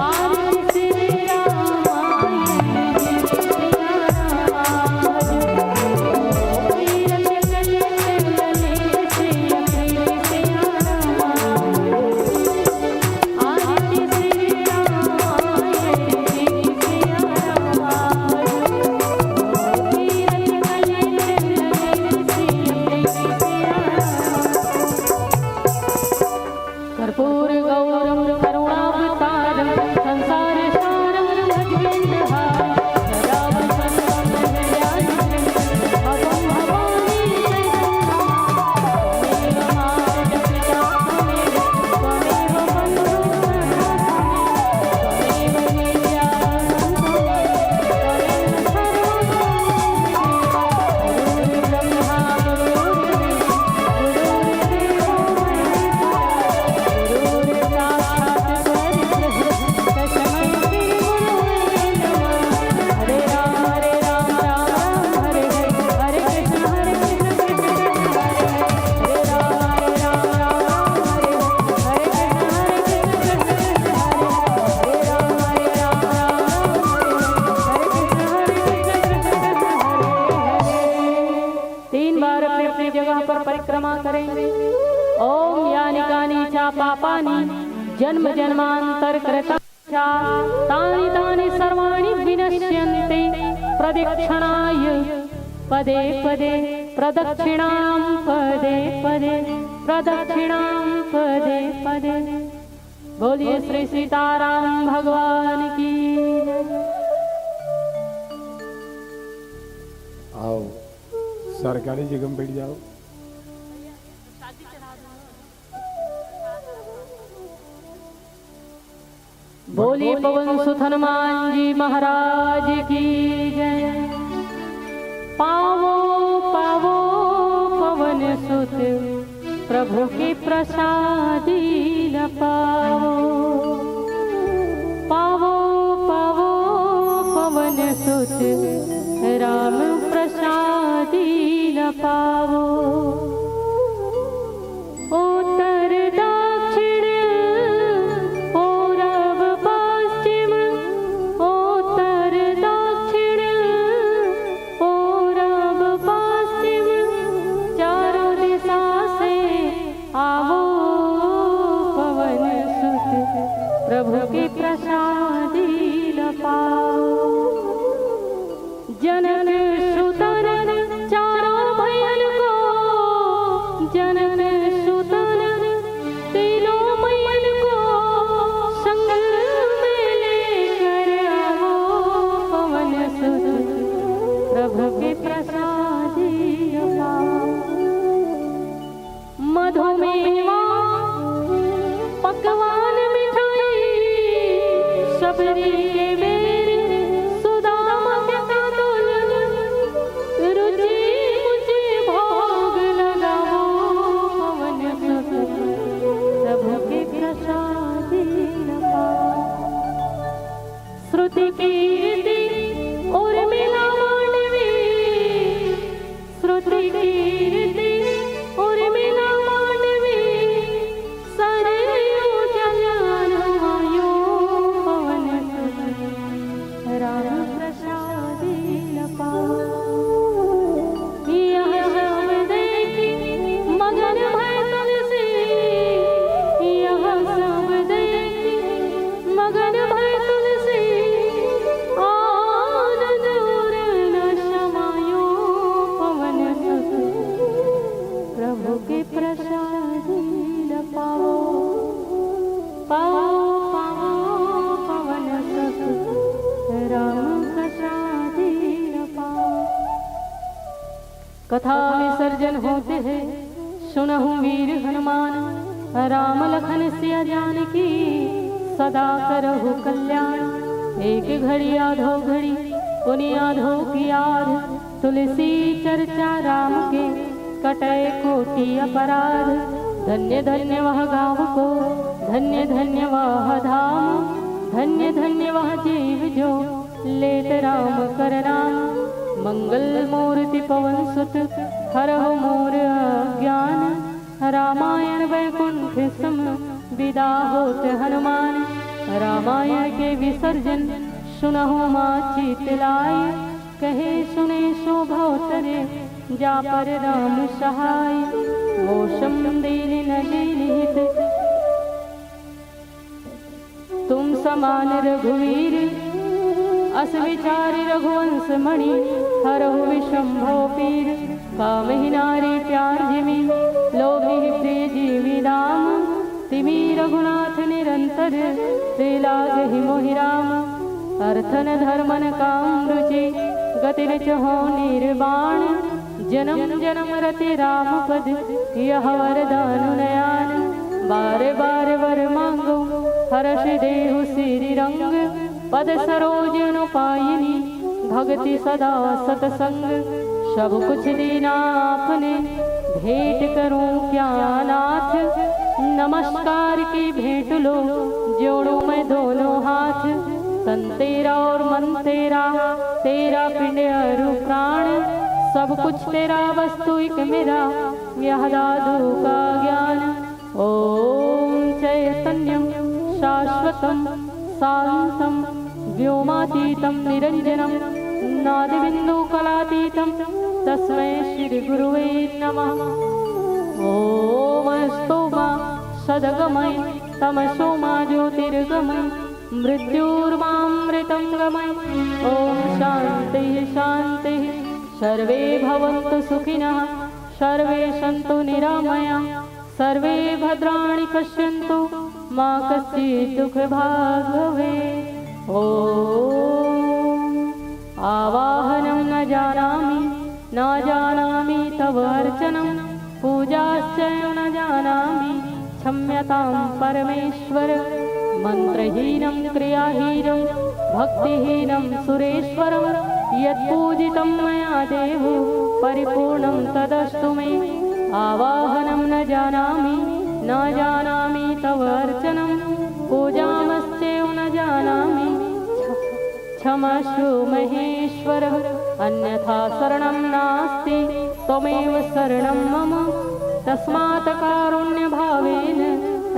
आरती श्री रामायण जी सिया रामा भजो, कीरत कलित ललित सिया प्रीति सिया रामा भजो। आरती श्री रामायण जी सिया रामा भजो, कीरत कलित ललित सिया प्रीति सिया रामा। कर्पूर गौरम करुणावतारम, संसार सारम भजवेन्द्रहारम, सदा वसंतम हृदयानिधि, भवं भवानी त्वमेव माता पिता त्वमेव, त्वमेव बन्धुः त्वमेव विद्या त्वमेव, त्वमेव सर्वं गुरुर्ब्रह्मा गुरुर्विष्णुः गुरुर्देवो महेश्वरः, गुरुर्देवो पापानि जन्म जन्मांतर कृता तानि तानि सर्वाणि विनश्यन्ते प्रदक्षिणाय पदे पदे प्रदक्षिणां पदे पदे प्रदक्षिणां पदे पदे। बोलिए श्री सीताराम भगवान की। आओ सरकारी जगह में बैठ जाओ। बोलिए पवन सुत हनुमान जी महाराज की जय। पावो पावो पवन सुत प्रभु की प्रसादी न पावो। पावो पावो पवन सुत राम प्रसादी न पावो। उत्तर दक्षिण पूरब पश्चिम उत्तर दक्षिण पूरब पश्चिम चारों दिशा से आवो पवन सुत प्रभु की प्रसादी न पाओ। जनक सुतन चारों भयन को जनक सुतन तीनों मैयन को संग में लेकर आओ पवन सुत प्रभु के प्रसादी पाओ। मधुमेवा पकवान मिठाई सबरी के बेर सुदाम के कातुल रुचि मुझे भोग लगाओ पवन सुत प्रभु के प्रसादी पाओ। श्रुति कीर्ति और मिला मांडवी श्रुति कीर्ति और मिला मांडवी सरयू जलान आयो पवन सुत राम प्रसादी पाओ। यह सब देखी मगन भय तुलसी यह सब देखी मगन भय तुलसी आनंद दूर न समायो पवन सुत प्रभु के प्रसादी पाओ। पाओ पाओ पवन सुत राम प्रसादी पाओ। कथा विसर्जन होते हैं सुनहु वीर हनुमान राम लखन सिया जानकी सदा करहु कल्याण। एक घड़ी आधो घड़ी पुनि आधो की आध तुलसी चर्चा राम के कटय कोटि अपराध। धन्य धन्य वह गाँव को धन्य धन्य वह धाम धन्य धन्य वह जीव जो लेत राम कर नाम। मंगल मूर्ति पवन सुत हरहु मोर अज्ञान रामायण वैकुंठ सम विदा होत हनुमान। रामायण के विसर्जन सुनहु माँ चितलाय कहे सुने शोभा तरे जा पर राम सहाय। मौसम दीन न दीनित तुम समान रघुवीर अस विचारी रघुवंश मणि हरहु विशंभो पीर। कामहि नारी प्यार जिमि लोभी प्रिय जीवी दाम तिमी रघुनाथ निरंतर ते लागहि मोहि राम। अर्थन धर्मन काम रुचि गति हो निर्वाण जन्म जन्म रति राम पद यह वरदान नयान। बार बार वर मांगो हर्ष देहु सिरि रंग पद सरोज अनुपायिनी भक्ति सदा सतसंग। सब कुछ दीना आपने भेंट करूं क्या नाथ। नमस्कार की भेंट लो जोड़ो मैं दोनों हाथ। तन तेरा और मन तेरा तेरा पिंड अरु प्राण सब कुछ तेरा वस्तु एक मेरा यह दादू का ज्ञान। ओम चैतन्यम शाश्वतम शांतम व्योमातीतम निरंजनम नादबिंदु कलातीतम तस्मै श्री गुरुवे नमः। ओम स्तोमा सद्गमय तमसो मा ज्योतिर्गमय मृत्युर्मामृतं गमय। ॐ शान्तिः शान्तिः। सर्वे भवन्तु सुखिनः सर्वे सन्तु निरामयाः सर्वे भद्राणि पश्यन्तु मा कश्चित् दुःखभाग् भवेत्। ॐ आवाहनं न जानामि तव अर्चनं पूजाश्च न जानामि क्षम्यतां परमेश्वर। मंत्रहीनं क्रियाहीनं भक्तिहीनं सुरेश्वरं यत्पूजितं मया देव परिपूर्णं तदस्तु मे। आवाहनं न जानामि तव अर्चनं पूजामश्चैव न जानामि क्षमस्व महेश्वर। अन्यथा शरणं नास्ति त्वमेव शरणं मम तस्मात् कारुण्यभावेन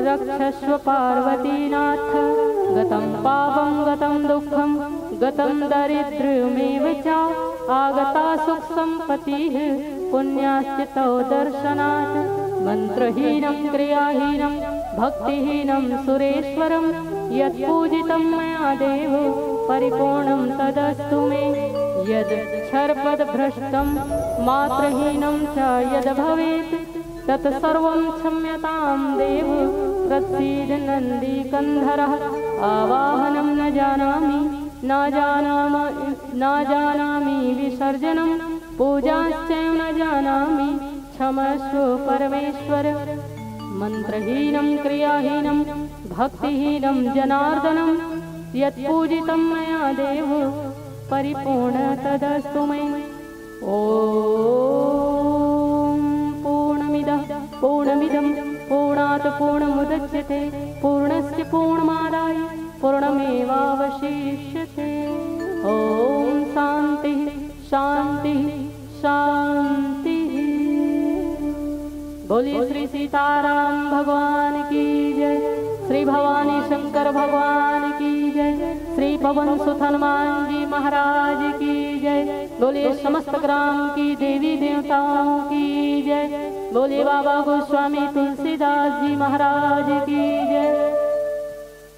रक्षस्व पार्वतीनाथ। गतं पापं गतं दुःखं गतं दारिद्र्यमेव च आगता सुखसम्पत्तिः पुण्याश्च तव दर्शनात्। मंत्रहीनं क्रियाहीनं भक्तिहीनं सुरेश्वरं यत्पूजितं मया देव परिपूर्णं तदस्तु मे। यद् क्षरपदभ्रष्टं मात्रहीनं च यद् भवेत् तत्सर्वं क्षम्यतां देव प्रसीद नन्दीकन्धरः। आवाहनं न जानामि विसर्जनं पूजाश्चैव न जानामि क्षमस्व परमेश्वर। मंत्रहीनं क्रियाहीनं भक्तिहीनं जनार्दनं यत्पूजितं मया देव परिपूर्ण तदस्तु मे। ॐ पूर्णमिदं पूर्णात् पूर्णमुदच्यते पूर्णस्य पूर्णमादाय पूर्णमेवावशिष्यते। ॐ शान्तिः शान्तिः शान्तिः। बोलिए श्री सीताराम भगवान की जय। श्री भवानी शंकर भगवान की जय। श्री पवन सुत हनुमान जी महाराज की जय। बोलिए समस्त ग्राम की देवी देवताओं की जय। बोलिए बाबा गोस्वामी तुलसीदास जी महाराज की जय।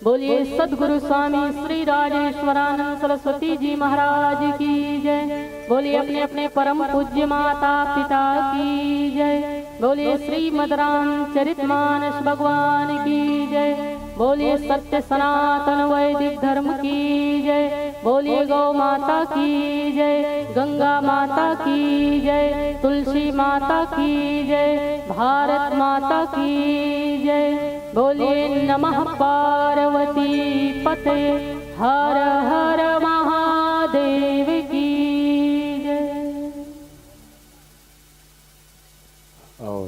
बोलिए सद्गुरु स्वामी श्री राजेश्वरानंद सरस्वती जी महाराज की जय। बोलिए अपने अपने परम पूज्य माता पिता की जय। बोलिए श्रीमद् रामचरितमानस भगवान की जय। बोलिए सत्य सनातन वैदिक धर्म की जय। बोलिए गौ माता की जय, गंगा माता की जय, तुलसी माता की जय, भारत माता की जय। बोलिए नमः पार्वती पते हर हर महादेव की जय। और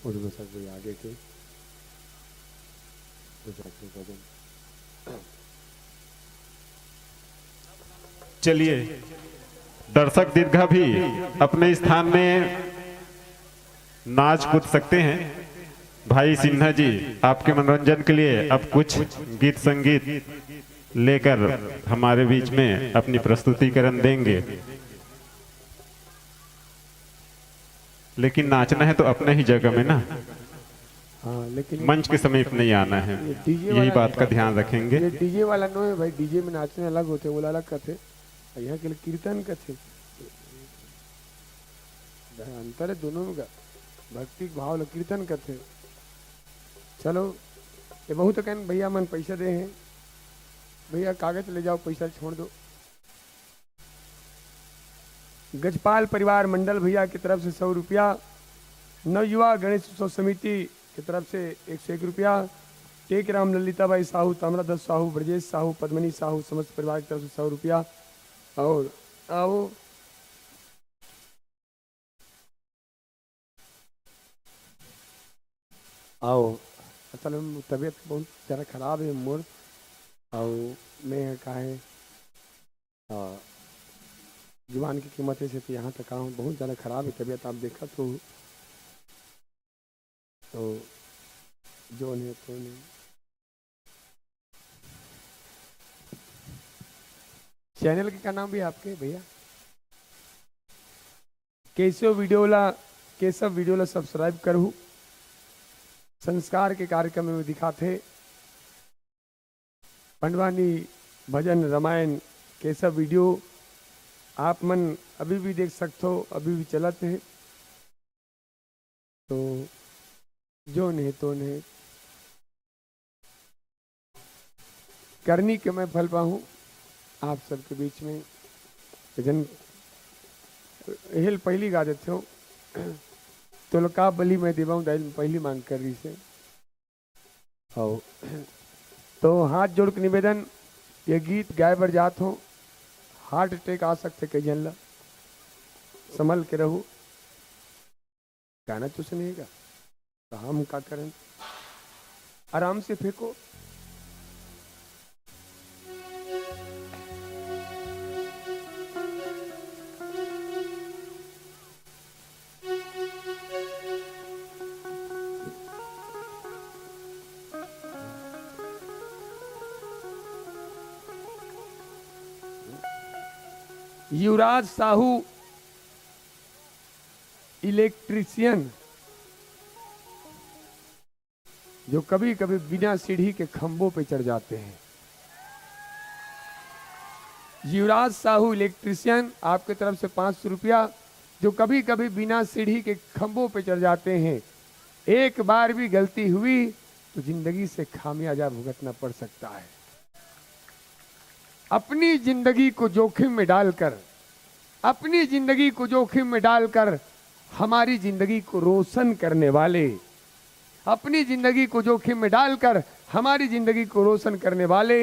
उर्दू सर भी आगे के चलिए दर्शक दीर्घा भी अपने स्थान में नाच कूद सकते हैं। भाई सिन्हा जी आपके मनोरंजन के लिए अब कुछ गीत संगीत लेकर हमारे बीच में अपनी प्रस्तुतिकरण देंगे। लेकिन नाचना है तो अपने ही जगह में ना, हाँ, लेकिन मंच के समीप नहीं आना है, यही बात का ध्यान रखेंगे। ये डीजे वाला नो है भाई, डीजे में नाचने अलग होते, वो अलग करते, यहाँ के लिए कीर्तन करते, अंतर है दोनों में, भक्ति भाव ल कीर्तन करते। चलो ये बहुत कहन भैया मन पैसा दे हैं, भैया कागज ले जाओ, पैसा छोड़ दो। गजपाल परिवार मंडल भैया की तरफ से 100 रुपया, नवयुवा गणेश उत्सव समिति की तरफ से 101 रुपया, टेक राम ललिताबाई साहू, ताम्रदत्त साहू, ब्रजेश साहू, पद्मनी साहू समस्त परिवार की तरफ से 100 रुपया। और आओ आओ, असल में तबीयत बहुत ज़्यादा खराब है मोर, और मैं कहा है जुबान की कीमतें से तो यहाँ तक आऊँ, बहुत ज़्यादा खराब है तबीयत, आप देखा तो जो नहीं तो नहीं। चैनल के क्या नाम भी आपके भैया? केशव वीडियोला सब्सक्राइब करूँ, संस्कार के कार्यक्रम में दिखाते पंडवानी भजन रामायण के सब वीडियो आप मन अभी भी देख सकते हो, अभी भी चलत है। तो जो नहीं तो नहीं करनी के मैं फल पाऊं आप सबके बीच में जन हेल पहली गा देते हो तो लका बली मैं देवाऊं दाइल पहली मांग कर रही से हो। तो हाथ जोड़ के निवेदन, ये गीत गाय बर जात हो, हार्ट अटैक आ सकते कई जन ला, संभल के रहो, गाना तो सुनेगा तो हम का करें, आराम से फेंको। युवराज साहू इलेक्ट्रीशियन जो कभी कभी बिना सीढ़ी के खंभों पे चढ़ जाते हैं। युवराज साहू इलेक्ट्रीशियन आपके तरफ से 500 रुपया, जो कभी कभी बिना सीढ़ी के खंभों पे चढ़ जाते हैं। एक बार भी गलती हुई तो जिंदगी से खामियाजा भुगतना पड़ सकता है। अपनी जिंदगी को जोखिम में डालकर, अपनी जिंदगी को जोखिम में डालकर हमारी जिंदगी को रोशन करने वाले, अपनी जिंदगी को जोखिम में डालकर हमारी जिंदगी को रोशन करने वाले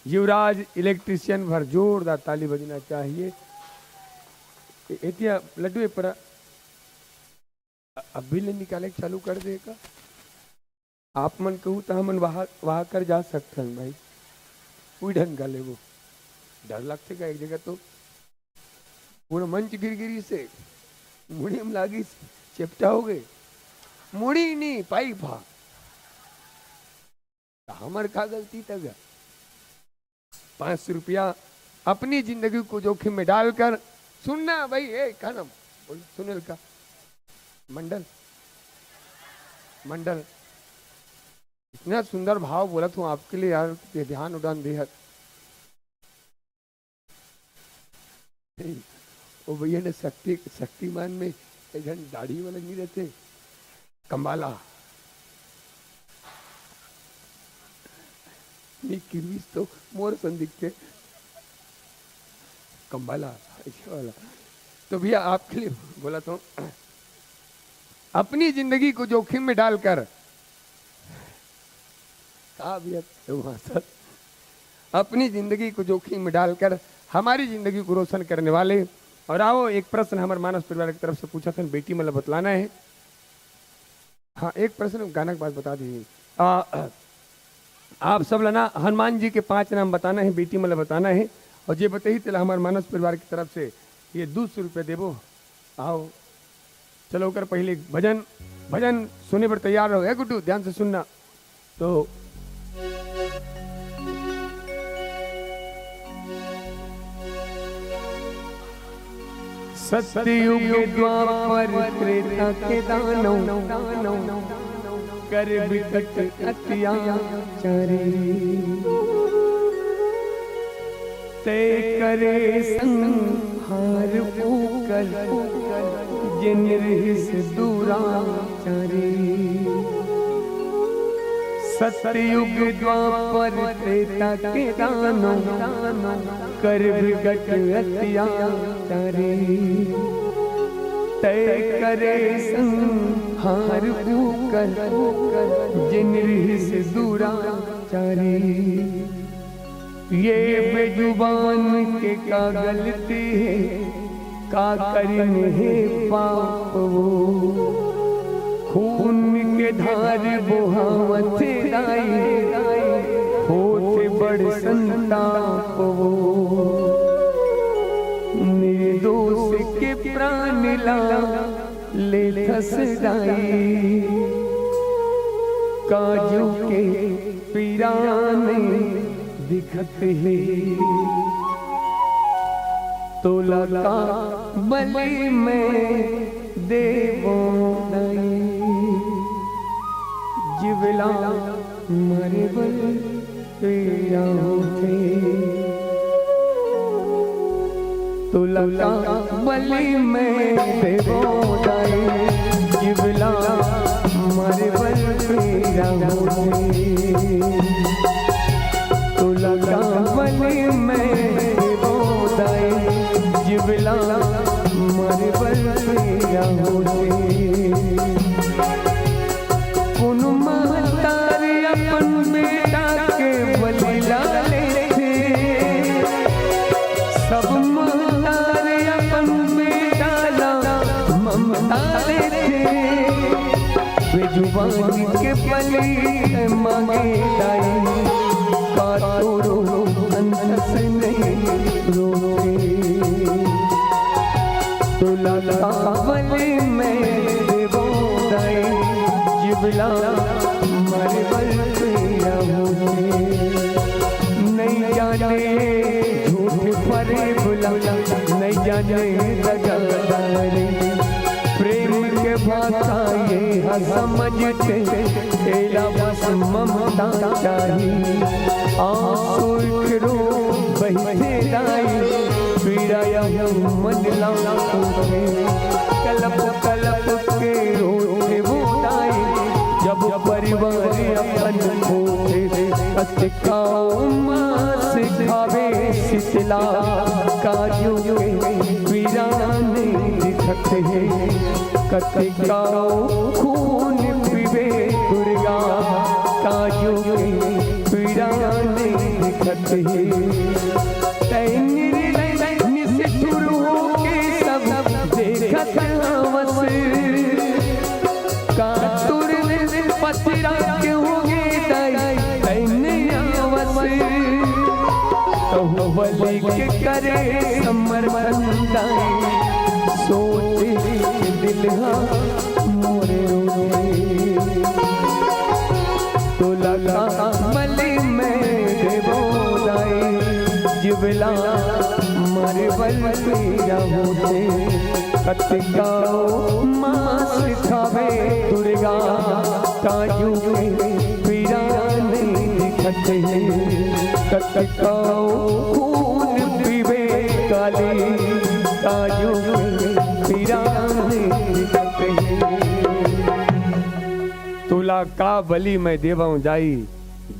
युवराज इलेक्ट्रीशियन भर जोरदार ताली बजना चाहिए। एतिया लड्डू पर अभी ले निकाले चालू कर देगा। आप मन कहूँ तो हम वहां कर जा सकते हैं भाई, कोई ढंग का ले वो डर लगते का एक जगह तो पूरा मंच गिरगिरी से मुड़ी में लागी चिपटा हो गए, मुड़ी नहीं पाई भा हमार का गलती तक 500 रुपया अपनी जिंदगी को जोखिम में डालकर सुनना भाई। क्या नाम बोल, सुनील का मंडल, मंडल इतना सुंदर भाव बोला हूँ आपके लिए यार, ध्यान उड़ान बेहद। वो भैया ने शक्तिमान में दाढ़ी वाला नहीं रहते, कंबाला नहीं किरवीस तो मोर सन दिखते, कंबाला वाला। तो भैया आपके लिए बोला तो अपनी जिंदगी को जोखिम में डालकर अपनी जिंदगी को जोखिम में डालकर हमारी जिंदगी को रोशन करने वाले। और आओ एक प्रश्न हमारे मानस परिवार की तरफ से पूछा था, बेटी मतलब बतलाना है। हाँ एक प्रश्न गाना के बाद बता दीजिए। आप सब लना हनुमान जी के 5 नाम बताना है, बेटी मतलब बताना है। और जे बताई तेला हमारे मानस परिवार की तरफ से ये 200 रुपये देवो। आओ चलो कर पहले भजन, भजन सुने पर तैयार रहो। गुड्डू ध्यान से सुनना। तो सतयुग द्वापर त्रेता के दानव कर विकट अत्याचारी, तय करे संहार पूकर जिन रहिस दुराचारी। सतयुग द्वापर त्रेता के दानव कर विकट अत्याचारी, तय करे संहार पूकर जिन रहिस दुराचारी। ये बेजुबान के का गलती है, का करने है पाप वो, खून के धार बोहावत दाई, होते बड़ संताप वो। निर्दोष के प्राण ला ले धस दाई, काजू के पिराने दिखत है, तो लगा बलि में देवो नहीं। जिवला मारे बल पीड़ा होते तो लगा बलि में देवो दाई जिवला मारे बल पीड़ा होते तो लगा बलि में देवो दाई जिवला मारे बल पीड़ा होते पुन महतारी अपन बेटा के बलि लाले थे सब महतारी अपन बेटा ला ममता थे वे जुबान के बलि मांगे दाई काटो रो अंत से नहीं रोके तो लगा बलि में देवो दाई जिवला मारे बल पीड़ा होते नहीं जाने झूठ परे बुला नहीं जाने दगादारी प्रेम के भाषा ये समझते तेरा बस ममता चाहिए आंसू रो बहते दाई पीड़ा मन लाते कलप कलप के रोते वो दाई जब परिवार अपन होते कतिकाओ माँ सिखावे शीतला काजू के पीड़ा नहीं दिखते कतिकाओ खून पीवे दुर्गा काजू के पीड़ा नहीं दिखते निष्ठुर होके सब देखत हवस कातुर पतिरा क्यों तो बलि के करे समर्पण दाई सोचे दिल मोरे रोए तो लगा बलि में देवो दाई जिवला मारे बल पीड़ा होते कतिकाओ माँ सिखावे दुर्गा काजू के पीड़ा नहीं दिखते कतिकाओ खून पीवे काली काजू के पीड़ा नहीं दिखते तुला का बलि में देवाऊं जाई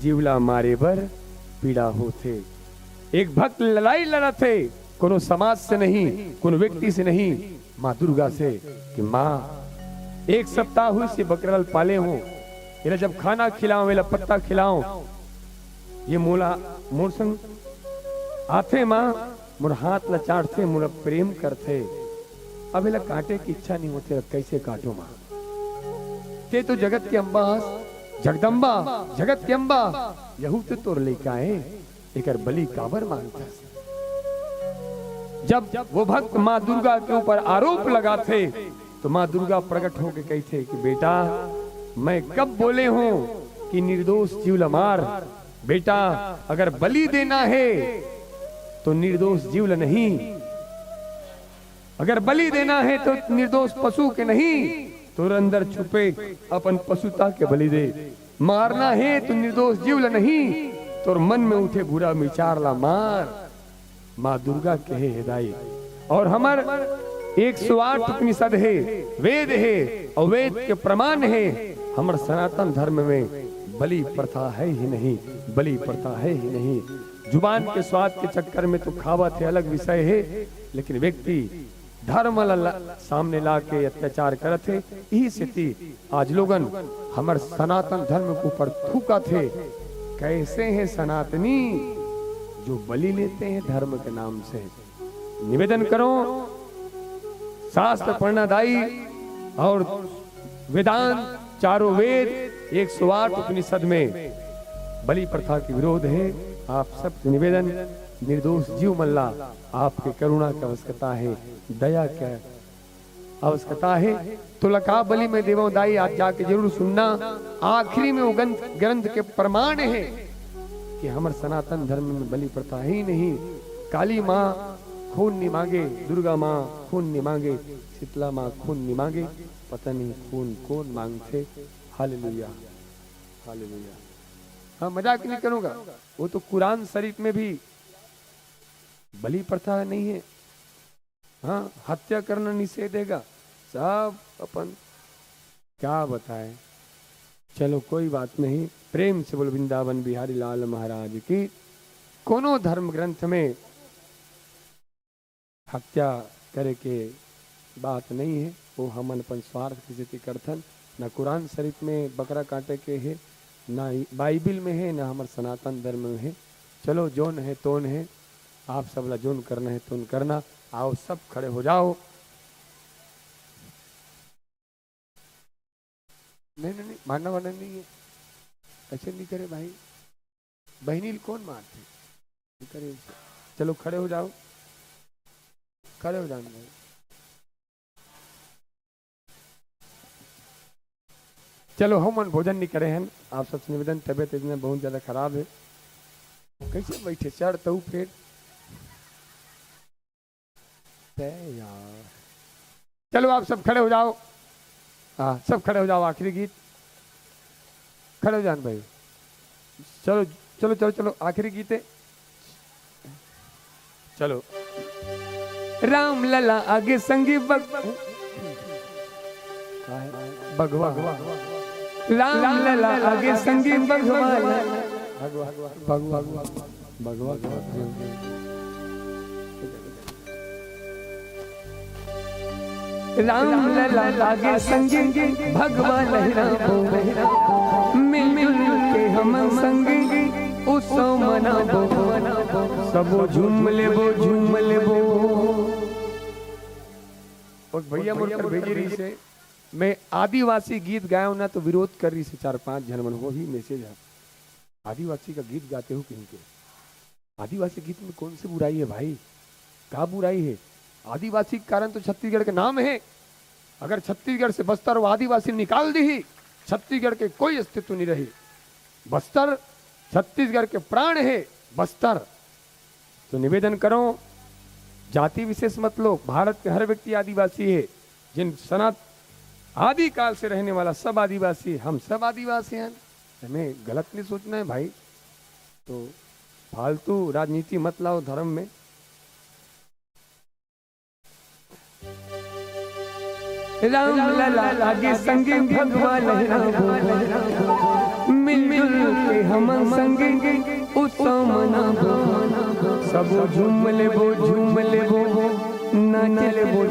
जीवला मारे बर पीड़ा होते एक भक्त लड़ाई लड़ा थे कोनो समाज से नहीं कोनो व्यक्ति से नहीं माँ दुर्गा से कि माँ एक सप्ताह हुई से बकरल पाले हूँ इला जब खाना खिलाऊं इला पत्ता खिलाऊं ये मोला मोर संग आथे माँ मोर हाथ ला चाटते मोर प्रेम करते अब इला काटे की इच्छा नहीं होती कैसे काटो माँ ते तो जगत के अम्बा जगदम्बा जगत के अम्बा यहू तो तोर लेके आए एक बलि काबर मांगता जब वो भक्त माँ दुर्गा के ऊपर आरोप लगाते तो माँ दुर्गा प्रकट होके कहते कि बेटा मैं कब बोले हूँ कि निर्दोष जीव ल मार बेटा अगर बलि देना है तो निर्दोष जीव ल नहीं अगर बलि देना है तो निर्दोष पशु के नहीं तो अंदर छुपे अपन पशुता के बलि दे मारना है तो निर्दोष जीव ल नहीं तो मन में उठे बुरा विचार ला मार माँ दुर्गा के है हिदाई और हमार 108 उपनिषद है वेद है और वेद के प्रमाण है हमारे सनातन धर्म में बलि प्रथा है ही नहीं बलि प्रथा है ही नहीं जुबान के स्वाद के चक्कर में तो खावत है अलग विषय है लेकिन व्यक्ति धर्म सामने ला के अत्याचार करते यही स्थिति आज लोगन हमारे सनातन धर्म के ऊपर थूका थे कैसे हैं सनातनी जो बलि लेते हैं धर्म के नाम से निवेदन करो शास्त्र पढ़ना दाई और वेदांत चारों वेद 108 उपनिषद में बलि प्रथा के विरोध है आप सब निवेदन निर्दोष जीव मल्ला आपके करुणा की आवश्यकता है दया क्या आवश्यकता है तो लका बलि में देवों दाई आज जाके जरूर सुनना आखिरी में वो ग्रंथ के प्रमाण है कि हमारे सनातन धर्म में बलि प्रथा ही नहीं काली माँ खून नहीं मांगे दुर्गा माँ खून नहीं मांगे शीतला माँ खून नहीं मांगे पता नहीं खून कौन मांगते हालेलुया। हालेलुया। हाँ, मजाक नहीं करूंगा, वो तो कुरान शरीफ में भी बलि प्रथा नहीं है। हाँ, हत्या करना निषेध है, सब अपन क्या बताएं। चलो कोई बात नहीं, प्रेम से बोल वृंदावन बिहारी लाल महाराज की। कोनो धर्म ग्रंथ में हत्या करे के बात नहीं है, वो हमन अपन स्वार्थ की स्थिति करथन। न कुरान शरीफ में बकरा काटे के है, ना बाइबिल में है, ना हमारे सनातन धर्म में है। चलो जोन है तोन है, आप सब ला जोन करना है तोन करना। आओ सब खड़े हो जाओ। नहीं नहीं नहीं, मारना वारना नहीं है, ऐसे नहीं करे भाई। बहनी कौन मारते नहीं करे। चलो खड़े हो जाओ, खड़े हो जाओ भाई। चलो हम मन भोजन नहीं करे हैं, आप सबसे निवेदन, तबियत इतना बहुत ज्यादा खराब है। कैसे बैठे चढ़ तो फिर यार। चलो आप सब खड़े हो जाओ। हाँ सब खड़े हो जाओ, आखिरी गीत। खड़े हो जान भाई, चलो चलो चलो चलो, आखिरी गीत है। चलो राम लला आगे संगी भगवा, राम लला आगे संगी भगवा भगवा भगवा भगवा। राम लला लागे संगी भगवा लहराबो, मिल मिल के हम संगी उत्सव मनाबो, सबो झूम लेबो। और भैया मुड़कर भेजी रही से मैं आदिवासी गीत गाया ना तो विरोध कर रही से 4-5 जनमन हो ही मैसेज है। आदिवासी का गीत गाते हो कहीं के? आदिवासी गीत में कौन सी बुराई है भाई? क्या बुराई है? आदिवासी के कारण तो छत्तीसगढ़ के नाम है। अगर छत्तीसगढ़ से बस्तर वो आदिवासी निकाल दी ही, छत्तीसगढ़ के कोई अस्तित्व नहीं रही। बस्तर छत्तीसगढ़ के प्राण है बस्तर। तो निवेदन करो, जाति विशेष मत लो, भारत के हर व्यक्ति आदिवासी है। जिन सनात आदि काल से रहने वाला सब आदिवासी, हम सब आदिवासी हैं। हमें गलत नहीं सोचना है भाई। तो फालतू राजनीति मत लाओ धर्म में। राम लला लागे संगी भगवा लहराबो, मिल मिल के हम संगी उत्सव मनाबो, सब झूम लेबो नाच लेबो,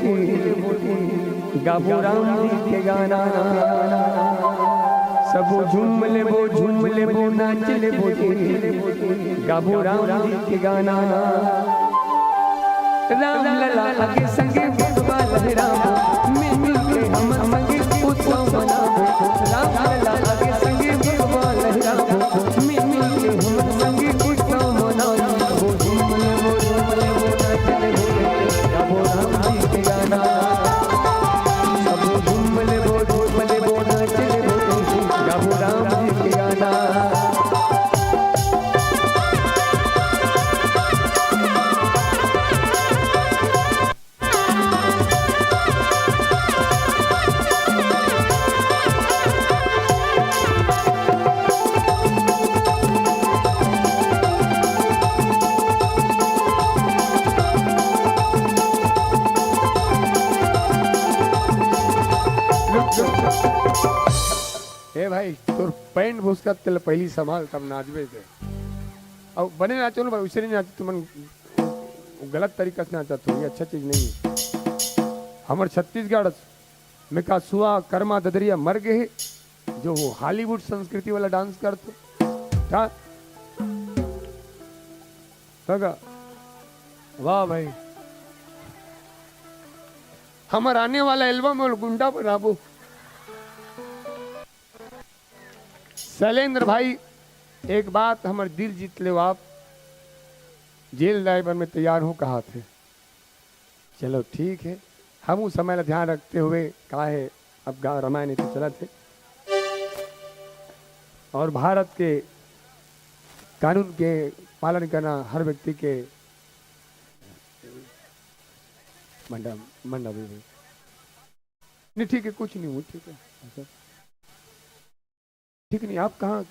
गाबो राम जी के गाना। सब झूम लेबो नाच लेबो, गाबो राम जी के गाना। राम लला लागे संगी भगवा लहराबो, मिल मिल के हम संगी उत्सव मनाबो, राम लला लागे संगी भगवा लहराबो, मिल मिल के हम संगी उत्सव मनाबो, झूम लेबो नाच लेबो, गाबो राम जी के गाना। सब झूम लेबो नाच लेबो, गाबो राम जी के गाना। ए भाई तोर पैंट भूसका तेल पहली संभाल तब नाचबे थे। अब बने नाचो ना भाई, उसे नहीं नाचो तुम गलत तरीका से नाचा तो ये अच्छा चीज नहीं है। हमारे छत्तीसगढ़ में का सुआ कर्मा ददरिया मर गए जो वो हॉलीवुड संस्कृति वाला डांस करते क्या? वाह भाई, हमारे आने वाला एल्बम में गुंडा बनाबो। शैलेंद्र भाई एक बात हमारे दिल जीत ले, आप जेल ड्राइवर में तैयार हो कहा थे। चलो ठीक है, हम उस समय का ध्यान रखते हुए कहा है अब गाँव रामायण तो चला थे। और भारत के कानून के पालन करना हर व्यक्ति के मंडा भी नहीं। ठीक है, कुछ नहीं हुआ, ठीक है। ठीक नहीं, आप कहाँ,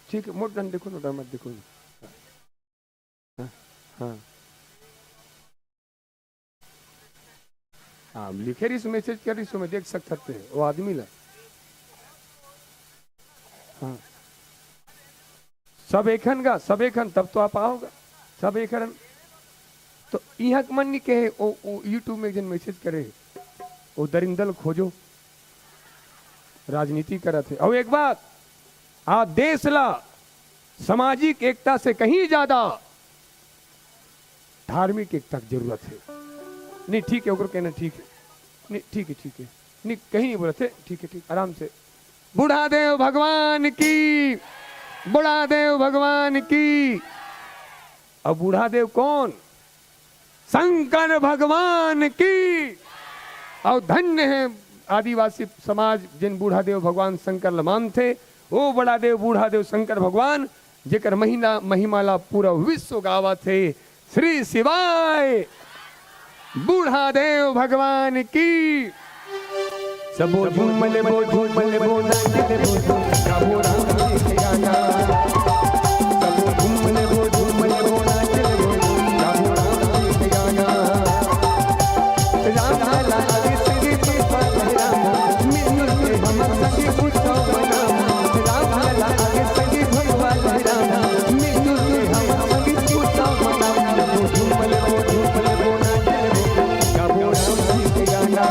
ठीक है, मोट डन देखो ना, मत देखो। हाँ हाँ, लिखे रही सो मैसेज कर रही सो, मैं देख सकते हैं वो आदमी ला। हाँ सब एकन का, सब एकन, तब तो आप आओगा सब एकन। तो यहाँ मन नहीं कहे ओ यूट्यूब में एक जन मैसेज करे, वो दरिंदल खोजो राजनीति करत है। और एक बात, आ देश ला सामाजिक एकता से कहीं ज्यादा धार्मिक एकता की जरूरत है। नहीं ठीक है, ओकरो कहना ठीक है, नहीं ठीक है, ठीक है, नहीं कहीं नहीं बोले थे, ठीक है, ठीक, आराम से। बुढ़ादेव भगवान की, बुढ़ादेव भगवान की। अब बुढ़ादेव कौन? शंकर भगवान की। और धन्य है आदिवासी समाज जिन बूढ़ादेव भगवान शंकर लमान थे। वो बड़ादेव बूढ़ादेव शंकर भगवान जेकर महिमाला पूरा विश्व गावा थे। श्री शिवाय बूढ़ादेव भगवान की। सबो झूमले बो झूमले बो नाचले बो गावो राम के गाना। सबो झूमले बो झूमले बो नाचले बो गावो राम के गाना। राम लागे संगे पुष्पा राम मिल के हम संगे उत्सव मनाओ। राम लागे संगे भगवान राम मिल के हम संगे उत्सव मनाओ। सबो झूमले बो नाचले बो गावो राम के गाना।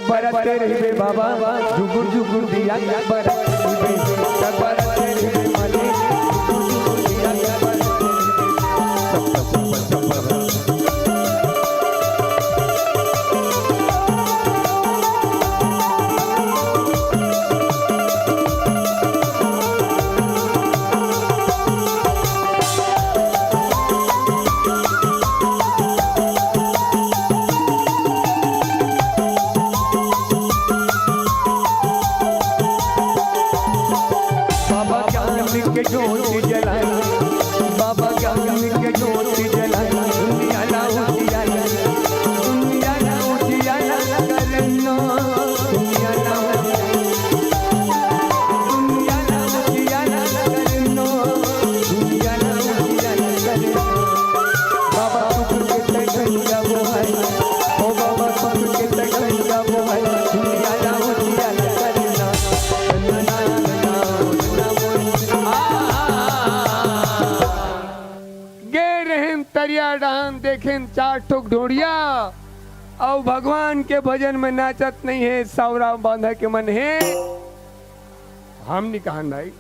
बरते रहे बाबा जुगुर जुगुर दिया बरते रहे माली जुगुर दिया देखें चार ठोक ढोड़िया और भगवान के भजन में नाचत नहीं है। सौरा बांधा के मन है। हम नहीं कहा भाई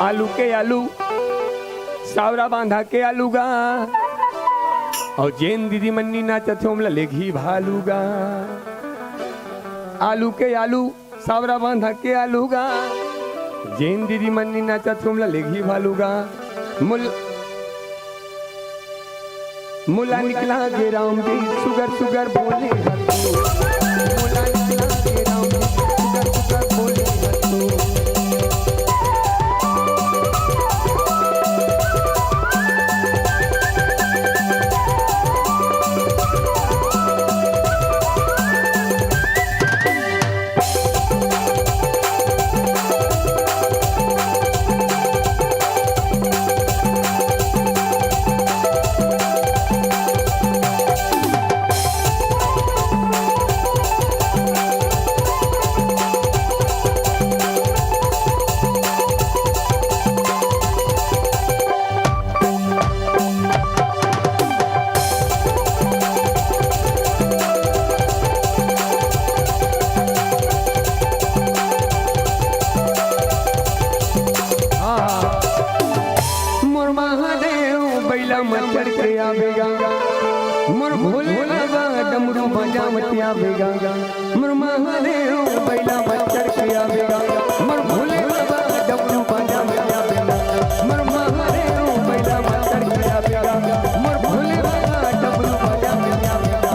आलू के आलू सावरा बांधा के आलूगा और जैन दीदी मन्नी नाचत हो ले घी भालूगा। आलू के आलू सावरा बांधा के आलूगा जैन दीदी मन्नी नाचत हो ले घी भालूगा। मुला निकला गे राम जी सुगर सुगर बोले मुला निकला गे राम आवेगा मोर महादेव बैला बच्चर के आवेगा मोर भोले बाबा डमरू बाजा में आवेगा मोर महादेव बैला बच्चर के आवेगा मोर भोले बाबा डमरू बाजा में आवेगा।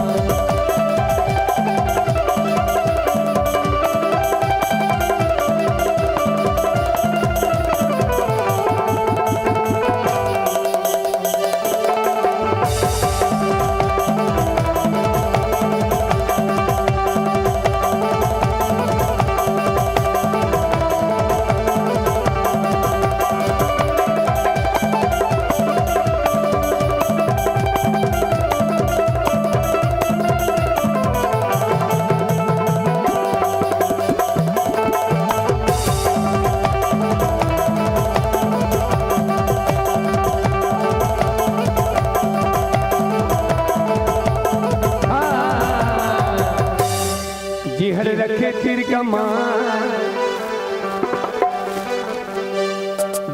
हर रखे तिर कमान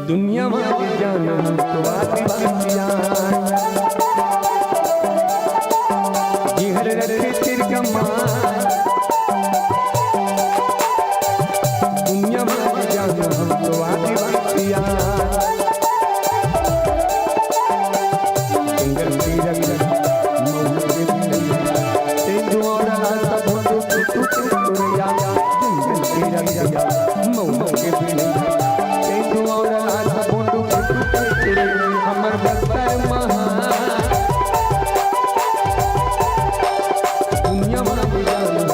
दुनिया में जाना तो जी हर रखे तिर कमान दुनिया में जाना तो आदिवासिया हमर बक्सर महा दुनिया में जाना आदिवासिया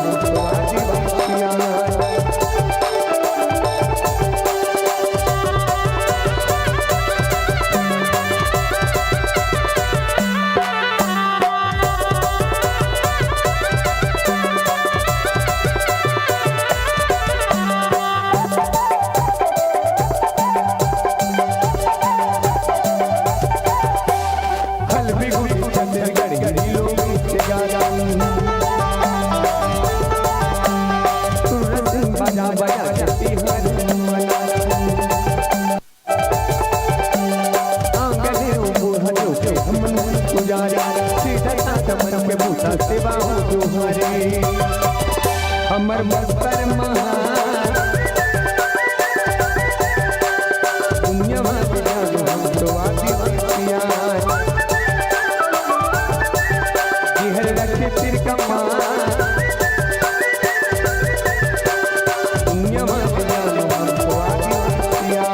हमर बक्सर महा दुनिया में जाना तो आदिवासिया हर रखे तिर कमान दुनिया में जाना तो आदिवासिया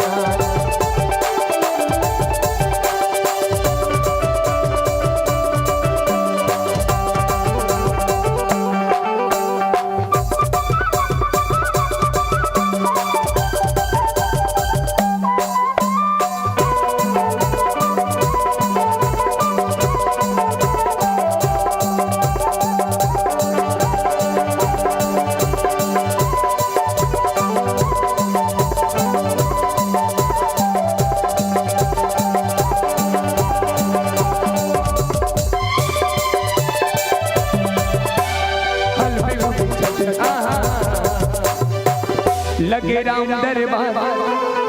लगे राम दरबार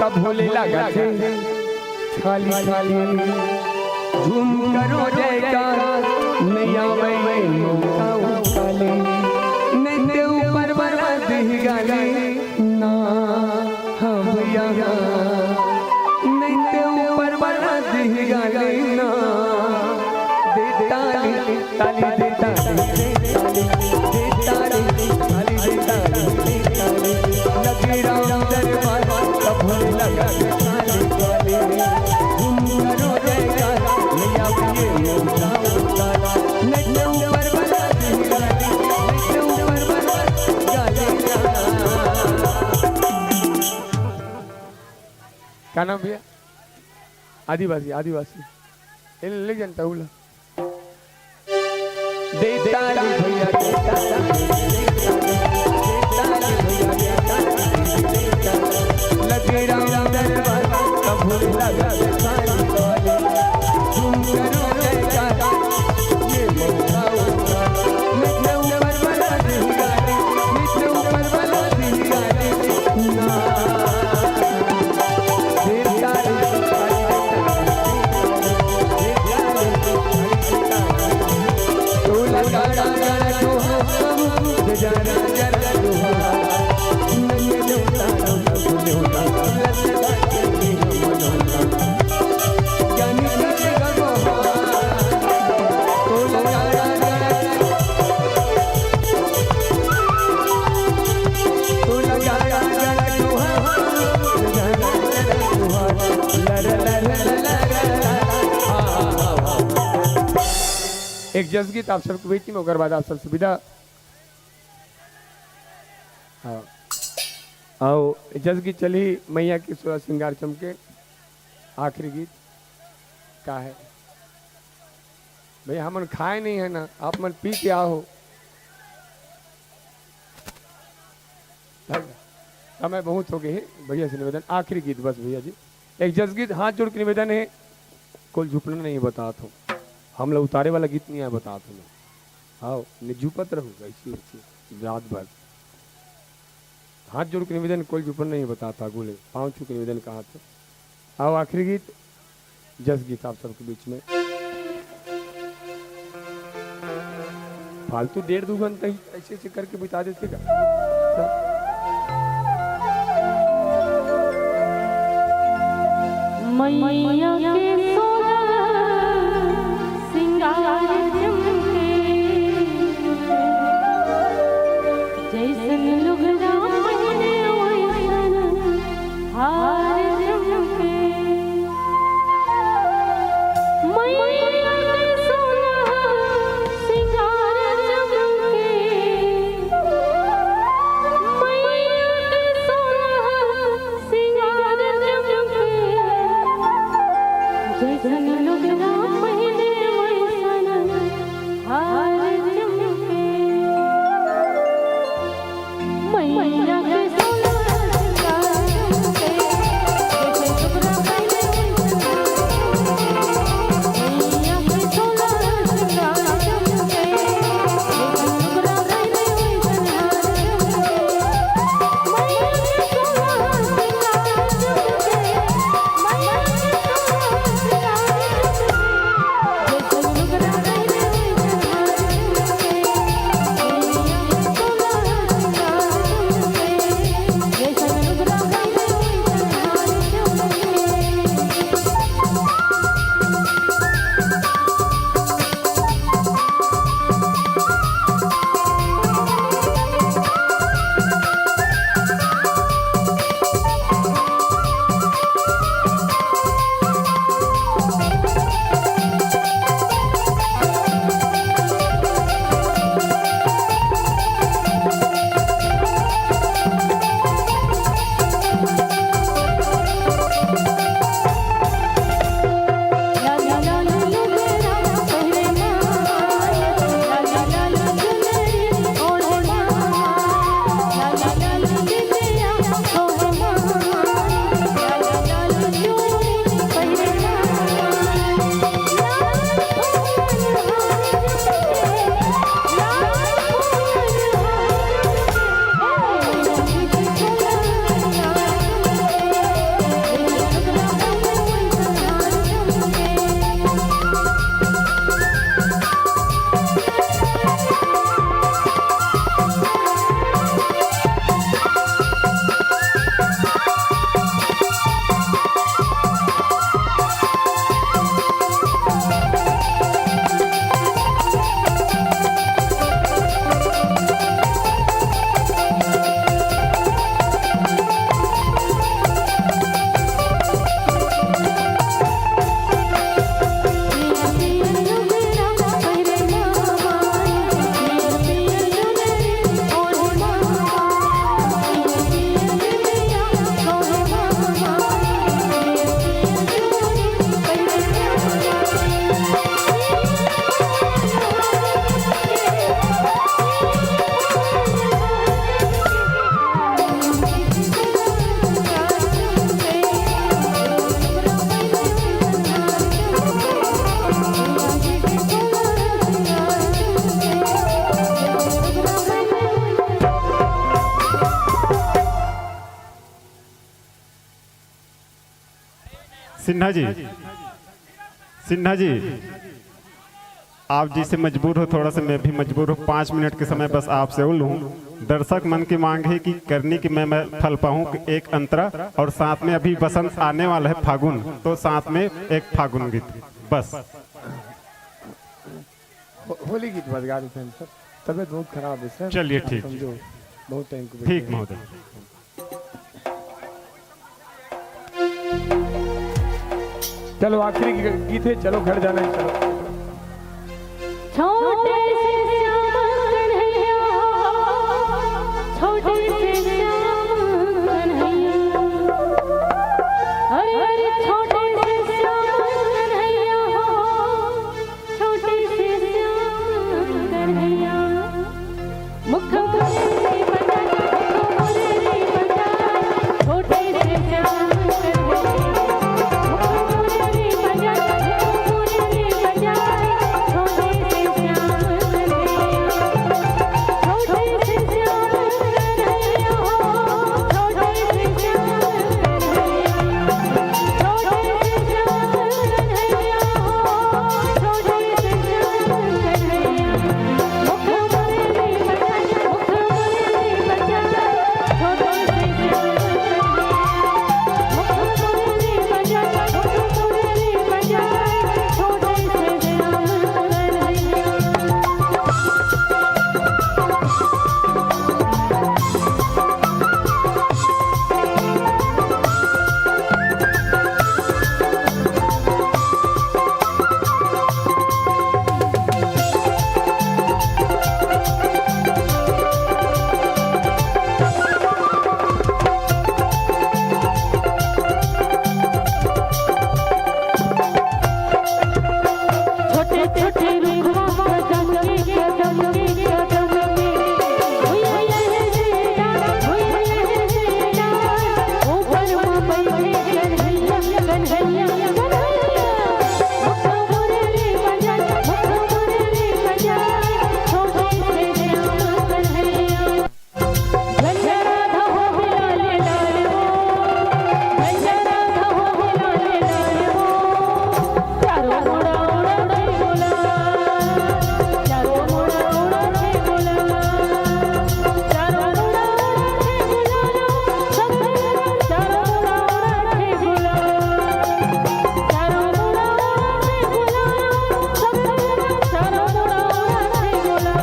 तब भोले लगा थे खाली खाली झूम करो जयकार नैया वै मौका उकाले नैते ऊपर वाला दिह गाले ना हाँ भैया नैते ऊपर वाला दिह गाले ना दे ताली ताली दे ताली दे ताली ताली दे ताली लगे राम दरबार तब भोले लगा खाली खाली झूम करो जयकार नैया वै मौका उकाले नैते ऊपर वाला दिह गाले नैते ऊपर वाला गाले क्या नाम भैया? आदिवासी आदिवासी ले जनता उला देताली भैया लगे राम दरबार तब भोले लगा खाली खाली झूम करो जयकार ये मौका उकाले ऊपर वाला दिह गाले ऊपर वाला दिह गाले ना तो लगा मनोता ललना के मनोता ज्ञानी कर गगोहार तो लगा तो लगा एक जस गीत आप सबको बेटी में ओकर बाद आप सब सुविधा आओ जस गीत चली मैया की सोलह श्रृंगार चमके आखिरी गीत का है भैया हमन खाए नहीं है ना आप मन पी के आओ समय बहुत हो गए है भैया से निवेदन आखिरी गीत बस भैया जी एक जस गीत हाथ जोड़ के निवेदन है कोई झुकना नहीं बताता हूँ हम लोग उतारे वाला गीत नहीं है बताता हूँ आओ झुपत रहूँ ऐसी ऐसी रात भर हाथ जोड़ के निवेदन कोई झुपन नहीं बताता गोले पाँव छू के निवेदन कहा था आओ आखिरी गीत जस गीत आप सबके बीच में फालतू 1.5-2 घंटा ही ऐसे ऐसे करके बिता देते का मैया के सोलह सिंगार चमके जैसन लुगड़ा पहने वैसन हार चमके मैया के सोलह सिंगार चमके मैया के सोलह सिंगार चमके जैसन लुगड़ा पहने वैसन हार चमके मैया के सोलह सिंगार चमके जैसन लुगड़ा पहने मैया के सोलह सिंगार चमके जैसन लुगड़ा पहने वैसन हार चमके मैया के सोलह सिंगार चमके मैया सिन्हा जी, सिन्हा जी, आप जिसे मजबूर हो, थोड़ा सा मैं भी मजबूर हूँ। 5 मिनट के समय बस आपसे और लूँ। दर्शक मन की मांग है कि करनी कि मैं फल पाऊँ एक अंतरा, और साथ में अभी बसंत आने वाला है फागुन, तो साथ में एक फागुन गीत बस। होली गीत बज गा रहे थे सर, तबीयत बहुत खराब है सर। चलिए ठीक, समझो बहुत टाइम को ठीक महोदय। चलो आखिरी गीत है, चलो घर जाना है। चलो छोटे से श्याम कन्हैया, छोटे से श्याम कन्हैया, अरे छोटे से श्याम कन्हैया, छोटे से श्याम कन्हैया, मुख मुरली बजाए, मुख मुरली बजाए, छोटे से श्याम कन्हैया, मुख मुरली बजाए, मुख मुरली बजाए, छोटे से श्याम कन्हैया, छोटे से श्याम कन्हैया, छोटे से श्याम कन्हैया, छोटे से श्याम कन्हैया, छोटे से श्याम कन्हैया, मुख मुरली बजाए, मुख मुरली बजाए, छोटे से श्याम कन्हैया, मुख मुरली बजाए, मुख मुरली बजाए, छोटे से श्याम कन्हैया। छोटे छोटे रुखवा कदम के कदम के कदम के, हुई है सीता, हुई है सीता, ऊपर बैठे कन्हैया, कन्हैया, कन्हैया, मुख मुरली बजाए, मुख मुरली बजाए, छोटे से श्याम कन्हैया, गंगा राधा हो लाले लाले हो, गंगा राधा हो लाले लाले हो, चारों मोड़ा उड़ा बोला, चारों मोड़ा उड़ा बोला, चारों मोड़ा उड़ा बोला, सब चारों मोड़ा उड़ा बोला, चारों मोड़ा उड़ा बोला, सब चारों मोड़ा उड़ा बोला,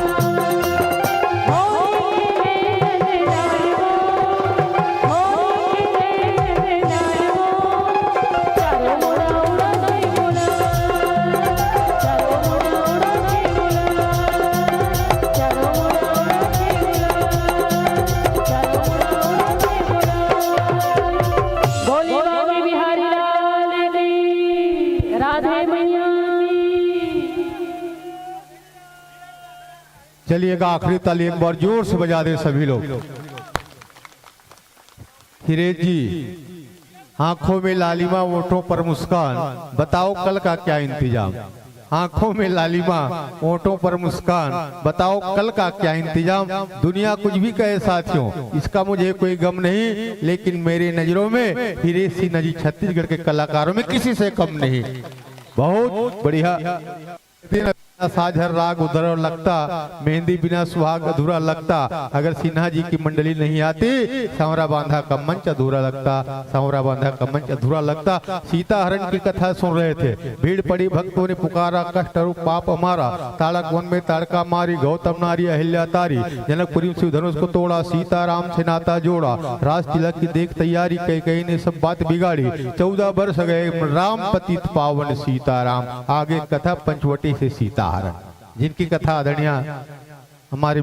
होली के अंजनाई हो, होली के अंजनाई हो, चारों मोड़ा उड़ा बोला, चारों मोड़ा उड़ा बोला, चारों मोड़ा उड़ा बोला, चारों मोड़ा उड़ा बोला। बोली बाबी बिहारी लाल की, राधे मैया की। चलिएगा आखिरी ताली एक बार जोर से बजा दे सभी लोग। हिरेज जी, आंखों में लालिमा, ओठों पर मुस्कान, बताओ कल का क्या इंतजाम। आंखों में लालिमा, ओठों पर मुस्कान, बताओ कल का क्या इंतजाम। दुनिया कुछ भी कहे साथियों, इसका मुझे कोई गम नहीं, लेकिन मेरे नजरों में हिरेज सिन्हा जी छत्तीसगढ़ के कलाकारों में किसी से कम नहीं। बहुत बढ़िया। साझर राग उधर लगता, मेहंदी बिना सुहाग अधूरा लगता। अगर सिन्हा जी की मंडली नहीं आती, सांवरा बांधा का मंच अधूरा लगता, सांवरा बांधा का मंच अधूरा लगता। सीता हरण की कथा सुन रहे थे, भीड़ पड़ी भक्तों ने पुकारा, कष्ट रूप पाप हमारा। ताड़क वन में ताड़का मारी, गौतम नारी अहिल्या तारी। जनकपुरी शिव धनुष को तोड़ा, सीता राम से नाता जोड़ा। राज तिलक की देख तैयारी, कई ने सब बात बिगाड़ी। 14 वर्ष गए राम पतित पावन सीताराम। आगे कथा पंचवटी से सीता हरण, जिनकी कथा आदरणीय हमारे